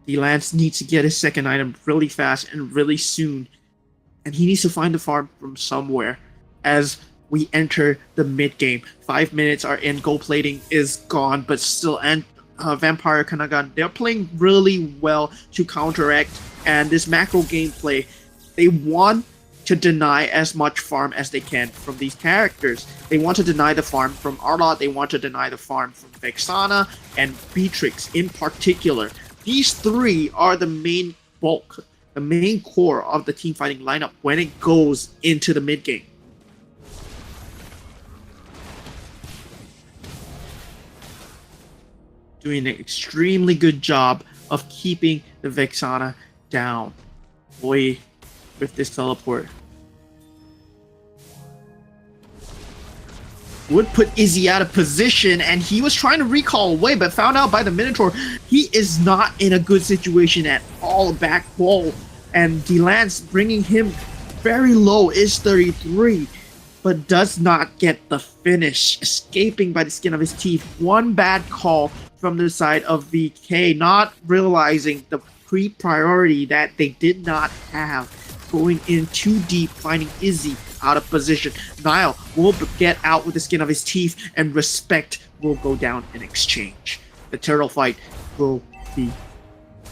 Delance needs to get his second item really fast and really soon, and he needs to find the farm from somewhere as we enter the mid game. 5 minutes are in, gold plating is gone, but still, and Vampire Kanagan, they're playing really well to counteract, and this macro gameplay, they want to deny as much farm as they can from these characters. They want to deny the farm from Arlott, they want to deny the farm from Vexana and Beatrix in particular. These three are the main bulk, the main core of the team fighting lineup when it goes into the mid game. Doing an extremely good job of keeping the Vexana down. Boy, with this teleport. Would put Izzy out of position, and he was trying to recall away, but found out by the Minotaur he is not in a good situation at all. Back wall, and Delance bringing him very low is 33, but does not get the finish, escaping by the skin of his teeth. One bad call from the side of VK, not realizing the pre-priority that they did not have, going in too deep, finding Izzy out of position. Nile will get out with the skin of his teeth, and Respect will go down in exchange. The turtle fight will be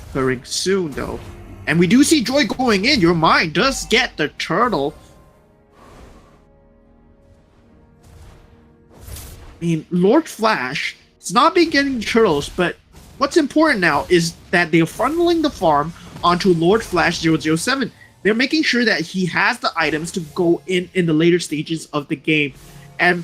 occurring soon though. And we do see Joy going in. Your Mind does get the turtle. I mean, Lord Flash, it's not been getting turtles, but what's important now is that they're funneling the farm onto Lord Flash 007. They're making sure that he has the items to go in the later stages of the game. And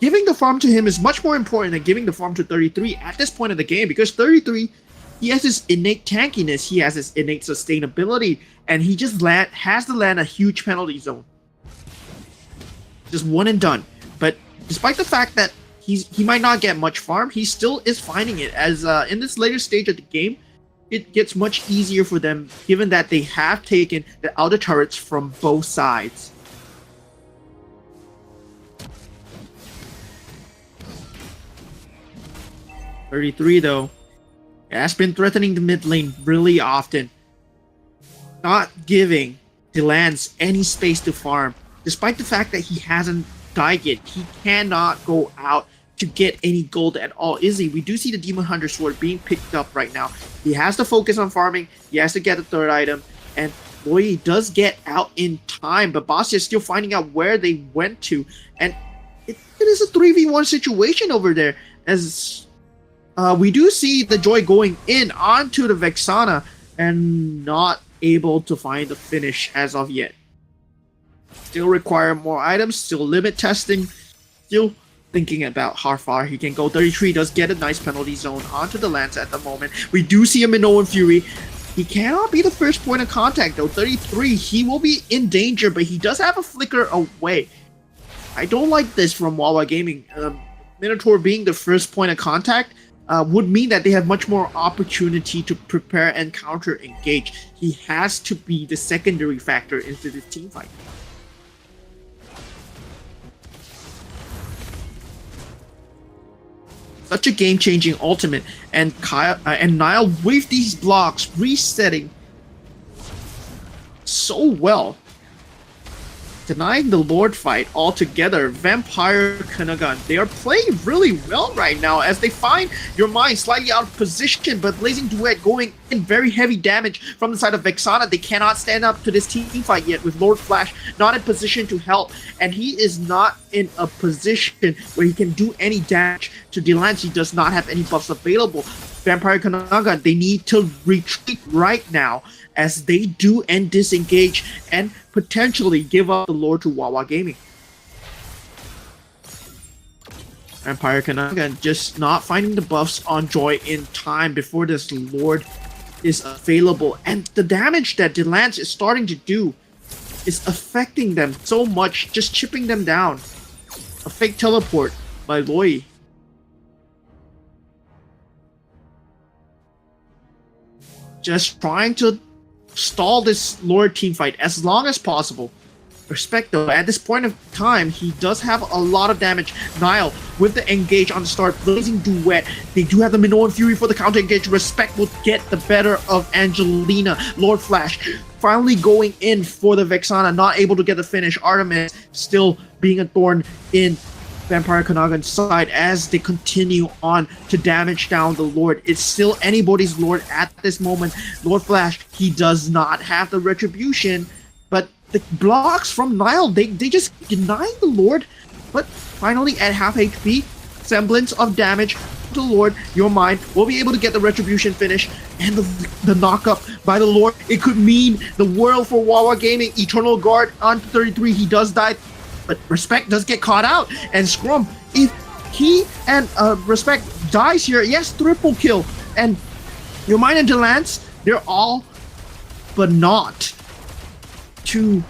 giving the farm to him is much more important than giving the farm to 33 at this point of the game, because 33, he has his innate tankiness, he has his innate sustainability, and he just has to land a huge penalty zone. Just one and done. But despite the fact that he might not get much farm, he still is finding it, as in this later stage of the game, it gets much easier for them, given that they have taken the outer turrets from both sides. $33 though, Has been threatening the mid lane really often, not giving Delance any space to farm. Despite the fact that he hasn't died yet, he cannot go out to get any gold at all, is he? We do see the Demon Hunter Sword being picked up right now. He has to focus on farming, he has to get the third item, and Loi does get out in time, but Bastia is still finding out where they went to, and it is a 3v1 situation over there, as we do see the Joy going in onto the Vexana, and not able to find the finish as of yet. Still require more items, still limit testing, still thinking about how far he can go. 33 does get a nice penalty zone onto the Lance at the moment. We do see a Minoan Fury. He cannot be the first point of contact though. 33, he will be in danger, but he does have a flicker away. I don't like this from Wawa Gaming. Minotaur being the first point of contact would mean that they have much more opportunity to prepare and counter engage. He has to be the secondary factor into this team fight. Such a game-changing ultimate, and Niall with these blocks resetting so well, denying the Lord fight altogether. Vampire Kanagan, they are playing really well right now as they find your mind slightly out of position, but Blazing Duet going in very heavy damage from the side of Vexana. They cannot stand up to this team fight yet with Lord Flash not in position to help, and he is not in a position where he can do any damage to Delance. He does not have any buffs available. Vampire Kanagan, they need to retreat right now as they do and disengage and potentially give up the Lord to Wawa Gaming. Vampire Kanagan just not finding the buffs on Joy in time before this Lord is available, and the damage that Delance is starting to do is affecting them so much, just chipping them down. A fake teleport by Loi. Just trying to stall this Lord team fight as long as possible. Respect though, at this point of time, he does have a lot of damage. Niall with the engage on the start, Blazing Duet. They do have the Minoan Fury for the counter engage. Respect will get the better of Angelina. Lord Flash finally going in for the Vexana, not able to get the finish. Artemis still being a thorn in Vampire Kanagan's side as they continue on to damage down the Lord. It's still anybody's Lord at this moment. Lord Flash, he does not have the retribution, but the blocks from Niall, they just deny the Lord. But finally at half HP, semblance of damage to the Lord, your mind will be able to get the retribution finish, and the knock-up by the Lord. It could mean the world for Wawa Gaming. Eternal Guard on 33, he does die, but Respect does get caught out, and Scrum, if he and Respect dies here, yes, triple kill, and your mind and Delance, they're all but not two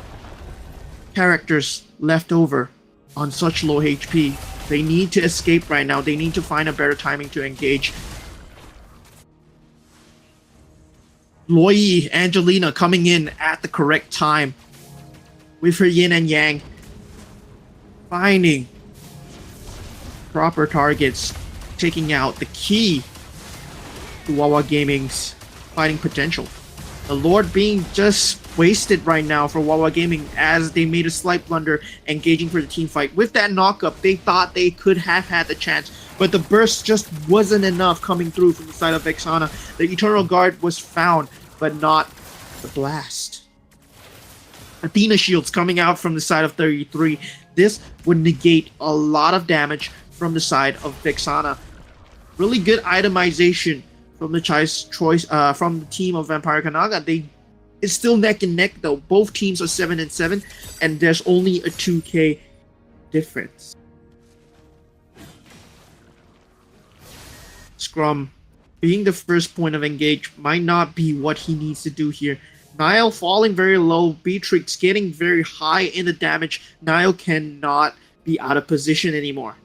characters left over on such low HP. They need to escape right now. They need to find a better timing to engage. Loi, Angelina coming in at the correct time with her yin and yang, finding proper targets, taking out the key to Wawa Gaming's fighting potential. The Lord being just wasted right now for Wawa Gaming as they made a slight blunder engaging for the team fight. With that knock-up, they thought they could have had the chance, but the burst just wasn't enough coming through from the side of Vexana. The Eternal Guard was found, but not the blast. Athena shields coming out from the side of 33. This would negate a lot of damage from the side of Vexana. Really good itemization from the from the team of Vampire Kanaga. It's still neck and neck though. Both teams are 7-7, and there's only a 2k difference. Scrum being the first point of engage might not be what he needs to do here. Niall falling very low, Beatrix getting very high in the damage. Niall cannot be out of position anymore.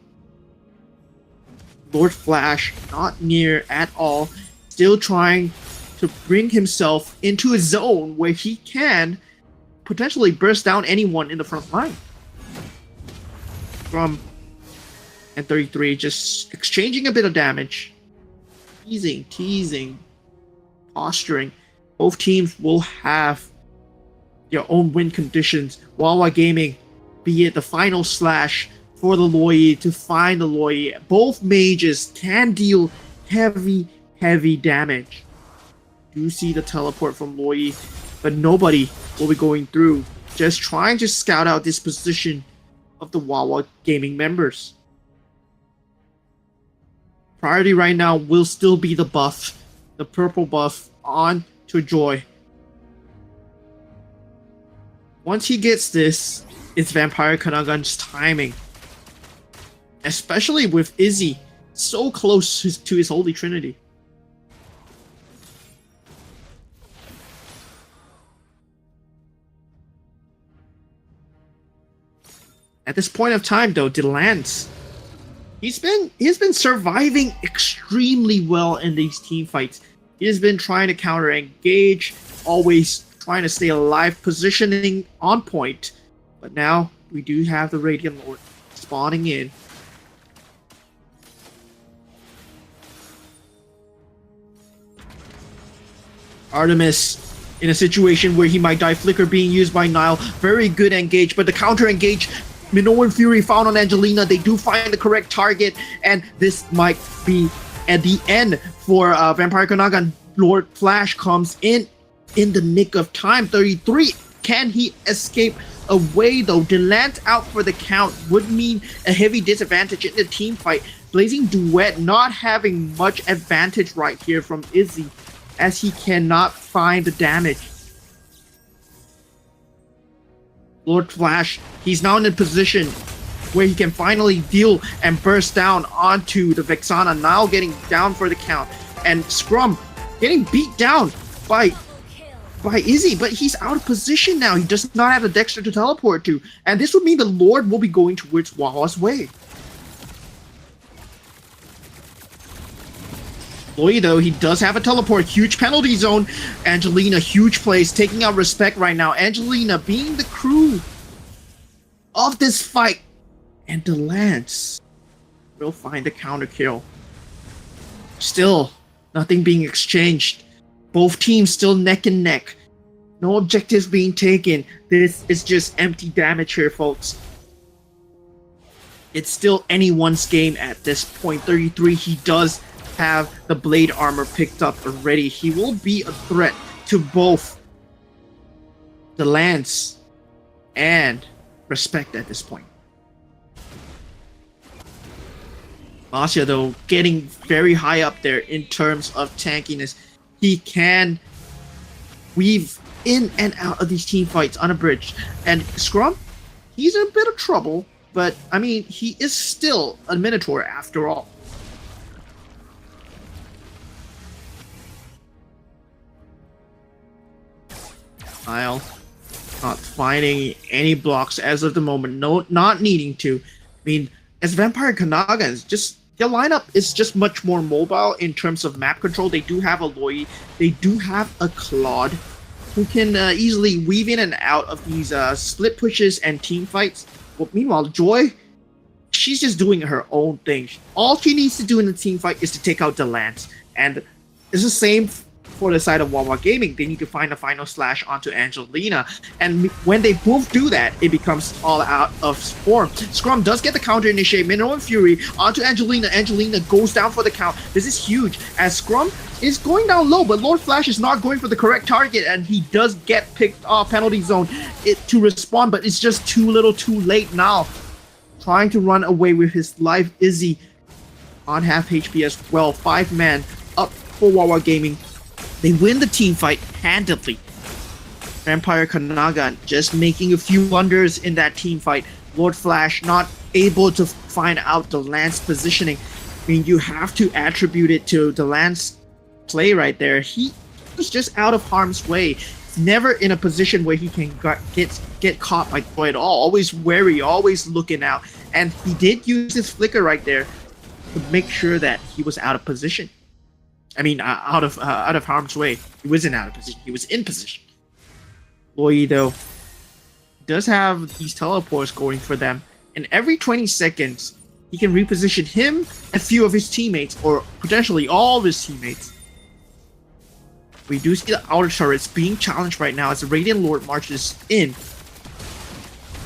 Lord Flash not near at all, still trying to bring himself into a zone where he can potentially burst down anyone in the front line. From and 33 just exchanging a bit of damage. teasing, posturing. Both teams will have their own win conditions. Wawa Gaming, be it the final slash for the Loi to find the Loi. Both mages can deal heavy damage. Do see the teleport from Loi, but nobody will be going through. Just trying to scout out this position of the Wawa Gaming members. Priority right now will still be the buff, the purple buff on to Joy. Once he gets this, it's Vampire Kanagan's timing. Especially with Izzy so close to his Holy Trinity. At this point of time though, Delance, he's been surviving extremely well in these team fights. He has been trying to counter engage, always trying to stay alive, positioning on point. But now we do have the Radiant Lord spawning in. Artemis in a situation where he might die. Flicker being used by Nile. Very good engage, but the counter engage, Minoan Fury found on Angelina. They do find the correct target, and this might be at the end for Vampire Kanagan. Lord Flash comes in the nick of time. 33. Can he escape away though? Delant out for the count would mean a heavy disadvantage in the team fight. Blazing Duet not having much advantage right here from Izzy, as he cannot find the damage. Lord Flash, he's now in a position where he can finally deal and burst down onto the Vexana. Now getting down for the count. And Scrum getting beat down by Izzy, but he's out of position now. He does not have a Dexter to teleport to. And this would mean the Lord will be going towards Wawa's way. Loi, though, he does have a teleport. Huge penalty zone. Angelina, huge plays, taking out Respect right now. Angelina being the crew of this fight. And Delance will find a counter kill. Still, nothing being exchanged. Both teams still neck and neck. No objectives being taken. This is just empty damage here, folks. It's still anyone's game at this point. 33, he does have the blade armor picked up already. He will be a threat to both the Lance and Respect at this point. Masya, though, getting very high up there in terms of tankiness. He can weave in and out of these team fights unabridged. And Scrum, he's in a bit of trouble, but I mean, he is still a Minotaur after all. Nile not finding any blocks as of the moment. No, not needing to. I mean, as Vampire Kanagan, just their lineup is just much more mobile in terms of map control. They do have a Loi, they do have a Claude, who can easily weave in and out of these split pushes and team fights. But meanwhile, Joy, she's just doing her own thing. All she needs to do in the team fight is to take out the Lance. And it's the same for the side of Wawa Gaming. They need to find a final slash onto Angelina, and when they both do that, it becomes all out of form. Scrum does get the counter initiate. Minoan Fury onto Angelina. Angelina goes down for the count. This is huge, as Scrum is going down low, but Lord Flash is not going for the correct target, and he does get picked off penalty zone to respond, but it's just too little too late now. Trying to run away with his life. Izzy on half HP as well. 5-man up for Wawa Gaming. They win the team fight handedly. Vampire Kanagan just making a few wonders in that team fight. Lord Flash not able to find out the Lance positioning. I mean, you have to attribute it to the Lance play right there. He was just out of harm's way. Never in a position where he can get caught by Joy at all. Always wary, always looking out. And he did use his flicker right there to make sure that he was out of position. I mean, out of harm's way. He wasn't out of position. He was in position. Loi, though, does have these teleports going for them. And every 20 seconds, he can reposition him and a few of his teammates, or potentially all of his teammates. We do see the outer turrets being challenged right now as the Radiant Lord marches in.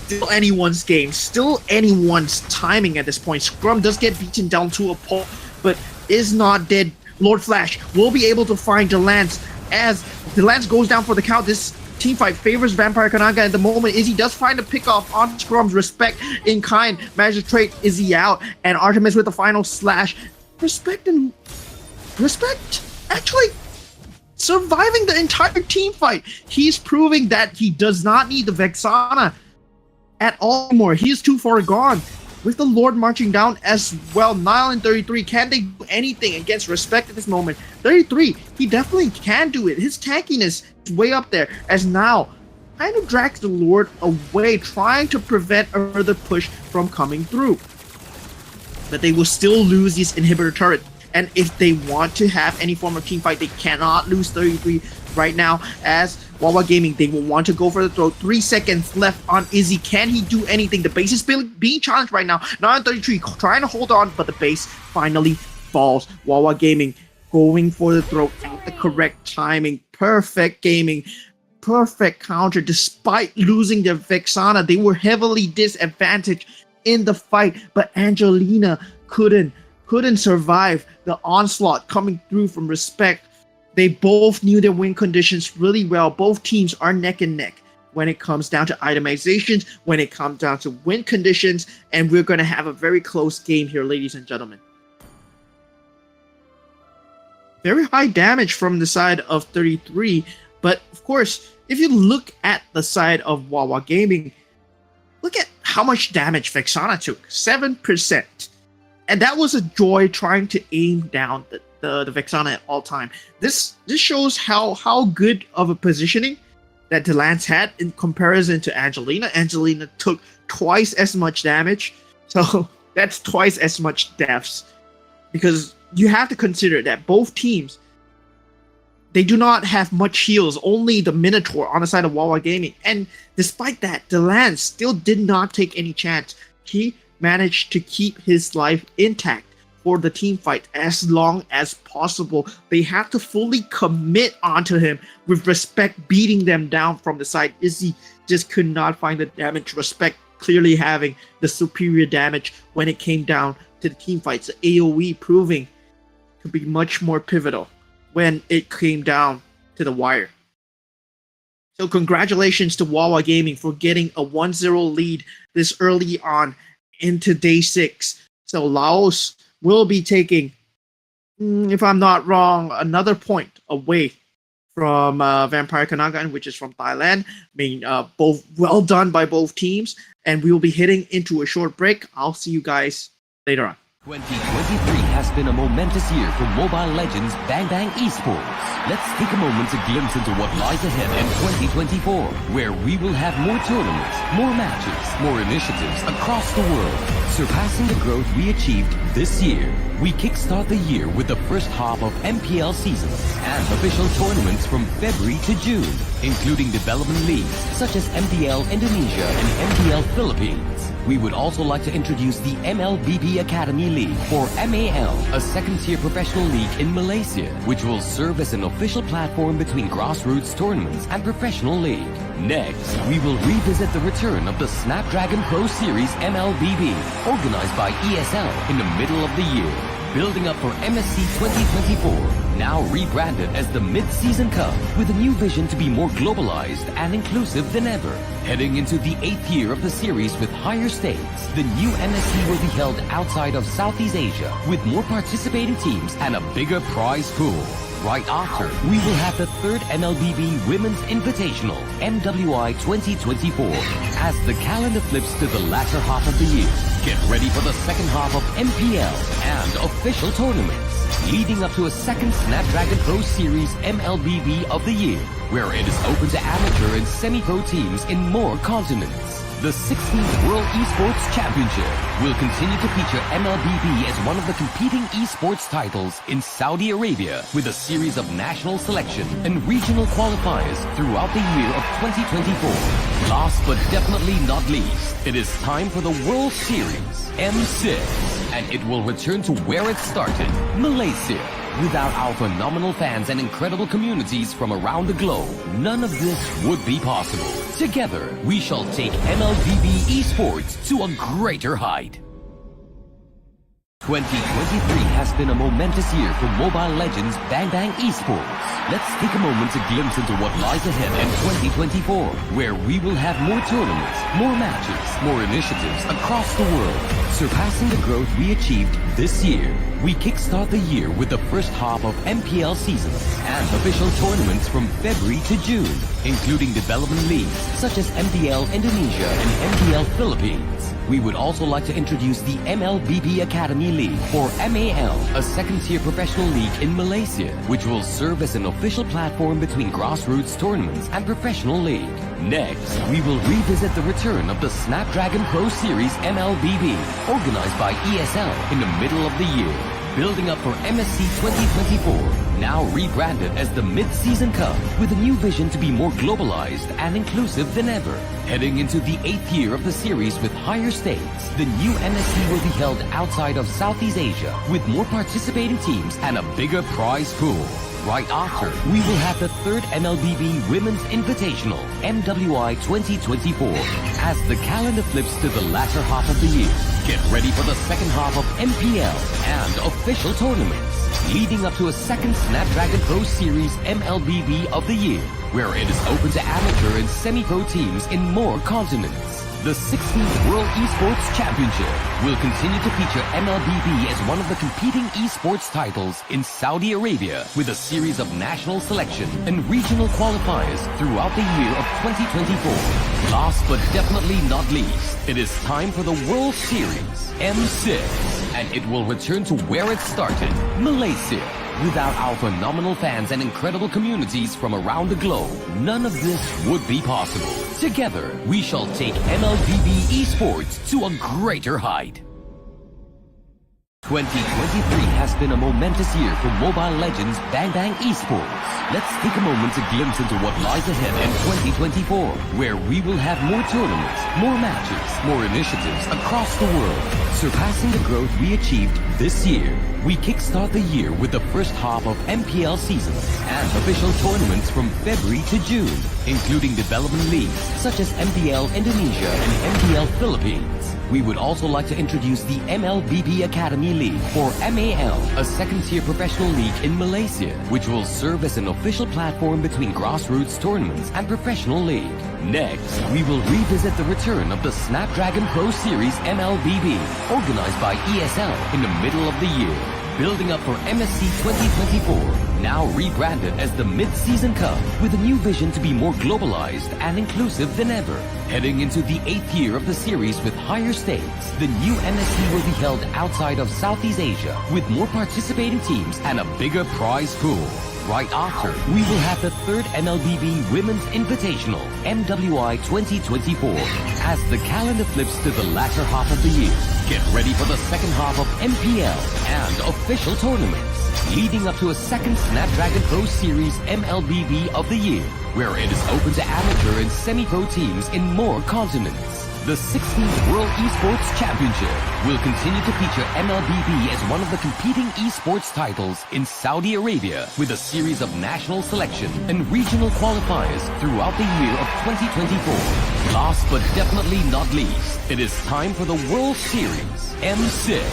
Still anyone's game, still anyone's timing at this point. Scrum does get beaten down to a pole, but is not dead. Lord Flash will be able to find Delance as Delance goes down for the count. This team fight favors Vampire Kananga at the moment. Izzy does find a pick-off on Scrum's Respect in kind. Manages to trade Izzy out, and Artemis with the final slash. Respect actually surviving the entire team fight. He's proving that he does not need the Vexana at all anymore. He is too far gone. With the Lord marching down as well, Nile and 33, can they do anything against Respect at this moment? 33, he definitely can do it. His tankiness is way up there, as Nile kind of drags the Lord away, trying to prevent a further push from coming through. But they will still lose this inhibitor turret. And if they want to have any form of team fight, they cannot lose 33 right now. As Wawa Gaming, they will want to go for the throw. 3 seconds left on Izzy. Can he do anything? The base is being challenged right now. 933 trying to hold on, but the base finally falls. Wawa Gaming going for the throw at the correct timing. Perfect gaming. Perfect counter. Despite losing their Vexana, they were heavily disadvantaged in the fight, but Angelina couldn't survive the onslaught coming through from Respect. They both knew their win conditions really well. Both teams are neck and neck when it comes down to itemizations, when it comes down to win conditions, and we're going to have a very close game here, ladies and gentlemen. Very high damage from the side of 33, but of course, if you look at the side of Wawa Gaming, look at how much damage Vexana took, 7%. And that was a joy trying to aim down the Vexana at all time. This shows how good of a positioning that Delance had in comparison to Angelina. Angelina took twice as much damage, so that's twice as much deaths. Because you have to consider that both teams, they do not have much heals, only the Minotaur on the side of Wawa Gaming. And despite that, Delance still did not take any chance. He managed to keep his life intact for the team fight as long as possible. They have to fully commit onto him with Respect beating them down from the side. Izzy just could not find the damage. Respect clearly having the superior damage when it came down to the team fights. The AoE proving to be much more pivotal when it came down to the wire. So congratulations to Wawa Gaming for getting a 1-0 lead this early on into day 6. So Laos will be taking, if I'm not wrong, another point away from Vampire Kananga, which is from Thailand. I mean, both well done by both teams, and we will be heading into a short break. I'll see you guys later on. 2023 has been a momentous year for Mobile Legends Bang Bang Esports. Let's take a moment to glimpse into what lies ahead in 2024, where we will have more tournaments, more matches, more initiatives across the world, surpassing the growth we achieved this year. We kickstart the year with the first half of MPL seasons and official tournaments from February to June, including development leagues such as MPL Indonesia and MPL Philippines. We would also like to introduce the MLBB Academy League, or MAL, a second-tier professional league in Malaysia, which will serve as an official platform between grassroots tournaments and professional league. Next, we will revisit the return of the Snapdragon Pro Series MLBB, organized by ESL in the middle of the year. Building up for MSC 2024, now rebranded as the Mid-Season Cup, with a new vision to be more globalized and inclusive than ever. Heading into the 8th year of the series with higher stakes, the new MSC will be held outside of Southeast Asia, with more participating teams and a bigger prize pool. Right after, we will have the 3rd MLBB Women's Invitational, MWI 2024, as the calendar flips to the latter half of the year. Get ready for the second half of MPL and official tournaments, leading up to a second Snapdragon Pro Series MLBB of the year, where it is open to amateur and semi-pro teams in more continents. The 16th World Esports Championship will continue to feature MLBB as one of the competing esports titles in Saudi Arabia with a series of national selection and regional qualifiers throughout the year of 2024. Last but definitely not least, it is time for the World Series, M6, and it will return to where it started, Malaysia. Without our phenomenal fans and incredible communities from around the globe, none of this would be possible. Together, we shall take MLBB esports to a greater height. 2023 has been a momentous year for Mobile Legends Bang Bang Esports. Let's take a moment to glimpse into what lies ahead in 2024, where we will have more tournaments, more matches, more initiatives across the world, surpassing the growth we achieved this year. We kickstart the year with the first half of MPL seasons and official tournaments from February to June, including development leagues such as MDL Indonesia and MDL Philippines. We would also like to introduce the MLBB Academy League, or MAL, a second-tier professional league in Malaysia, which will serve as an official platform between grassroots tournaments and professional league. Next, we will revisit the return of the Snapdragon Pro Series MLBB, organized by ESL in the middle of the year. Building up for MSC 2024, now rebranded as the Mid-Season Cup, with a new vision to be more globalized and inclusive than ever. Heading into the 8th year of the series with higher stakes, the new MSC will be held outside of Southeast Asia, with more participating teams and a bigger prize pool. Right after, we will have the 3rd MLBB Women's Invitational, MWI 2024, as the calendar flips to the latter half of the year. Get ready for the second half of MPL and official tournaments, leading up to a second Snapdragon Pro Series MLBB of the year, where it is open to amateur and semi-pro teams in more continents. The 16th World Esports Championship will continue to feature MLBB as one of the competing esports titles in Saudi Arabia with a series of national selection and regional qualifiers throughout the year of 2024. Last but definitely not least, it is time for the World Series, M6, and it will return to where it started, Malaysia. Without our phenomenal fans and incredible communities from around the globe, none of this would be possible. Together, we shall take MLBB esports to a greater height. 2023 has been a momentous year for Mobile Legends Bang Bang Esports. Let's take a moment to glimpse into what lies ahead in 2024, where we will have more tournaments, more matches, more initiatives across the world, surpassing the growth we achieved this year. We kickstart the year with the first half of MPL seasons and official tournaments from February to June, including development leagues such as MDL Indonesia and MDL Philippines. We would also like to introduce the MLBB Academy League, or MAL, a second-tier professional league in Malaysia, which will serve as an official platform between grassroots tournaments and professional league. Next, we will revisit the return of the Snapdragon Pro Series MLBB, organized by ESL in the middle of the year. Building up for MSC 2024, now rebranded as the Mid-Season Cup, with a new vision to be more globalized and inclusive than ever. Heading into the 8th year of the series with higher stakes, the new MSC will be held outside of Southeast Asia, with more participating teams and a bigger prize pool. Right after, we will have the 3rd MLBB Women's Invitational, MWI 2024, as the calendar flips to the latter half of the year. Get ready for the second half of MPL and official tournaments, leading up to a second Snapdragon Pro Series MLBB of the year, where it is open to amateur and semi-pro teams in more continents. The 16th World Esports Championship will continue to feature MLBB as one of the competing esports titles in Saudi Arabia with a series of national selection and regional qualifiers throughout the year of 2024. Last but definitely not least, it is time for the World Series, M6,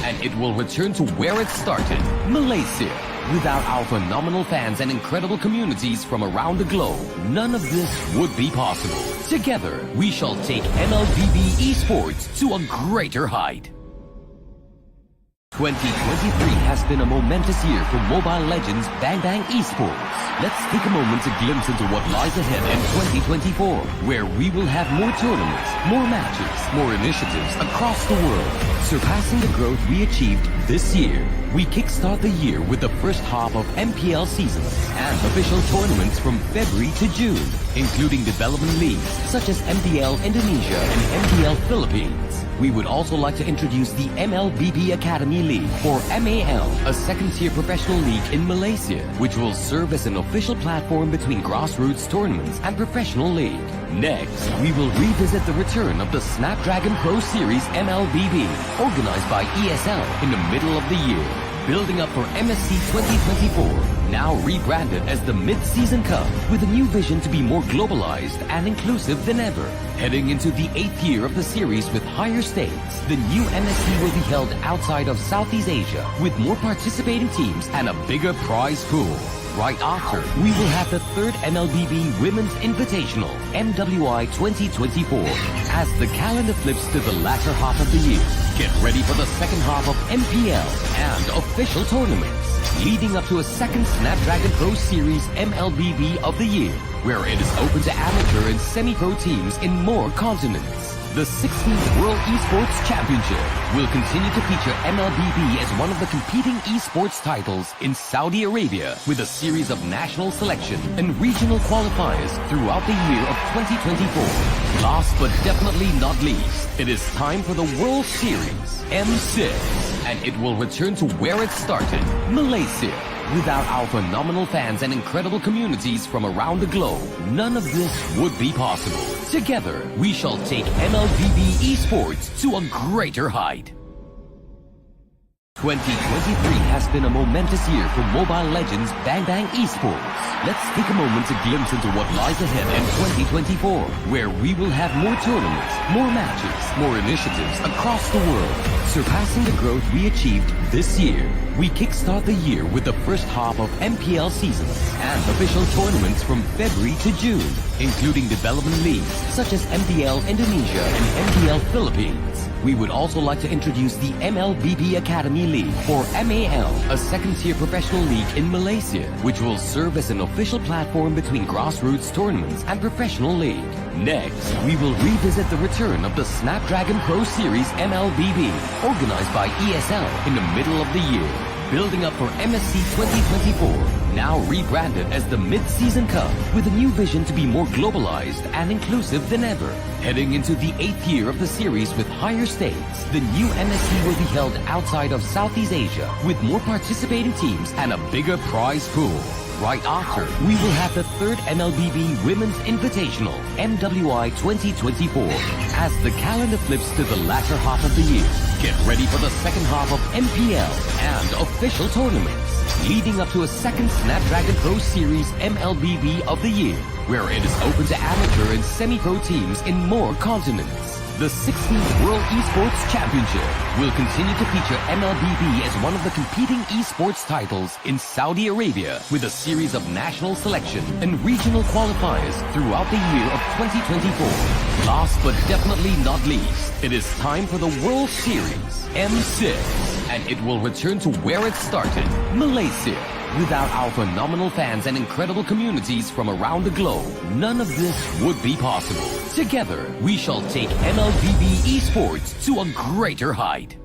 and it will return to where it started, Malaysia. Without our phenomenal fans and incredible communities from around the globe, none of this would be possible. Together, we shall take MLBB esports to a greater height. 2023 has been a momentous year for Mobile Legends Bang Bang Esports. Let's take a moment to glimpse into what lies ahead in 2024, where we will have more tournaments, more matches, more initiatives across the world, surpassing the growth we achieved this year. we kickstart the year with the first half of MPL seasons and official tournaments from February to June, including development leagues such as MDL Indonesia and MDL Philippines. We would also like to introduce the MLBB Academy League, or MAL, a second-tier professional league in Malaysia, which will serve as an official platform between grassroots tournaments and professional league. Next, we will revisit the return of the Snapdragon Pro Series MLBB, organized by ESL in the middle of the year. Building up for MSC 2024, now rebranded as the Mid-Season Cup, with a new vision to be more globalized and inclusive than ever. Heading into the 8th year of the series with higher stakes, the new MSC will be held outside of Southeast Asia, with more participating teams and a bigger prize pool. Right after, we will have the 3rd MLBB Women's Invitational, MWI 2024, as the calendar flips to the latter half of the year. Get ready for the second half of MPL and official tournaments, leading up to a second Snapdragon Pro Series MLBB of the year, where it is open to amateur and semi-pro teams in more continents. The 16th World Esports Championship will continue to feature MLBB as one of the competing esports titles in Saudi Arabia, with a series of national selection and regional qualifiers throughout the year of 2024. Last but definitely not least, it is time for the World Series, M6, and it will return to where it started, Malaysia. Without our phenomenal fans and incredible communities from around the globe, none of this would be possible. Together, we shall take MLBB esports to a greater height. 2023 has been a momentous year for Mobile Legends Bang Bang Esports. Let's take a moment to glimpse into what lies ahead in 2024, where we will have more tournaments, more matches, more initiatives across the world, surpassing the growth we achieved this year. We kickstart the year with the first half of MPL seasons and official tournaments from February to June, including development leagues such as MDL Indonesia and MDL Philippines. We would also like to introduce the MLBB Academy League, or MAL, a second-tier professional league in Malaysia, which will serve as an official platform between grassroots tournaments and professional league. Next, we will revisit the return of the Snapdragon Pro Series MLBB, organized by ESL in the middle of the year. Building up for MSC 2024, now rebranded as the Mid-Season Cup, with a new vision to be more globalized and inclusive than ever. Heading into the 8th year of the series with higher stakes, the new MSC will be held outside of Southeast Asia, with more participating teams and a bigger prize pool. Right after, we will have the 3rd MLBB Women's Invitational, MWI 2024, as the calendar flips to the latter half of the year. Get ready for the second half of MPL and official tournaments, leading up to a second Snapdragon Pro Series MLBB of the year, where it is open to amateur and semi-pro teams in more continents. The 16th World Esports Championship will continue to feature MLBB as one of the competing esports titles in Saudi Arabia, with a series of national selection and regional qualifiers throughout the year of 2024. Last but definitely not least, it is time for the World Series, M6, and it will return to where it started, Malaysia. Without our phenomenal fans and incredible communities from around the globe, none of this would be possible. Together, we shall take MLBB esports to a greater height.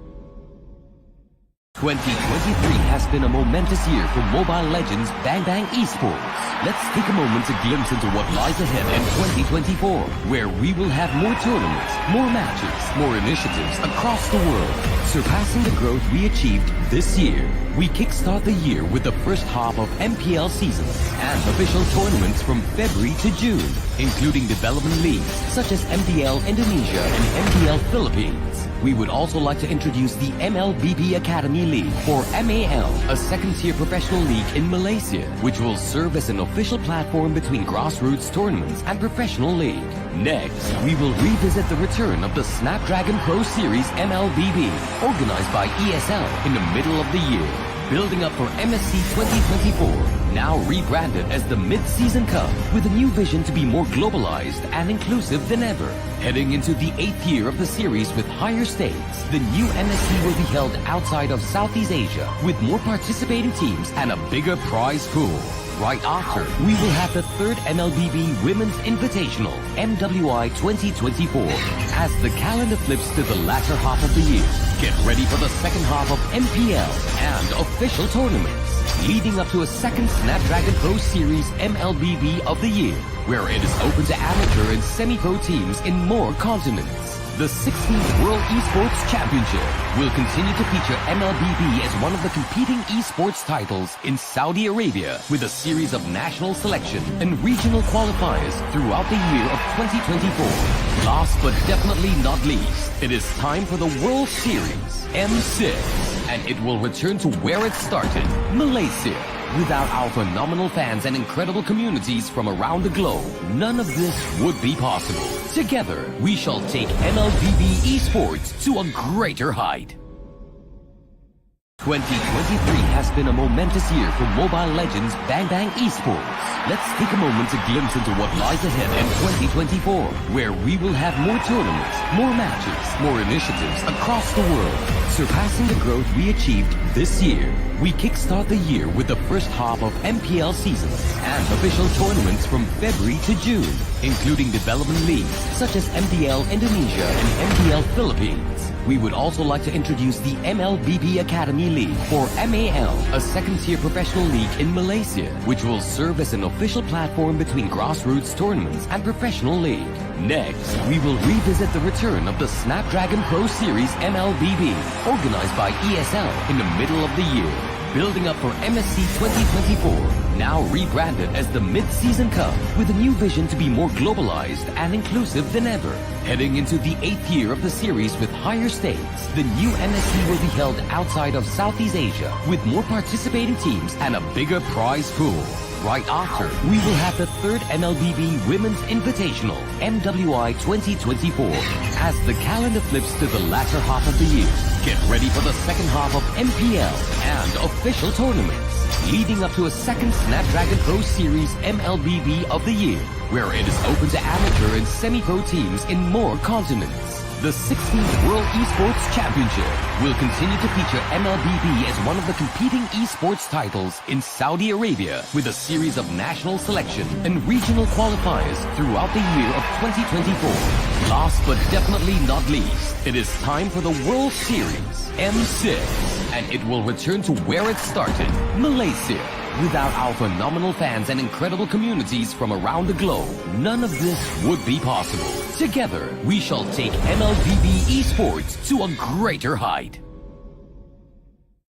2023 has been a momentous year for Mobile Legends Bang Bang Esports. Let's take a moment to glimpse into what lies ahead in 2024, where we will have more tournaments, more matches, more initiatives across the world, surpassing the growth we achieved this year. We kickstart the year with the first half of MPL seasons and official tournaments from February to June, including development leagues such as MDL Indonesia and MDL Philippines. We would also like to introduce the MLBB Academy League, or MAL, a second-tier professional league in Malaysia, which will serve as an official platform between grassroots tournaments and professional league. Next, we will revisit the return of the Snapdragon Pro Series MLBB, organized by ESL in the middle of the year. Building up for MSC 2024, now rebranded as the Mid-Season Cup, with a new vision to be more globalized and inclusive than ever. Heading into the 8th year of the series with higher stakes, the new MSC will be held outside of Southeast Asia, with more participating teams and a bigger prize pool. Right after, we will have the 3rd MLBB Women's Invitational, MWI 2024, as the calendar flips to the latter half of the year. Get ready for the second half of MPL and official tournaments, leading up to a second Snapdragon Pro Series MLBB of the year, where it is open to amateur and semi-pro teams in more continents. The 16th World Esports Championship will continue to feature MLBB as one of the competing esports titles in Saudi Arabia, with a series of national selection and regional qualifiers throughout the year of 2024. Last but definitely not least, it is time for the World Series M6, and it will return to where it started, Malaysia. Without our phenomenal fans and incredible communities from around the globe, none of this would be possible. Together, we shall take MLBB esports to a greater height. 2023 has been a momentous year for Mobile Legends Bang Bang Esports. Let's take a moment to glimpse into what lies ahead in 2024, where we will have more tournaments, more matches, more initiatives across the world, surpassing the growth we achieved this year. We kickstart the year with the first half of MPL seasons and official tournaments from February to June, including development leagues such as MPL Indonesia and MPL Philippines. We would also like to introduce the MLBB Academy League, or MAL, a second-tier professional league in Malaysia, which will serve as an official platform between grassroots tournaments and professional league. Next, we will revisit the return of the Snapdragon Pro Series MLBB, organized by ESL in the middle of the year, building up for MSC 2024, now rebranded as the Mid-Season Cup, with a new vision to be more globalized and inclusive than ever. Heading into the 8th year of the series with higher stakes, the new MSC will be held outside of Southeast Asia, with more participating teams and a bigger prize pool. Right after, we will have the third MLBB Women's Invitational, MWI 2024, as the calendar flips to the latter half of the year. Get ready for the second half of MPL and official tournaments, leading up to a second Snapdragon Pro Series MLBB of the year, where it is open to amateur and semi-pro teams in more continents. The 16th World Esports Championship will continue to feature MLBB as one of the competing esports titles in Saudi Arabia, with a series of national selection and regional qualifiers throughout the year of 2024. Last but definitely not least, it is time for the World Series M6, and it will return to where it started, Malaysia. Without our phenomenal fans and incredible communities from around the globe, none of this would be possible. Together, we shall take MLBB esports to a greater height.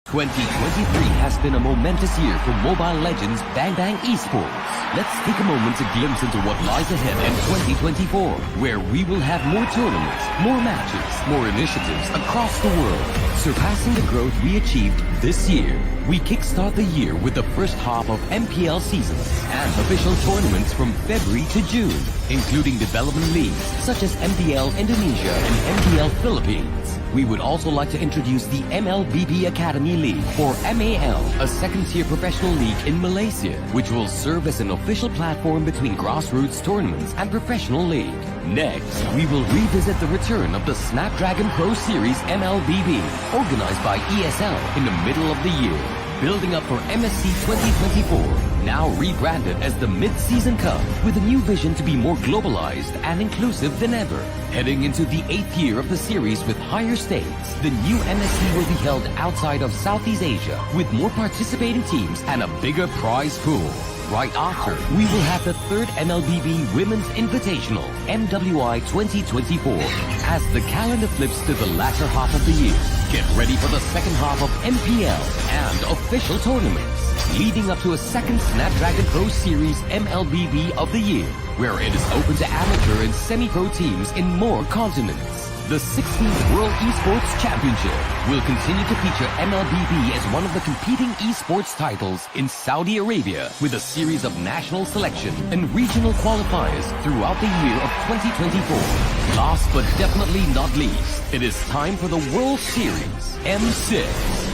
2023 has been a momentous year for Mobile Legends Bang Bang Esports. Let's take a moment to glimpse into what lies ahead in 2024, where we will have more tournaments, more matches, more initiatives across the world, surpassing the growth we achieved this year. We kickstart the year with the first half of MPL seasons and official tournaments from February to June, including development leagues such as MPL Indonesia and MPL Philippines. We would also like to introduce the MLBB Academy League, or MAL, a second-tier professional league in Malaysia, which will serve as an official platform between grassroots tournaments and professional league. Next, we will revisit the return of the Snapdragon Pro Series MLBB, organized by ESL in the middle of the year, building up for MSC 2024, now rebranded as the Mid-Season Cup, with a new vision to be more globalized and inclusive than ever. Heading into the 8th year of the series with higher stakes, the new MSC will be held outside of Southeast Asia, with more participating teams and a bigger prize pool. Right after, we will have the third MLBB Women's Invitational, MWI 2024, as the calendar flips to the latter half of the year. Get ready for the second half of MPL and official tournaments, leading up to a second Snapdragon Pro Series MLBB of the year, where it is open to amateur and semi-pro teams in more continents. The 16th World Esports Championship will continue to feature MLBB as one of the competing esports titles in Saudi Arabia, with a series of national selection and regional qualifiers throughout the year of 2024. Last but definitely not least, it is time for the World Series M6,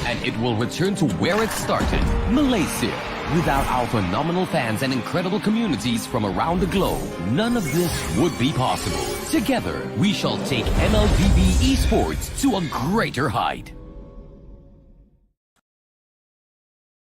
and it will return to where it started, Malaysia. Without our phenomenal fans and incredible communities from around the globe, none of this would be possible. Together, we shall take MLBB esports to a greater height.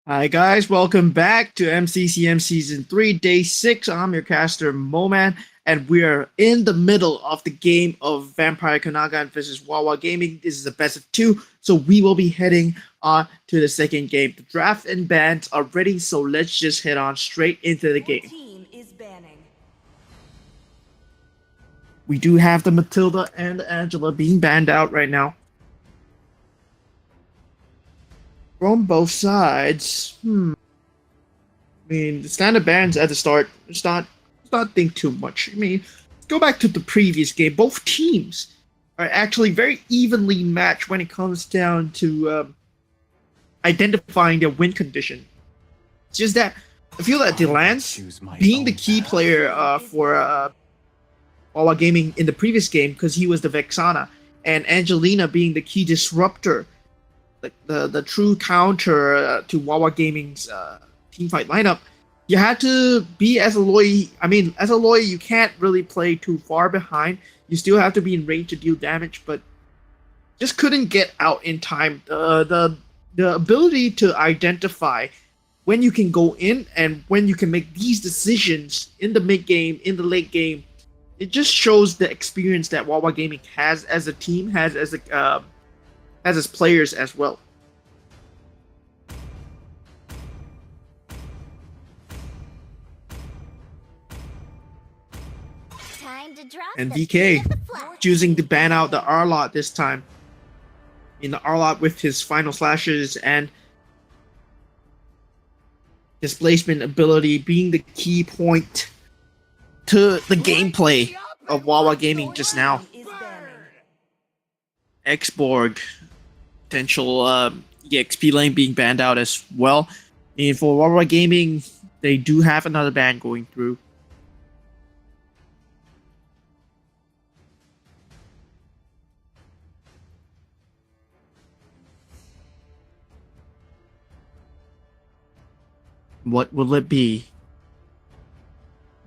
Hi guys, welcome back to MCCM Season 3, Day 6. I'm your caster, Moman, and we are in the middle of the game of Vampire Kanagan versus Wawa Gaming. This is a best of 2, so we will be heading on to the second game. The draft and bans are ready, so let's just head on straight into the game. Team is banning. We do have the Matilda and the Angela being banned out right now. From both sides, I mean, the standard bans at the start, let's not think too much. I mean, go back to the previous game. Both teams are actually very evenly matched when it comes down to identifying their win condition. It's just that I feel that Delance, being the key player for Wawa Gaming in the previous game, because he was the Vexana, and Angelina being the key disruptor, the true counter to Wawa Gaming's teamfight lineup, you had to be as a lawyer. I mean, as a lawyer, you can't really play too far behind. You still have to be in range to deal damage, but just couldn't get out in time. The ability to identify when you can go in and when you can make these decisions in the mid game, in the late game, it just shows the experience that Wawa Gaming has as a team, has as its players as well. Time to drop And the VK flag. choosing to ban out the Arlot this time. In the Arlot with his final slashes and displacement ability being the key point to the gameplay of Wawa Gaming just now. Is banning. Xborg, potential EXP lane being banned out as well. And for Wawa Gaming, they do have another ban going through. What will it be?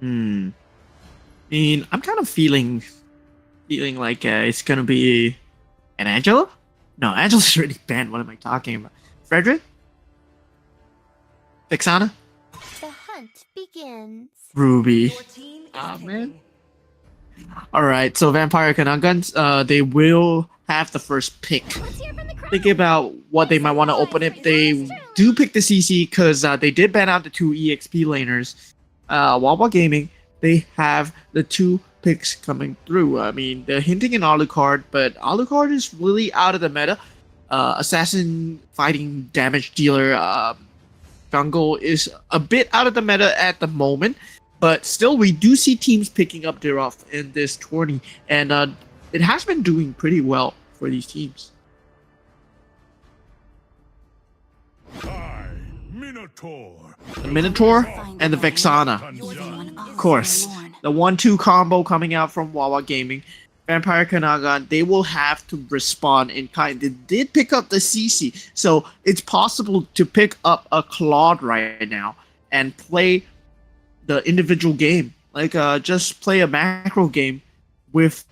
I mean, I'm kind of feeling like it's gonna be an Angela? No, Angela's already banned. What am I talking about? Frederick? Vexana? The hunt begins. Ruby. Your team is Ah, picking. man. Alright, so Vampire Kanagans, they will have the first pick. Let's hear from the crowd. Thinking about what they might want to open it, they do pick the CC because they did ban out the 2 EXP laners. Wawa Gaming, they have the 2 picks coming through. I mean, they're hinting in Alucard, but Alucard is really out of the meta. Assassin fighting damage dealer Jungle is a bit out of the meta at the moment, but still we do see teams picking up their off in this tourney, and it has been doing pretty well for these teams. Minotaur. The Minotaur and the Vexana. Of course, the 1-2 combo coming out from Wawa Gaming. Vampire Kanagan, they will have to respond in kind. They did pick up the CC, so it's possible to pick up a Claude right now and play the individual game. Like, just play a macro game with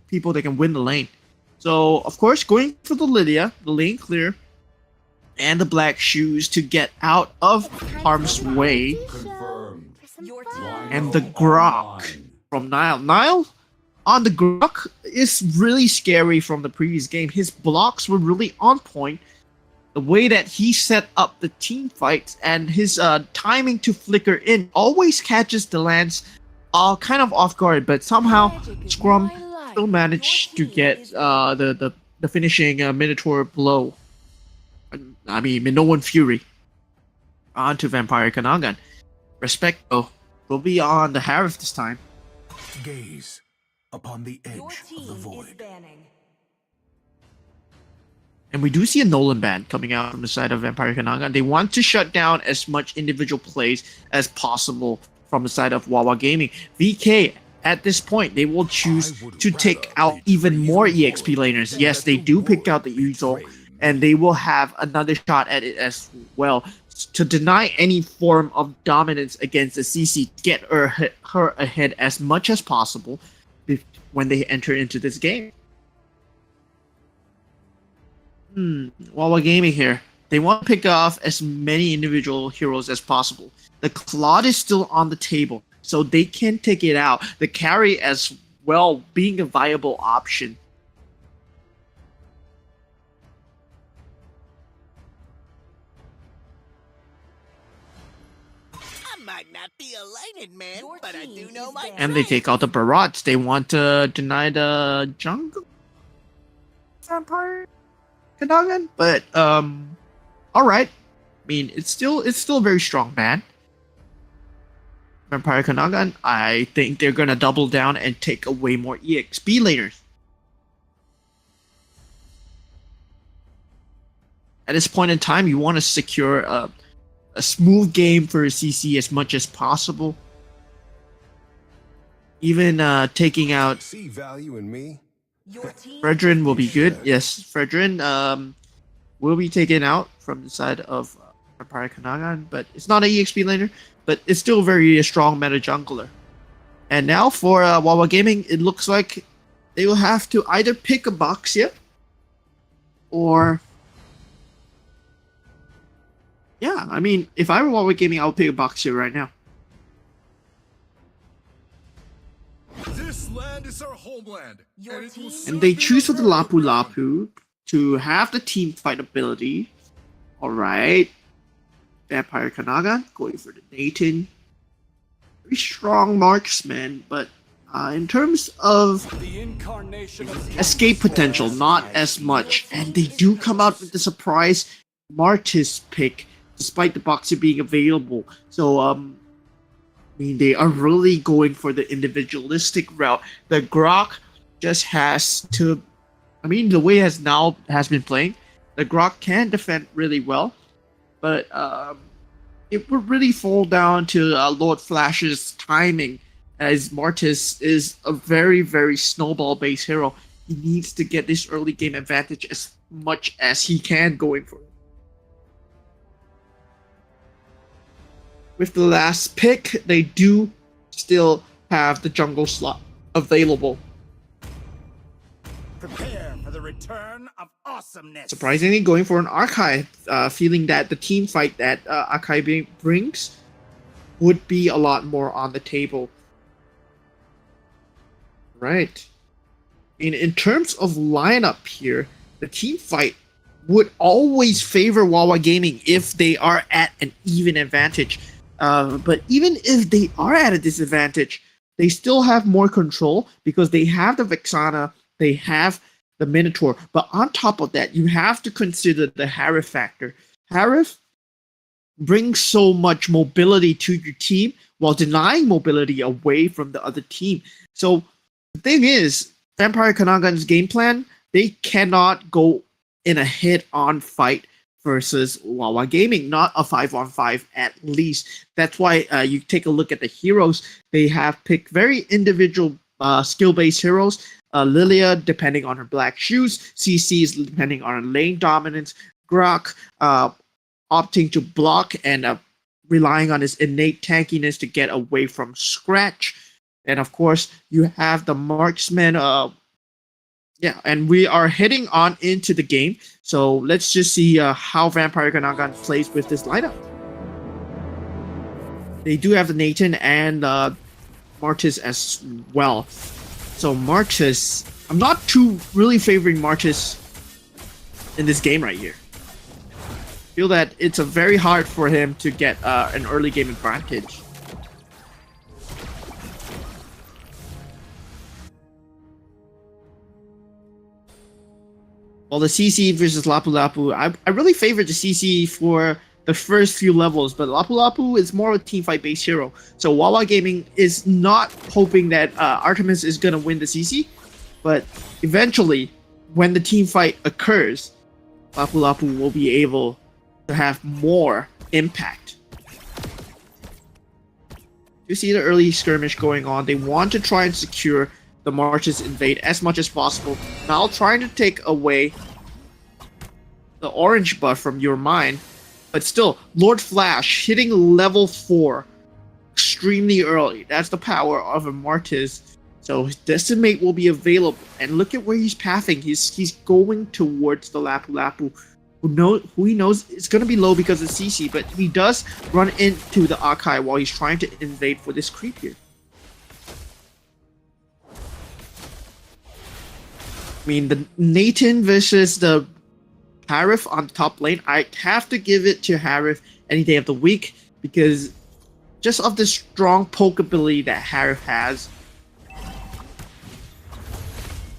people that can win the lane. So, of course, going for the Lydia, the lane clear, and the black shoes to get out of harm's way. Confirmed. Your Fun. team And the Grok from Nile. Nile on the Grok is really scary from the previous game. His blocks were really on point. The way that he set up the team fights and his timing to flicker in always catches the Lance kind of off guard, but somehow Scrum still managed to get the finishing Minotaur blow. I mean, Minoan Fury onto Vampire Kanagan. Respect, though, will be on the Harif this time. Gaze upon the edge Your of team the is void. banning. And we do see a Nolan ban coming out from the side of Vampire Kanagan. They want to shut down as much individual plays as possible from the side of Wawa Gaming. VK, at this point, they will choose to take out even more EXP laners. Yes, they do pick out the Uzo, and they will have another shot at it as well to deny any form of dominance against the CC, get her ahead as much as possible when they enter into this game. Wawa Gaming here. They want to pick off as many individual heroes as possible. The Claude is still on the table, so they can take it out. The carry as well being a viable option. I might not be a lightning man, Your but I do team know is my down. And they take out the Barats. They want to deny the jungle vampire Kanagan, but all right. I mean, it's still a very strong man. Vampire Kanagan. I think they're gonna double down and take away more EXP laners. At this point in time, you want to secure a smooth game for CC as much as possible. Even taking out See value in me? Your team Fredrin will be good. Yes, Fredrin will be taken out from the side of Vampire Kanagan, but it's not an EXP laner, but it's still very strong meta jungler. And now for Wawa Gaming, it looks like they will have to either pick a Boxia or... Yeah, I mean, if I were Wawa Gaming, I would pick a Boxia right now. This land is our homeland. Your and it will team- soon And they be choose for the our Lapu ground. Lapu to have the team fight ability. Alright. Vampire Kanaga going for the Nathan. Very strong marksman, but in terms of The incarnation of escape potential, not as much. And they do come out with the surprise Martis pick, despite the Boxer being available. So, I mean, they are really going for the individualistic route. The Grok just has to... I mean, the way it has been playing, the Grok can defend really well, but it would really fall down to Lord Flash's timing, as Martis is a very, very snowball-based hero. He needs to get this early game advantage as much as he can going for it. With the last pick, they do still have the jungle slot available. Prepare for the return of awesomeness. Surprisingly, going for an Archive, feeling that the team fight that Archive brings would be a lot more on the table. Right. In terms of lineup here, the team fight would always favor Wawa Gaming if they are at an even advantage. But even if they are at a disadvantage, they still have more control because they have the Vexana, they have the Minotaur. But on top of that, you have to consider the Harif factor. Harif brings so much mobility to your team while denying mobility away from the other team. So the thing is, Vampire Kanagan's game plan, they cannot go in a head-on fight versus Wawa Gaming, not a 5-on-5 at least. That's why you take a look at the heroes. They have picked very individual skill-based heroes. Lilia, depending on her black shoes. CC is depending on her lane dominance. Grok, opting to block and relying on his innate tankiness to get away from scratch. And of course, you have the marksman. Yeah, and we are heading on into the game. So let's just see how Vampire Kanagan plays with this lineup. They do have the Nathan and Martis as well. So Martis, I'm not too really favoring Martis in this game right here. Feel that it's a very hard for him to get an early game advantage. Well, the CC versus Lapu Lapu, I really favor the CC for the first few levels, but Lapu Lapu is more of a teamfight based hero. So Wawa Gaming is not hoping that Artemis is going to win the CC, but eventually, when the team fight occurs, Lapu Lapu will be able to have more impact. You see the early skirmish going on. They want to try and secure the Marches invade as much as possible. Now trying to take away the orange buff from your mind. But still, Lord Flash hitting level 4 extremely early. That's the power of a Martis. So his Decimate will be available. And look at where he's pathing. He's going towards the Lapu Lapu, who he knows it's going to be low because of CC, but he does run into the Akai while he's trying to invade for this creep here. I mean, the Nathan versus the Harith on top lane, I have to give it to Harith any day of the week because just of the strong poke ability that Harith has.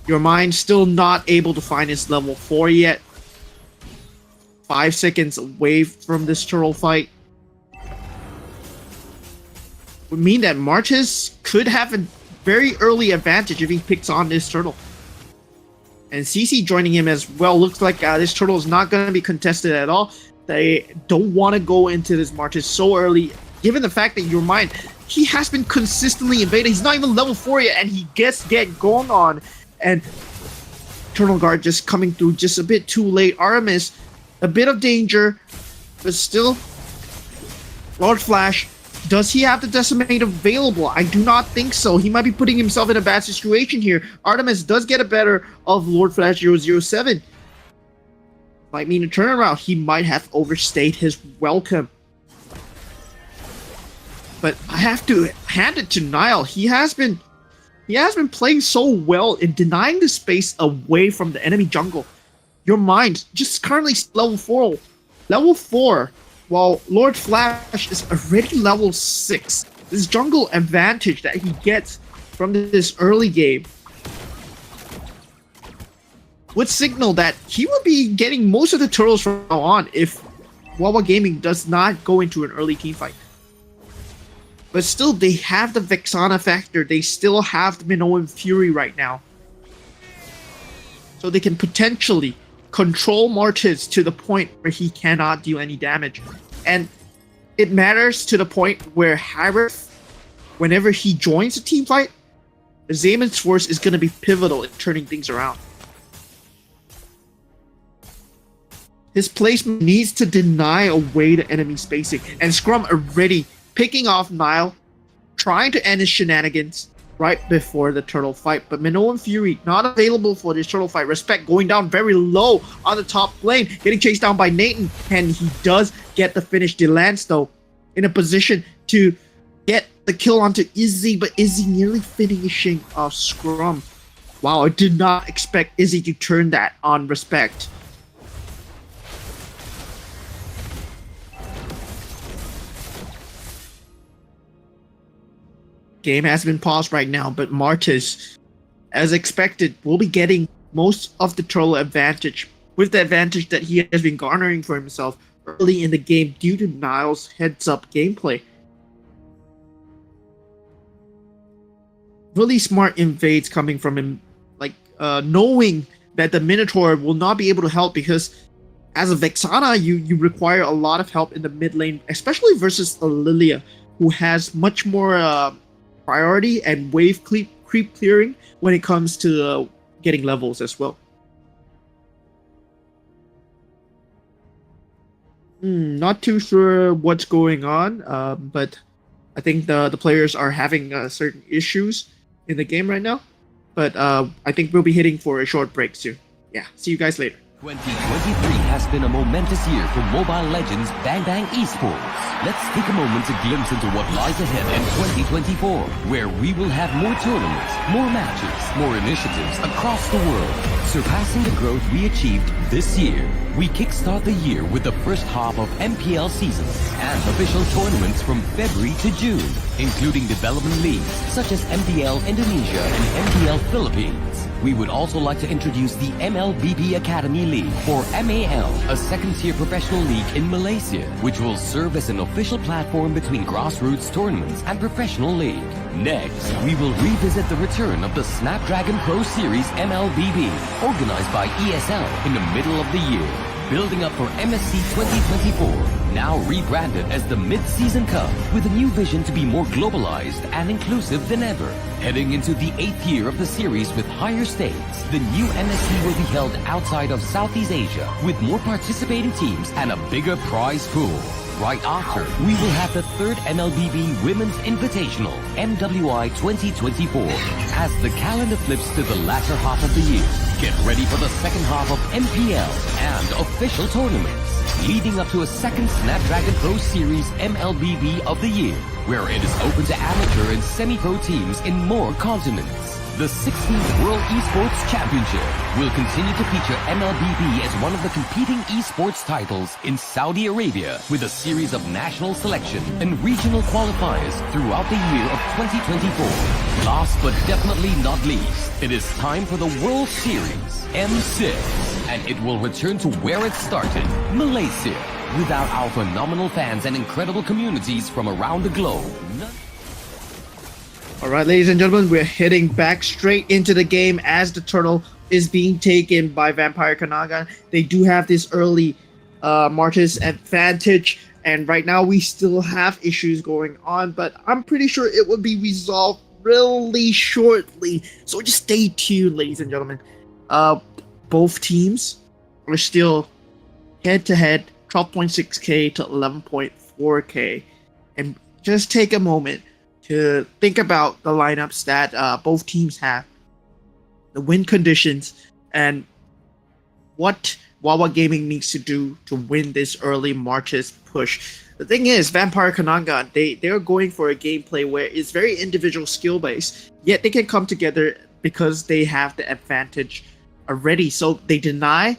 Your mind still not able to find his level 4 yet. 5 seconds away from this turtle fight. Would mean that Martis could have a very early advantage if he picks on this turtle. And CC joining him as well. Looks like this turtle is not going to be contested at all. They don't want to go into this Martis so early. Given the fact that your mind, he has been consistently invading. He's not even level 4 yet, and he gets going on. And Eternal Guard just coming through just a bit too late. Artemis, a bit of danger, but still. Lord Flash, does he have the Decimate available? I do not think so. He might be putting himself in a bad situation here. Artemis does get a better of Lord Flash 007. Might mean a turnaround. He might have overstayed his welcome. But I have to hand it to Nile. He has been playing so well in denying the space away from the enemy jungle. Your mind just currently level 4. Level 4. While Lord Flash is already level 6. This jungle advantage that he gets from this early game would signal that he will be getting most of the turtles from now on if Wawa Gaming does not go into an early teamfight. But still, they have the Vexana factor. They still have the Minoan Fury right now. So they can potentially control Martis to the point where he cannot do any damage. And it matters to the point where Harith, whenever he joins a team fight, Zamon's force is going to be pivotal in turning things around. His placement needs to deny away the enemy spacing. And Scrum already picking off Nile, trying to end his shenanigans right before the turtle fight. But Minoan Fury not available for this turtle fight. Respect going down very low on the top lane, getting chased down by Nathan, and he does get the finish. Delance though in a position to get the kill onto Izzy, but Izzy nearly finishing off Scrum. Wow, I did not expect Izzy to turn that on Respect. Game has been paused right now, but Martis, as expected, will be getting most of the turtle advantage, with the advantage that he has been garnering for himself early in the game due to Nile's heads-up gameplay. Really smart invades coming from him, like knowing that the Minotaur will not be able to help because as a Vexana, you require a lot of help in the mid lane, especially versus a Lilia, who has much more priority and wave creep clearing when it comes to getting levels as well. Not too sure what's going on, but I think the players are having certain issues in the game right now. But I think we'll be hitting for a short break soon. Yeah, see you guys later. 2023 has been a momentous year for Mobile Legends Bang Bang Esports. Let's take a moment to glimpse into what lies ahead in 2024, where we will have more tournaments, more matches, more initiatives across the world, surpassing the growth we achieved this year. We kickstart the year with the first half of MPL seasons and official tournaments from February to June, including development leagues such as MDL Indonesia and MDL Philippines. We would also like to introduce the MLBB Academy League, or MAL, a second-tier professional league in Malaysia, which will serve as an official platform between grassroots tournaments and professional league. Next, we will revisit the return of the Snapdragon Pro Series MLBB, organized by ESL in the middle of the year. Building up for MSC 2024, now rebranded as the Mid-Season Cup, with a new vision to be more globalized and inclusive than ever. Heading into the 8th year of the series with higher stakes, the new MSC will be held outside of Southeast Asia, with more participating teams and a bigger prize pool. Right after, we will have the 3rd MLBB Women's Invitational, MWI 2024, as the calendar flips to the latter half of the year. Get ready for the second half of MPL and official tournaments, leading up to a second Snapdragon Pro Series MLBB of the year, where it is open to amateur and semi-pro teams in more continents. The 16th World Esports Championship will continue to feature MLBB as one of the competing esports titles in Saudi Arabia, with a series of national selection and regional qualifiers throughout the year of 2024. Last but definitely not least, it is time for the World Series M6, and it will return to where it started, Malaysia, without our phenomenal fans and incredible communities from around the globe. All right, ladies and gentlemen, we're heading back straight into the game as the turtle is being taken by Vampire Kanaga. They do have this early Martis advantage, and right now we still have issues going on, but I'm pretty sure it will be resolved really shortly. So just stay tuned, ladies and gentlemen. Both teams are still head-to-head, 12.6k to 11.4k, and just take a moment to think about the lineups that both teams have, the win conditions, and what Wawa Gaming needs to do to win this early Martis push. The thing is, Vampire Kananga, they're going for a gameplay where it's very individual skill based, yet they can come together because they have the advantage already. So they deny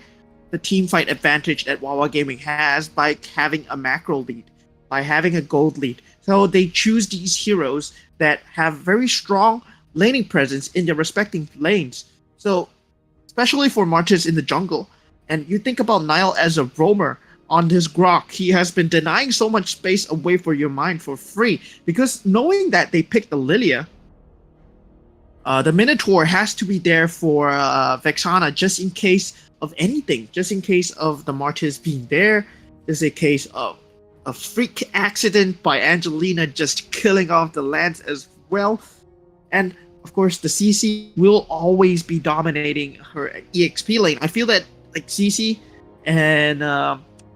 the team fight advantage that Wawa Gaming has by having a macro lead, by having a gold lead. So they choose these heroes that have very strong laning presence in their respective lanes. So, especially for Martis in the jungle, and you think about Nile as a roamer on his Grok, he has been denying so much space away for your mind for free, because knowing that they picked the Lilia, the Minotaur has to be there for Vexana just in case of anything, just in case of the Martis being there, just in case of a freak accident by Angelina just killing off the Lance as well. And of course, the CC will always be dominating her EXP lane. I feel that like CC and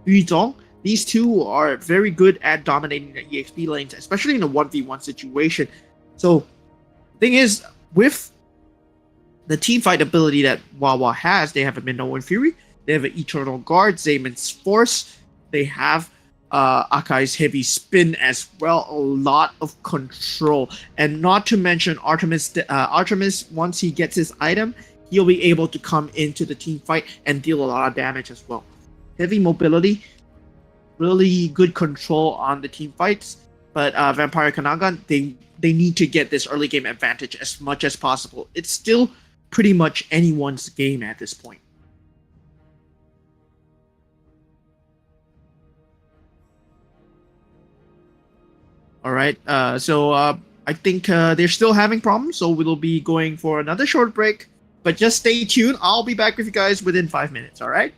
Yuzong, these two are very good at dominating the EXP lanes, especially in a 1v1 situation. So, thing is, with the teamfight ability that Wawa has, they have a Minoan Fury, they have an Eternal Guard, Zayman's Force, they have Akai's Heavy Spin as well, a lot of control. And not to mention Artemis, once he gets his item, he'll be able to come into the team fight and deal a lot of damage as well. Heavy mobility, really good control on the team fights, but Vampire Kanaga, they need to get this early game advantage as much as possible. It's still pretty much anyone's game at this point. All right, so I think they're still having problems, so we'll be going for another short break. But just stay tuned. I'll be back with you guys within 5 minutes, all right?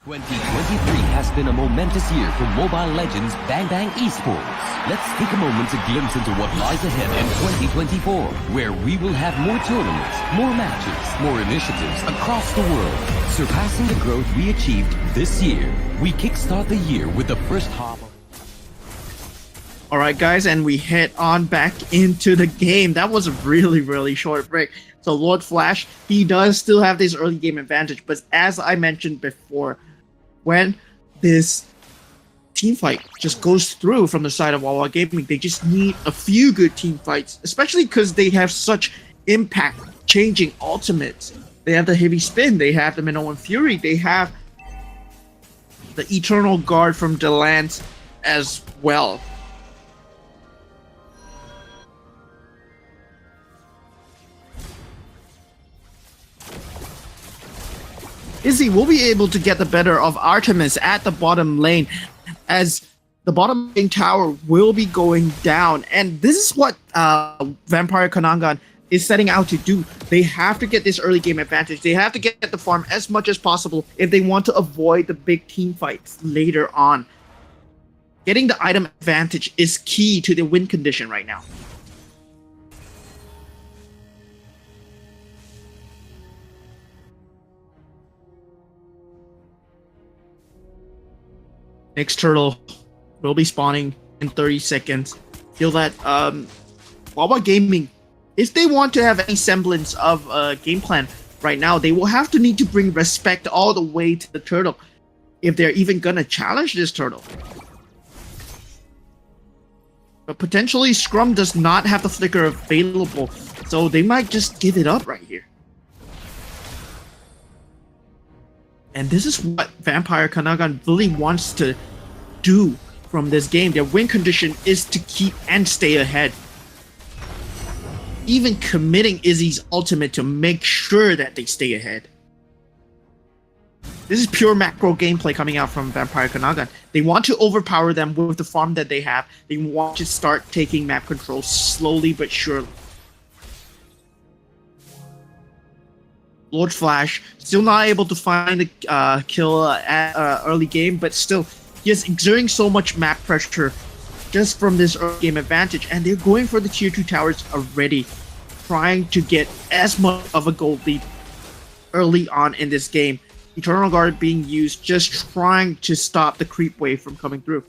2023 has been a momentous year for Mobile Legends Bang Bang Esports. Let's take a moment to glimpse into what lies ahead in 2024, where we will have more tournaments, more matches, more initiatives across the world, surpassing the growth we achieved this year. We kickstart the year with the first half of... All right, guys, and we head on back into the game. That was a really, really short break. So Lord Flash, he does still have this early game advantage, but as I mentioned before, when this team fight just goes through from the side of Wawa Gaming, they just need a few good team fights, especially because they have such impact-changing ultimates. They have the Heavy Spin, they have the Minoan Fury, they have the Eternal Guard from Delance as well. Izzy will be able to get the better of Artemis at the bottom lane, as the bottom lane tower will be going down. And this is what Vampire Kanangan is setting out to do. They have to get this early game advantage. They have to get the farm as much as possible if they want to avoid the big team fights later on. Getting the item advantage is key to the win condition right now. Next turtle will be spawning in 30 seconds. Feel that Wawa Gaming if they want to have any semblance of a game plan right now, they will have to need to bring respect all the way to the turtle if they're even gonna challenge this turtle. But potentially Scrum does not have the flicker available, so they might just give it up right here. And this is what Vampire Kanagan really wants to do from this game. Their win condition is to keep and stay ahead. Even committing Izzy's ultimate to make sure that they stay ahead. This is pure macro gameplay coming out from Vampire Kanagan. They want to overpower them with the farm that they have. They want to start taking map control slowly but surely. Lord Flash still not able to find a kill at early game, but still he is exerting so much map pressure just from this early game advantage, and they're going for the tier 2 towers already, trying to get as much of a gold lead early on in this game. Eternal Guard being used, just trying to stop the creep wave from coming through.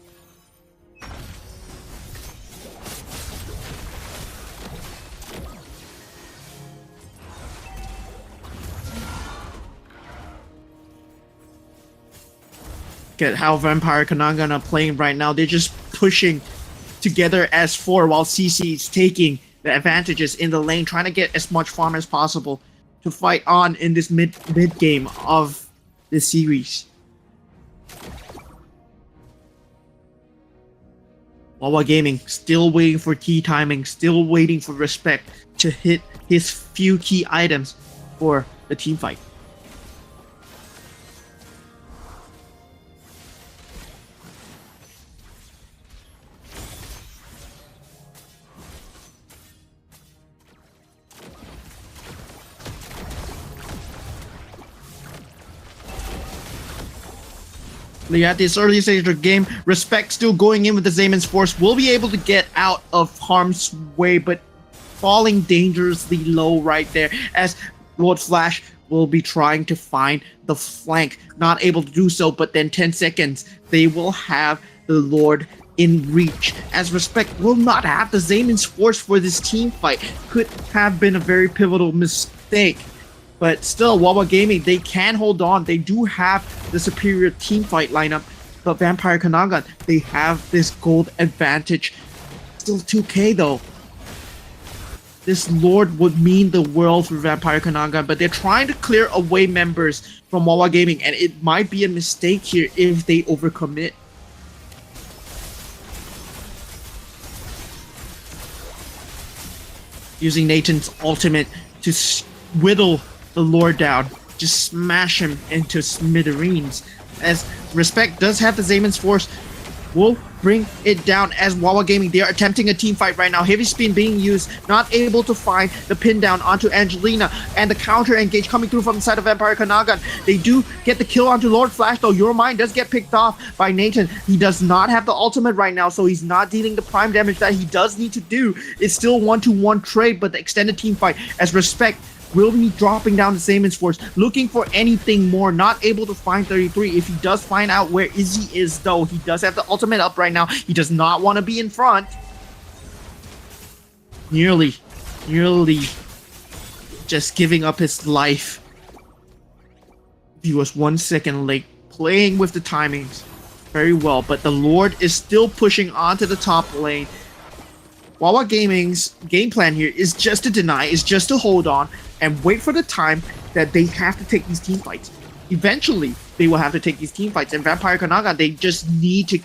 At how Vampire Kanagan are playing right now. They're just pushing together as 4 while CC is taking the advantages in the lane, trying to get as much farm as possible to fight on in this mid game of this series. Wawa Gaming still waiting for key timing, still waiting for respect to hit his few key items for the team fight. At this early stage of the game, Respect still going in with the Zaman's Force will be able to get out of harm's way, but falling dangerously low right there as Lord Flash will be trying to find the flank. Not able to do so, but then 10 seconds, they will have the Lord in reach, as Respect will not have the Zaman's Force for this team fight. Could have been a very pivotal mistake. But still, Wawa Gaming, they can hold on. They do have the superior team fight lineup. But Vampire Kanagan, they have this gold advantage. Still 2k though. This Lord would mean the world for Vampire Kanagan, but they're trying to clear away members from Wawa Gaming, and it might be a mistake here if they overcommit. Using Nathan's ultimate to whittle the Lord down, just smash him into smithereens. As Respect does have the Zaman's Force, will bring it down as Wawa Gaming, they are attempting a team fight right now. Heavy Spin being used, not able to find the pin down onto Angelina, and the counter engage coming through from the side of Vampire Kanagan. They do get the kill onto Lord Flash though. Your Mind does get picked off by Nathan. He does not have the ultimate right now, so he's not dealing the prime damage that he does need to do. It's still 1-to-1 trade, but the extended team fight as Respect will be dropping down the Zaman's Force, looking for anything more, not able to find 33. If he does find out where Izzy is though, he does have the ultimate up right now. He does not want to be in front. Nearly just giving up his life. He was 1 second late, playing with the timings very well, but the Lord is still pushing onto the top lane. Wawa Gaming's game plan here is just to deny, is just to hold on and wait for the time that they have to take these team fights. Eventually, they will have to take these team fights, and Vampire Kanagan, they just need to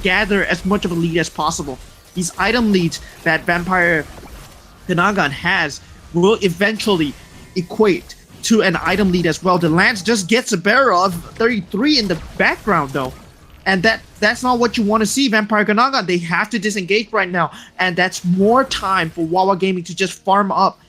gather as much of a lead as possible. These item leads that Vampire Kanagan has will eventually equate to an item lead as well. The Lance just gets a barrel of 33 in the background though. And that's not what you want to see. Vampire Kanagan, they have to disengage right now. And that's more time for Wawa Gaming to just farm up,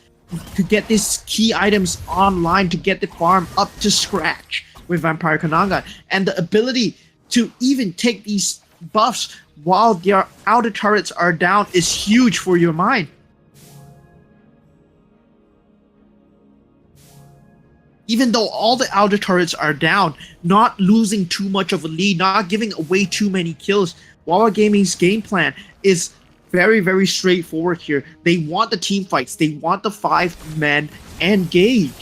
to get these key items online, to get the farm up to scratch with Vampire Kanagan. And the ability to even take these buffs while their outer turrets are down is huge for your Mind. Even though all the outer turrets are down, not losing too much of a lead, not giving away too many kills, Wawa Gaming's game plan is very, very straightforward here. They want the team fights. They want the 5-man engage.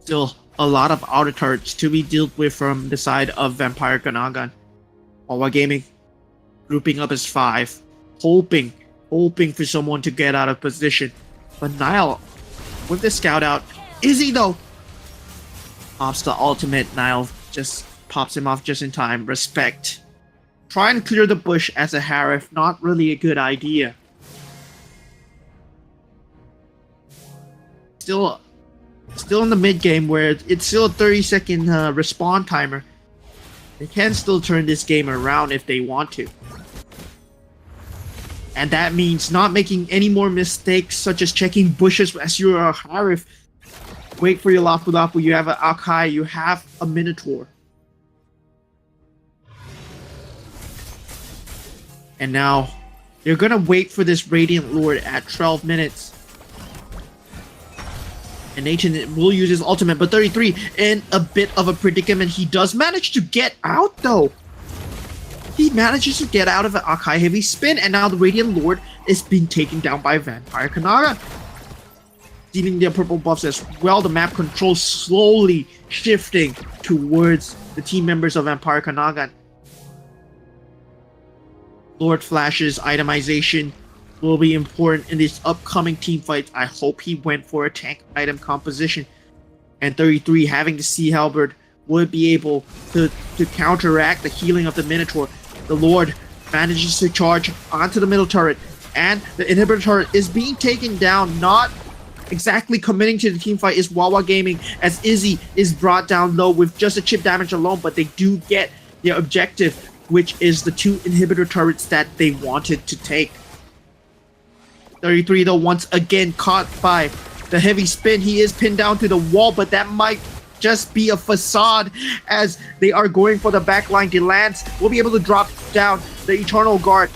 Still a lot of outer turrets to be dealt with from the side of Vampire Kanagan. Wawa Gaming grouping up as 5, hoping for someone to get out of position. But Nile, with the scout out, is he though? Pops the ultimate. Nile just pops him off just in time. Respect. Try and clear the bush as a Harif, not really a good idea. Still in the mid game where it's still a 30-second respawn timer. They can still turn this game around if they want to. And that means not making any more mistakes, such as checking bushes as you're a Harif. Wait for your Lapu Lapu, you have an Akai, you have a Minotaur. And now, you're gonna wait for this Radiant Lord at 12 minutes. And Nathan will use his ultimate, but 33 in a bit of a predicament. He does manage to get out though. He manages to get out of an Akai heavy spin, and now the Radiant Lord is being taken down by Vampire Kanaga. Stealing their purple buffs as well. The map control slowly shifting towards the team members of Vampire Kanaga. Lord Flash's itemization will be important in this upcoming team fight. I hope he went for a tank item composition. And 33 having the Sea Halberd would be able to counteract the healing of the Minotaur. The Lord manages to charge onto the middle turret, and the inhibitor turret is being taken down. Not exactly committing to the team fight is Wawa Gaming, as Izzy is brought down low with just a chip damage alone, but they do get their objective, which is the 2 inhibitor turrets that they wanted to take. 33 though, once again caught by the heavy spin. He is pinned down to the wall, but that might just be a facade as they are going for the backline. Delance will be able to drop down the Eternal Guard.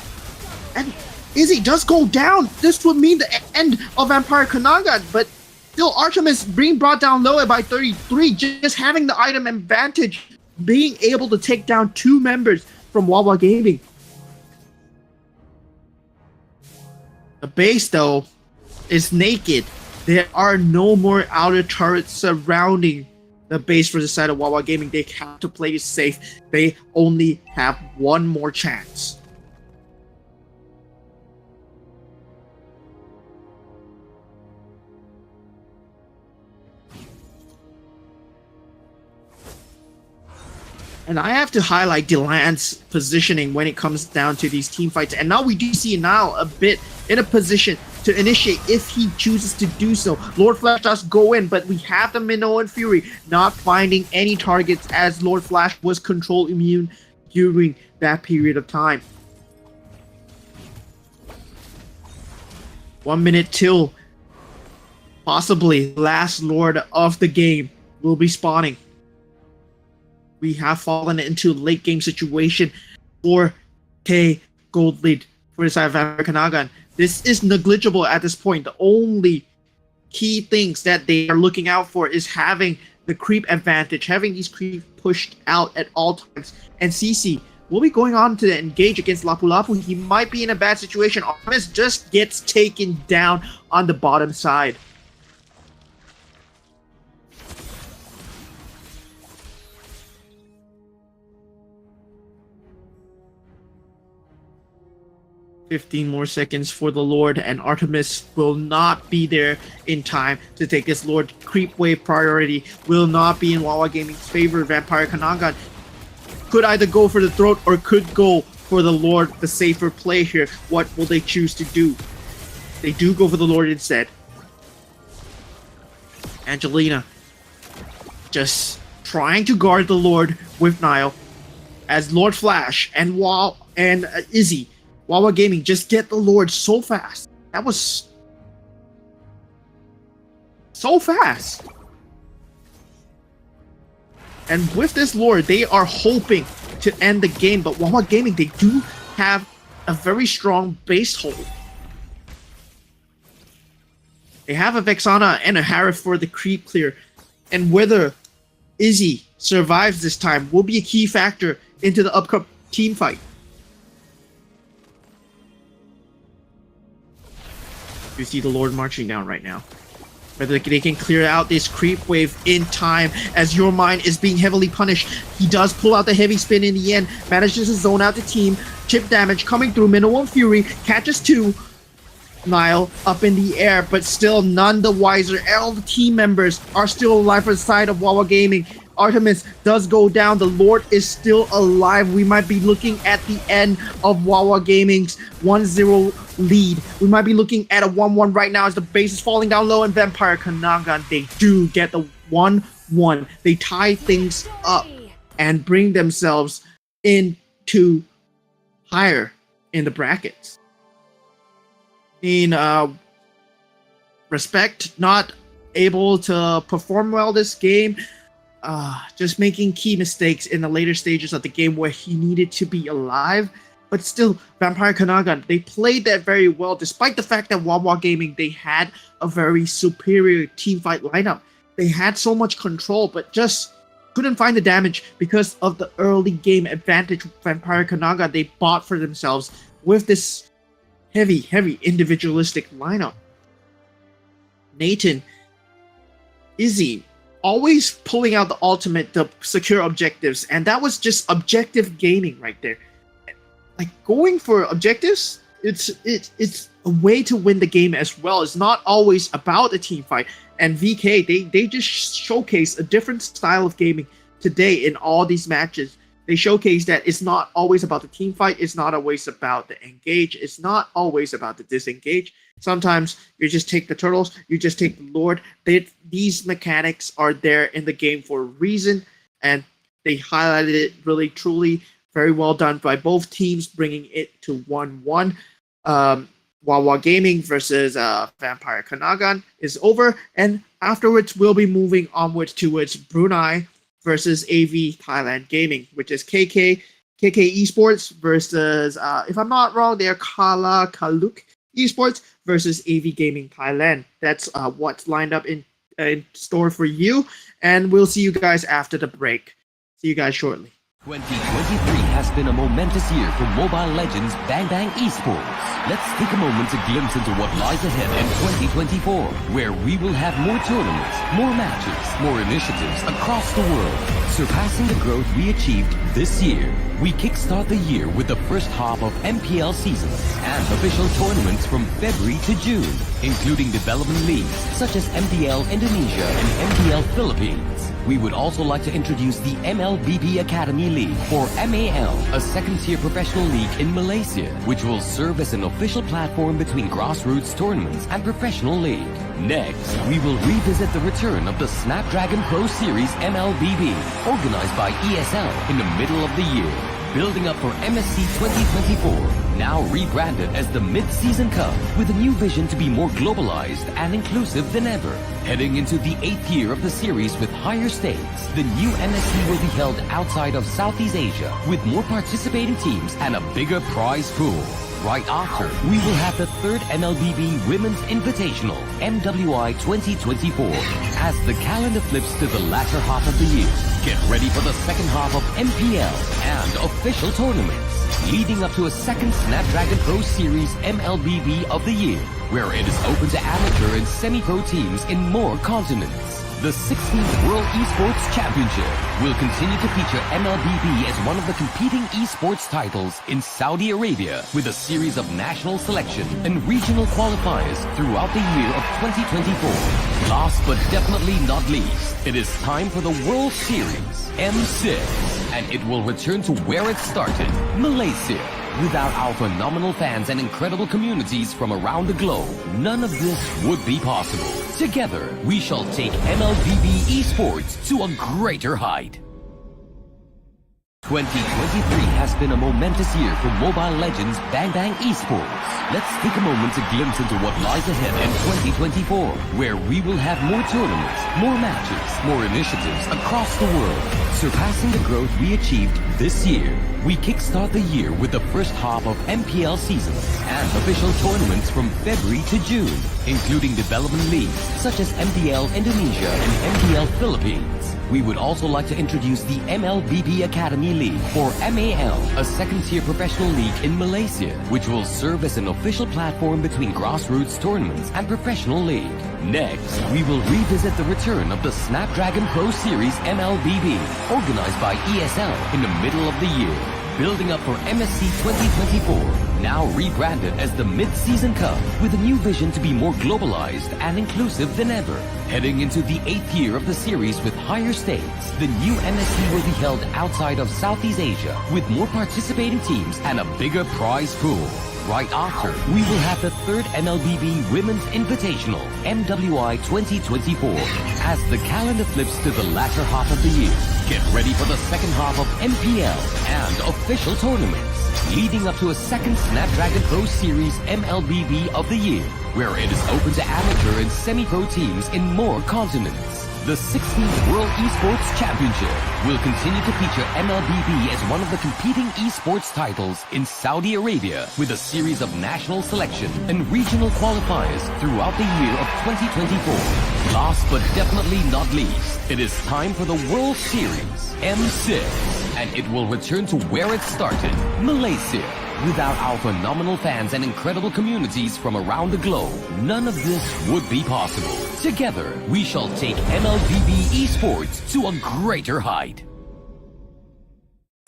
And Izzy does go down. This would mean the end of Vampire Kanaga, but still Artemis being brought down low by 33, just having the item advantage, being able to take down 2 members from Wawa Gaming. The base though is naked. There are no more outer turrets surrounding the base for the side of Wawa Gaming. They have to play it safe. They only have one more chance. And I have to highlight Delance's positioning when it comes down to these team fights. And now we do see now a bit in a position to initiate if he chooses to do so. Lord Flash does go in, but we have the Minnow and Fury not finding any targets as Lord Flash was control immune during that period of time. 1 minute till possibly last Lord of the game will be spawning. We have fallen into late game situation. 4K gold lead for the side of Vampire Kanaga. This is negligible at this point. The only key things that they are looking out for is having the creep advantage, having these creep pushed out at all times. And CC will be going on to engage against Lapu Lapu. He might be in a bad situation. Artemis just gets taken down on the bottom side. $15 more seconds for the Lord, and Artemis will not be there in time to take his Lord. Creep wave priority will not be in Wawa Gaming's favor. Vampire Kanaga could either go for the throat or could go for the Lord, the safer play here. What will they choose to do? They do go for the Lord instead. Angelina just trying to guard the Lord with Nile as Lord Flash and Izzy. Wawa Gaming just get the Lord so fast. That was so fast. And with this Lord, they are hoping to end the game. But Wawa Gaming, they do have a very strong base hold. They have a Vexana and a Harif for the creep clear. And whether Izzy survives this time will be a key factor into the upcoming team fight. You see the Lord marching down right now. Whether they can clear out this creep wave in time as Your Mind is being heavily punished. He does pull out the heavy spin in the end, manages to zone out the team. Chip damage coming through, Minimal Fury, catches 2. Nile up in the air, but still none the wiser. All the team members are still alive for the side of Wawa Gaming. Artemis does go down. The Lord is still alive. We might be looking at the end of Wawa Gaming's 1-0 lead. We might be looking at a 1-1 right now as the base is falling down low, and Vampire Kanagan, they do get the 1-1. They tie things up and bring themselves into higher in the brackets. Respect not able to perform well this game. Just making key mistakes in the later stages of the game where he needed to be alive. But still, Vampire Kanagan, they played that very well, despite the fact that Wawa Gaming, they had a very superior teamfight lineup. They had so much control, but just couldn't find the damage because of the early game advantage Vampire Kanagan they bought for themselves with this heavy individualistic lineup. Nathan, Izzy, always pulling out the ultimate to secure objectives, and that was just objective gaining right there. Like, going for objectives, it's a way to win the game as well. It's not always about a team fight. And VK, they just showcase a different style of gaming today in all these matches. They showcase that it's not always about the team fight. It's not always about the engage. It's not always about the disengage. Sometimes you just take the turtles, you just take the Lord. These mechanics are there in the game for a reason, and they highlighted it really, truly. Very well done by both teams, bringing it to 1-1. Wawa Gaming versus Vampire Kanagan is over, and afterwards we'll be moving onwards towards Brunei versus AV Thailand Gaming, which is KK Esports versus, if I'm not wrong, they're Kala Kaluk Esports versus AV Gaming Thailand. That's what's lined up in store for you, and we'll see you guys after the break. See you guys shortly. 2023 has been a momentous year for Mobile Legends Bang Bang Esports. Let's take a moment to glimpse into what lies ahead in 2024, where we will have more tournaments, more matches, more initiatives across the world, surpassing the growth we achieved this year. We kickstart the year with the first half of MPL seasons and official tournaments from February to June, including development leagues such as MPL Indonesia and MPL Philippines. We would also like to introduce the MLBB Academy League, or MAL, a second-tier professional league in Malaysia, which will serve as an official platform between grassroots tournaments and professional league. Next, we will revisit the return of the Snapdragon Pro Series MLBB, organized by ESL in the middle of the year, building up for MSC 2024, now rebranded as the Mid-Season Cup, with a new vision to be more globalized and inclusive than ever. Heading into the 8th year of the series with higher stakes, the new MSC will be held outside of Southeast Asia, with more participating teams and a bigger prize pool. Right after, we will have the 3rd MLBB Women's Invitational, MWI 2024. As the calendar flips to the latter half of the year, get ready for the second half of MPL and official tournaments, leading up to a second Snapdragon Pro Series MLBB of the year, where it is open to amateur and semi-pro teams in more continents. The 16th World Esports Championship will continue to feature MLBB as one of the competing esports titles in Saudi Arabia, with a series of national selection and regional qualifiers throughout the year of 2024. Last but definitely not least, it is time for the World Series M6, and it will return to where it started, Malaysia. Without our phenomenal fans and incredible communities from around the globe, none of this would be possible. Together, we shall take MLBB Esports to a greater height. 2023 has been a momentous year for Mobile Legends Bang Bang Esports. Let's take a moment to glimpse into what lies ahead in 2024, where we will have more tournaments, more matches, more initiatives across the world, surpassing the growth we achieved this year. We kickstart the year with the first half of MPL seasons and official tournaments from February to June, including development leagues such as MPL Indonesia and MPL Philippines. we would also like to introduce the MLBB Academy League, or MAL, a second-tier professional league in Malaysia, which will serve as an official platform between grassroots tournaments and professional league. Next, we will revisit the return of the Snapdragon Pro Series MLBB, organized by ESL in the middle of the year. Building up for MSC 2024, now rebranded as the Mid-Season Cup, with a new vision to be more globalized and inclusive than ever. Heading into the 8th year of the series with higher stakes, the new MSC will be held outside of Southeast Asia, with more participating teams and a bigger prize pool. Right after, we will have the 3rd MLBB Women's Invitational, MWI 2024, as the calendar flips to the latter half of the year. Get ready for the second half of MPL and official tournaments, leading up to a second Snapdragon Pro Series MLBB of the year, where it is open to amateur and semi-pro teams in more continents. The 16th World Esports Championship will continue to feature MLBB as one of the competing esports titles in Saudi Arabia, with a series of national selection and regional qualifiers throughout the year of 2024. Last but definitely not least, it is time for the World Series, M6, and it will return to where it started, Malaysia. Without our phenomenal fans and incredible communities from around the globe, none of this would be possible. Together, we shall take MLBB esports to a greater height.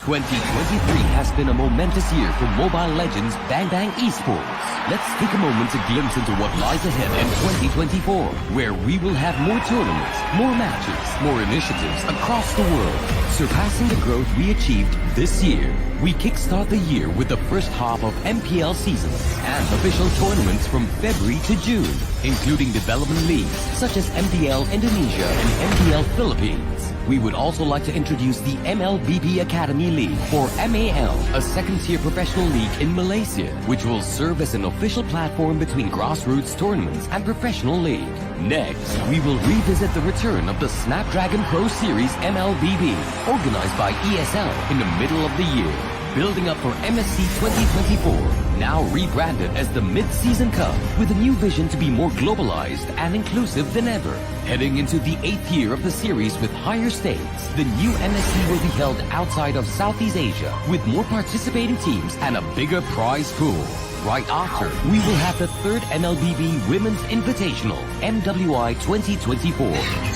2023 has been a momentous year for Mobile Legends Bang Bang Esports. Let's take a moment to glimpse into what lies ahead in 2024, where we will have more tournaments, more matches, more initiatives across the world, surpassing the growth we achieved this year. We kickstart the year with the first half of MPL seasons and official tournaments from February to June, including development leagues such as MDL Indonesia and MDL Philippines. We would also like to introduce the MLBB Academy League, or MAL, a second-tier professional league in Malaysia, which will serve as an official platform between grassroots tournaments and professional league. Next, we will revisit the return of the Snapdragon Pro Series MLBB, organized by ESL in the middle of the year. Building up for MSC 2024, now rebranded as the Mid-Season Cup, with a new vision to be more globalized and inclusive than ever. Heading into the 8th year of the series with higher stakes, the new MSC will be held outside of Southeast Asia, with more participating teams and a bigger prize pool. Right after, we will have the 3rd MLBB Women's Invitational, MWI 2024,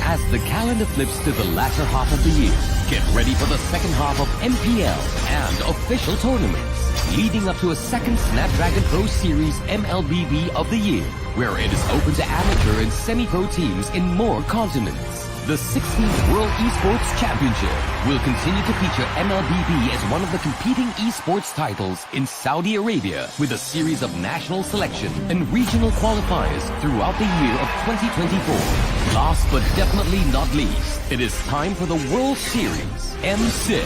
as the calendar flips to the latter half of the year. Get ready for the second half of MPL and official tournaments, leading up to a second Snapdragon Pro Series MLBB of the year, where it is open to amateur and semi-pro teams in more continents. The 16th World Esports Championship will continue to feature MLBB as one of the competing esports titles in Saudi Arabia, with a series of national selection and regional qualifiers throughout the year of 2024. Last but definitely not least, it is time for the World Series, M6,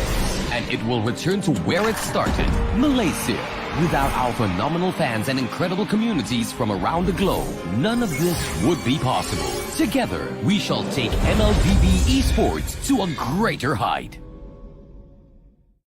and it will return to where it started, Malaysia. Without our phenomenal fans and incredible communities from around the globe, none of this would be possible. Together, we shall take MLBB esports to a greater height.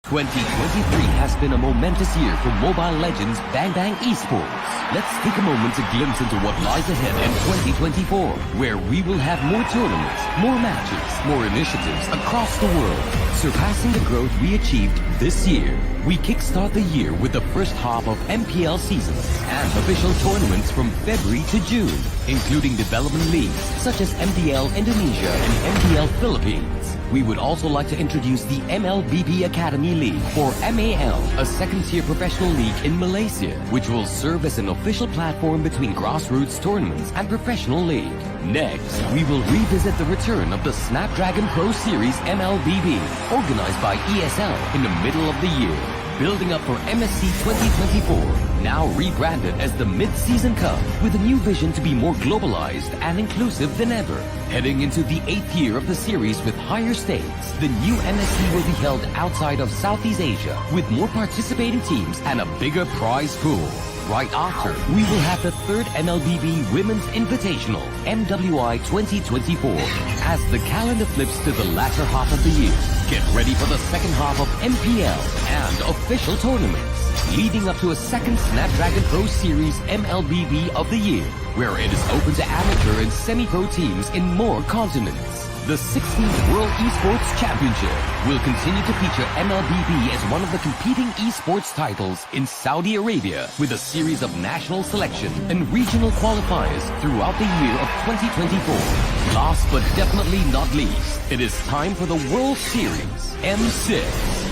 2023 has been a momentous year for Mobile Legends Bang Bang Esports. Let's take a moment to glimpse into what lies ahead in 2024, where we will have more tournaments, more matches, more initiatives across the world, surpassing the growth we achieved this year. We kickstart the year with the first half of MPL seasons and official tournaments from February to June, including development leagues such as MDL Indonesia and MDL Philippines. We would also like to introduce the MLBB Academy League, or MAL, a second-tier professional league in Malaysia, which will serve as an official platform between grassroots tournaments and professional league. Next, we will revisit the return of the Snapdragon Pro Series MLBB, organized by ESL in the middle of the year. Building up for MSC 2024, now rebranded as the Mid-Season Cup, with a new vision to be more globalized and inclusive than ever. Heading into the 8th year of the series with higher stakes, the new MSC will be held outside of Southeast Asia, with more participating teams and a bigger prize pool. Right after, we will have the 3rd MLBB Women's Invitational, MWI 2024, as the calendar flips to the latter half of the year. Get ready for the second half of MPL and official tournaments, leading up to a second Snapdragon Pro Series MLBB of the year, where it is open to amateur and semi-pro teams in more continents. The 16th World Esports Championship will continue to feature MLBB as one of the competing esports titles in Saudi Arabia with a series of national selection and regional qualifiers throughout the year of 2024. Last but definitely not least, it is time for the World Series, M6,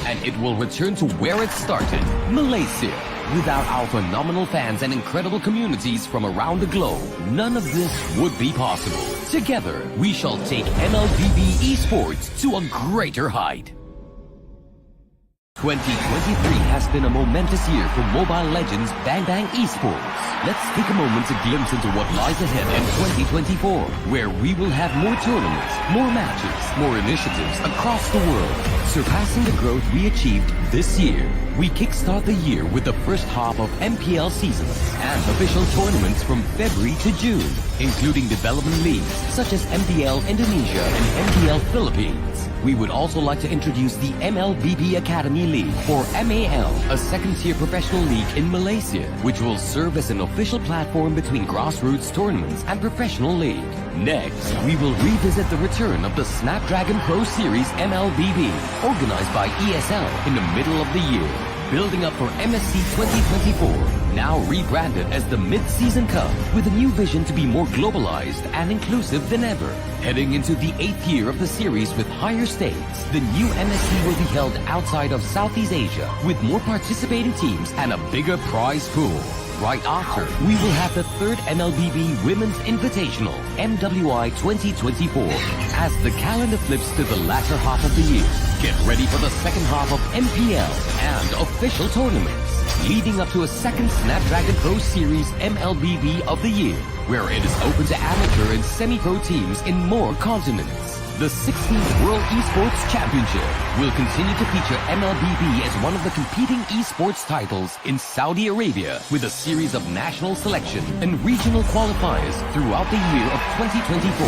and it will return to where it started, Malaysia. Without our phenomenal fans and incredible communities from around the globe, none of this would be possible. Together, we shall take MLBB esports to a greater height. 2023 has been a momentous year for Mobile Legends Bang Bang Esports. Let's take a moment to glimpse into what lies ahead in 2024, where we will have more tournaments, more matches, more initiatives across the world, surpassing the growth we achieved this year. We kickstart the year with the first half of MPL seasons and official tournaments from February to June, including development leagues such as MDL Indonesia and MDL Philippines. We would also like to introduce the MLBB Academy League, or MAL, a second-tier professional league in Malaysia, which will serve as an official platform between grassroots tournaments and professional league. Next, we will revisit the return of the Snapdragon Pro Series MLBB, organized by ESL in the middle of the year, building up for MSC 2024, now rebranded as the Mid-Season Cup, with a new vision to be more globalized and inclusive than ever. Heading into the 8th year of the series with higher stakes, the new MSC will be held outside of Southeast Asia, with more participating teams and a bigger prize pool. Right after, we will have the 3rd MLBB Women's Invitational, MWI 2024, as the calendar flips to the latter half of the year. Get ready for the second half of MPL and official tournaments, leading up to a second Snapdragon Pro Series MLBB of the year, where it is open to amateur and semi-pro teams in more continents. The 16th World Esports Championship will continue to feature MLBB as one of the competing esports titles in Saudi Arabia with a series of national selection and regional qualifiers throughout the year of 2024.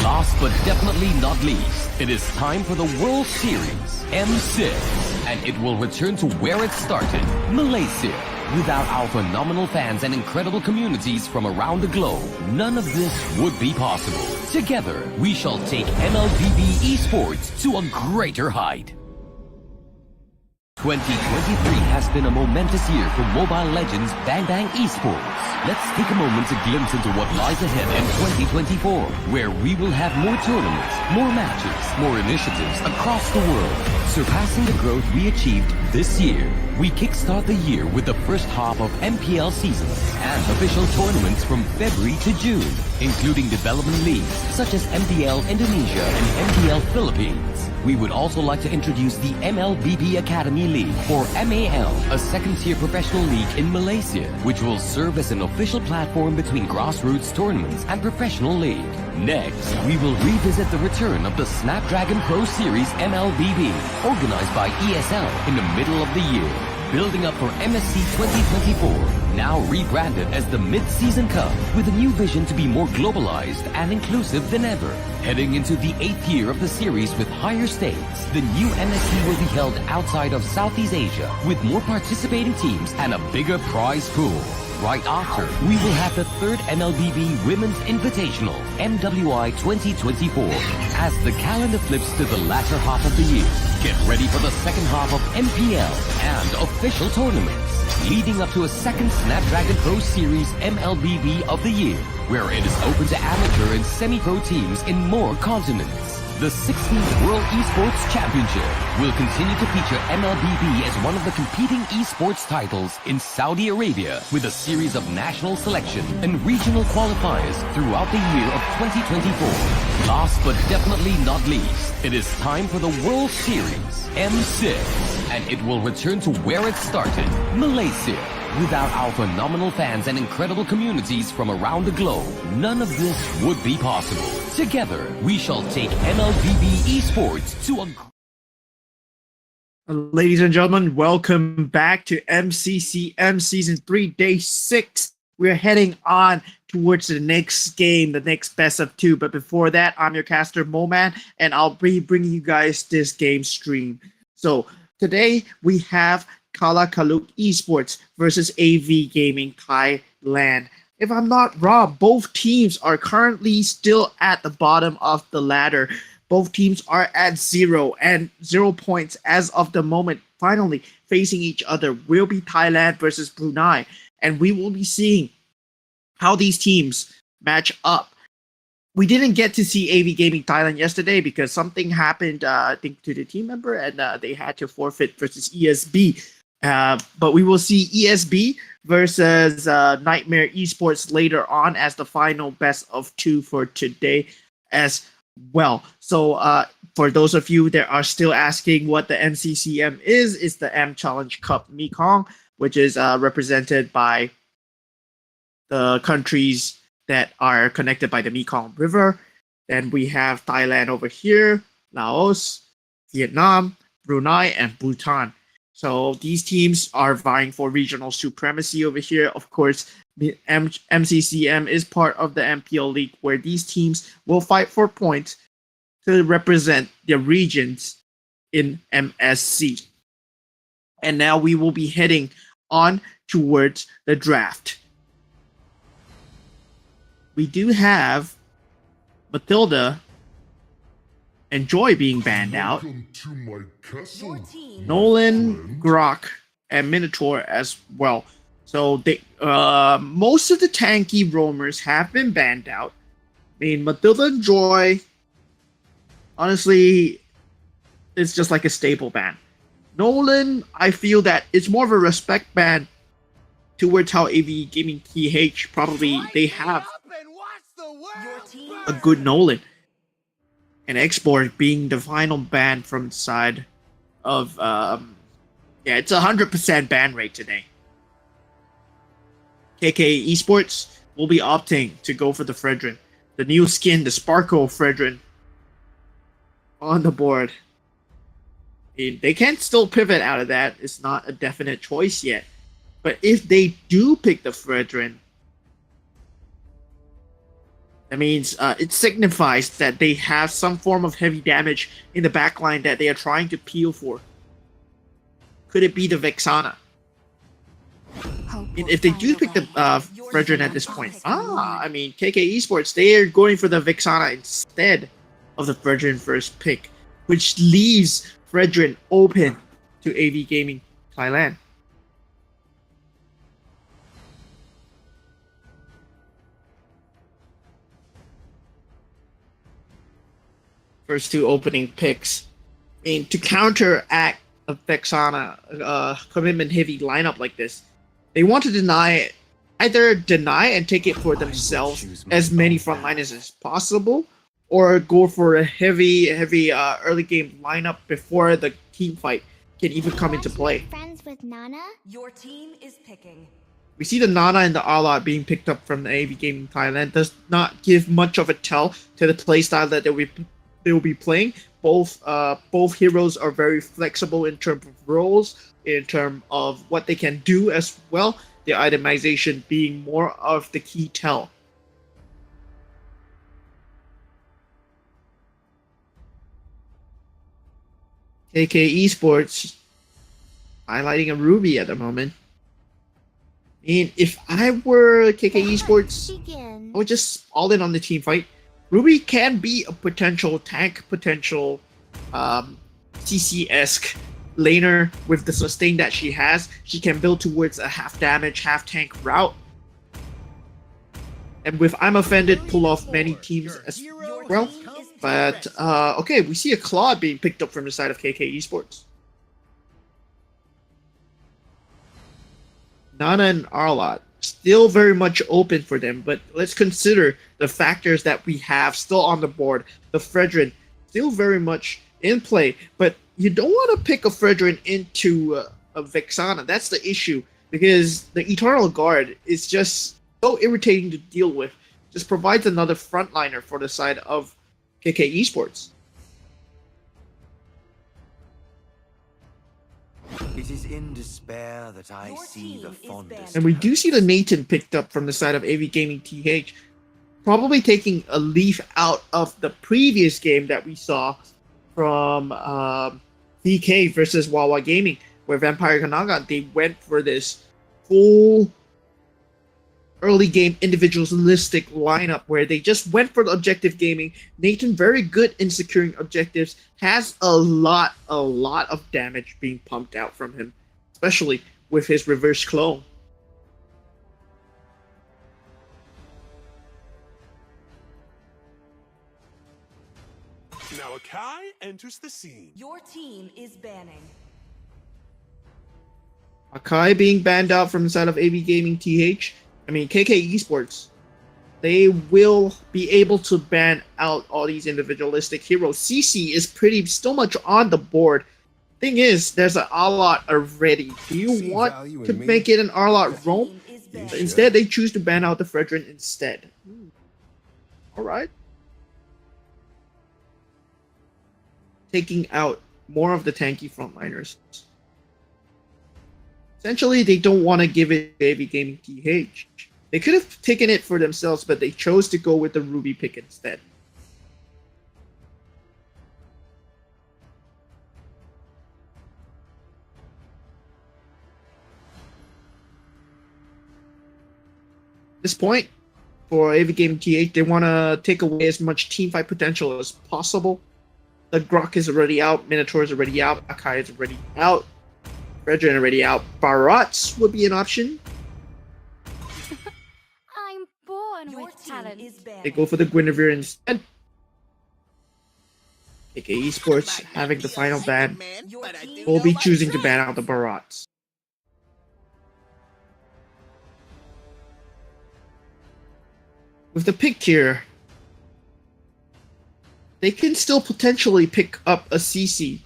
Last but definitely not least, it is time for the World Series, M6, and it will return to where it started, Malaysia. Without our phenomenal fans and incredible communities from around the globe, none of this would be possible. Together, we shall take MLBB esports to a greater height. 2023 has been a momentous year for Mobile Legends Bang Bang Esports. Let's take a moment to glimpse into what lies ahead in 2024, where we will have more tournaments, more matches, more initiatives across the world, surpassing the growth we achieved this year. We kickstart the year with the first half of MPL seasons and official tournaments from February to June, including development leagues such as MDL Indonesia and MDL Philippines. We would also like to introduce the MLBB Academy League, or MAL, a second-tier professional league in Malaysia, which will serve as an official platform between grassroots tournaments and professional league. Next, we will revisit the return of the Snapdragon Pro Series MLBB, organized by ESL in the middle of the year, building up for MSC 2024, now rebranded as the Mid-Season Cup, with a new vision to be more globalized and inclusive than ever. Heading into the 8th year of the series with higher stakes, the new MSC will be held outside of Southeast Asia, with more participating teams and a bigger prize pool. Right after, we will have the 3rd MLBB Women's Invitational, MWI 2024, as the calendar flips to the latter half of the year. Get ready for the second half of MPL and official tournaments, leading up to a second Snapdragon Pro Series MLBB of the year, where it is open to amateur and semi-pro teams in more continents. The 16th World Esports Championship will continue to feature MLBB as one of the competing esports titles in Saudi Arabia with a series of national selection and regional qualifiers throughout the year of 2024. Last but definitely not least, it is time for the World Series, M6, and it will return to where it started, Malaysia. Without our phenomenal fans and incredible communities from around the globe, none of this would be possible. Together, we shall take MLBB esports to a... Ladies and gentlemen, welcome back to MCCM Season 3, Day 6. We're heading on towards the next game, the next best of 2. But before that, I'm your caster, Moman, and I'll be bringing you guys this game stream. So today, we have Kala Kaluk Esports versus AV Gaming Thailand. If I'm not wrong, both teams are currently still at the bottom of the ladder. Both teams are at 0 points as of the moment. Finally, facing each other will be Thailand versus Brunei, and we will be seeing how these teams match up. We didn't get to see AV Gaming Thailand yesterday because something happened, I think, to the team member, and they had to forfeit versus ESB. But we will see ESB versus Nightmare Esports later on as the final best of 2 for today as well. So for those of you that are still asking what the MCCM is, it's the M Challenge Cup Mekong, which is represented by the countries that are connected by the Mekong River. Then we have Thailand over here, Laos, Vietnam, Brunei, and Bhutan. So these teams are vying for regional supremacy over here. Of course, the MCCM is part of the MPL League, where these teams will fight for points to represent their regions in MSC. And now we will be heading on towards the draft. We do have Matilda and Joy being banned out. Welcome to my castle. Your team. Nolan, Grok, and Minotaur as well. So they, most of the tanky roamers have been banned out. I mean, Matilda and Joy, honestly, it's just like a staple ban. Nolan, I feel that it's more of a respect ban towards how AV Gaming TH probably they have Your team. a good Nolan. And Export being the final ban from the side of yeah, it's 100% ban rate today. KK Esports will be opting to go for the Fredrin. The new skin, the Sparkle Fredrin, on the board. They can still pivot out of that. It's not a definite choice yet. But if they do pick the Fredrin, that means it signifies that they have some form of heavy damage in the backline that they are trying to peel for. Could it be the Vexana? If they do pick the Fredrin at this point, I mean, KK Esports, they are going for the Vexana instead of the Fredrin first pick, which leaves Fredrin open to AV Gaming Thailand. First two opening picks. I mean, to counteract a Vexana commitment-heavy lineup like this, they want to either deny and take it for themselves as many frontliners as possible, or go for a heavy early game lineup before the team fight can even come into play. Friends with Nana? Your team is picking. We see the Nana and the Arlot being picked up from the AV Gaming Thailand. Does not give much of a tell to the playstyle that they will be playing. Both heroes are very flexible in terms of roles, in terms of what they can do as well. The itemization being more of the key tell. KK Esports highlighting a Ruby at the moment. And if I were KK Esports, I would just all in on the team fight. Ruby can be a potential tank, potential CC-esque laner with the sustain that she has. She can build towards a half damage, half tank route. And with I'm Offended, pull off many teams as well. But, okay, we see a Claude being picked up from the side of KK Esports. Nana and Arlot, still very much open for them, but let's consider the factors that we have still on the board. The Fredrin, still very much in play, but you don't want to pick a Fredrin into a Vexana. That's the issue, because the Eternal Guard is just so irritating to deal with. Just provides another frontliner for the side of KK Esports. It is in despair that I Your see the team is fondest. banned. And we do see the Nathan picked up from the side of AV Gaming TH, probably taking a leaf out of the previous game that we saw from DK versus Wawa Gaming, where Vampire Kanaga, they went for this full early game individualistic lineup where they just went for the objective gaming. Nathan, very good in securing objectives, has a lot of damage being pumped out from him, especially with his reverse clone. Now Akai enters the scene. Your team is banning. Akai being banned out from the side of AV Gaming KK Esports. They will be able to ban out all these individualistic heroes. CC is still much on the board. Thing is, there's an Arlot already. Do you want to make it an Arlot roam? Instead, they choose to ban out the Fredrin instead. Alright. Taking out more of the tanky frontliners. Essentially, they don't want to give it to AV Gaming TH. They could have taken it for themselves, but they chose to go with the Ruby pick instead. At this point, for AV Gaming TH, they want to take away as much teamfight potential as possible. The Grok is already out, Minotaur is already out, Akai is already out, Fredrin already out. Barats would be an option. I'm born Your with team talent. is banning. They go for the Guinevere instead. KK Esports having the final ban. Your team Will be choosing to ban out the Barats. With the pick here, they can still potentially pick up a CC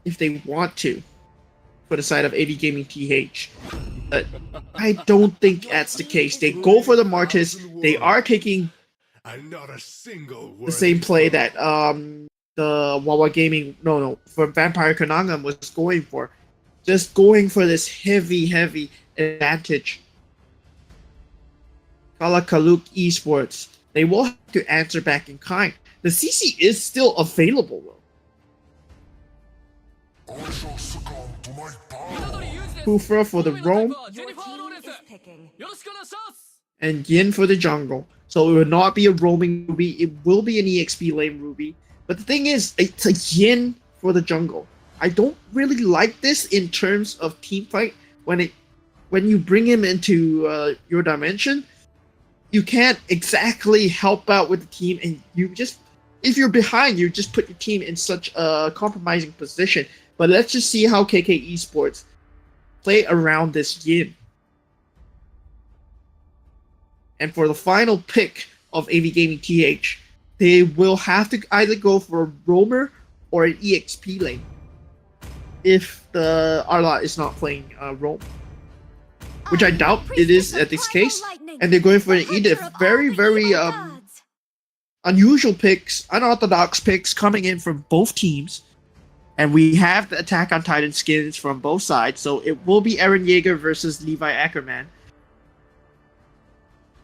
if they want to for the side of AV Gaming TH. But I don't think that's the case. They go for the Martis. They are taking And not a single word the same play that the Wawa Gaming for Vampire Kananga was going for. Just going for this heavy advantage. Kalakaluk Esports. They will have to answer back in kind. The CC is still available though. Kufra for the roam Your team is picking. and Yin for the jungle. So it will not be a roaming Ruby, it will be an EXP lane Ruby. But the thing is, it's a Yin for the jungle. I don't really like this in terms of teamfight. When you bring him into your dimension, you can't exactly help out with the team, and if you're behind, you just put your team in such a compromising position. But let's just see how KK Esports play around this Yin. And for the final pick of AV Gaming TH, they will have to either go for a roamer or an EXP lane if the Arlot is not playing roam. Which I doubt it is at this case. And they're going for an Edith. Very unusual picks, unorthodox picks coming in from both teams. And we have the Attack on Titan skins from both sides. So it will be Eren Yeager versus Levi Ackerman.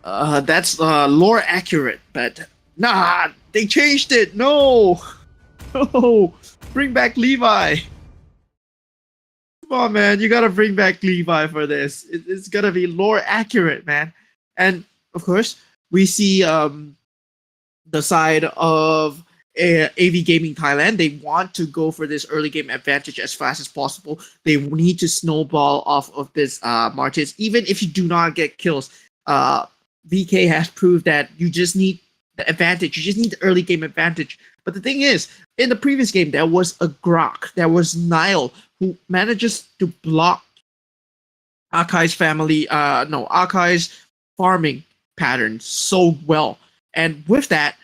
That's lore accurate, but nah, they changed it. No, bring back Levi. Come on, man, you gotta bring back Levi for this. It's gotta be lore accurate, man. And of course, we see the side of AV Gaming Thailand. They want to go for this early game advantage as fast as possible. They need to snowball off of this Martis, even if you do not get kills. VK has proved that you just need the advantage. You just need the early game advantage. But the thing is, in the previous game, there was a Grok, there was Nile, who manages to block Akai's Akai's farming pattern so well. And with that,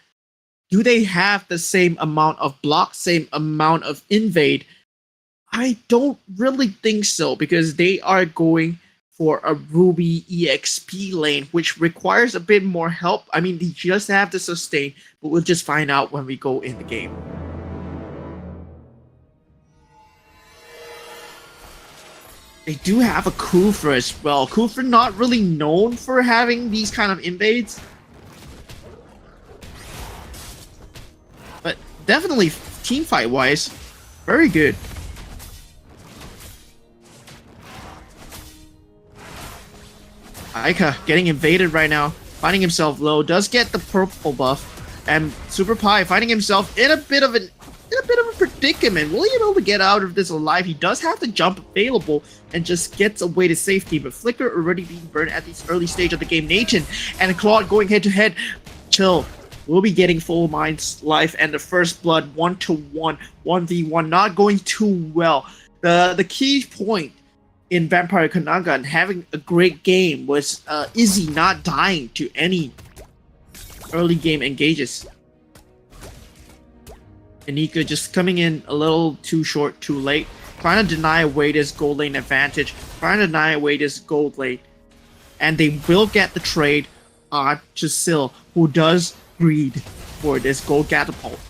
do they have the same amount of block, same amount of invade? I don't really think so, because they are going for a Ruby EXP lane, which requires a bit more help. I mean, they just have to sustain, but we'll just find out when we go in the game. They do have a Kufra as well. Kufra not really known for having these kind of invades, but definitely teamfight wise, very good. Aika getting invaded right now, finding himself low, does get the purple buff, and Super Pi finding himself in a bit of a predicament. Will he be able to get out of this alive? He does have the jump available and just gets away to safety, but Flicker already being burned at this early stage of the game. Nathan and Claude going head to head. Chill will be getting full mind's life and the first blood 1-to-1, 1v1, not going too well. The key point in Vampire Kanaga and having a great game was Izzy not dying to any early game engages. And Nika just coming in a little too short, too late, trying to deny away this gold lane advantage, trying to deny away this gold lane. And they will get the trade on Chasil, who does greed for this gold catapult.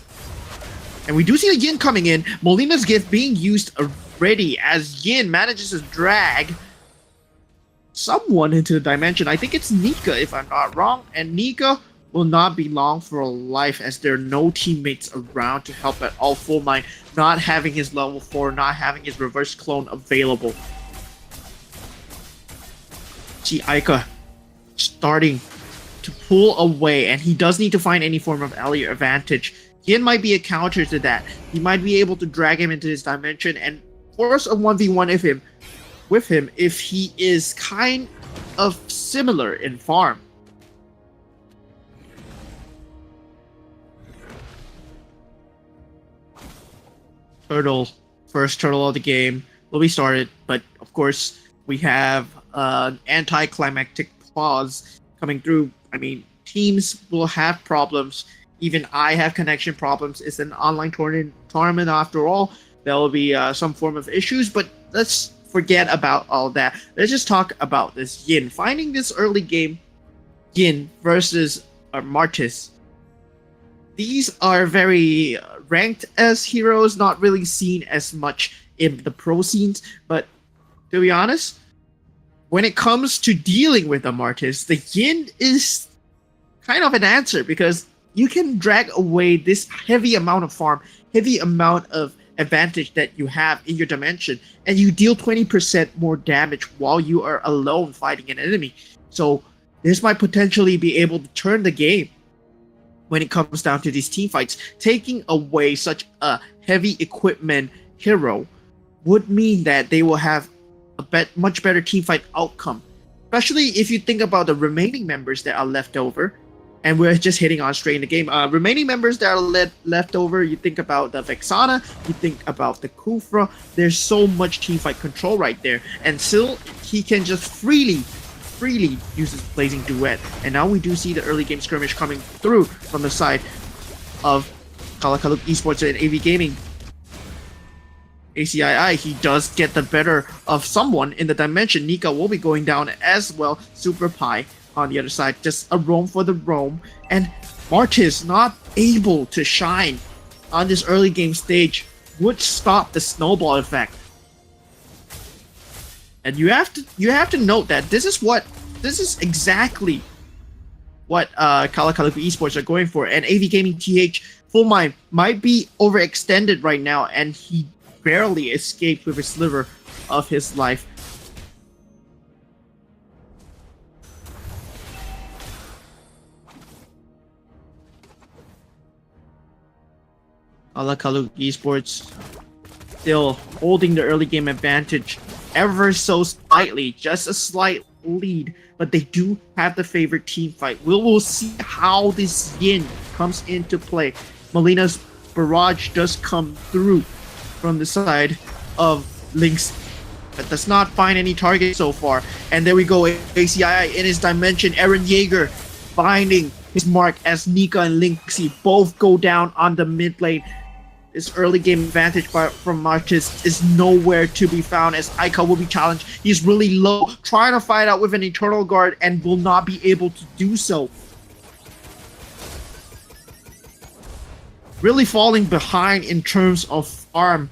And we do see a Yin coming in, Molina's gift being used already as Yin manages to drag someone into the dimension. I think it's Nika if I'm not wrong, and Nika will not be long for a life as there are no teammates around to help at all. Full Mind not having his level 4, not having his reverse clone available. See Aika starting to pull away, and he does need to find any form of ally advantage. Yin might be a counter to that. He might be able to drag him into this dimension and force a 1v1 with him if he is kind of similar in farm. First turtle of the game will be started, but of course we have an anticlimactic pause coming through. I mean, teams will have problems. Even I have connection problems. It's an online tournament after all. There will be some form of issues, but let's forget about all that. Let's just talk about this Yin. Finding this early game, Yin versus Martis. These are very ranked as heroes, not really seen as much in the pro scenes, but to be honest, when it comes to dealing with the Martis, the Yin is kind of an answer because you can drag away this heavy amount of farm, heavy amount of advantage that you have in your dimension, and you deal 20% more damage while you are alone fighting an enemy. So this might potentially be able to turn the game when it comes down to these team fights. Taking away such a heavy equipment hero would mean that they will have a much better team fight outcome, especially if you think about the remaining members that are left over. And we're just hitting on straight in the game. Remaining members that are left over, you think about the Vexana, you think about the Kufra. There's so much teamfight control right there. And still, he can just freely use his Blazing Duet. And now we do see the early game skirmish coming through from the side of Kalakaluk Esports and AV Gaming. ACII, he does get the better of someone in the dimension. Nika will be going down as well. Super Pi on the other side, just a roam for the roam, and Martis not able to shine on this early game stage would stop the snowball effect. And you have to note that this is exactly what Kalakaluk Esports are going for, and AV Gaming TH Full Mind might be overextended right now, and he barely escaped with a sliver of his life. Kalakaluk Esports still holding the early game advantage ever so slightly, just a slight lead, but they do have the favorite team fight. We will see how this Yin comes into play. Molina's barrage does come through from the side of Lynx, but does not find any target so far. And there we go, ACII in his dimension. Eren Jaeger finding his mark as Nika and Lynxy both go down on the mid lane. This early game advantage from Martis is nowhere to be found as Aika will be challenged. He's really low, trying to fight out with an Eternal Guard and will not be able to do so. Really falling behind in terms of farm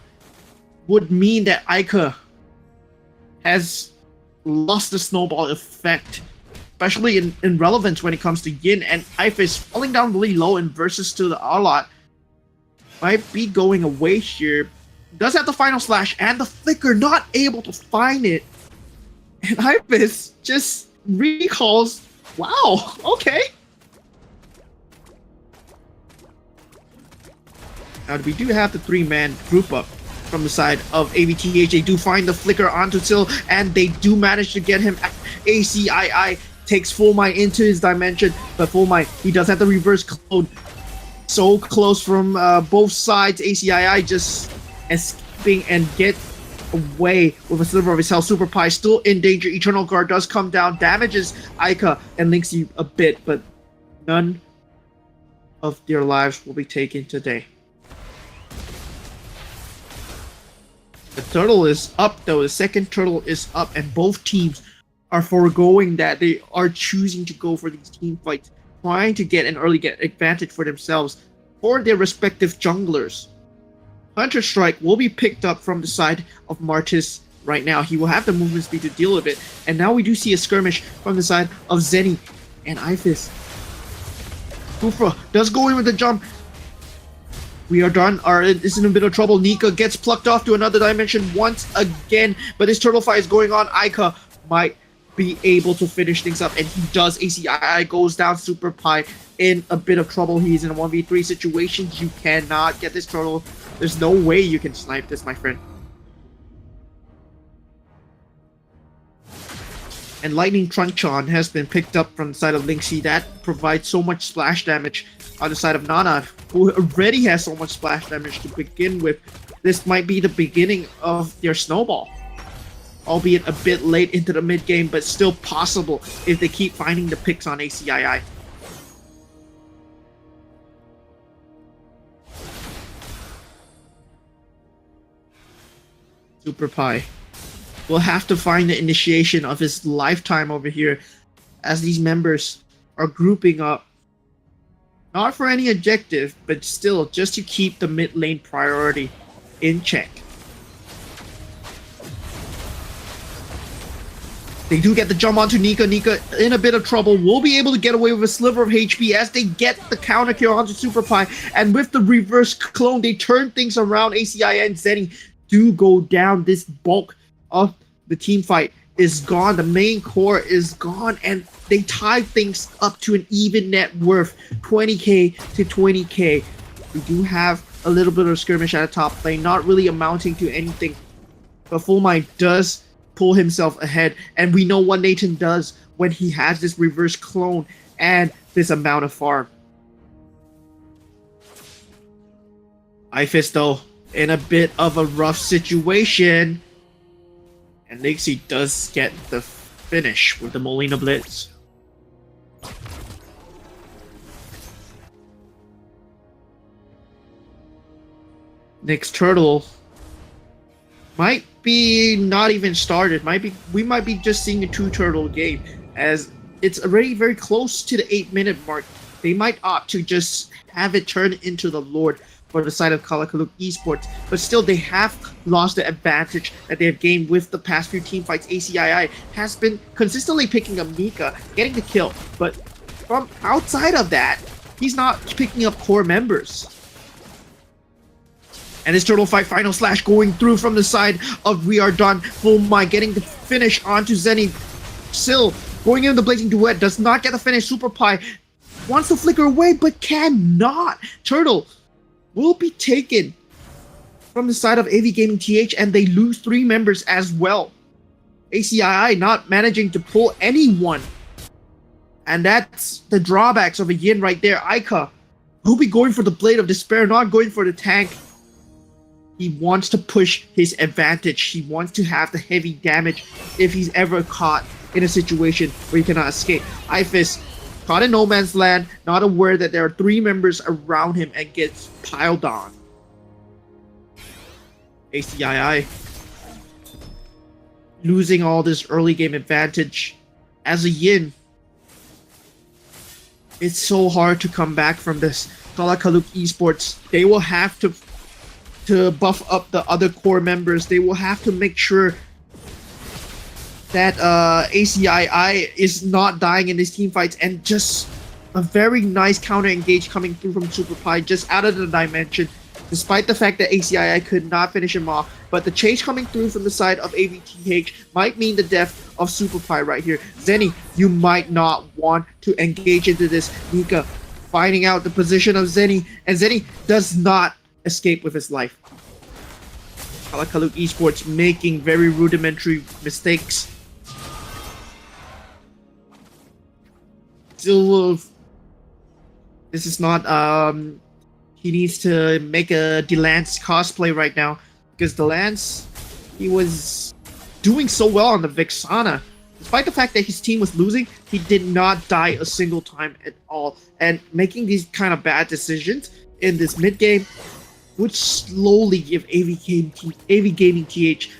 would mean that Aika has lost the snowball effect, especially in relevance when it comes to Yin, and Aika is falling down really low in versus to the Arlot. Might be going away here. Does have the final slash and the flicker, not able to find it. And Hypus just recalls. Wow, okay. Now we do have the 3-man group up from the side of AVTH. They do find the flicker onto Till, and they do manage to get him. ACII takes Full Mind into his dimension, but Full Mind, he does have the reverse clone. So close from both sides. ACII just escaping and get away with a sliver of his health. Super Pie still in danger. Eternal Guard does come down, damages Aika and Linksy a bit, but none of their lives will be taken today. The turtle is up though. The second turtle is up, and both teams are foregoing that. They are choosing to go for these team fights, trying to get an early advantage for themselves or their respective junglers. Hunter Strike will be picked up from the side of Martis right now. He will have the movement speed to deal with it. And now we do see a skirmish from the side of Zenny and Ifis. Kufra does go in with the jump. We are done. Is in a bit of trouble. Nika gets plucked off to another dimension once again, but this turtle fight is going on. Aika might be able to finish things up, and he does. ACII goes down. Super Pie in a bit of trouble. He's in a 1v3 situation. You cannot get this turtle. There's no way you can snipe this, my friend. And Lightning Truncheon has been picked up from the side of Linksy. That provides so much splash damage on the side of Nana, who already has so much splash damage to begin with. This might be the beginning of their snowball. Albeit a bit late into the mid game, but still possible if they keep finding the picks on ACII. Super Pie will have to find the initiation of his lifetime over here, as these members are grouping up. Not for any objective, but still just to keep the mid lane priority in check. They do get the jump onto Nika. Nika in a bit of trouble. Will be able to get away with a sliver of HP as they get the counter kill onto Super Pie. And with the reverse clone, they turn things around. ACI and Zenny do go down. This bulk of the team fight is gone. The main core is gone, and they tie things up to an even net worth, 20k to 20k. We do have a little bit of skirmish at the top lane, not really amounting to anything, but Full Mind does pull himself ahead, and we know what Nathan does when he has this reverse clone and this amount of farm. Ifis though in a bit of a rough situation, and Nixie does get the finish with the Molina Blitz. Next turtle might be not even started. We might be just seeing a 2-turtle game, as it's already very close to the 8-minute mark. They might opt to just have it turn into the Lord for the side of Kalakaluk Esports, but still they have lost the advantage that they have gained with the past few team fights. ACII has been consistently picking up Nika, getting the kill, but from outside of that, he's not picking up core members. And this turtle fight final slash going through from the side of We Are Done. Full Mind getting the finish onto Zenny. Syl going into the Blazing Duet, does not get the finish. Super Pie wants to flicker away, but cannot. Turtle will be taken from the side of AV Gaming TH, and they lose 3 members as well. ACII not managing to pull anyone. And that's the drawbacks of a Yin right there. Aika will be going for the Blade of Despair, not going for the tank. He wants to push his advantage. He wants to have the heavy damage if he's ever caught in a situation where he cannot escape. Ifis caught in no man's land, not aware that there are 3 members around him, and gets piled on. ACII losing all this early game advantage. As a Yin, it's so hard to come back from this. Kalakaluk Esports, they will have to buff up the other core members. They will have to make sure that ACII is not dying in these team fights, and just a very nice counter engage coming through from Super Pie just out of the dimension. despite the fact that ACII could not finish him off. But the chase coming through from the side of AVTH might mean the death of Super Pie right here. Zenny, you might not want to engage into this. Nika finding out the position of Zenny, and Zenny does not escape with his life. Kalakalut Esports making very rudimentary mistakes. Still, this is not, he needs to make a Delance cosplay right now, because Delance, he was doing so well on the Vixana. Despite the fact that his team was losing, he did not die a single time at all. And making these kind of bad decisions in this mid game would slowly give AV Gaming TH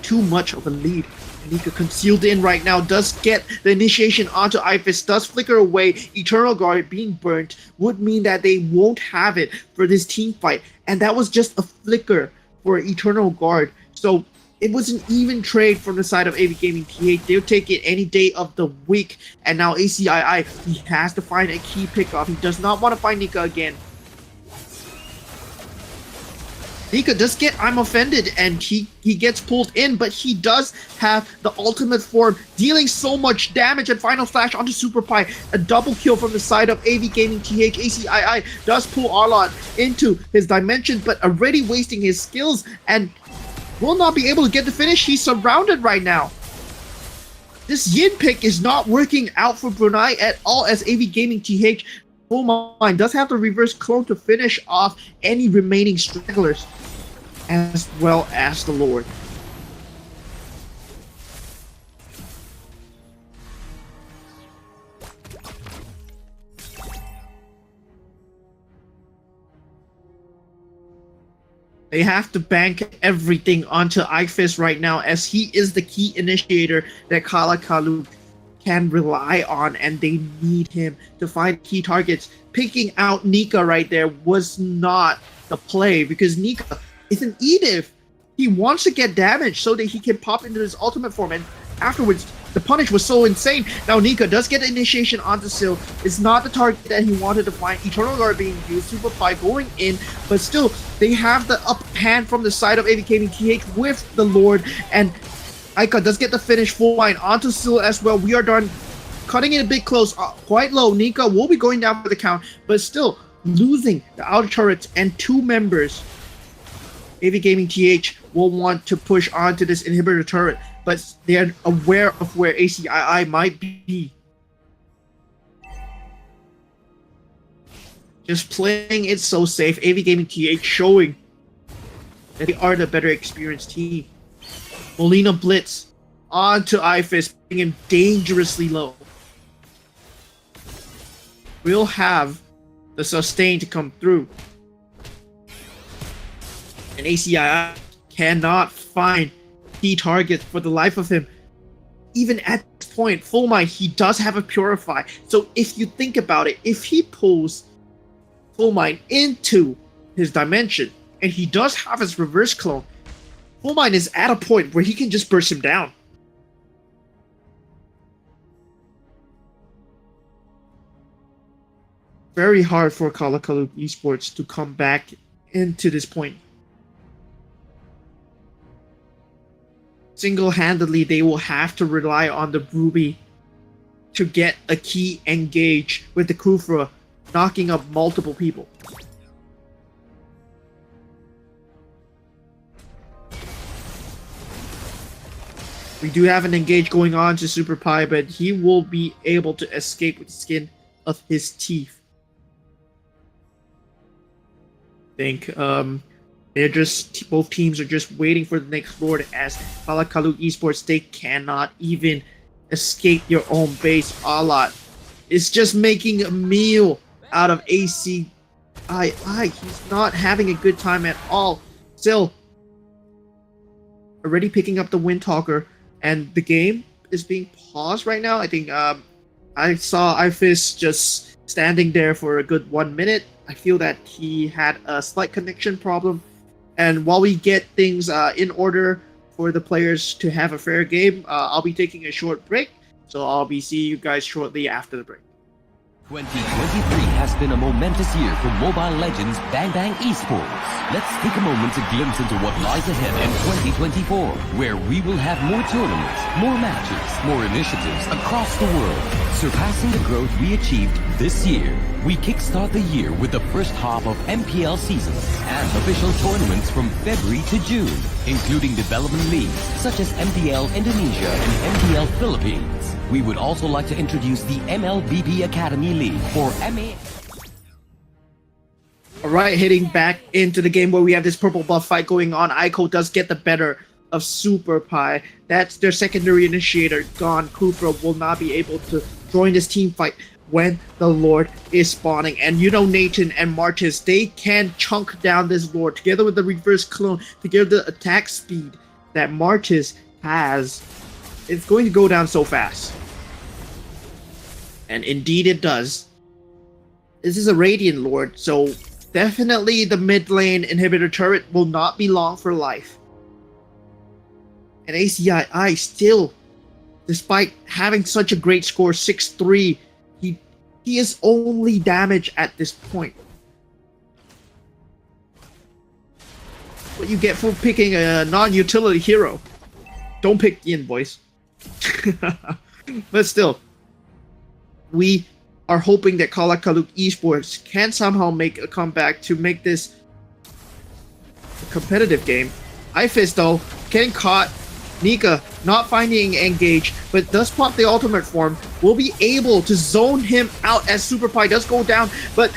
too much of a lead. Nika concealed in right now does get the initiation onto Ifis, does flicker away. Eternal Guard being burnt would mean that they won't have it for this team fight. And that was just a flicker for Eternal Guard. So it was an even trade from the side of AV Gaming TH. They'll take it any day of the week. And now ACII, he has to find a key pickoff. He does not want to find Nika again. Nika does get I'm offended, and he gets pulled in, but he does have the ultimate form, dealing so much damage, and final flash onto Super Pie. A double kill from the side of AV Gaming TH. ACII does pull Arlon into his dimension, but already wasting his skills and will not be able to get the finish. He's surrounded right now. This Yin pick is not working out for Brunei at all, as AV Gaming TH Full Mind does have the reverse clone to finish off any remaining stragglers, as well as the Lord. They have to bank everything onto Ifis right now, as he is the key initiator that Kalakalut can rely on, and they need him to find key targets. Picking out Nika right there was not the play, because Nika is an Edith. He wants to get damage so that he can pop into his ultimate form, and afterwards the punish was so insane. Now Nika does get initiation onto Sil. It's not the target that he wanted to find. Eternal Guard being used, Super Pie going in, but still they have the upper hand from the side of AV Gaming TH with the Lord, and Aika does get the finish. Full line onto Sil as well. We are done. Cutting it a bit close, quite low. Nika will be going down for the count, but still losing the outer turrets and two members. AV Gaming TH will want to push onto this inhibitor turret, but they are aware of where ACII might be. Just playing it so safe. AV Gaming TH showing that they are the better experienced team. Molina Blitz onto Ifis, putting him dangerously low. We'll have the sustain to come through. And ACII cannot find key targets for the life of him. Even at this point, Full Mind, he does have a Purify. So if you think about it, if he pulls Full Mind into his dimension, and he does have his reverse clone, Full Mind is at a point where he can just burst him down. Very hard for Kalakalut Esports to come back into this point. Single-handedly, they will have to rely on the Ruby to get a key engage with the Kufra, knocking up multiple people. We do have an engage going on to Super Pie, but he will be able to escape with the skin of his teeth. I think they're just, both teams are just waiting for the next Lord, as Kalakalut Esports, they cannot even escape your own base. Alat is just making a meal out of ACII. He's not having a good time at all. Still, already picking up the Windtalker, and the game is being paused right now. I think I saw Ifis just standing there for a good 1 minute. I feel that he had a slight connection problem. And while we get things in order for the players to have a fair game, I'll be taking a short break. So I'll be seeing you guys shortly after the break. 2023 has been a momentous year for Mobile Legends Bang Bang Esports. Let's take a moment to glimpse into what lies ahead in 2024, where we will have more tournaments, more matches, more initiatives across the world, surpassing the growth we achieved this year. We kickstart the year with the first half of MPL seasons and official tournaments from February to June, including development leagues such as MPL Indonesia and MPL Philippines. We would also like to introduce the MLBB Academy League for MA. Alright, heading back into the game where we have this purple buff fight going on. Aiko does get the better of Super Pie. That's their secondary initiator gone. Kufra will not be able to join this team fight when the Lord is spawning. And you know Nathan and Martis, they can chunk down this Lord together with the reverse clone to give the attack speed that Martis has. It's going to go down so fast. And indeed it does. This is a Radiant Lord, so definitely the mid lane inhibitor turret will not be long for life. And ACII still, despite having such a great score, 6-3, he is only damage at this point. What you get for picking a non-utility hero. Don't pick Ian, boys. But still, we are hoping that Kala Kaluk Esports can somehow make a comeback to make this a competitive game. Ifis though, getting caught. Nika not finding engage, but does pop the ultimate form. Will be able to zone him out as Super Pie does go down, but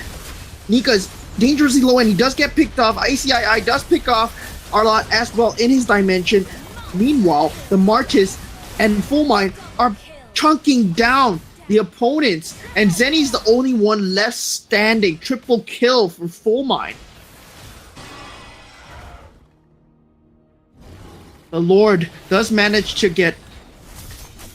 Nika is dangerously low and he does get picked off. ACII does pick off Arlott as well in his dimension. Meanwhile, the Martis and Full Mind are chunking down the opponents, and Zenny's the only one left standing. Triple kill for Full Mind. The Lord does manage to get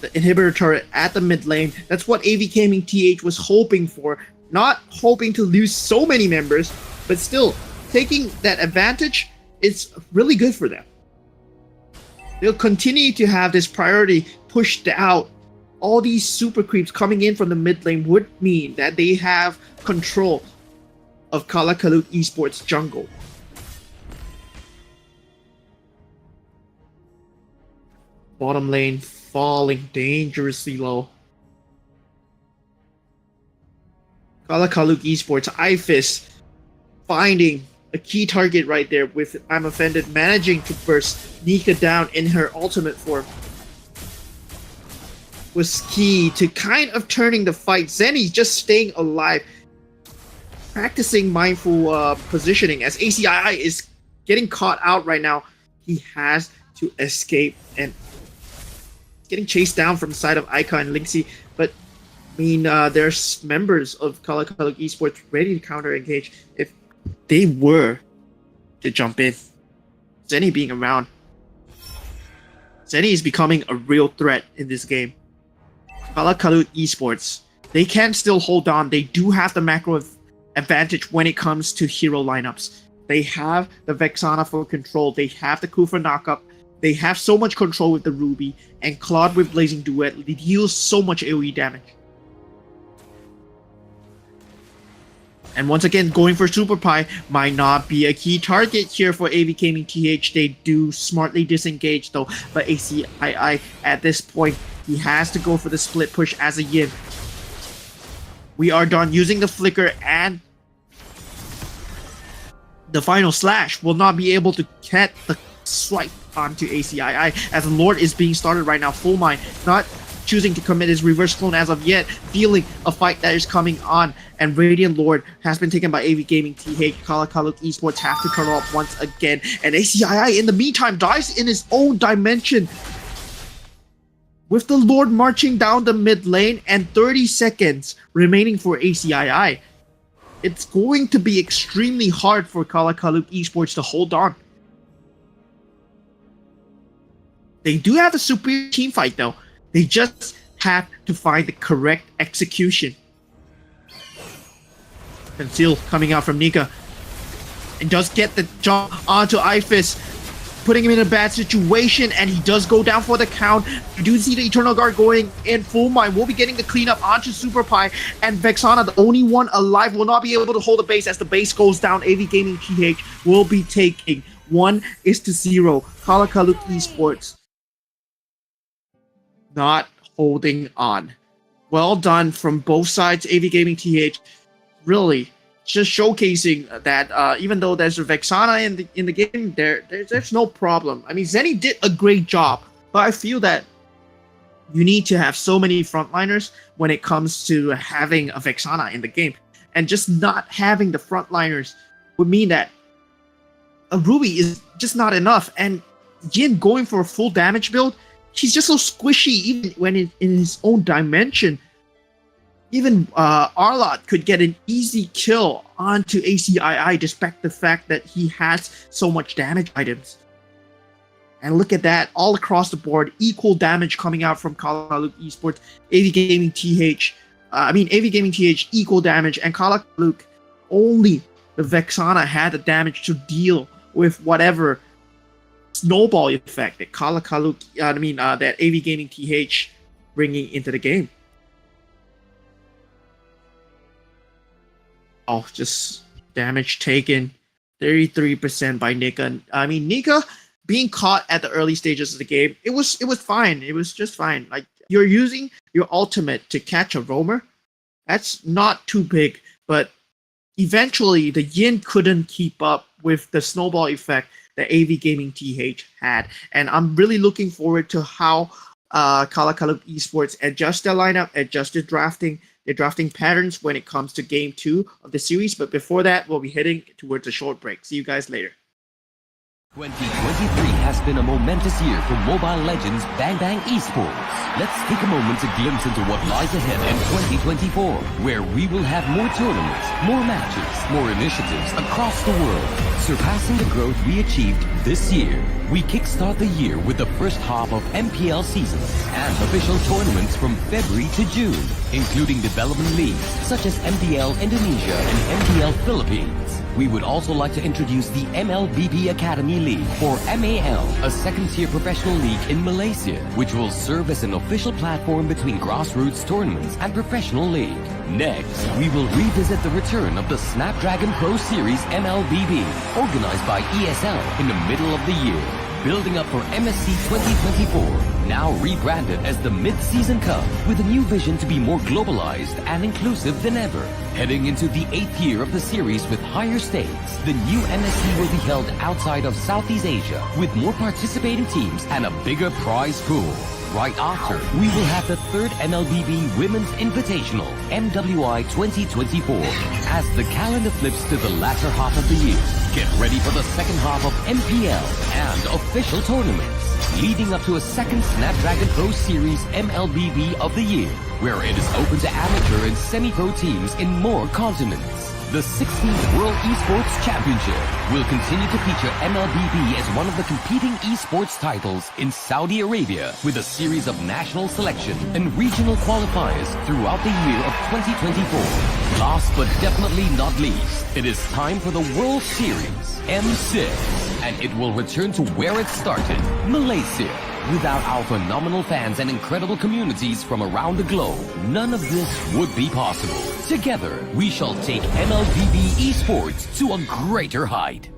the inhibitor turret at the mid lane. That's what AV Gaming TH was hoping for. Not hoping to lose so many members, but still taking that advantage, it's really good for them. They'll continue to have this priority pushed out. All these super creeps coming in from the mid lane would mean that they have control of Kala Kaluk Esports jungle. Bottom lane falling dangerously low. Kala Kaluk Esports, Ifis finding a key target right there with I'm Offended managing to burst Nika down in her ultimate form. Was key to kind of turning the fight. Zenny just staying alive, practicing mindful positioning as ACII is getting caught out right now. He has to escape and getting chased down from the side of Ica and Lynxie, but I mean there's members of Kala Kaluk Esports ready to counter engage if they were to jump in. Zenny being around, Zenny is becoming a real threat in this game. Kala Kaluk Esports, they can still hold on. They do have the macro advantage when it comes to hero lineups. They have the Vexana for control. They have the Kufa knockup. They have so much control with the Ruby, and Claude with Blazing Duet deals so much AoE damage. And once again, going for Super Pie might not be a key target here for AV Gaming TH. They do smartly disengage though, but ACII at this point, he has to go for the split push as a Yin. We are done using the flicker, and the final slash will not be able to get the swipe onto ACII as the Lord is being started right now. Full Mind not choosing to commit his reverse clone as of yet, feeling a fight that is coming on, and Radiant Lord has been taken by AV Gaming TH. Kala Kaluk Esports have to turn off once again, and ACII in the meantime dies in his own dimension. With the Lord marching down the mid lane and 30 seconds remaining for ACII, it's going to be extremely hard for Kala Kaluk Esports to hold on. They do have a superior team fight though. They just have to find the correct execution. Conceal coming out from Nika. And does get the jump onto Ifis. putting him in a bad situation, and he does go down for the count. You do see the Eternal Guard going in full mind. We'll be getting the cleanup onto Super Pie, and Vexana, the only one alive, will not be able to hold the base as the base goes down. AV Gaming TH will be taking 1-0. Kalakaluk Esports not holding on. Well done from both sides. AV Gaming TH really just showcasing that even though there's a Vexana in the game, there's no problem. I mean, Zenny did a great job, but I feel that you need to have so many frontliners when it comes to having a Vexana in the game, and just not having the frontliners would mean that a Ruby is just not enough. And Yin going for a full damage build, he's just so squishy even when in his own dimension. Even Arlott could get an easy kill onto ACII despite the fact that he has so much damage items. And look at that, all across the board, equal damage coming out from Kalakaluk Esports. AV Gaming TH, AV Gaming TH equal damage, and Kalakaluk, only the Vexana had the damage to deal with whatever snowball effect that Kalakaluk, that AV Gaming TH bringing into the game. Oh, just damage taken, 33% by Nika. I mean, Nika being caught at the early stages of the game, it was fine. It was just fine. Like, you're using your ultimate to catch a roamer. That's not too big, but eventually the Yin couldn't keep up with the snowball effect that AV Gaming TH had. And I'm really looking forward to how Kalakaluk Esports adjust their lineup, adjust their drafting patterns when it comes to Game 2 of the series. But before that, we'll be heading towards a short break. See you guys later. 2023 has been a momentous year for Mobile Legends Bang Bang Esports. Let's take a moment to glimpse into what lies ahead in 2024, where we will have more tournaments, more matches, more initiatives across the world, surpassing the growth we achieved this year. We kickstart the year with the first half of MPL seasons and official tournaments from February to June, including development leagues such as MDL Indonesia and MDL Philippines. We would also like to introduce the MLBB Academy League, or MAL, a second-tier professional league in Malaysia, which will serve as an official platform between grassroots tournaments and professional league. Next, we will revisit the return of the Snapdragon Pro Series MLBB, organized by ESL in the middle of the year, building up for MSC 2024, now rebranded as the Mid-Season Cup, with a new vision to be more globalized and inclusive than ever. Heading into the 8th year of the series with higher stakes, the new MSC will be held outside of Southeast Asia, with more participating teams and a bigger prize pool. Right after, we will have the third MLBB Women's Invitational, MWI 2024. As the calendar flips to the latter half of the year, get ready for the second half of MPL and official tournaments, leading up to a second Snapdragon Pro Series MLBB of the year, where it is open to amateur and semi-pro teams in more continents. The 16th World Esports Championship will continue to feature MLBB as one of the competing esports titles in Saudi Arabia, with a series of national selection and regional qualifiers throughout the year of 2024. Last but definitely not least, it is time for the World Series, M6, and it will return to where it started, Malaysia. Without our phenomenal fans and incredible communities from around the globe, none of this would be possible. Together, we shall take MLBB Esports to a greater height.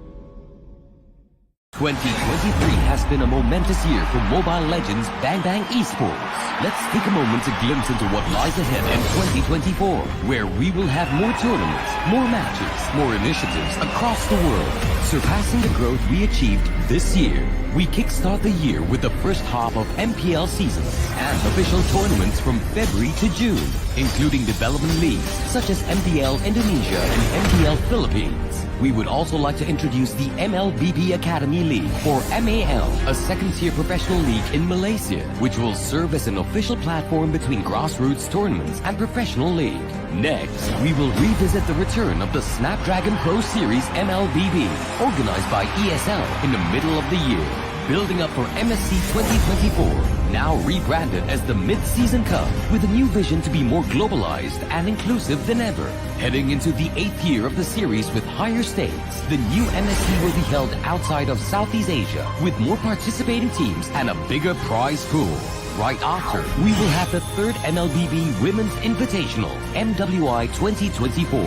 2023 has been a momentous year for Mobile Legends Bang Bang Esports. Let's take a moment to glimpse into what lies ahead in 2024, where we will have more tournaments, more matches, more initiatives across the world, surpassing the growth we achieved this year. We kickstart the year with the first half of MPL seasons and official tournaments from February to June, including development leagues such as MDL Indonesia and MDL Philippines. We would also like to introduce the MLBB Academy League, or MAL, a second-tier professional league in Malaysia, which will serve as an official platform between grassroots tournaments and professional league. Next, we will revisit the return of the Snapdragon Pro Series MLBB, organized by ESL in the middle of the year, building up for MSC 2024, now rebranded as the Mid-Season Cup, with a new vision to be more globalized and inclusive than ever. Heading into the 8th year of the series with higher stakes, the new MSC will be held outside of Southeast Asia, with more participating teams and a bigger prize pool. Right after, we will have the 3rd MLBB Women's Invitational, MWI 2024.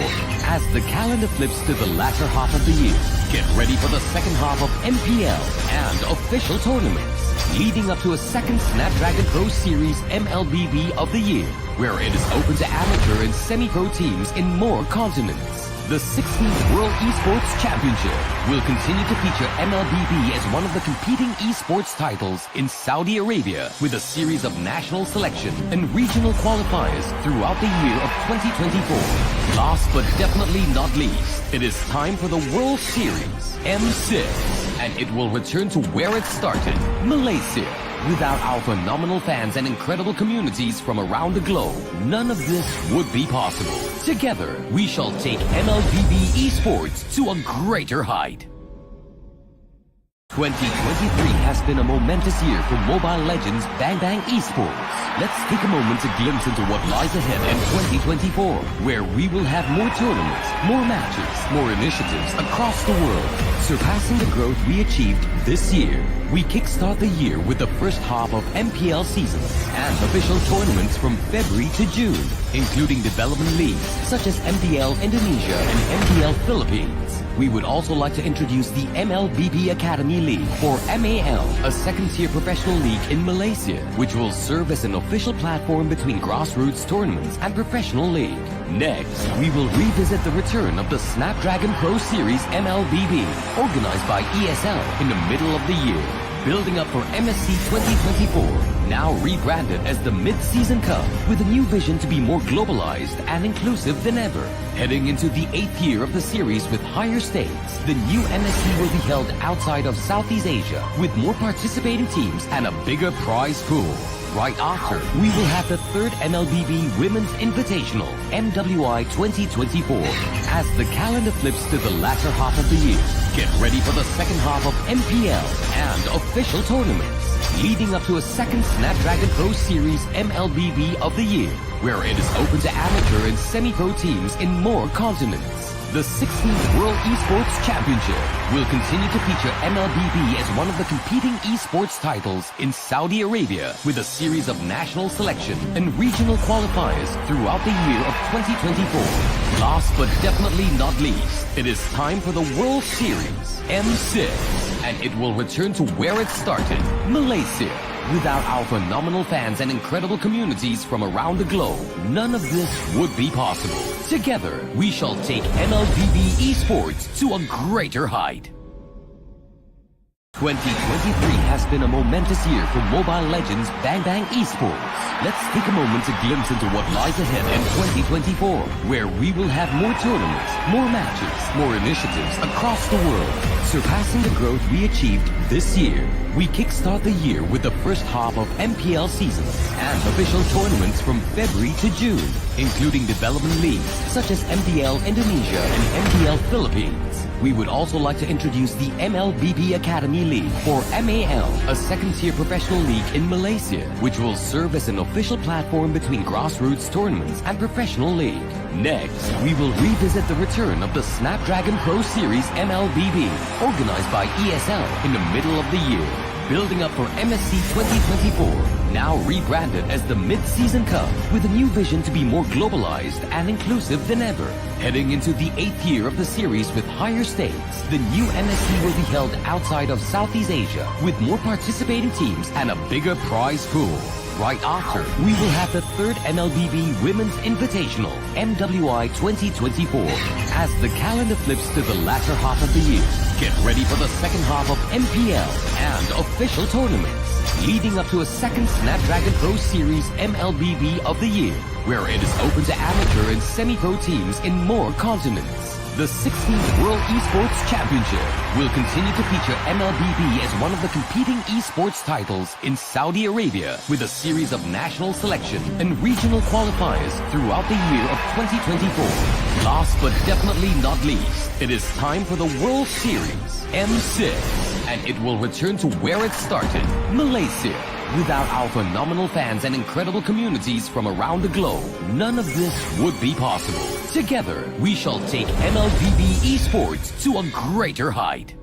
As the calendar flips to the latter half of the year, get ready for the second half of MPL and official tournaments, leading up to a second Snapdragon Pro Series MLBB of the year, where it is open to amateur and semi-pro teams in more continents. The 16th World Esports Championship will continue to feature MLBB as one of the competing esports titles in Saudi Arabia, with a series of national selection and regional qualifiers throughout the year of 2024. Last but definitely not least, it is time for the World Series M6, and it will return to where it started, Malaysia. Without our phenomenal fans and incredible communities from around the globe, none of this would be possible. Together, we shall take MLBB esports to a greater height. 2023 has been a momentous year for Mobile Legends Bang Bang Esports. Let's take a moment to glimpse into what lies ahead in 2024, where we will have more tournaments, more matches, more initiatives across the world, surpassing the growth we achieved this year. We kickstart the year with the first half of MPL season and official tournaments from February to June, including development leagues such as MPL Indonesia and MPL Philippines. We would also like to introduce the MLBB Academy League, or MAL, a second-tier professional league in Malaysia, which will serve as an official platform between grassroots tournaments and professional league. Next, we will revisit the return of the Snapdragon Pro Series MLBB, organized by ESL in the middle of the year. Building up for MSC 2024, now rebranded as the Mid-Season Cup, with a new vision to be more globalized and inclusive than ever. Heading into the 8th year of the series with higher stakes, the new MSC will be held outside of Southeast Asia, with more participating teams and a bigger prize pool. Right after, we will have the 3rd MLBB Women's Invitational, MWI 2024. As the calendar flips to the latter half of the year, get ready for the second half of MPL and official tournaments, leading up to a second Snapdragon Pro Series MLBB of the year, where it is open to amateur and semi-pro teams in more continents. The 16th World Esports Championship will continue to feature MLBB as one of the competing esports titles in Saudi Arabia, with a series of national selection and regional qualifiers throughout the year of 2024. Last but definitely not least, it is time for the World Series M6, and it will return to where it started, Malaysia. Without our phenomenal fans and incredible communities from around the globe, none of this would be possible. Together, we shall take MLBB esports to a greater height. 2023 has been a momentous year for Mobile Legends Bang Bang Esports. Let's take a moment to glimpse into what lies ahead in 2024, where we will have more tournaments, more matches, more initiatives across the world, surpassing the growth we achieved this year. We kickstart the year with the first half of MPL season and official tournaments from February to June, including development leagues such as MPL Indonesia and MPL Philippines. We would also like to introduce the MLBB Academy League, or MAL, a second-tier professional league in Malaysia, which will serve as an official platform between grassroots tournaments and professional league. Next, we will revisit the return of the Snapdragon Pro Series MLBB, organized by ESL in the middle of the year. Building up for MSC 2024, now rebranded as the Mid-Season Cup, with a new vision to be more globalized and inclusive than ever. Heading into the 8th year of the series with higher stakes, the new MSC will be held outside of Southeast Asia, with more participating teams and a bigger prize pool. Right after, we will have the 3rd MLBB Women's Invitational, MWI 2024. As the calendar flips to the latter half of the year, get ready for the second half of MPL and official tournaments, leading up to a second Snapdragon Pro Series MLBB of the year, where it is open to amateur and semi-pro teams in more continents. The 16th World Esports Championship will continue to feature MLBB as one of the competing esports titles in Saudi Arabia, with a series of national selection and regional qualifiers throughout the year of 2024. Last but definitely not least, it is time for the World Series M6, and it will return to where it started, Malaysia. Without our phenomenal fans and incredible communities from around the globe, none of this would be possible. Together, we shall take MLBB esports to a greater height.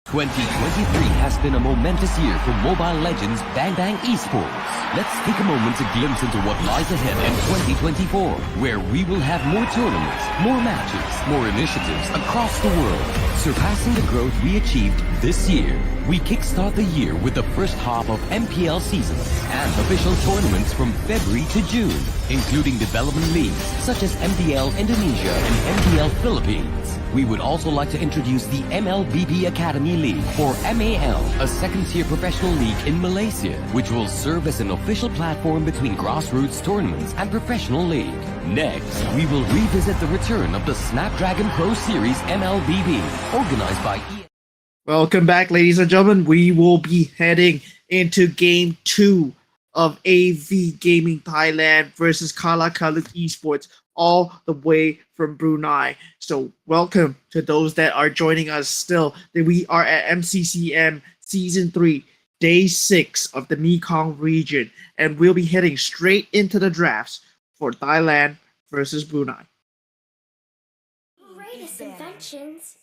2023 has been a momentous year for Mobile Legends Bang Bang esports. Let's take a moment to glimpse into what lies ahead in 2024, where we will have more tournaments, more matches, more initiatives across the world, surpassing the growth we achieved this year. We kickstart the year with the first half of MPL seasons and official tournaments from February to June, including development leagues such as MDL Indonesia and MDL Philippines. We would also like to introduce the MLBB Academy League, or MAL, a second-tier professional league in Malaysia, which will serve as an official platform between grassroots tournaments and professional league. Next, we will revisit the return of the Snapdragon Pro Series MLBB, organized by Welcome back, ladies and gentlemen. We will be heading into Game 2 of AV Gaming Thailand versus Kala Kaluk Esports, all the way from Brunei. So welcome to those that are joining us still. We are at MCCM Season 3, Day 6 of the Mekong region, and we'll be heading straight into the drafts for Thailand versus Brunei. Greatest inventions.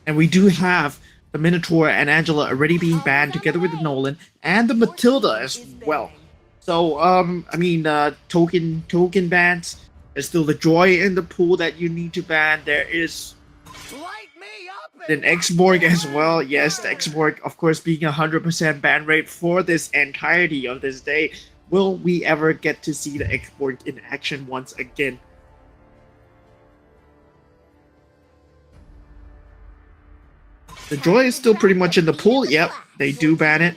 And we do have the Minotaur and Angela already being banned together with the Nolan and the Matilda as well. So, token bans. There's still the Joy in the pool that you need to ban. There is an Xborg as well. Yes, the Xborg, of course, being 100% ban rate for this entirety of this day. Will we ever get to see the Xborg in action once again? The Joy is still pretty much in the pool. Yep, they do ban it.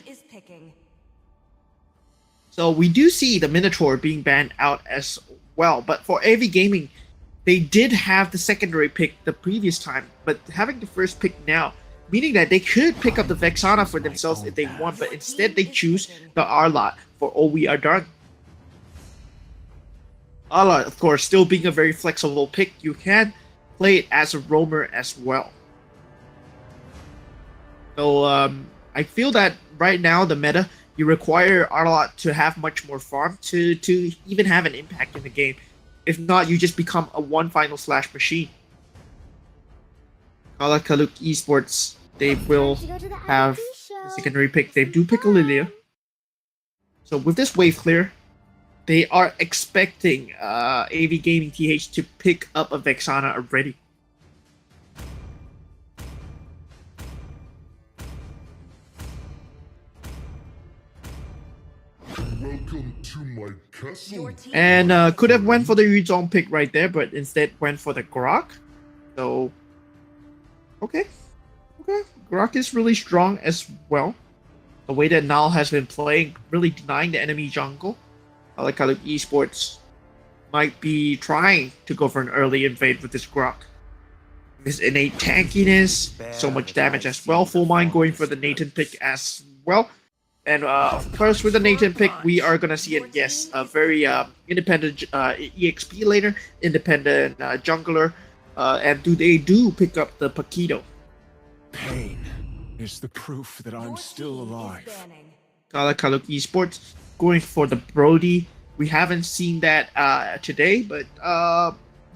So we do see the Minotaur being banned out as well. But for AV Gaming, they did have the secondary pick the previous time, but having the first pick now, meaning that they could pick up the Vexana for themselves if they want, but instead they choose the Arlot for Oh We Are Done. Arlot, of course, still being a very flexible pick. You can play it as a roamer as well. So I feel that right now the meta, you require Arlot to have much more farm to even have an impact in the game. If not, you just become a one final slash machine. Kala Kaluk Esports, they will have the secondary pick. They do pick a Lilia. So with this wave clear, they are expecting AV Gaming TH to pick up a Vexana already. Welcome to my castle. And could have went for the Yuzong pick right there, but instead went for the Grok. So, okay. Grok is really strong as well. The way that Nal has been playing, really denying the enemy jungle. Kala Kaluk Esports might be trying to go for an early invade with this Grok. His innate tankiness, so much damage as well. Full Mind going for the Nathan pick as well. And of course, with the Nathan pick, we are going to see it, yes, a very independent EXP laner, independent jungler, and they do pick up the Paquito. Pain is the proof that I'm still alive. Kala Kaluk Esports going for the Brody. We haven't seen that today, but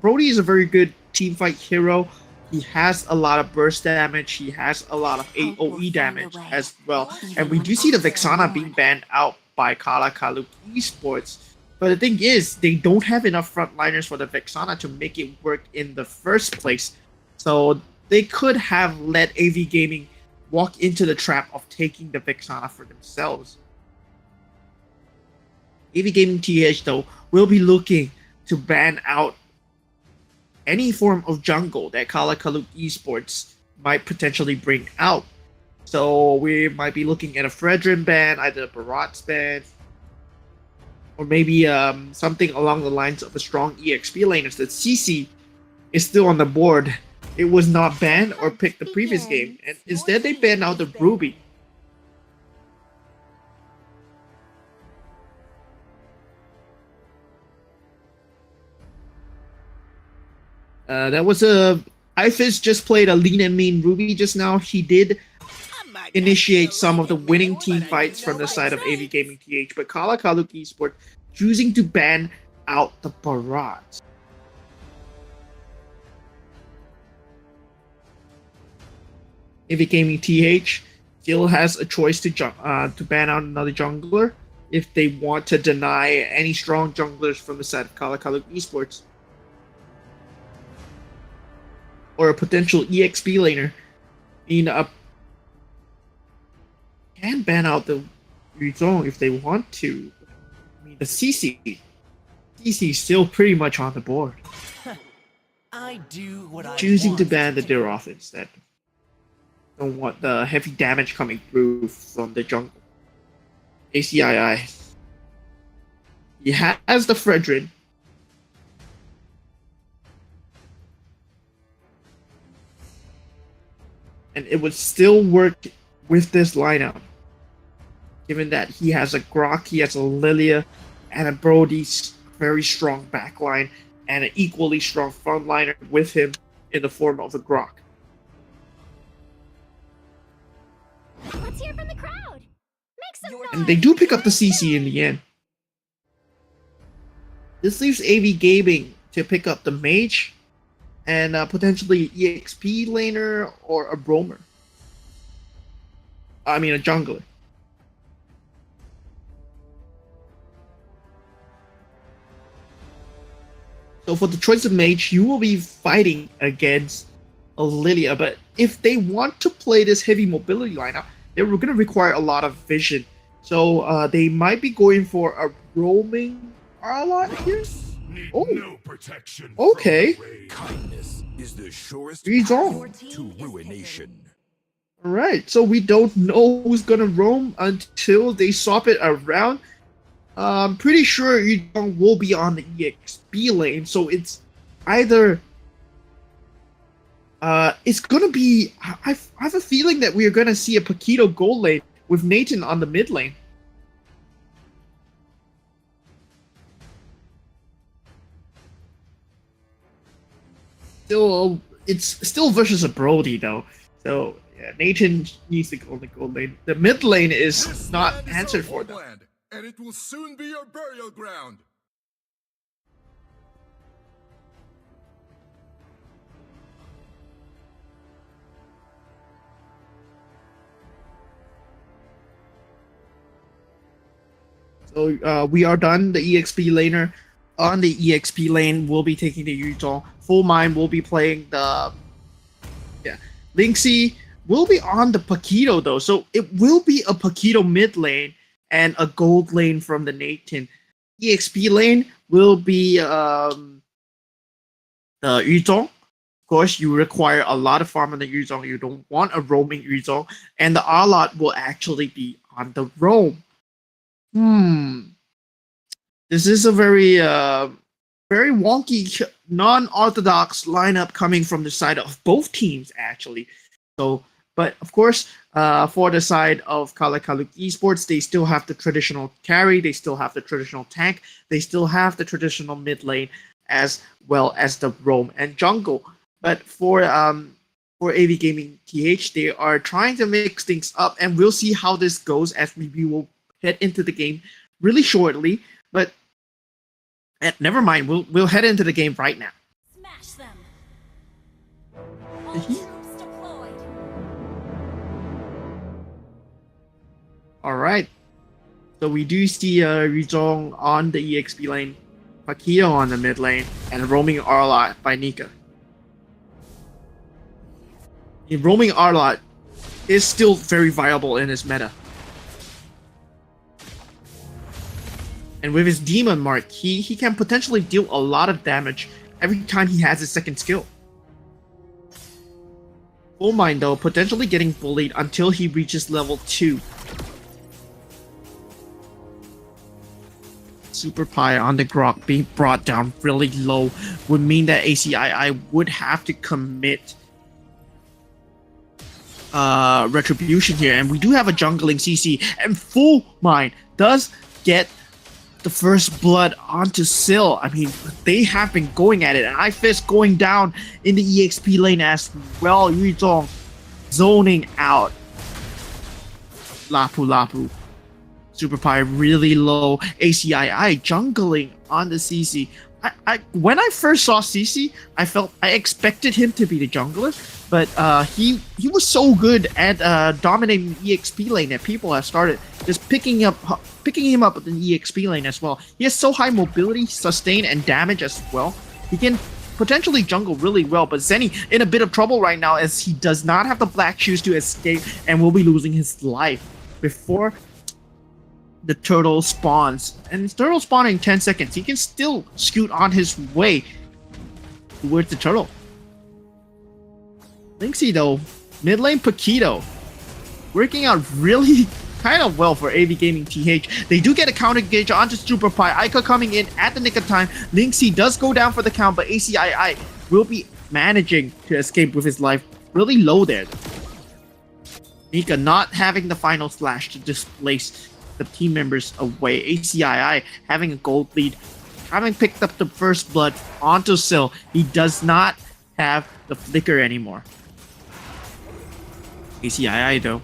Brody is a very good teamfight hero. He has a lot of burst damage. He has a lot of AoE damage as well. And we do see the Vexana being banned out by Kala Kaluk Esports. But the thing is, they don't have enough frontliners for the Vexana to make it work in the first place. So they could have let AV Gaming walk into the trap of taking the Vexana for themselves. AV Gaming TH, though, will be looking to ban out any form of jungle that Kala Kaluk Esports might potentially bring out. So we might be looking at a Fredrin ban, either a Barat's ban, or maybe something along the lines of a strong EXP laner. So CC is still on the board. It was not banned or picked the previous game, and instead they banned out the Ruby. That was a... Ifis just played a lean and mean Ruby just now. He did initiate some of the winning team fights from the side of AV Gaming TH, but Kala Kaluk Esports choosing to ban out the barrage. AV Gaming TH still has a choice to ban out another jungler if they want to deny any strong junglers from the side of Kala Kaluk Esports. Or a potential EXP laner. Can ban out the Yuzong if they want to. I mean, the CC is still pretty much on the board. I do what I Choosing to want. ban the Diroth instead. Don't want the heavy damage coming through from the jungle. ACII. He has the Fredrin. And it would still work with this lineup. Given that he has a Grok, he has a Lilia, and a Brody's very strong backline, and an equally strong frontliner with him in the form of a Grok. Let's hear from the crowd. Make some noise. And they do pick up the CC in the end. This leaves AV Gaming to pick up the Mage, and potentially EXP laner or a Roamer. I mean, a jungler. So for the choice of Mage, you will be fighting against a Lilia, but if they want to play this heavy mobility lineup, they're going to require a lot of vision. So they might be going for a roaming Arlot here. Oh, No protection. okay. Kindness is the surest He's path on. to ruination. Alright, so we don't know who's gonna roam until they swap it around. I'm pretty sure Yuzong will be on the EXP lane, so it's either... it's gonna be... I have a feeling that we are gonna see a Paquito gold lane with Nathan on the mid lane. Still, it's still versus a Brody though, so yeah, Nathan needs to go on the gold lane. The mid lane is not answered for though. And it will soon be your burial ground. So we are done. The EXP laner on the EXP lane will be taking the Yuzong. Full Mind will be playing the Linksy will be on the Paquito though, so it will be a Paquito mid lane and a gold lane from the Nathan. EXP lane will be the Yuzong. Of course, you require a lot of farm on the Yuzong. You don't want a roaming Yuzong, and the Arlot will actually be on the roam. This is a very very wonky, non-orthodox lineup coming from the side of both teams, actually. So, but of course, for the side of Kala Kaluk Esports, they still have the traditional carry, they still have the traditional tank, they still have the traditional mid lane, as well as the roam and jungle. But for AV Gaming TH, they are trying to mix things up, and we'll see how this goes as we will head into the game really shortly. But never mind, we'll head into the game right now. Smash them. All troops deployed. All right. So we do see Yuzong on the EXP lane, Paquito on the mid lane, and a roaming Arlot by Nika. The roaming Arlot is still very viable in this meta. And with his Demon Mark, he can potentially deal a lot of damage every time he has his second skill. Full Mind though, potentially getting bullied until he reaches level 2. Super Pi on the Grok being brought down really low would mean that ACII would have to commit retribution here, and we do have a jungling CC, and Full Mind does get the first blood onto Syl. I mean, they have been going at it, and iFist going down in the EXP lane as well. Yuzong zoning out. Lapu Lapu. Super Pi really low. ACII jungling on the CC. When I first saw CC, I expected him to be the jungler, but he was so good at dominating the EXP lane that people have started just picking him up in the EXP lane as well. He has so high mobility, sustain, and damage as well. He can potentially jungle really well, but Zenny in a bit of trouble right now as he does not have the black shoes to escape and will be losing his life before the turtle spawns. And the turtle spawning in 10 seconds. He can still scoot on his way towards the turtle. Linksy though, mid lane Paquito, working out really kind of well for AV Gaming TH. They do get a counter engage onto Super Pi. Ica coming in at the nick of time. Linksy does go down for the count, but ACII will be managing to escape with his life really low there. Nika not having the final slash to displace the team members away. ACII having a gold lead, having picked up the first blood onto Syl. He does not have the flicker anymore. ACII though,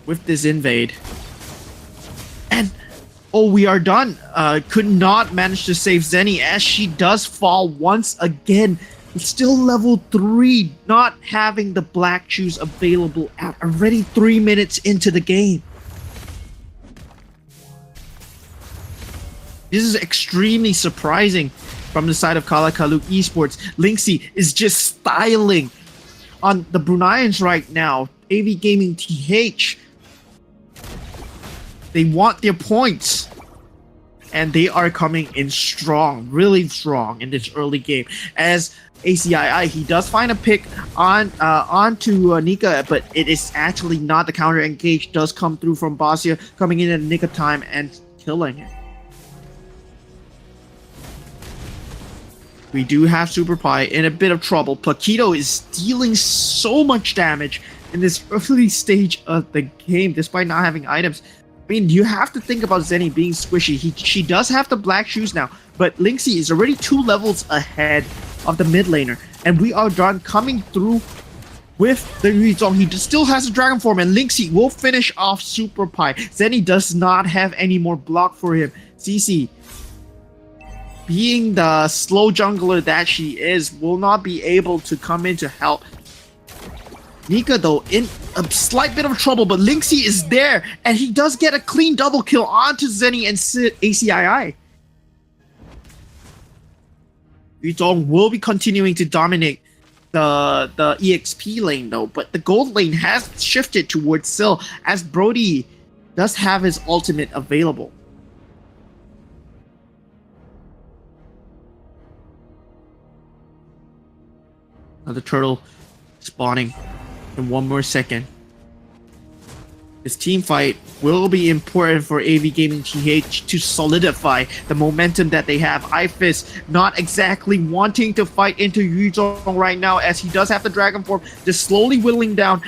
with this invade, and oh, we are done. Could not manage to save Zenny as she does fall once again. Still level 3, not having the black shoes available at already 3 minutes into the game. This is extremely surprising from the side of Kala Kaluk Esports. Linksy is just styling on the Bruneians right now. AV Gaming TH. They want their points. And they are coming in strong, really strong in this early game. As ACII, he does find a pick onto Nika, but it is actually not. The counter engage does come through from Basia, coming in at the nick of time and killing him. We do have Super Pi in a bit of trouble. Paquito is dealing so much damage in this early stage of the game, despite not having items. I mean, you have to think about Zenny being squishy. She does have the black shoes now, but Linksy is already 2 levels ahead of the mid laner, and we are done coming through with the Yuzong. He still has a dragon form, and Linksy will finish off Super Pi. Zenny does not have any more block for him. CC, being the slow jungler that she is, will not be able to come in to help. Nika though in a slight bit of trouble, but Linksy is there, and he does get a clean double kill onto Zenny and ACII. Yuzong will be continuing to dominate the EXP lane though, but the gold lane has shifted towards Syl as Brody does have his ultimate available. Another turtle spawning in 1 more second. This team fight will be important for AV Gaming TH to solidify the momentum that they have. Ifis not exactly wanting to fight into Yuzong right now as he does have the dragon form, just slowly whittling down.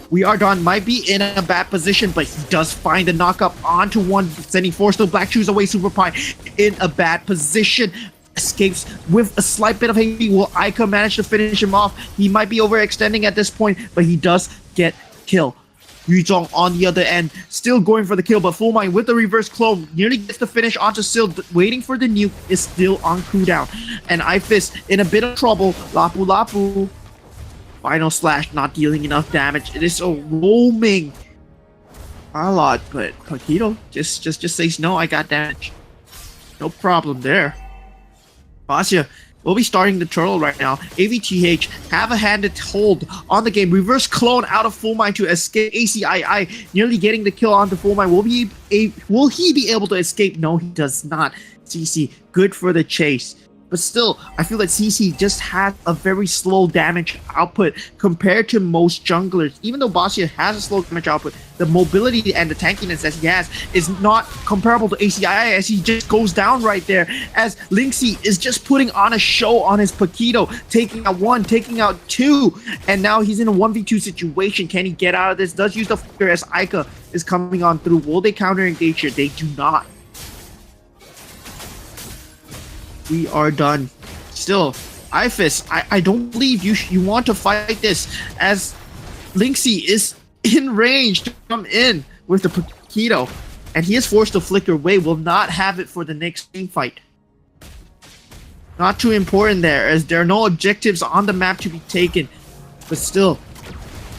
We are done, might be in a bad position, but he does find the knockup onto one, sending force the black shoes away. Super Pi in a bad position. Escapes with a slight bit of HP. Will Ica manage to finish him off? He might be overextending at this point, but he does get kill. Yuzong on the other end, still going for the kill, but Full Mind with the reverse clone nearly gets the finish onto Syl, waiting for the nuke, is still on cooldown. And Ifis in a bit of trouble. Lapu Lapu. Final slash not dealing enough damage. It is a roaming a lot, but Paquito just says no, I got damage. No problem there. Basia will be starting the turtle right now. AVTH have a handed hold on the game. Reverse clone out of Full Mind to escape. ACII nearly getting the kill onto Full Mind. Will he be able to escape? No, he does not. CC, good for the chase. But still, I feel that CC just has a very slow damage output compared to most junglers. Even though Basia has a slow damage output, the mobility and the tankiness that he has is not comparable to ACII as he just goes down right there. As Linksy is just putting on a show on his Paquito, taking out 1, taking out 2, and now he's in a 1v2 situation. Can he get out of this? Does use the flicker as Ica is coming on through. Will they counter engage here? They do not. We are done. Still, Ifis, I don't believe you want to fight this, as Linksy is in range to come in with the Paquito. And he is forced to flicker away, will not have it for the next team fight. Not too important there, as there are no objectives on the map to be taken. But still,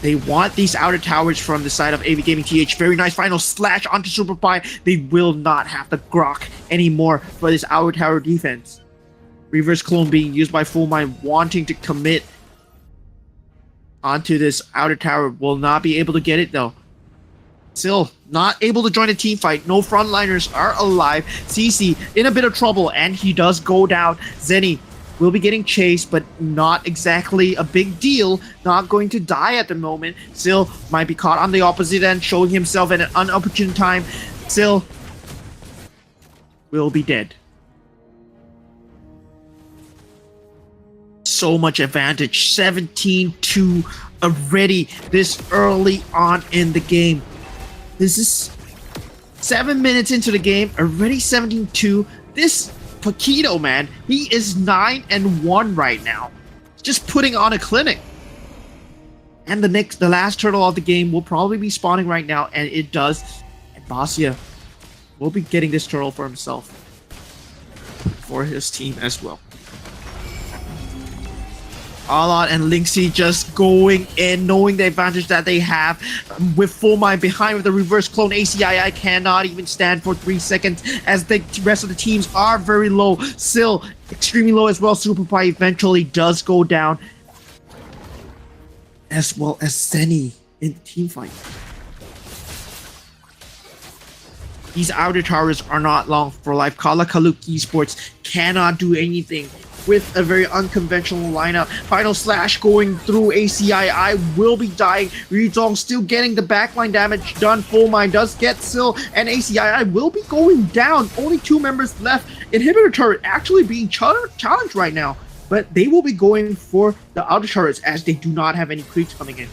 they want these outer towers from the side of AV Gaming TH. Very nice final slash onto Super Pie. They will not have the grok anymore for this outer tower defense. Reverse clone being used by Full Mind, wanting to commit onto this outer tower. Will not be able to get it though. Still not able to join a team fight. No frontliners are alive. CC in a bit of trouble, and he does go down. Zenny will be getting chased, but not exactly a big deal. Not going to die at the moment. Still might be caught on the opposite end, showing himself at an unopportune time. Still will be dead. So much advantage. 17-2 already this early on in the game. This is 7 minutes into the game, already 17-2. This Paquito, man, he is 9-1 right now. Just putting on a clinic. And the last turtle of the game will probably be spawning right now, and it does. And Basia will be getting this turtle for himself. For his team as well. Alot and Linksy just going in, knowing the advantage that they have. With Full Mind behind with the reverse clone, ACII cannot even stand for 3 seconds as the rest of the teams are very low. Still extremely low as well. Super Pie eventually does go down. As well as Zenny in the team fight. These outer towers are not long for life. Kalakaluk Esports cannot do anything with a very unconventional lineup. Final slash going through. ACII will be dying. Rizong still getting the backline damage done. Full Mind does get Sil, and ACII will be going down. Only 2 members left. Inhibitor turret actually being challenged right now, but they will be going for the outer turrets as they do not have any creeps coming in.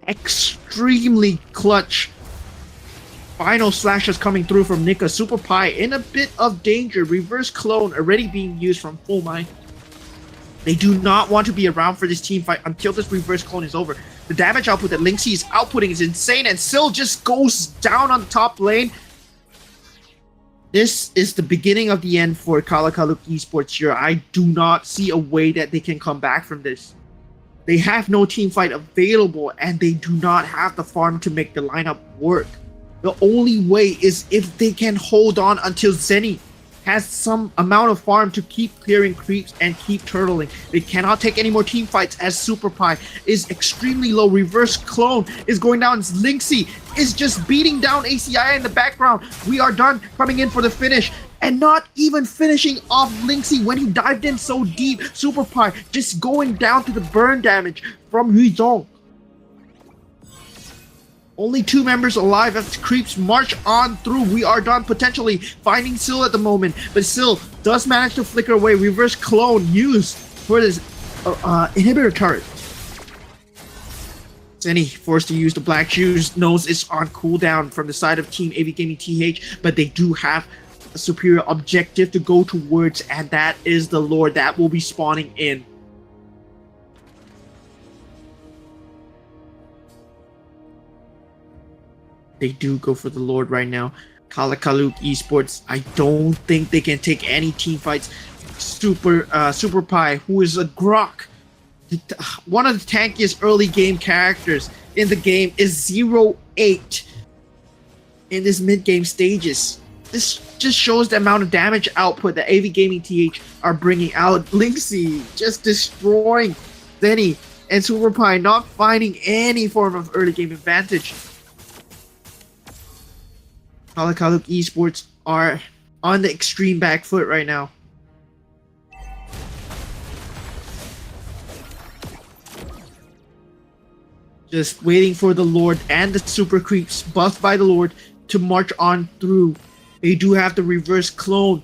Extremely clutch final slashes coming through from Nika. Super Pie in a bit of danger. Reverse clone already being used from Full Mind. They do not want to be around for this team fight until this reverse clone is over. The damage output that Linksy is outputting is insane, and Sil just goes down on the top lane. This is the beginning of the end for Kalakaluk Esports here. I do not see a way that they can come back from this. They have no team fight available, and they do not have the farm to make the lineup work. The only way is if they can hold on until Zenny has some amount of farm to keep clearing creeps and keep turtling. They cannot take any more team fights as Super Pie is extremely low. Reverse clone is going down. Linksy is just beating down ACI in the background. We are done coming in for the finish. And not even finishing off Linksy when he dived in so deep. Super Pie just going down to the burn damage from Huizong. Only 2 members alive as the creeps march on through. We are done potentially finding Sil at the moment, but Sil does manage to flicker away. Reverse clone used for this inhibitor turret. Zenny forced to use the black shoes. Knows it's on cooldown from the side of Team AV Gaming TH, but they do have a superior objective to go towards, and that is the Lord that will be spawning in. They do go for the Lord right now. Kalakaluk Esports, I don't think they can take any team fights. Super Pie, who is a grok, one of the tankiest early game characters in the game, is 0-8 in this mid-game stages. This just shows the amount of damage output that AV Gaming TH are bringing out. Linksy just destroying Zenny, and Super Pie not finding any form of early game advantage. Kalakaluk Esports are on the extreme back foot right now. Just waiting for the Lord and the super creeps buffed by the Lord to march on through. They do have the reverse clone.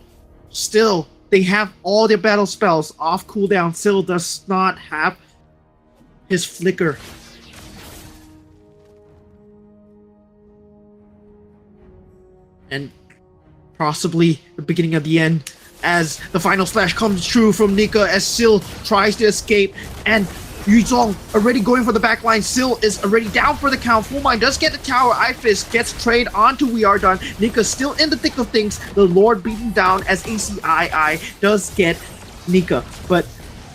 Still, they have all their battle spells off cooldown. Still does not have his flicker. And possibly the beginning of the end as the final splash comes true from Nika as Sil tries to escape, and Yuzong already going for the backline. Sil is already down for the count. Full Mind does get the tower. Ifis gets trade onto We Are Done. Nika still in the thick of things. The Lord beaten down as ACII does get Nika, but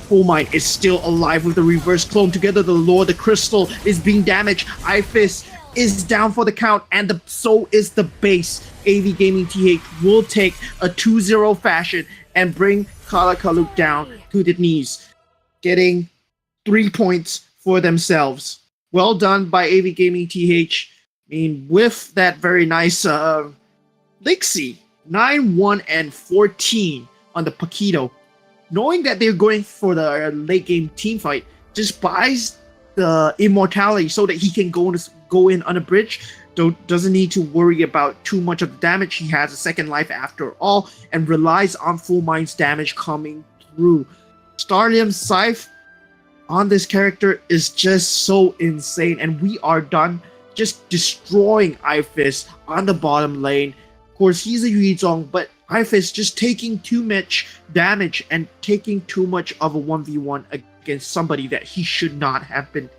Full Mind is still alive with the reverse clone. Together, the Lord, the Crystal, is being damaged. Ifis is down for the count, and so is the base. AV Gaming TH will take a 2-0 fashion and bring Kala Kaluk down to the knees, getting 3 points for themselves. Well done by AV Gaming TH. I mean, with that very nice Lixie, 9-1 and 14 on the Paquito. Knowing that they're going for the late game team fight, just buys the immortality so that he can go in on a bridge. Doesn't need to worry about too much of the damage. He has a second life after all, and relies on Full Mind's damage coming through. Starlium's Scythe on this character is just so insane, and We Are Done just destroying Ifis on the bottom lane. Of course, he's a Yuzong, but Ifis just taking too much damage and taking too much of a 1v1 against somebody that he should not have been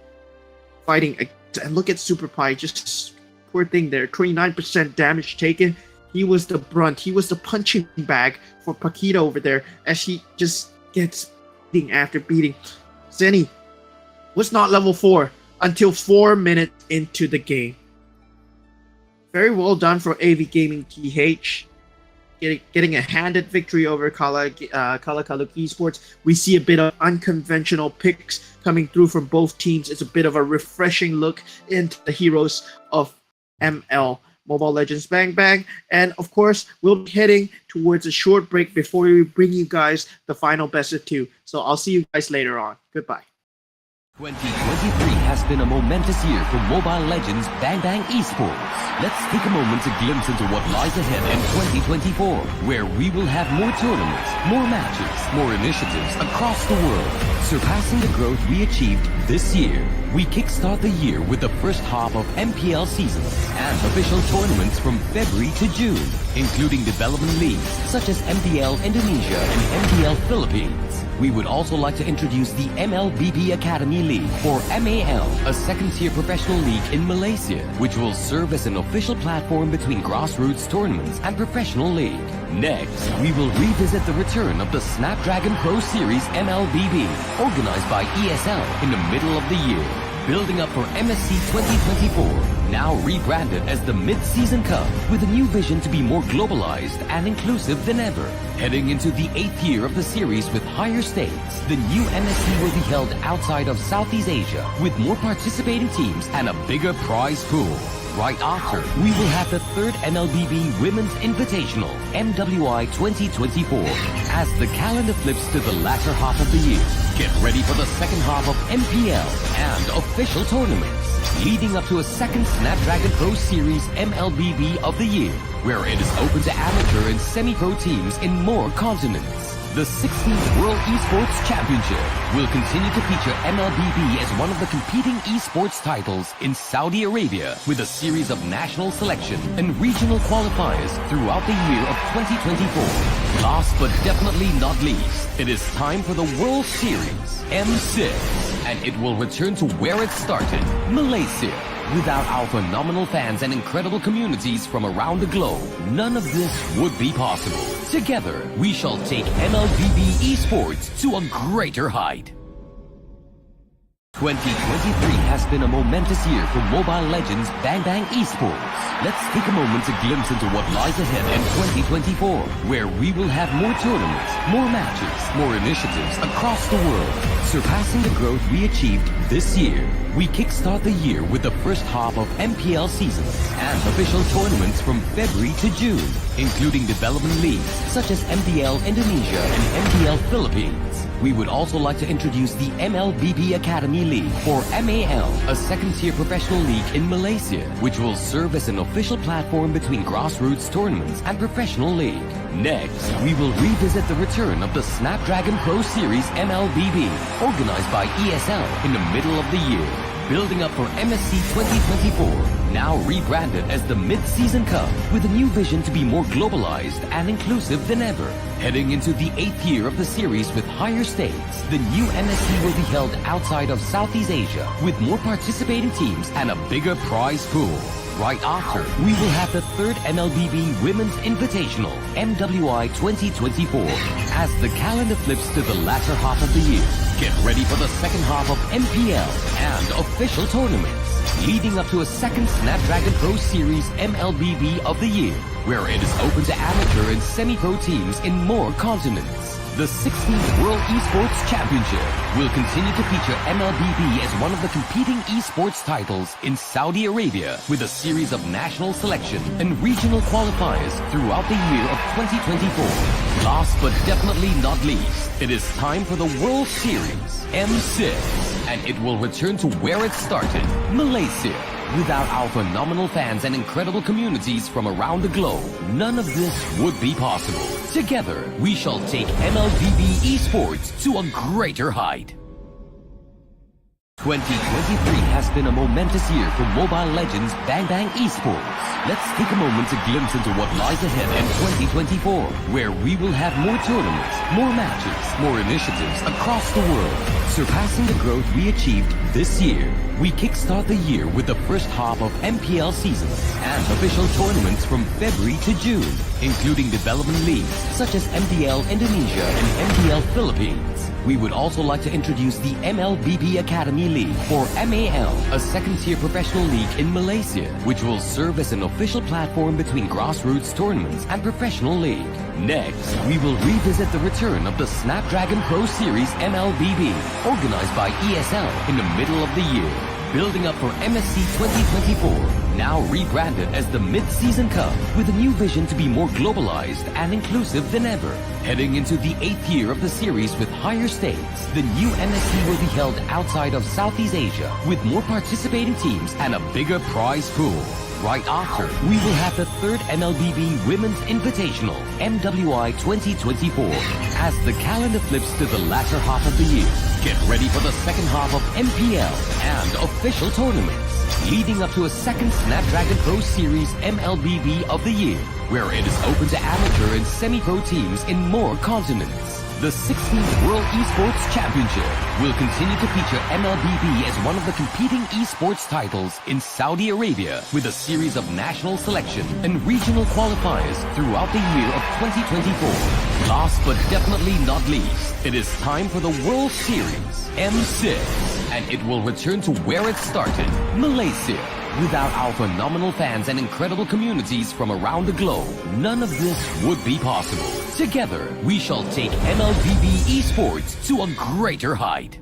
fighting against. And look at Super Pie, just poor thing there, 29% damage taken. He was the brunt, he was the punching bag for Paquito over there as he just gets beating after beating. Zenny was not level 4 until 4 minutes into the game. Very well done for AV Gaming TH. Getting a handed victory over Kala Kaluk Esports. We see a bit of unconventional picks coming through from both teams. It's a bit of a refreshing look into the heroes of ML, Mobile Legends Bang Bang. And of course, we'll be heading towards a short break before we bring you guys the final best of 2. So I'll see you guys later on. Goodbye. 2023 has been a momentous year for Mobile Legends Bang Bang Esports. Let's take a moment to glimpse into what lies ahead in 2024, where we will have more tournaments, more matches, more initiatives across the world, surpassing the growth we achieved this year. We kickstart the year with the first half of MPL seasons and official tournaments from February to June, including development leagues such as MPL Indonesia and MPL Philippines. We would also like to introduce the MLBB Academy League, or MAL, a second-tier professional league in Malaysia, which will serve as an official platform between grassroots tournaments and professional league. Next, we will revisit the return of the Snapdragon Pro Series MLBB, organized by ESL in the middle of the year. Building up for MSC 2024, now rebranded as the Mid-Season Cup, with a new vision to be more globalized and inclusive than ever. Heading into the 8th year of the series with higher stakes, the new MSC will be held outside of Southeast Asia, with more participating teams and a bigger prize pool. Right after, we will have the 3rd MLBB Women's Invitational, MWI 2024, as the calendar flips to the latter half of the year. Get ready for the second half of MPL and official tournaments, leading up to a second Snapdragon Pro Series MLBB of the year, where it is open to amateur and semi-pro teams in more continents. The 16th World Esports Championship will continue to feature MLBB as one of the competing esports titles in Saudi Arabia, with a series of national selection and regional qualifiers throughout the year of 2024. Last but definitely not least, it is time for the World Series, M6, and it will return to where it started, Malaysia. Without our phenomenal fans and incredible communities from around the globe, none of this would be possible. Together, we shall take MLBB Esports to a greater height. 2023 has been a momentous year for Mobile Legends Bang Bang Esports. Let's take a moment to glimpse into what lies ahead in 2024, where we will have more tournaments, more matches, more initiatives across the world, surpassing the growth we achieved this year. We kickstart the year with the first half of MPL seasons and official tournaments from February to June, including development leagues such as MPL Indonesia and MPL Philippines. We would also like to introduce the MLBB Academy League, or MAL, a second-tier professional league in Malaysia, which will serve as an official platform between grassroots tournaments and professional league. Next, we will revisit the return of the Snapdragon Pro Series MLBB, organized by ESL in the middle of the year. Building up for MSC 2024, now rebranded as the Mid-Season Cup, with a new vision to be more globalized and inclusive than ever. Heading into the 8th year of the series with higher stakes, the new MSC will be held outside of Southeast Asia, with more participating teams and a bigger prize pool. Right after, we will have the 3rd MLBB Women's Invitational, MWI 2024. As the calendar flips to the latter half of the year, get ready for the second half of MPL and official tournaments, leading up to a second Snapdragon Pro Series MLBB of the year, where it is open to amateur and semi-pro teams in more continents. The 16th World Esports Championship will continue to feature MLBB as one of the competing esports titles in Saudi Arabia, with a series of national selection and regional qualifiers throughout the year of 2024. Last but definitely not least, it is time for the World Series M6, and it will return to where it started, Malaysia. Without our phenomenal fans and incredible communities from around the globe, none of this would be possible. Together, we shall take MLBB esports to a greater height. 2023 has been a momentous year for Mobile Legends Bang Bang Esports. Let's take a moment to glimpse into what lies ahead in 2024, where we will have more tournaments, more matches, more initiatives across the world, surpassing the growth we achieved this year. We kickstart the year with the first half of MPL seasons and official tournaments from February to June, including development leagues such as MDL Indonesia and MDL Philippines. We would also like to introduce the MLBB Academy League, or MAL, a second-tier professional league in Malaysia, which will serve as an official platform between grassroots tournaments and professional league. Next, we will revisit the return of the Snapdragon Pro Series MLBB, organized by ESL in the middle of the year, building up for MSC 2024, now rebranded as the Mid-Season Cup, with a new vision to be more globalized and inclusive than ever. Heading into the 8th year of the series with higher stakes, the new MSC will be held outside of Southeast Asia, with more participating teams and a bigger prize pool. Right after, we will have the 3rd MLBB Women's Invitational, MWI 2024. As the calendar flips to the latter half of the year, get ready for the second half of MPL and official tournaments, leading up to a second Snapdragon Pro Series MLBB of the year, where it is open to amateur and semi-pro teams in more continents. The 16th World Esports Championship will continue to feature MLBB as one of the competing esports titles in Saudi Arabia, with a series of national selection and regional qualifiers throughout the year of 2024. Last but definitely not least, it is time for the World Series M6, and it will return to where it started, Malaysia. Without our phenomenal fans and incredible communities from around the globe, none of this would be possible. Together, we shall take MLBB esports to a greater height.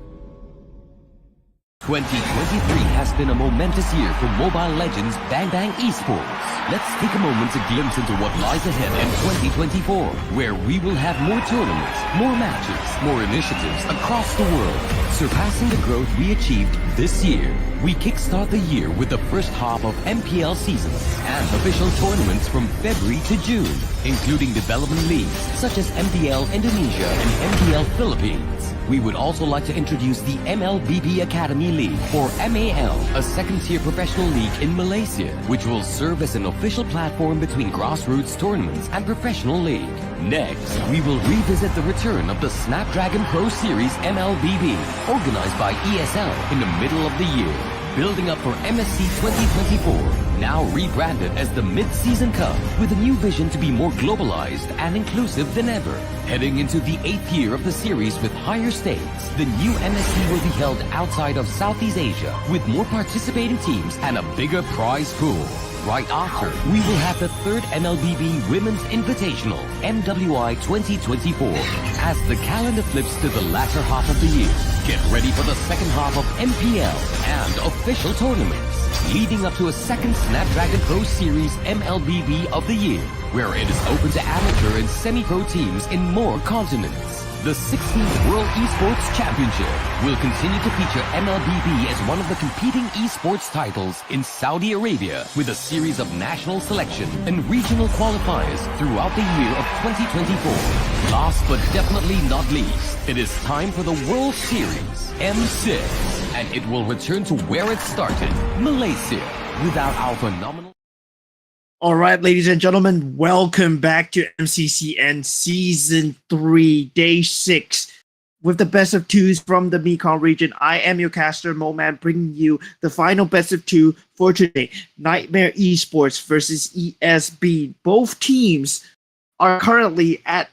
2023 has been a momentous year for Mobile Legends Bang Bang Esports. Let's take a moment to glimpse into what lies ahead in 2024, where we will have more tournaments, more matches, more initiatives across the world, surpassing the growth we achieved this year. We kickstart the year with the first half of MPL seasons and official tournaments from February to June, including development leagues such as MDL Indonesia and MDL Philippines. We would also like to introduce the MLBB Academy League, or MAL, a second-tier professional league in Malaysia, which will serve as an official platform between grassroots tournaments and professional league. Next, we will revisit the return of the Snapdragon Pro Series MLBB, organized by ESL in the middle of the year, building up for MSC 2024, now rebranded as the Mid-Season Cup, with a new vision to be more globalized and inclusive than ever. Heading into the 8th year of the series with higher stakes, the new MSC will be held outside of Southeast Asia, with more participating teams and a bigger prize pool. Right after, we will have the 3rd MLBB Women's Invitational, MWI 2024. As the calendar flips to the latter half of the year, get ready for the second half of MPL and official tournaments, leading up to a second Snapdragon Pro Series MLBB of the year, where it is open to amateur and semi-pro teams in more continents. The 16th World Esports Championship will continue to feature MLBB as one of the competing esports titles in Saudi Arabia, with a series of national selection and regional qualifiers throughout the year of 2024. Last but definitely not least, it is time for the World Series M6, and it will return to where it started, Malaysia, without our phenomenal... All right, ladies and gentlemen, welcome back to MCCN Season 3, Day 6. With the best of twos from the Mekong region, I am your caster, Moman, bringing you the final best of two for today. Nightmare Esports versus ESB. Both teams are currently at,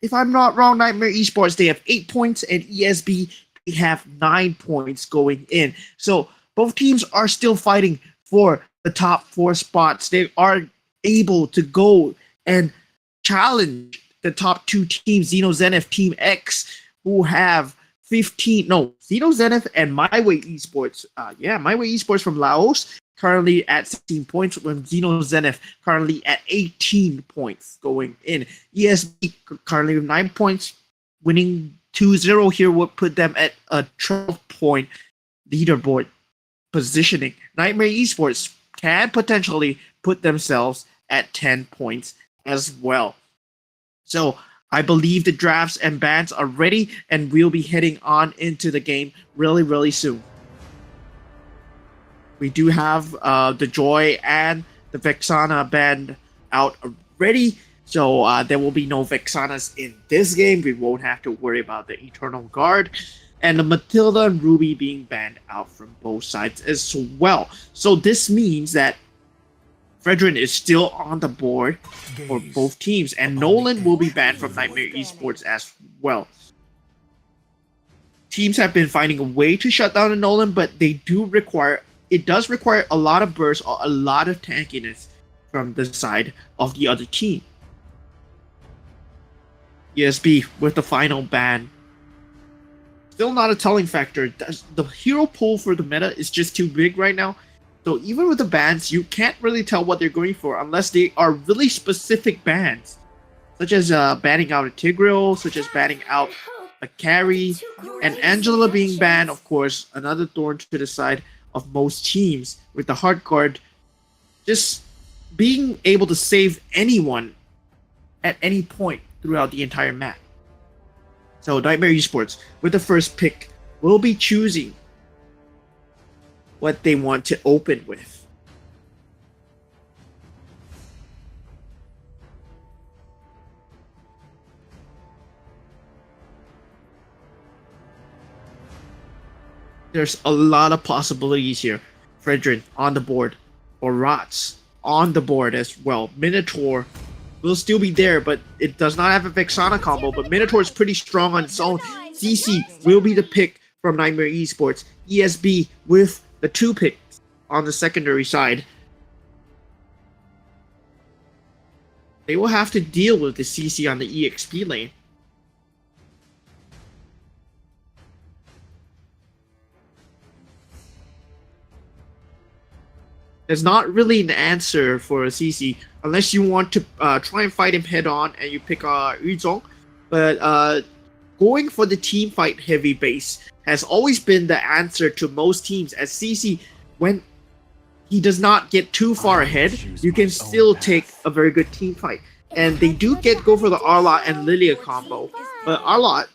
if I'm not wrong, Nightmare Esports, they have 8 points, and ESB, they have 9 points going in. So both teams are still fighting for the top 4 spots. They are able to go and challenge the top 2 teams, Xeno Zenith Team X, who have Xeno Zenith and My Way Esports. My Way Esports from Laos, currently at 16 points, when Xeno Zenith currently at 18 points going in. ESB currently with 9 points, winning 2-0 here would put them at a 12-point leaderboard positioning. Nightmare Esports can potentially put themselves at 10 points as well. So I believe the drafts and bans are ready, and we'll be heading on into the game really, really soon. We do have the Joy and the Vexana band out already, so there will be no Vexanas in this game. We won't have to worry about the Eternal Guard. And the Matilda and Ruby being banned out from both sides as well. So this means that Fredrin is still on the board for both teams, and Nolan will be banned from Nightmare Esports as well. Teams have been finding a way to shut down a Nolan, but it does require a lot of burst or a lot of tankiness from the side of the other team. ESB with the final ban. Still not a telling factor. The hero pool for the meta is just too big right now. So even with the bans, you can't really tell what they're going for unless they are really specific bans. Such as banning out a Tigreal, such as banning out a carry, and Angela being banned, of course, another thorn to the side of most teams, with the Heart Guard just being able to save anyone at any point throughout the entire map. So Nightmare Esports, with the first pick, will be choosing what they want to open with. There's a lot of possibilities here. Fredrin on the board, or Rots on the board as well. Minotaur will still be there, but it does not have a Vexana combo, but Minotaur is pretty strong on its own. CC will be the pick from Nightmare Esports. ESB with the 2 picks on the secondary side. They will have to deal with the CC on the EXP lane. There's not really an answer for a CC unless you want to try and fight him head on and you pick Yuzong. But going for the team fight heavy base has always been the answer to most teams, as CC, when he does not get too far ahead, you can still take a very good team fight. And they do go for the Arlott and Lilia combo, but Arlott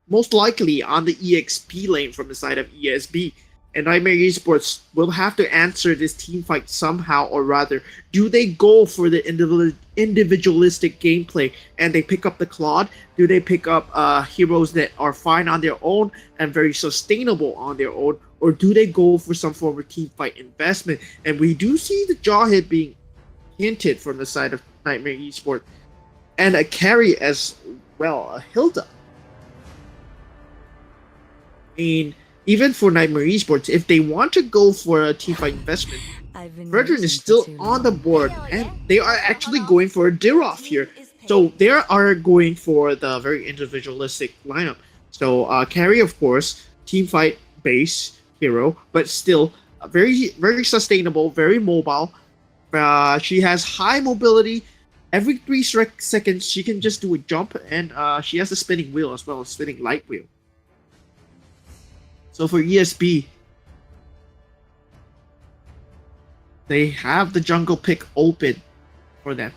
most likely on the EXP lane from the side of ESB. And Nightmare Esports will have to answer this team fight somehow, or rather, do they go for the individualistic gameplay and they pick up the Claude? Do they pick up heroes that are fine on their own and very sustainable on their own? Or do they go for some form of team fight investment? And we do see the Jawhead being hinted from the side of Nightmare Esports. And a carry as well, a Hilda. I mean, even for Nightmare Esports, if they want to go for a teamfight investment, Fredrin is still on the board, and they are actually going for a Diroff here. So they are going for the very individualistic lineup. So carry, of course, teamfight base hero, but still very, very sustainable, very mobile. She has high mobility. Every 3 seconds, she can just do a jump, and she has a spinning wheel as well as spinning light wheel. So for ESB, they have the jungle pick open for them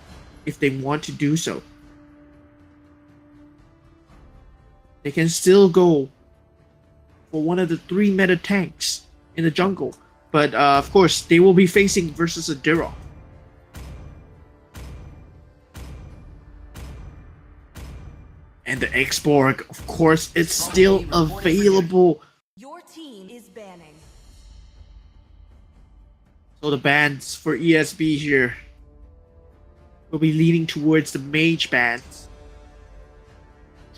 if they want to do so. They can still go for one of the 3 meta tanks in the jungle. But of course, they will be facing versus a Dira. And the X-Borg, of course, it's still available. Your team is banning. So the bans for ESB here will be leaning towards the mage bans,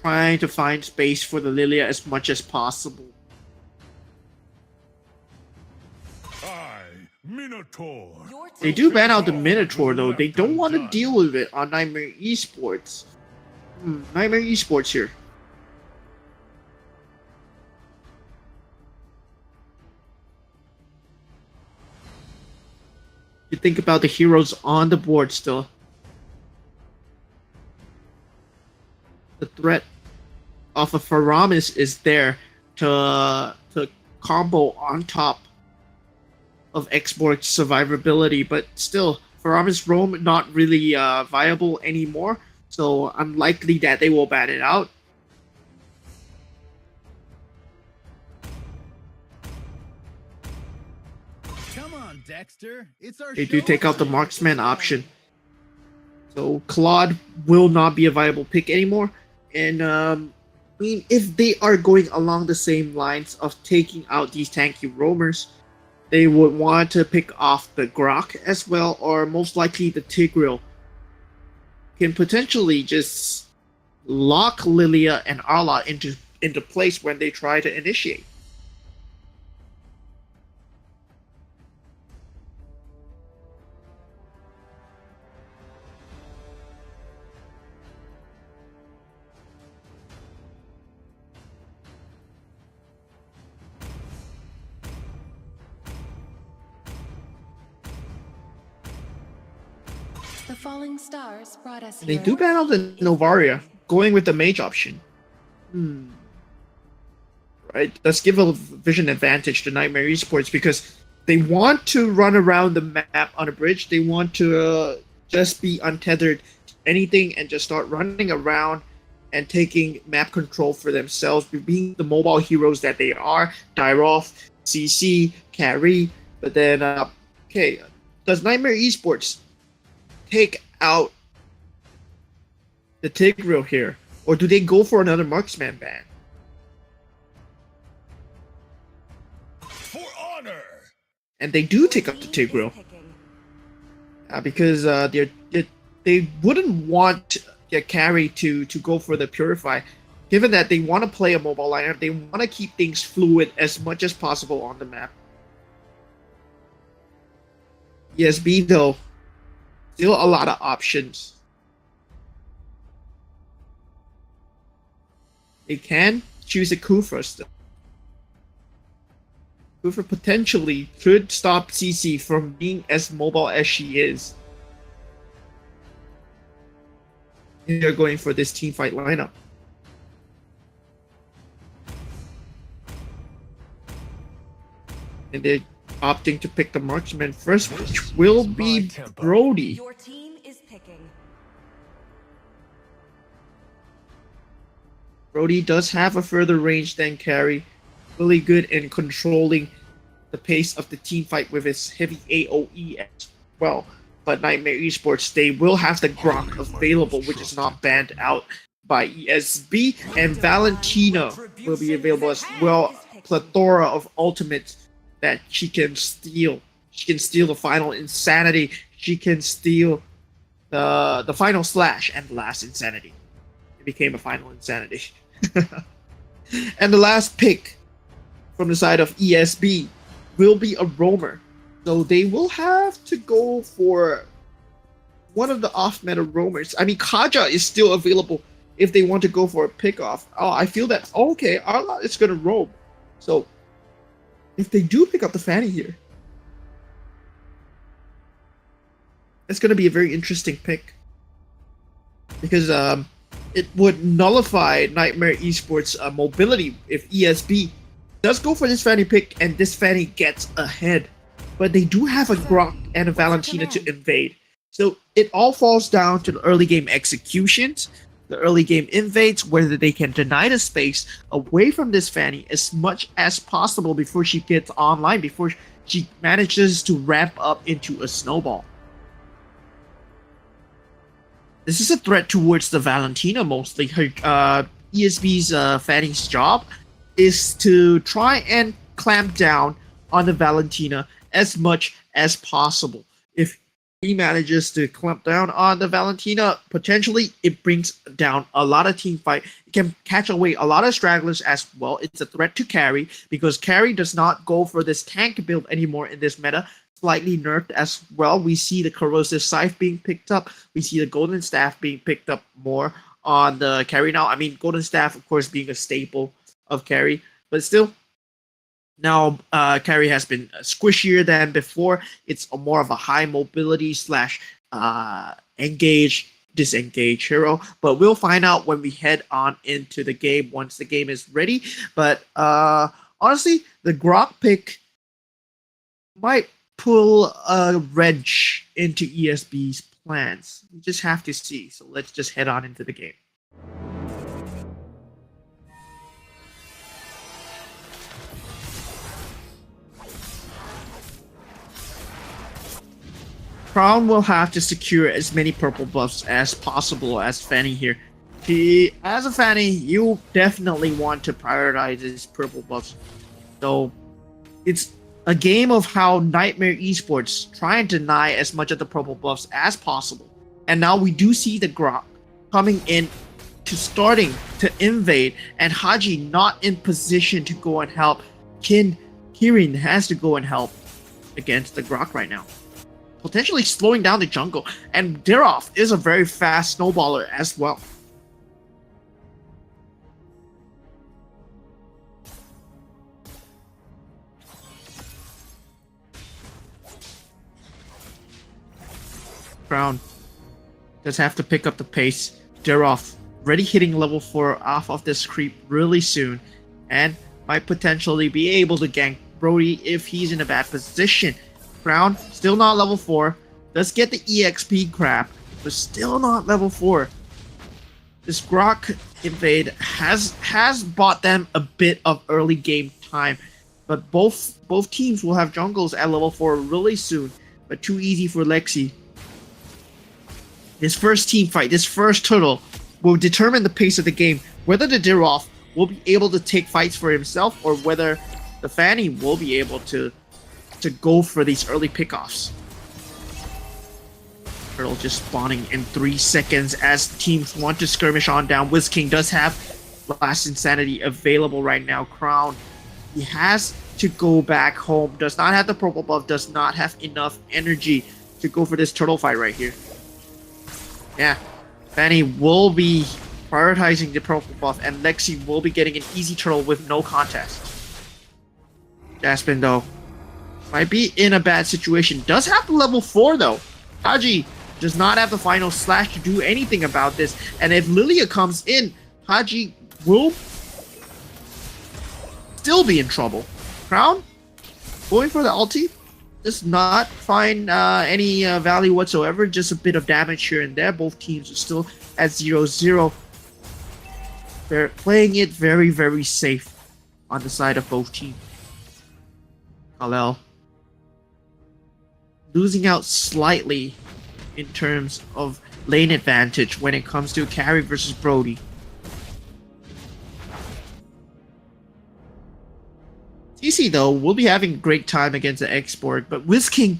trying to find space for the Lilia as much as possible. Minotaur. They do ban out the Minotaur though. They don't want to deal with it on Nightmare Esports. Nightmare Esports here. You think about the heroes on the board still. The threat of a Faramis is there to combo on top of X-Borg's survivability, but still, Faramis roam not really viable anymore, so unlikely that they will ban it out. Come on, Dexter. It's our They do take out the marksman option, so Claude will not be a viable pick anymore. And I mean, if they are going along the same lines of taking out these tanky roamers, they would want to pick off the Grok as well, or most likely the Tigreal. Can potentially just lock Lilia and Arla into place when they try to initiate. The falling stars brought us They here. do ban out the Novaria, going with the mage option. Right, let's give a vision advantage to Nightmare Esports because they want to run around the map on a bridge. They want to just be untethered to anything and just start running around and taking map control for themselves, being the mobile heroes that they are. Dyroth, CC, Carry, but then, okay, does Nightmare Esports take out the Tigreal here, or do they go for another marksman ban? For honor. And they do take up the Tigreal because they wouldn't want their carry to go for the Purify, given that they want to play a mobile lineup. They want to keep things fluid as much as possible on the map. ESB though, still a lot of options. They can choose a Kufra still. Kufra potentially could stop CC from being as mobile as she is. They're going for this teamfight lineup. And they're opting to pick the marksman first, which will be Brody. Your team is picking. Brody does have a further range than Carry. Really good in controlling the pace of the team fight with his heavy AoE as well. But Nightmare Esports, they will have the Grok available, which is not banned out by ESB. And Valentina will be available as well. Plethora of ultimates that she can steal. She can steal the final Insanity. She can steal the final Slash and the last Insanity. It became a final Insanity. And the last pick from the side of ESB will be a roamer. So they will have to go for one of the off-meta roamers. I mean, Kaja is still available if they want to go for a pick-off. Oh, I feel that, okay, Arla is going to roam. So if they do pick up the Fanny here, it's going to be a very interesting pick. Because it would nullify Nightmare Esports' mobility if ESB does go for this Fanny pick and this Fanny gets ahead. But they do have a Grok and a Valentina to invade. So it all falls down to the early game executions. the early game invades, whether they can deny the space away from this Fanny as much as possible before she gets online, before she manages to ramp up into a snowball. This is a threat towards the Valentina mostly. Her ESB's Fanny's job is to try and clamp down on the Valentina as much as possible. If he manages to clamp down on the Valentina, potentially it brings down a lot of team fight. It can catch away a lot of stragglers as well. It's a threat to carry because carry does not go for this tank build anymore in this meta. Slightly nerfed as well. We see the corrosive scythe being picked up. We see the golden staff being picked up more on the carry now. I mean, golden staff, of course, being a staple of carry, but still, now carry has been squishier than before. It's more of a high mobility slash engage, disengage hero. But we'll find out when we head on into the game once the game is ready. But honestly, the Grok pick might pull a wrench into ESB's plans. We just have to see. So let's just head on into the game. Crown will have to secure as many purple buffs as possible as Fanny here. As a Fanny, you definitely want to prioritize his purple buffs. So it's a game of how Nightmare Esports try and deny as much of the purple buffs as possible. And now we do see the Grok coming in to starting to invade, and Haji not in position to go and help. Kirin has to go and help against the Grok right now, potentially slowing down the jungle. And Derov is a very fast snowballer as well. Crown does have to pick up the pace. Derov already hitting level 4 off of this creep really soon, and might potentially be able to gank Brody if he's in a bad position. Crown still not level 4, does get the EXP crap, but still not level 4. This Grok invade has bought them a bit of early game time, but both teams will have jungles at level 4 really soon, but too easy for Lexi. This first team fight, this first turtle, will determine the pace of the game, whether the Dirov will be able to take fights for himself or whether the Fanny will be able to go for these early pickoffs. Turtle just spawning in 3 seconds as teams want to skirmish on down. Wiz King does have Last Insanity available right now. Crown, he has to go back home, does not have the purple buff, does not have enough energy to go for this turtle fight right here. Yeah, Fanny will be prioritizing the purple buff, and Lexi will be getting an easy turtle with no contest. Jasmine, though, might be in a bad situation. Does have the level 4, though. Haji does not have the final slash to do anything about this, and if Lilia comes in, Haji will still be in trouble. Crown, going for the ulti, does not find any value whatsoever, just a bit of damage here and there. Both teams are still at 0-0. They're playing it very, very safe on the side of both teams. Kal-El losing out slightly in terms of lane advantage when it comes to carry versus Brody. TC, though, will be having a great time against the export, but Wiz King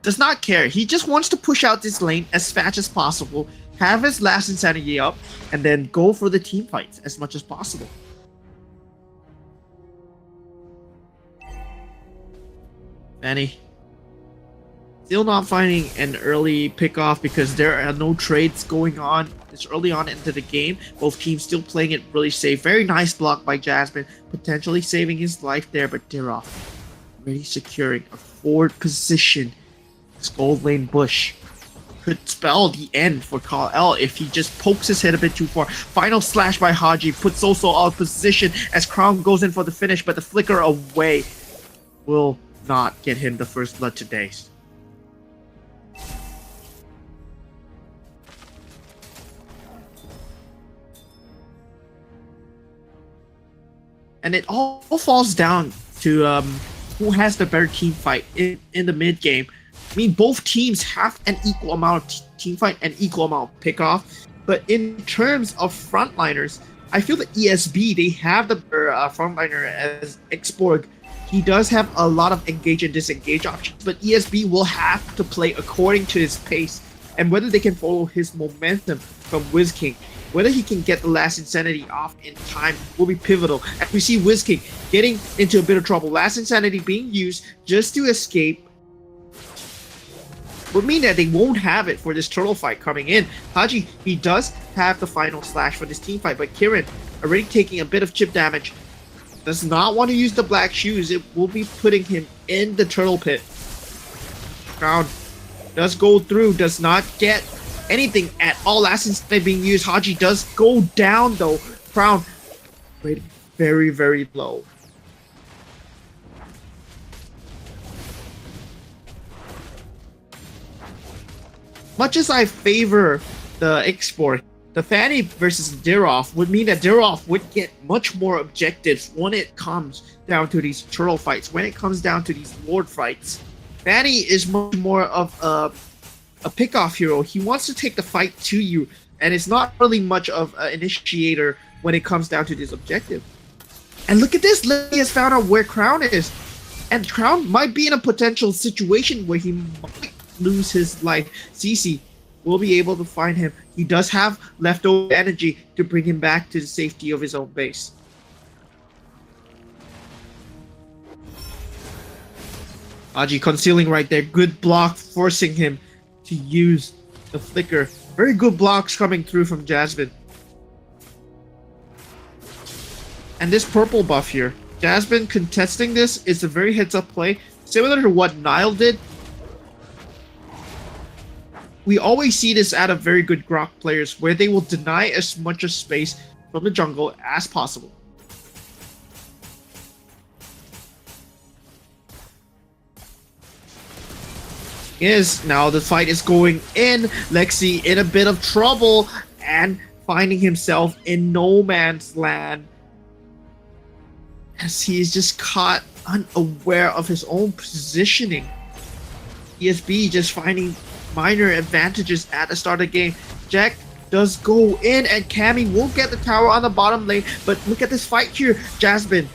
does not care. He just wants to push out this lane as fast as possible, have his Last Insanity up, and then go for the team fights as much as possible. Fanny still not finding an early pickoff because there are no trades going on. It's early on into the game. Both teams still playing it really safe. Very nice block by Jasmine, potentially saving his life there, but Dirov already securing a forward position. This gold lane bush could spell the end for Kal-El if he just pokes his head a bit too far. Final slash by Haji puts Soso out of position as Crown goes in for the finish, but the flicker away will not get him the first blood today. And it all falls down to who has the better team fight in the mid game. I mean, both teams have an equal amount of team fight and equal amount of pickoff. But in terms of frontliners, I feel that ESB, they have the frontliner as Xborg. He does have a lot of engage and disengage options, but ESB will have to play according to his pace and whether they can follow his momentum from WizKing. Whether he can get the Last Insanity off in time will be pivotal. As we see WizKing getting into a bit of trouble. Last Insanity being used just to escape would mean that they won't have it for this turtle fight coming in. Haji, he does have the final slash for this team fight, but Kirin already taking a bit of chip damage. Does not want to use the black shoes. It will be putting him in the turtle pit. Crown does go through, does not get anything at all. Last Insanity being used. Haji does go down though. Crown rated very, very low. Much as I favor the export, the Fanny versus Dirov would mean that Dirov would get much more objectives when it comes down to these turtle fights, when it comes down to these lord fights. Fanny is much more of a pickoff hero. He wants to take the fight to you, and it's not really much of an initiator when it comes down to this objective. And look at this, Lily has found out where Crown is. And Crown might be in a potential situation where he might lose his life. CC will be able to find him. He does have leftover energy to bring him back to the safety of his own base. Aji concealing right there. Good block, forcing him to use the flicker. Very good blocks coming through from Jasmine. And this purple buff here. Jasmine contesting this is a very heads-up play. Similar to what Nile did. We always see this out of very good Grok players, where they will deny as much of space from the jungle as possible. Now the fight is going in. Lexi in a bit of trouble and finding himself in no man's land, as he is just caught unaware of his own positioning. ESB just finding minor advantages at the start of the game. Jack does go in, and Cammy won't get the tower on the bottom lane, but look at this fight here. Jasmine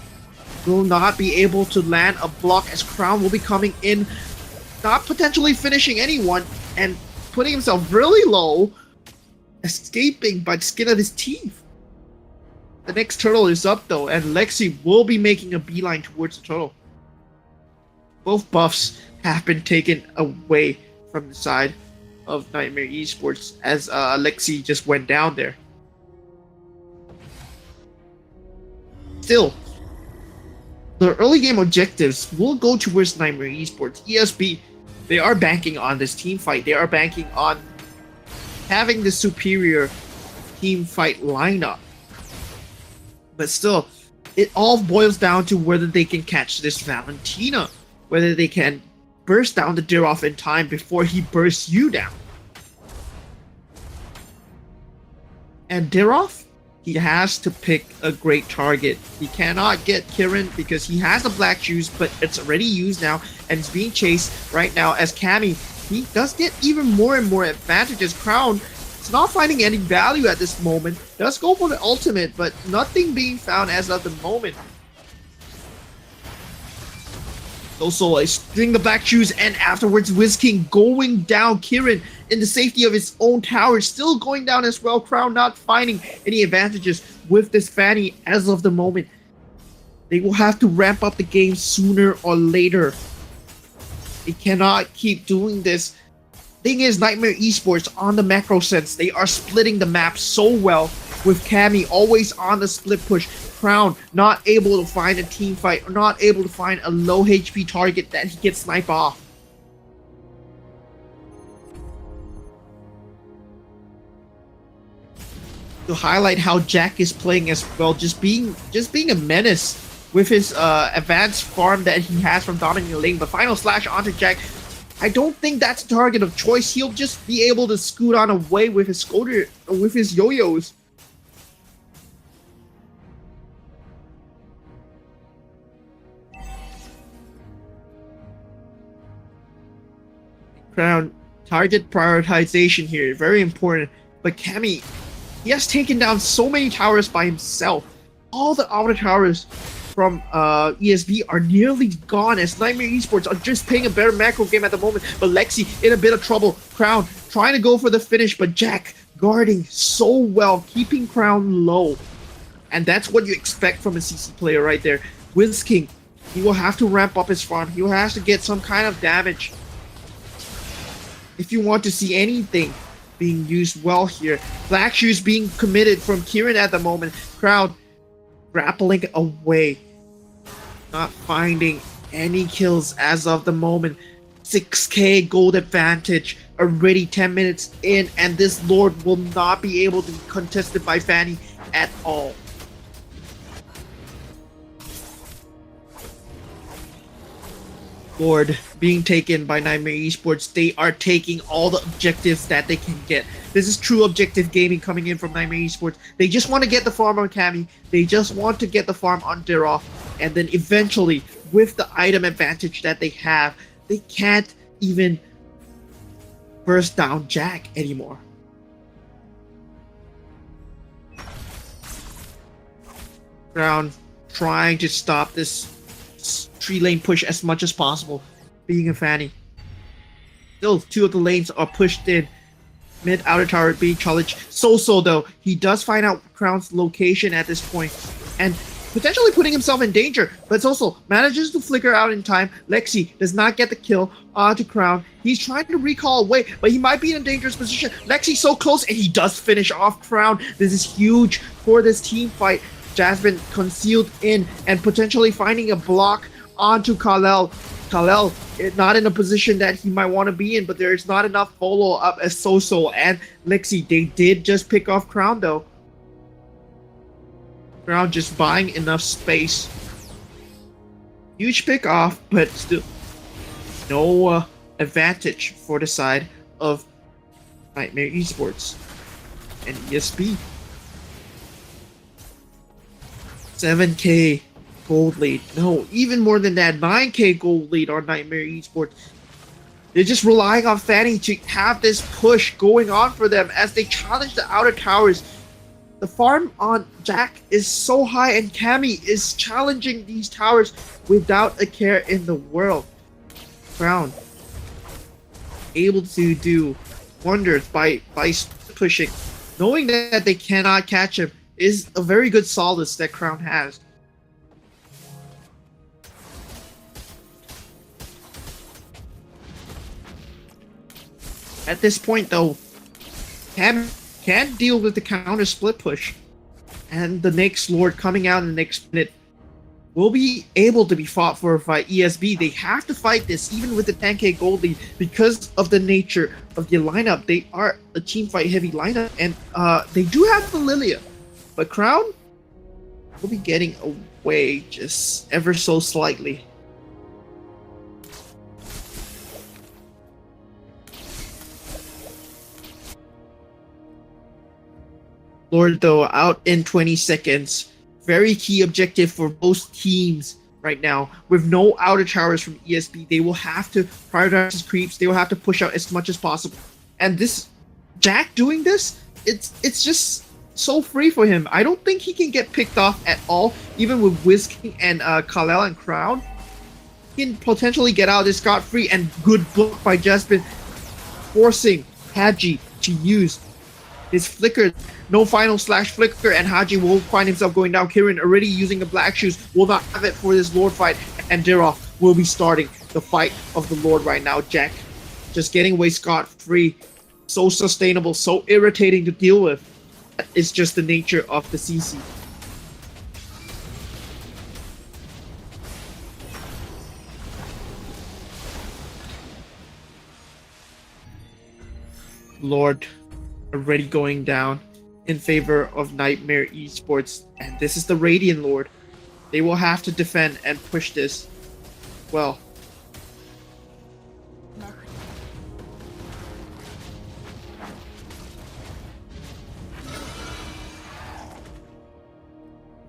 will not be able to land a block, as Crown will be coming in, not potentially finishing anyone, and putting himself really low, escaping by the skin of his teeth. The next turtle is up though, and Lexi will be making a beeline towards the turtle. Both buffs have been taken away from the side of Nightmare Esports, as Alexi just went down there. Still, the early game objectives will go towards Nightmare Esports. ESB, they are banking on this team fight. They are banking on having the superior team fight lineup. But still, it all boils down to whether they can catch this Valentina, whether they can burst down the Dirov in time before he bursts you down. And Dirov, he has to pick a great target. He cannot get Kirin because he has the black shoes, but it's already used now, and it's being chased right now as Cammy. He does get even more and more advantages. Crown is not finding any value at this moment. Does go for the ultimate, but nothing being found as of the moment. Also, string the black shoes, and afterwards WizKing going down. Kirin in the safety of his own tower, still going down as well. Crown not finding any advantages with this Fanny as of the moment. They will have to ramp up the game sooner or later. They cannot keep doing this. Thing is, Nightmare Esports on the macro sense, they are splitting the map so well, with Cammy always on the split push. Crown not able to find a team fight, or not able to find a low HP target that he gets sniped off. To highlight how Jack is playing as well, just being a menace with his advanced farm that he has from dominating lane. The final slash onto Jack, I don't think that's a target of choice. He'll just be able to scoot on away with his scooter, with his yo-yos. Crown, target prioritization here, very important. But Cammy, he has taken down so many towers by himself. All the outer towers from ESB are nearly gone as Nightmare Esports are just playing a better macro game at the moment. But Lexi in a bit of trouble. Crown trying to go for the finish, but Jack guarding so well, keeping Crown low. And that's what you expect from a CC player right there. Wiz King, he will have to ramp up his farm. He will have to get some kind of damage if you want to see anything being used well here. Black Shoes being committed from Kieran at the moment. Crowd grappling away. Not finding any kills as of the moment. 6k gold advantage. Already 10 minutes in, and this Lord will not be able to be contested by Fanny at all. Lord being taken by Nightmare Esports. They are taking all the objectives that they can get. This is true objective gaming coming in from Nightmare Esports. They just want to get the farm on Cammy. They just want to get the farm on Diroff. And then eventually, with the item advantage that they have, they can't even burst down Jack anymore. Brown trying to stop this tree lane push as much as possible, being a Fanny. Still, two of the lanes are pushed in. Mid outer tower being challenged. So though, he does find out Crown's location at this point, and potentially putting himself in danger, but also manages to flicker out in time. Lexi does not get the kill onto Crown. He's trying to recall away, but he might be in a dangerous position. Lexi so close, and he does finish off Crown. This is huge for this team fight. Jasmine concealed in and potentially finding a block onto Kal-El. Kal-El not in a position that he might want to be in, but there is not enough follow up as So and Lexi. They did just pick off Crown though. Crown just buying enough space. Huge pick off, but still no advantage for the side of Nightmare Esports and ESB. 7k gold lead. No, even more than that. 9k gold lead on Nightmare Esports. They're just relying on Fanny to have this push going on for them as they challenge the outer towers. The farm on Jack is so high, and Cammy is challenging these towers without a care in the world. Crown able to do wonders by pushing. Knowing that they cannot catch him is a very good solace that Crown has. At this point though, Cam can't deal with the counter split push, and the next Lord coming out in the next minute will be able to be fought for by ESB. They have to fight this even with the 10k gold lead because of the nature of the lineup. They are a team fight heavy lineup, and they do have the Lilia. But Crown will be getting away just ever so slightly. Lord, though, out in 20 seconds. Very key objective for both teams right now. With no outer towers from ESB, they will have to prioritize his creeps. They will have to push out as much as possible. And this Jack doing this, it's just so free for him. I don't think he can get picked off at all, even with Wiz King and Kal-El and Crown. He can potentially get out of this scot-free, and good block by Jasmine, forcing Haji to use his flicker. No final slash flicker, and Haji will find himself going down. Kieran already using the Black Shoes will not have it for this Lord fight, and Diroff will be starting the fight of the Lord right now. Jack just getting away scot-free. So sustainable, so irritating to deal with. It's just the nature of the CC. Lord already going down in favor of Nightmare Esports, and this is the Radiant Lord. They will have to defend and push this well.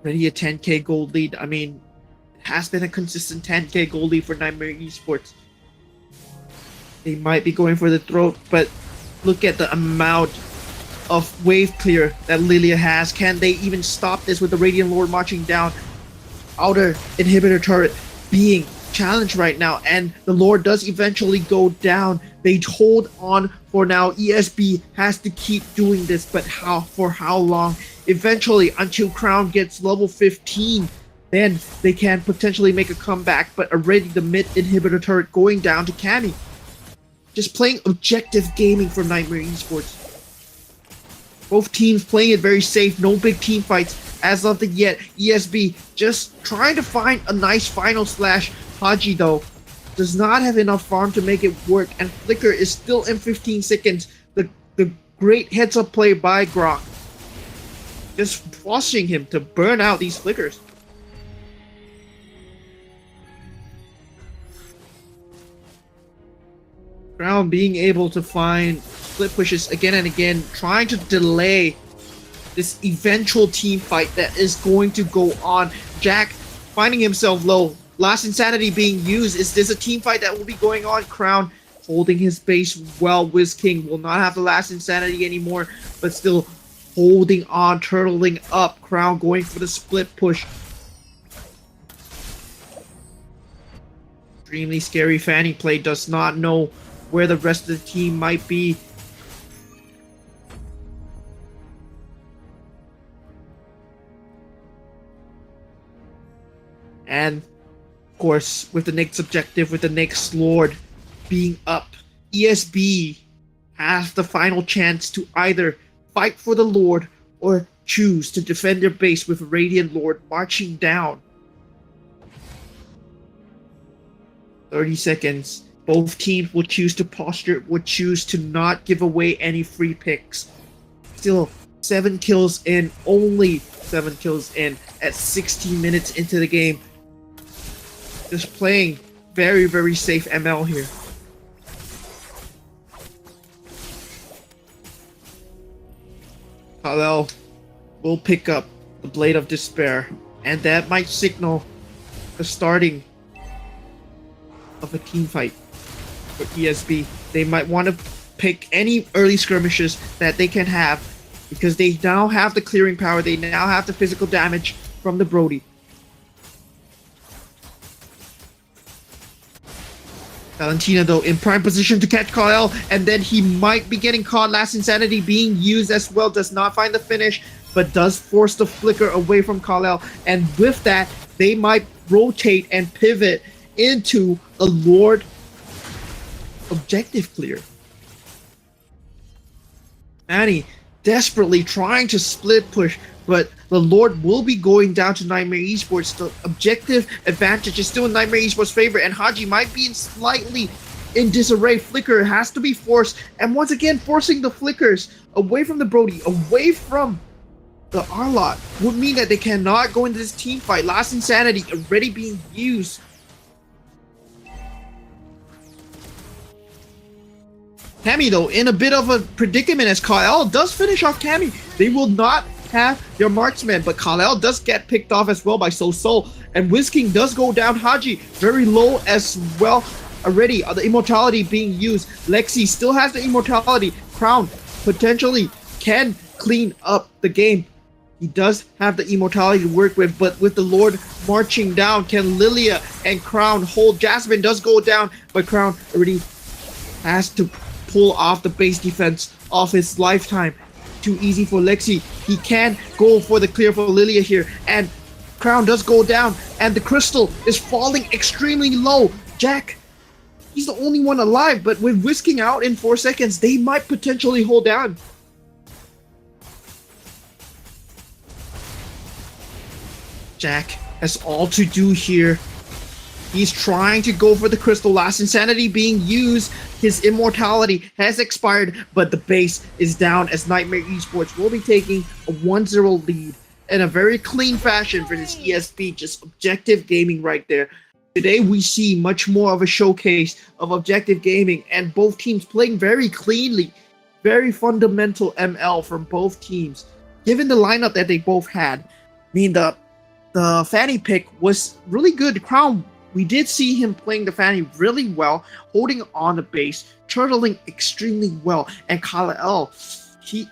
Already a 10k gold lead. I mean, it has been a consistent 10k gold lead for Nightmare Esports. They might be going for the throat, but look at the amount of wave clear that Lilia has. Can they even stop this with the Radiant Lord marching down? Outer inhibitor turret being challenged right now, and the Lord does eventually go down. They hold on for now. ESB has to keep doing this, but for how long? Eventually, until Crown gets level 15, then they can potentially make a comeback, but already the mid inhibitor turret going down to Cammy. Just playing objective gaming for Nightmare Esports. Both teams playing it very safe, no big team fights as of yet. ESB just trying to find a nice final slash. Haji though does not have enough farm to make it work, and Flicker is still in 15 seconds. The great heads up play by Grok, just forcing him to burn out these flickers. Crown being able to find split pushes again and again, trying to delay this eventual team fight that is going to go on. Jack finding himself low. Last Insanity being used. Is this a team fight that will be going on? Crown holding his base well. Wiz King will not have the Last Insanity anymore, but still holding on, turtling up. Crown going for the split push. Extremely scary Fanny play. Does not know where the rest of the team might be. And of course, with the next objective, with the next Lord being up, ESB has the final chance to either fight for the Lord or choose to defend their base with Radiant Lord marching down. 30 seconds. Both teams will choose to posture, would choose to not give away any free picks. Still, 7 kills in, only 7 kills in at 16 minutes into the game. Just playing very, very safe ML here. Kal-El will pick up the Blade of Despair, and that might signal the starting of a team fight for ESB. They might want to pick any early skirmishes that they can have, because they now have the clearing power, they now have the physical damage from the Brody. Valentina though in prime position to catch Kal-El, and then he might be getting caught. Last Insanity being used as well, does not find the finish, but does force the flicker away from Kal-El, and with that they might rotate and pivot into a Lord objective clear. Annie desperately trying to split push, but the Lord will be going down to Nightmare Esports. The objective advantage is still in Nightmare Esports' favor, and Haji might be slightly in disarray. Flicker has to be forced, and once again forcing the flickers away from the Brody, away from the Arlot, would mean that they cannot go into this team fight. Last Insanity already being used. Cammy though in a bit of a predicament, as Kal-El does finish off Cammy. They will not have their marksman, but Kal-El does get picked off as well by So, and Wiz King does go down. Haji very low as well already. The immortality being used. Lexi still has the immortality. Crown potentially can clean up the game. He does have the immortality to work with, but with the Lord marching down, can Lilia and Crown hold? Jasmine does go down, but Crown already has to pull off the base defense of his lifetime. Too easy for Lexi. He can go for the clear for Lilia here, and Crown does go down, and the crystal is falling extremely low. Jack, he's the only one alive, but with whisking out in 4 seconds, they might potentially hold down. Jack has all to do here. He's trying to go for the crystal. Last Insanity being used. His immortality has expired, but the base is down as Nightmare Esports will be taking a 1-0 lead in a very clean fashion for this ESB. Just objective gaming right there. Today we see much more of a showcase of objective gaming, and both teams playing very cleanly. Very fundamental ML from both teams. Given the lineup that they both had, I mean the Fanny pick was really good. Crown we did see him playing the Fanny really well, holding on the base, turtling extremely well. And Kyle, he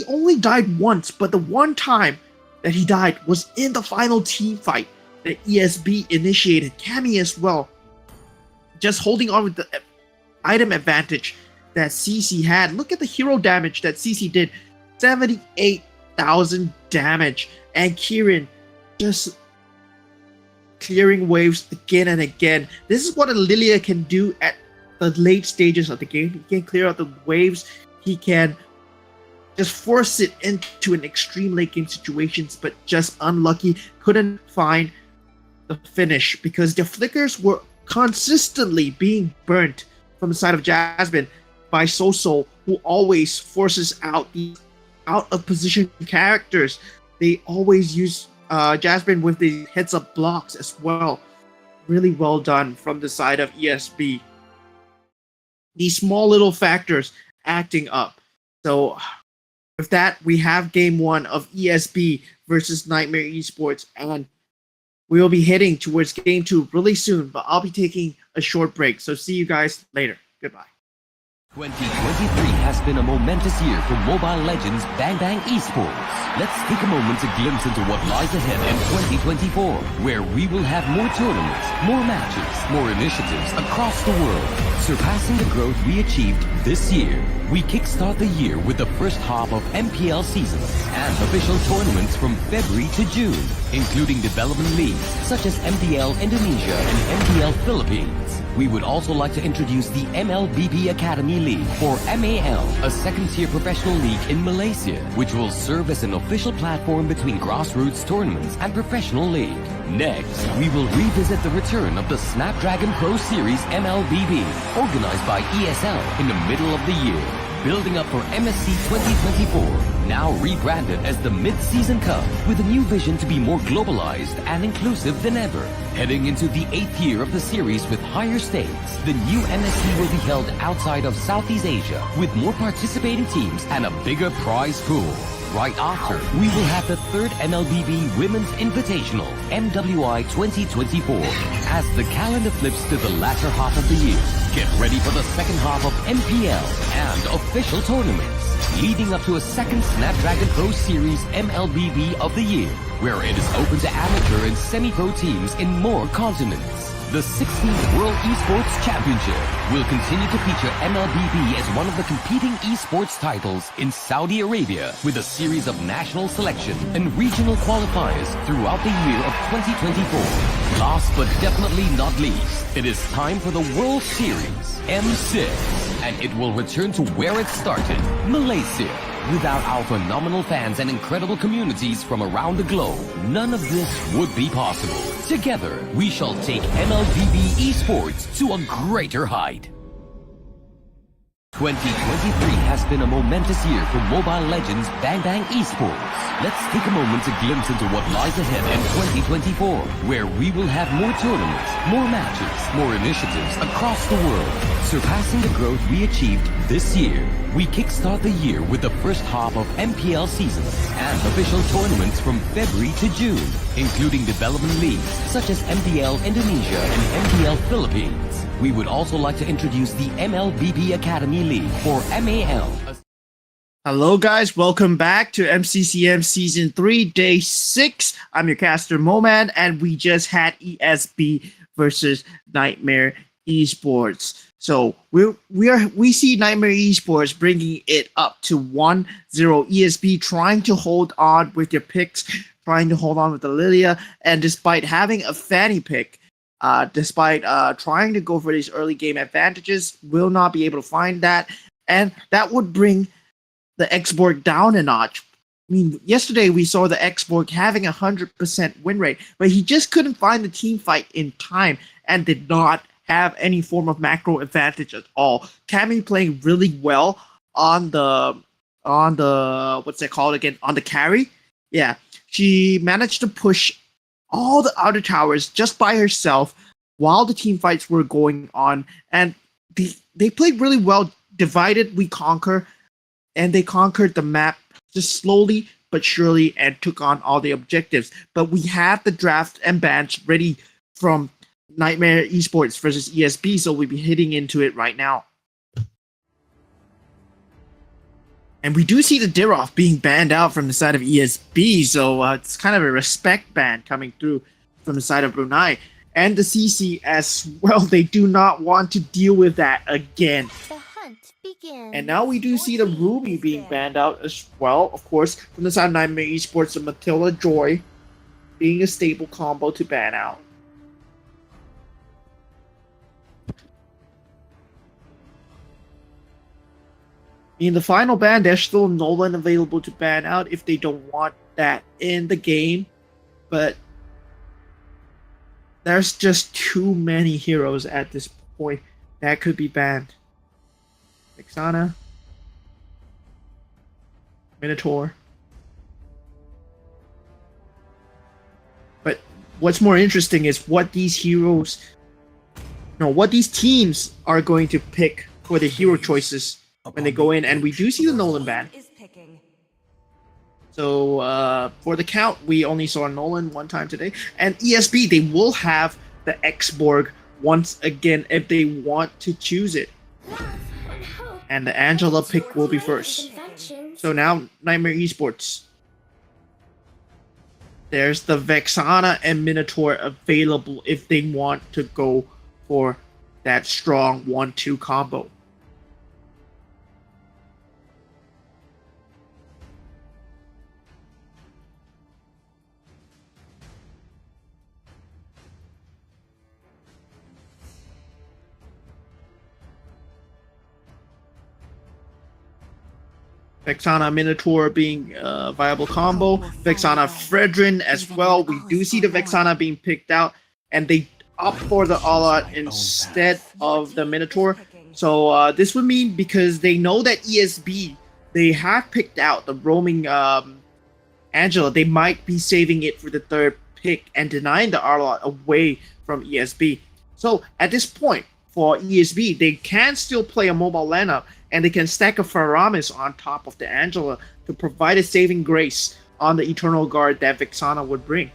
only died once, but the one time that he died was in the final team fight that ESB initiated. Cammy as well, just holding on with the item advantage that CC had. Look at the hero damage that CC did, 78,000 damage, and Kieran just clearing waves again and again. This is what a Lilia can do at the late stages of the game. He can clear out the waves. He can just force it into an extreme late game situations, but just unlucky. Couldn't find the finish because the flickers were consistently being burnt from the side of Jasmine by Soso, who always forces out the out of position characters. They always use Jasmine with the heads up blocks as well. Really well done from the side of ESB. These small little factors acting up. So with that, we have game one of ESB versus Nightmare Esports, and we will be heading towards game two really soon, but I'll be taking a short break. So see you guys later. Goodbye. 2023 has been a momentous year for Mobile Legends Bang Bang Esports. Let's take a moment to glimpse into what lies ahead in 2024, where we will have more tournaments, more matches, more initiatives across the world, surpassing the growth we achieved this year. We kickstart the year with the first half of MPL seasons and official tournaments from February to June, including development leagues such as MPL Indonesia and MPL Philippines. We would also like to introduce the MLBB Academy League, or MAL, a second-tier professional league in Malaysia, which will serve as an official platform between grassroots tournaments and professional league. Next, we will revisit the return of the Snapdragon Pro Series MLBB, organized by ESL in the middle of the year, building up for MSC 2024, now rebranded as the Mid-Season Cup, with a new vision to be more globalized and inclusive than ever. Heading into the 8th year of the series with higher stakes, the new MSC will be held outside of Southeast Asia, with more participating teams and a bigger prize pool. Right after, we will have the third MLBB Women's Invitational, MWI 2024. As the calendar flips to the latter half of the year, get ready for the second half of MPL and official tournaments, leading up to a second Snapdragon Pro Series MLBB of the year, where it is open to amateur and semi-pro teams in more continents. The 16th World Esports Championship will continue to feature MLBB as one of the competing esports titles in Saudi Arabia, with a series of national selection and regional qualifiers throughout the year of 2024. Last but definitely not least, it is time for the World Series M6, and it will return to where it started, Malaysia. Without our phenomenal fans and incredible communities from around the globe, none of this would be possible. Together, we shall take MLBB Esports to a greater height. 2023 has been a momentous year for Mobile Legends Bang Bang Esports. Let's take a moment to glimpse into what lies ahead in 2024, where we will have more tournaments, more matches, more initiatives across the world, surpassing the growth we achieved this year. We kickstart the year with the first half of MPL seasons and official tournaments from February to June, including development leagues such as MPL Indonesia and MPL Philippines. We would also like to introduce the MLBB Academy League, or MAL. Hello guys, welcome back to MCCM Season 3, Day 6. I'm your caster Moman, and we just had ESB versus Nightmare Esports. So we see Nightmare Esports bringing it up to 1-0. ESB trying to hold on with their picks, trying to hold on with the Lilia, and despite having a Fanny pick, despite trying to go for these early game advantages, will not be able to find that, and that would bring the Xborg down a notch. I mean, yesterday we saw the Xborg having 100% win rate, but he just couldn't find the team fight in time and did not have any form of macro advantage at all. Cammy playing really well on the what's that called again? On the carry. Yeah, she managed to push all the outer towers just by herself while the team fights were going on, and they played really well. Divided we conquer, and they conquered the map just slowly but surely and took on all the objectives. But we have the draft and bans ready from Nightmare Esports versus ESB, so we'll be hitting into it right now. And we do see the Dirov being banned out from the side of ESB, so it's kind of a respect ban coming through from the side of Brunei. And the CC as well, they do not want to deal with that again. The hunt begins. And now we do see the Ruby being banned out as well, of course, from the side of Nightmare Esports, the Matilda Joy being a stable combo to ban out. In the final ban, there's still Nolan available to ban out if they don't want that in the game, but there's just too many heroes at this point that could be banned. Vexana, Minotaur. But what's more interesting is what these heroes, what these teams are going to pick for the hero choices when they go in, and we do see the Nolan ban. So for the count, we only saw Nolan one time today, and ESB, they will have the X-Borg once again if they want to choose it. And the Angela pick will be first. So now Nightmare Esports. There's the Vexana and Minotaur available if they want to go for that strong 1-2 combo. Vexana Minotaur being a viable combo. Vexana Fredrin as well. We do see the Vexana being picked out, and they opt for the All-Out instead of the Minotaur. So this would mean, because they know that ESB, they have picked out the roaming Angela, they might be saving it for the third pick and denying the All-Out away from ESB. So at this point, for ESB, they can still play a mobile lineup, and they can stack a Faramis on top of the Angela to provide a saving grace on the Eternal Guard that Vexana would bring.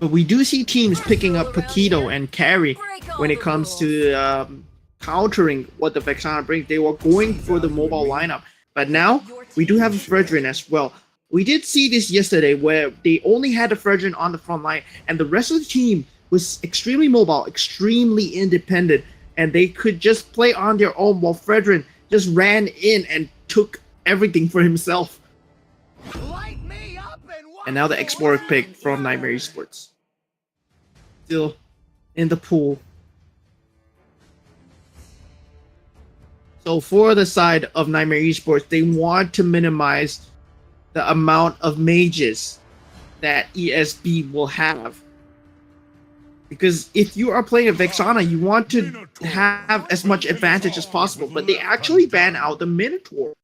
But we do see teams picking up Paquito and Carry when it comes to countering what the Vexana brings. They were going for the mobile lineup. But now, we do have a Fredrin as well. We did see this yesterday where they only had a Fredrin on the front line, and the rest of the team was extremely mobile, extremely independent, and they could just play on their own while Fredrin just ran in and took everything for himself. And now the X-Borg pick from Nightmare Esports. Still in the pool. So for the side of Nightmare Esports, they want to minimize the amount of mages that ESB will have. Because if you are playing a Vexana, you want to have as much advantage as possible, but they actually ban out the Minotaur.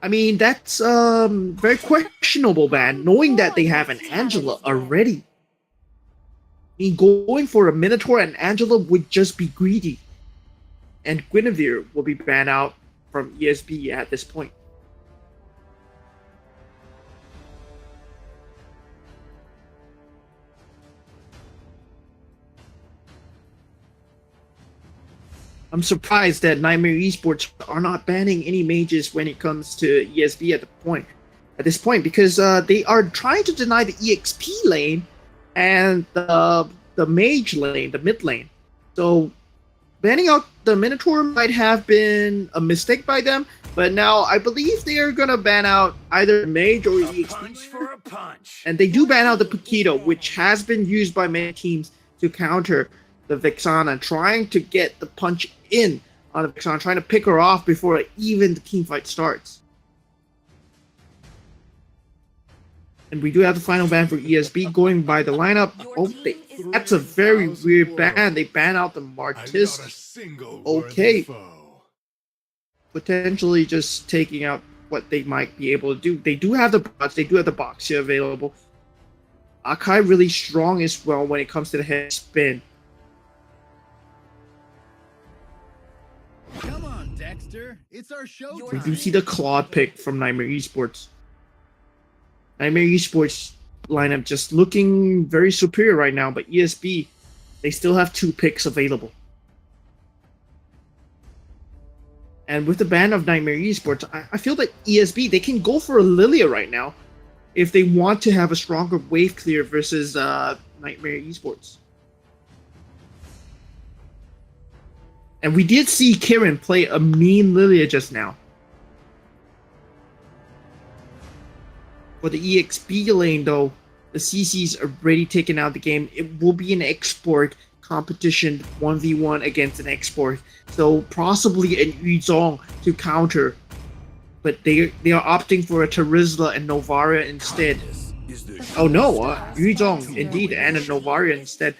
I mean, that's very questionable ban, knowing that they have an Angela already. I mean, going for a Minotaur and Angela would just be greedy. And Guinevere will be banned out from ESB at this point. I'm surprised that Nightmare Esports are not banning any mages when it comes to ESB at this point, because they are trying to deny the EXP lane and the mage lane, the mid lane. So banning out the Minotaur might have been a mistake by them, but now I believe they are gonna ban out either mage or EXP. And they do ban out the Paquito, which has been used by many teams to counter the Vexana, trying to get the punch in on the Vexana, trying to pick her off before even the team fight starts. And we do have the final ban for ESB going by the lineup. Oh, that's a very weird ban. They ban out the Martis. Okay. Potentially just taking out what they might be able to do. They do have the bots. They do have the box here available. Akai really strong as well when it comes to the head spin. Dexter. It's our show. We do see the Claude pick from Nightmare Esports. Nightmare Esports lineup just looking very superior right now, but ESB, they still have 2 picks available. And with the ban of Nightmare Esports, I feel that ESB, they can go for a Lilia right now if they want to have a stronger wave clear versus Nightmare Esports. And we did see Kieran play a mean Lilia just now. For the EXP lane, though, the CC's already taken out the game. It will be an export competition 1v1 against an export. So possibly an Yuzong to counter. But they are opting for a Terizla and Novaria instead. Oh no, Yuzong indeed and a Novaria instead.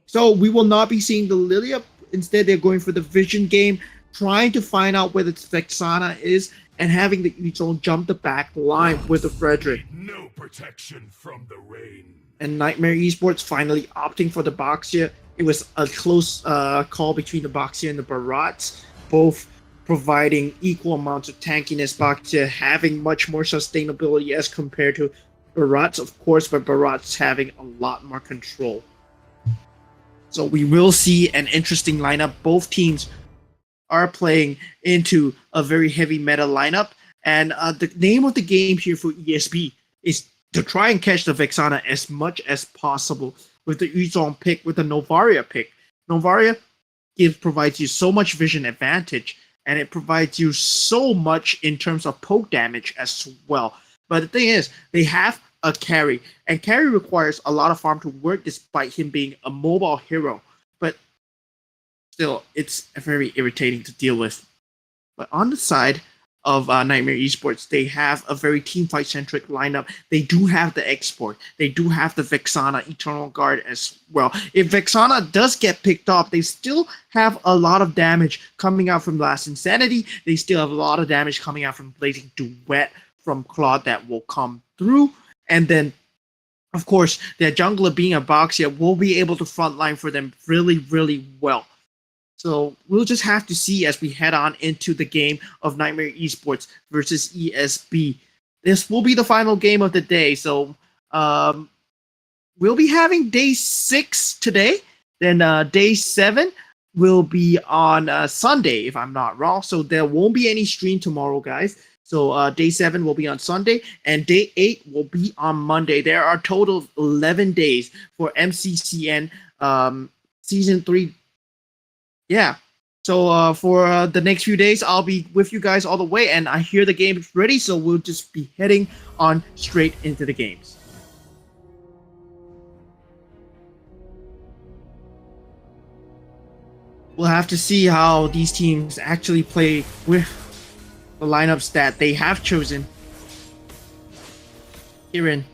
So we will not be seeing the Lilia. Instead, they're going for the Vision game, trying to find out where the Vexana is, and having the Yuzong jump the back line with the Frederick. No protection from the rain. And Nightmare Esports finally opting for the Boxia. It was a close call between the Boxia and the Barats, both providing equal amounts of tankiness. Boxia having much more sustainability as compared to Barats, of course, but Barats having a lot more control. So we will see an interesting lineup. Both teams are playing into a very heavy meta lineup. And the name of the game here for ESB is to try and catch the Vexana as much as possible with the Yuzong pick, with the Novaria pick. Novaria provides you so much vision advantage, and it provides you so much in terms of poke damage as well. But the thing is, they have a carry, and carry requires a lot of farm to work despite him being a mobile hero. But still, it's very irritating to deal with. But on the side of Nightmare Esports, they have a very teamfight centric lineup. They do have the export. They do have the Vexana Eternal Guard as well. If Vexana does get picked up, they still have a lot of damage coming out from Last Insanity. They still have a lot of damage coming out from Blazing Duet from Claude that will come through. And then, of course, their jungler being a Boxia will be able to frontline for them really, really well. So we'll just have to see as we head on into the game of Nightmare Esports versus ESB. This will be the final game of the day. So we'll be having day 6 today. Then day 7 will be on Sunday, if I'm not wrong. So there won't be any stream tomorrow, guys. So day 7 will be on Sunday, and day 8 will be on Monday. There are a total of 11 days for MCCN Season 3. Yeah. So for the next few days, I'll be with you guys all the way, and I hear the game is ready, so we'll just be heading on straight into the games. We'll have to see how these teams actually play with the lineups that they have chosen. Kieran,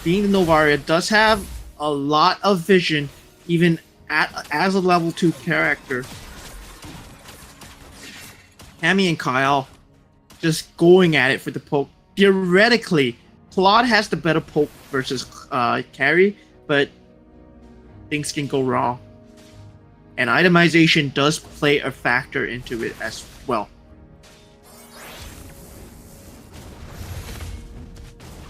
being the Novaria, does have a lot of vision, even as a level 2 character. Cammy and Kyle just going at it for the poke. Theoretically, Claude has the better poke versus carry, but things can go wrong. And itemization does play a factor into it as well.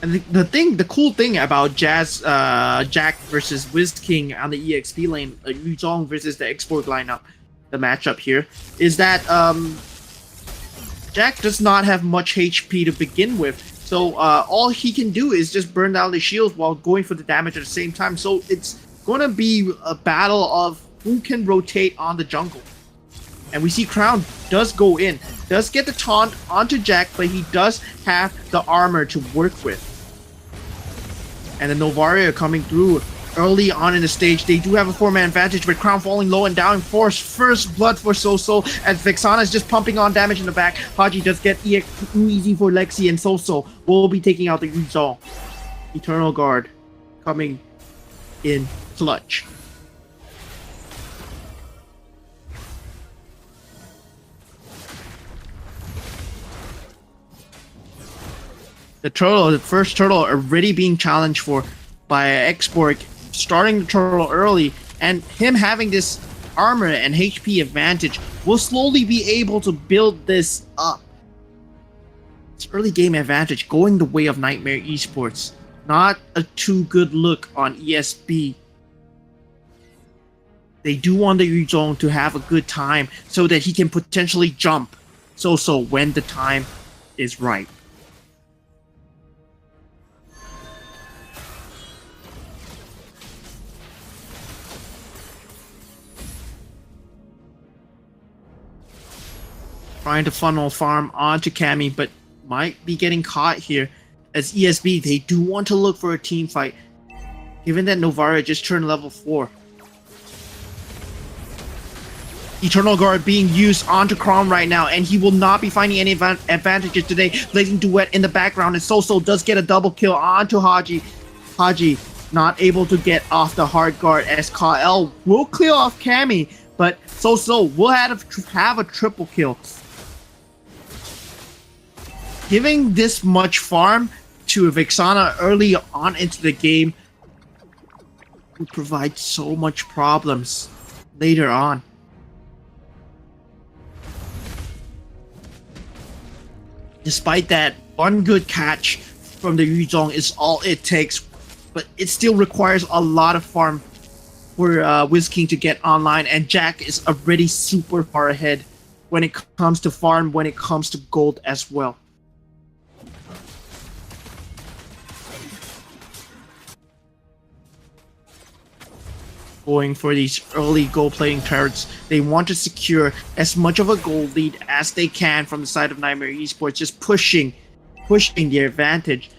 And the cool thing about Jack versus Wiz King on the EXP lane, Yuzong versus the export lineup, the matchup here, is that Jack does not have much HP to begin with. So all he can do is just burn down the shields while going for the damage at the same time. So it's going to be a battle of who can rotate on the jungle. And we see Crown does go in, does get the taunt onto Jack, but he does have the armor to work with. And the Novaria coming through early on in the stage. They do have a 4-man advantage, but Crown falling low and down. Force first blood for Soso as Vexana is just pumping on damage in the back. Haji does get easy for Lexi, and Soso will be taking out the Yuzong. Eternal Guard coming in clutch. The first turtle already being challenged for by Export, starting the turtle early, and him having this armor and HP advantage will slowly be able to build this up. It's early game advantage going the way of Nightmare Esports. Not a too good look on ESB. They do want the Yu Zhong to have a good time so that he can potentially jump so when the time is right. Trying to funnel farm onto Cammy, but might be getting caught here. As ESB, they do want to look for a team fight, given that Novaria just turned level 4. Eternal Guard being used onto Krom right now, and he will not be finding any advantages today. Blazing Duet in the background, and So does get a double kill onto Haji. Haji not able to get off the hard guard as Kael will clear off Cammy, but So will have a triple kill. Giving this much farm to Vixana early on into the game will provide so much problems later on. Despite that, one good catch from the Yu Zhong is all it takes, but it still requires a lot of farm for Wiz King to get online, and Jack is already super far ahead when it comes to farm, when it comes to gold as well. Going for these early gold plating turrets. They want to secure as much of a gold lead as they can from the side of Nightmare Esports, just pushing their advantage.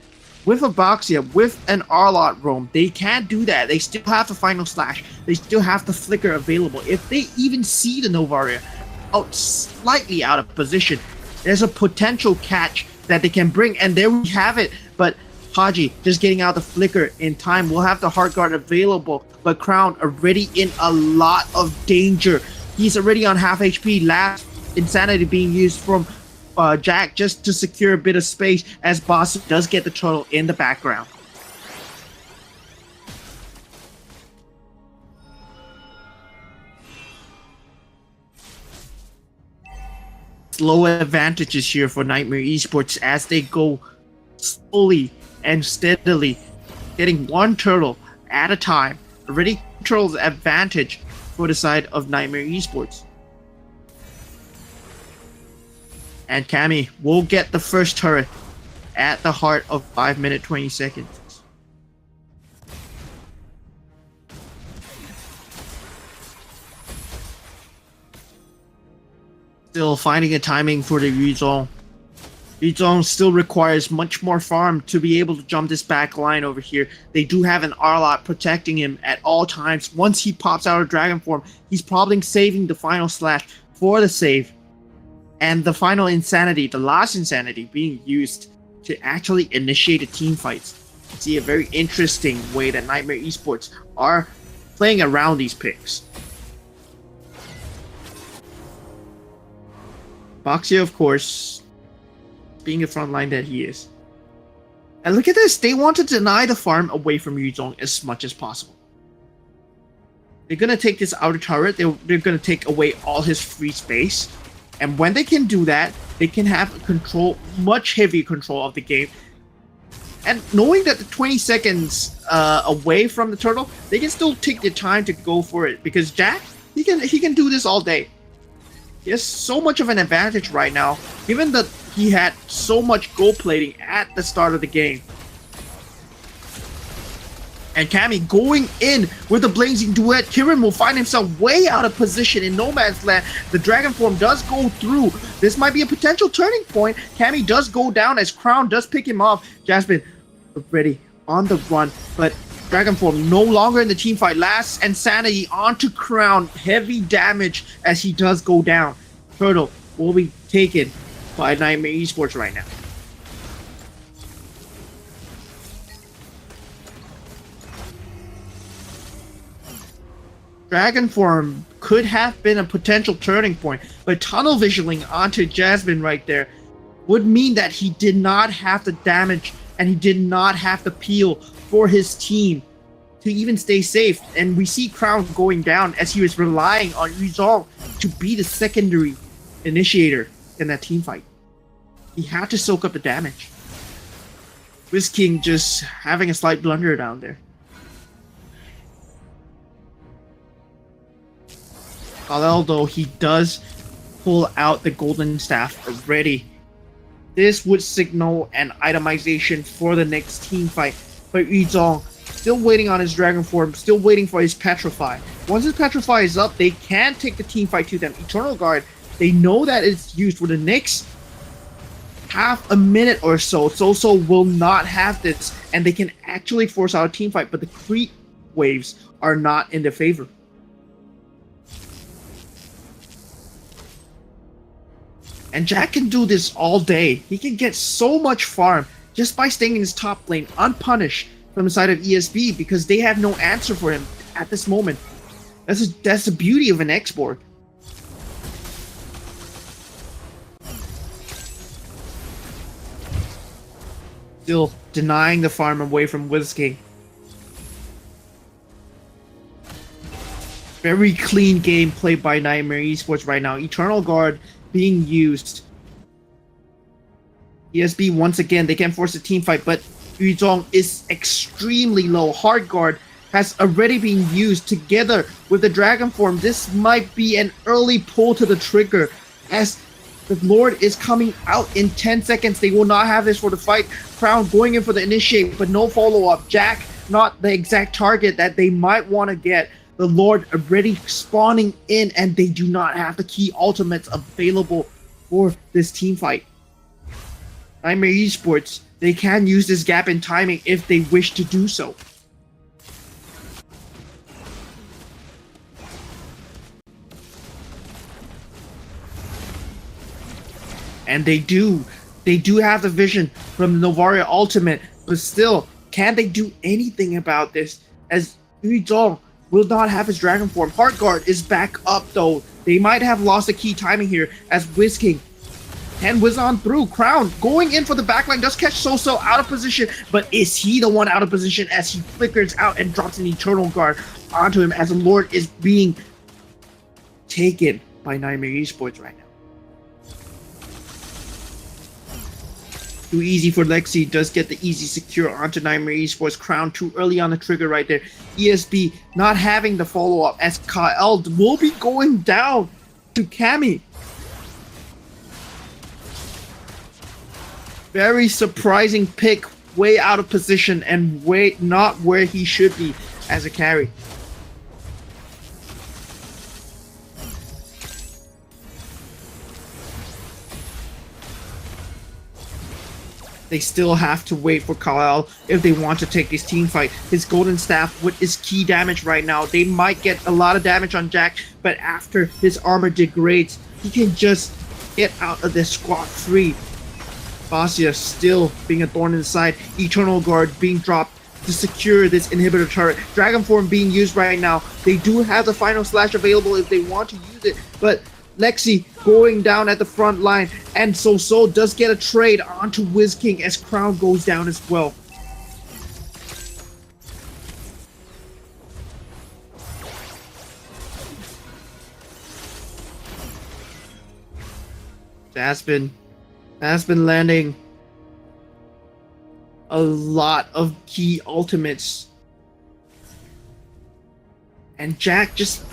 With a Boxia, with an Arlot roam, they can't do that. They still have the final slash. They still have the flicker available. If they even see the Novaria slightly out of position, there's a potential catch that they can bring, and there we have it. But Haji just getting out the flicker in time. Will have the hard guard available, but Crown already in a lot of danger. He's already on half HP. Last Insanity being used from Jack just to secure a bit of space, as Boss does get the turtle in the background. Slow advantages here for Nightmare Esports as they go slowly and steadily, getting one turtle at a time. Already turtle's advantage for the side of Nightmare Esports. And Cammy will get the first turret at the heart of 5 minutes 20 seconds. Still finding a timing for the Yu Zhong. Yu Zhong still requires much more farm to be able to jump this back line over here. They do have an Arlot protecting him at all times. Once he pops out of Dragon Form, he's probably saving the final slash for the save. And the final Insanity, the last Insanity, being used to actually initiate a team fights. See a very interesting way that Nightmare Esports are playing around these picks. Boxia, of course, being a frontline that he is. And look at this, they want to deny the farm away from Yu Zhong as much as possible. They're going to take this outer turret, they're going to take away all his free space. And when they can do that, they can have control, much heavier control of the game. And knowing that the 20 seconds away from the turtle, they can still take their time to go for it. Because Jack, he can do this all day. He has so much of an advantage right now, given that he had so much gold plating at the start of the game. And Cammy going in with the Blazing Duet. Kirin will find himself way out of position in no man's land. The Dragon Form does go through. This might be a potential turning point. Cammy does go down as Crown does pick him off. Jasmine already on the run, but Dragon Form no longer in the team fight. Last Insanity onto Crown. Heavy damage as he does go down. Turtle will be taken by Nightmare Esports right now. Dragon Form could have been a potential turning point, but tunnel visioning onto Jasmine right there would mean that he did not have the damage and he did not have the peel for his team to even stay safe. And we see Crown going down as he was relying on Resolve to be the secondary initiator in that team fight. He had to soak up the damage. Wiz King just having a slight blunder down there. Kal-El, though, he does pull out the golden staff already. This would signal an itemization for the next team fight. But Yuzong still waiting on his dragon form, still waiting for his petrify. Once his petrify is up, they can take the team fight to them. Eternal Guard, they know that it's used for the next half a minute or so. So will not have this, and they can actually force out a team fight, but the creep waves are not in their favor. And Jack can do this all day. He can get so much farm just by staying in his top lane unpunished from the side of ESB because they have no answer for him at this moment. That's the beauty of an X-Borg. Still denying the farm away from Wiz King. Very clean game played by Nightmare Esports right now. Eternal Guard being used. ESB once again, they can force a team fight, but Yuzong is extremely low. Hard Guard has already been used together with the Dragon Form. This might be an early pull to the trigger as the Lord is coming out in 10 seconds. They will not have this for the fight. Crown going in for the initiate, but no follow-up. Jack, not the exact target that they might want to get. The Lord already spawning in, and they do not have the key ultimates available for this team fight. Nightmare Esports, they can use this gap in timing if they wish to do so. And they do have the vision from the Novaria Ultimate, but still, can they do anything about this? As Yuzong will not have his Dragon Form. Heart Guard is back up though. They might have lost the key timing here as Wiz King can whiz on through. Crown going in for the backline, does catch So out of position, but is he the one out of position as he flickers out and drops an Eternal Guard onto him as the Lord is being taken by Nightmare Esports right now. Too easy for Lexi, does get the easy secure onto Nightmare Esports. Crown too early on the trigger right there. ESB not having the follow-up as Kal-El will be going down to Cammy. Very surprising pick, way out of position and way not where he should be as a carry. They still have to wait for Kal-El if they want to take this team fight. His golden staff with his key damage right now. They might get a lot of damage on Jack, but after his armor degrades, he can just get out of this squad free. Basia still being a thorn in the side. Eternal Guard being dropped to secure this inhibitor turret. Dragon Form being used right now. They do have the final slash available if they want to use it, but Lexi going down at the front line, and So does get a trade onto Wiz King as Crown goes down as well. Aspen landing a lot of key ultimates, and Jack just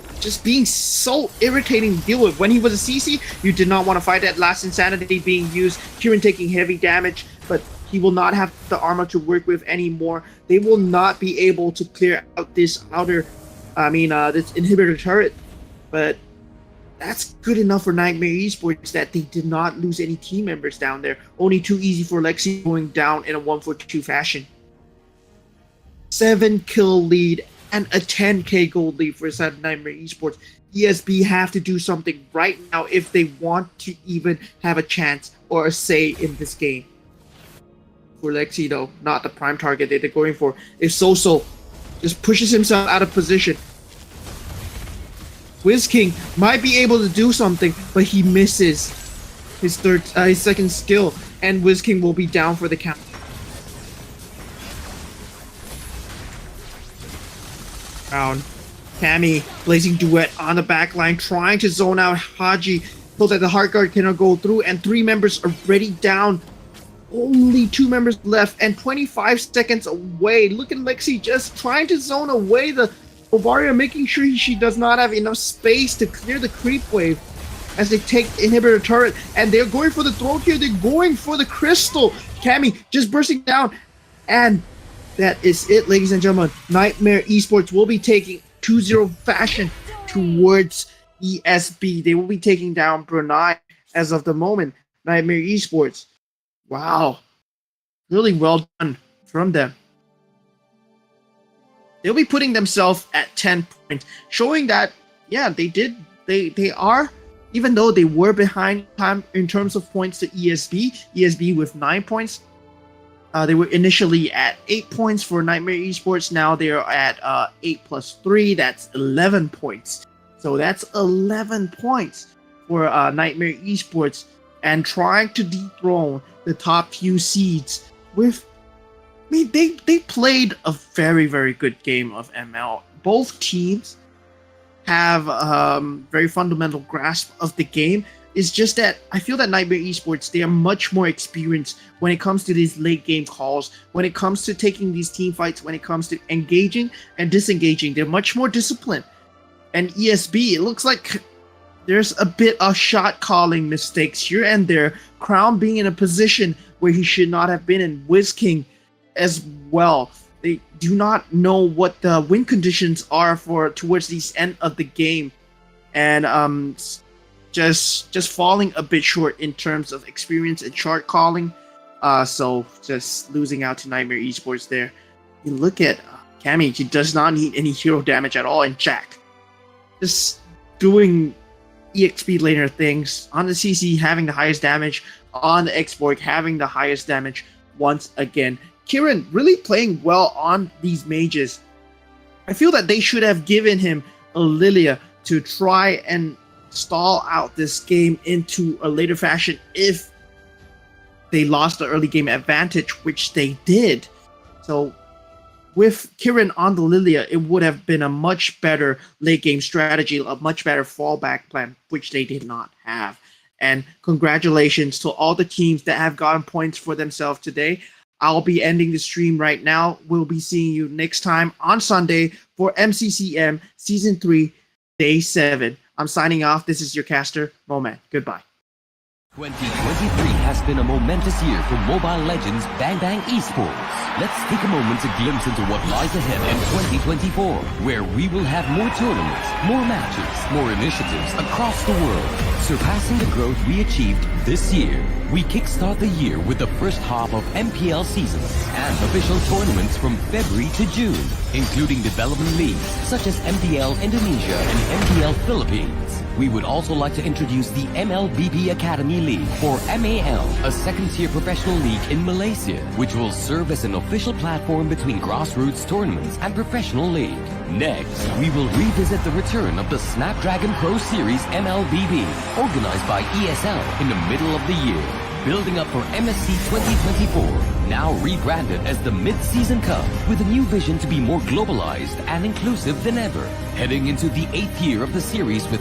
being so irritating to deal with. When he was a CC, you did not want to fight that. Last Insanity being used, Kieran taking heavy damage, but he will not have the armor to work with anymore. They will not be able to clear out this this inhibitor turret, but that's good enough for Nightmare Esports that they did not lose any team members down there. Only too easy for Lexi going down in a 1-for-2 fashion. 7 kill lead and a 10k gold lead for side of Nightmare Esports. ESB have to do something right now if they want to even have a chance or a say in this game. For Lexi though, not the prime target that they're going for. If So just pushes himself out of position, Wiz King might be able to do something, but he misses his second skill, and Wiz King will be down for the count. Brown. Cammy blazing duet on the back line, trying to zone out Haji so that the hard guard cannot go through, and 3 members already down. Only 2 members left and 25 seconds away. Look at Lexi just trying to zone away the Ovaria, making sure she does not have enough space to clear the creep wave as they take inhibitor turret, and they're going for the throat here. They're going for the crystal. Cammy just bursting down, and that is it, ladies and gentlemen. Nightmare Esports will be taking 2-0 fashion towards ESB. They will be taking down Brunei as of the moment. Nightmare Esports. Wow. Really well done from them. They'll be putting themselves at 10 points, showing that, yeah, they are, even though they were behind time in terms of points to ESB with 9 points. They were initially at 8 points for Nightmare Esports. Now they are at 8 plus 3. That's 11 points. So that's 11 points for Nightmare Esports, and trying to dethrone the top few seeds with, I mean, they played a very, very good game of ML. Both teams have very fundamental grasp of the game. It's just that I feel that Nightmare Esports, they are much more experienced when it comes to these late game calls, when it comes to taking these team fights, when it comes to engaging and disengaging. They're much more disciplined. And ESB, it looks like there's a bit of shot calling mistakes here and there. Crown being in a position where he should not have been, and WizKing as well. They do not know what the win conditions are for towards the end of the game, and just falling a bit short in terms of experience and chart calling. So just losing out to Nightmare Esports there. You look at Cammy, she does not need any hero damage at all, and Jack just doing EXP laner things on the CC, having the highest damage, on the Xborg having the highest damage once again. Kieran really playing well on these mages. I feel that they should have given him a Lilia to try and stall out this game into a later fashion if they lost the early game advantage, which they did. So with Kieran on the Lilia, it would have been a much better late game strategy, a much better fallback plan, which they did not have. And congratulations to all the teams that have gotten points for themselves today. I'll be ending the stream right now. We'll be seeing you next time on Sunday for MCCM Season 3, Day 7. I'm signing off. This is your caster, Moman. Goodbye. 2023 has been a momentous year for Mobile Legends Bang Bang Esports. Let's take a moment to glimpse into what lies ahead in 2024, where we will have more tournaments, more matches, more initiatives across the world, surpassing the growth we achieved this year. We kickstart the year with the first half of MPL seasons and official tournaments from February to June, including development leagues such as MPL Indonesia and MPL Philippines. We would also like to introduce the MLBB Academy League, or MAL, a second-tier professional league in Malaysia, which will serve as an official platform between grassroots tournaments and professional league. Next, we will revisit the return of the Snapdragon Pro Series MLBB, organized by ESL in the middle of the year. Building up for MSC 2024, now rebranded as the Mid-Season Cup, with a new vision to be more globalized and inclusive than ever. Heading into the 8th year of the series with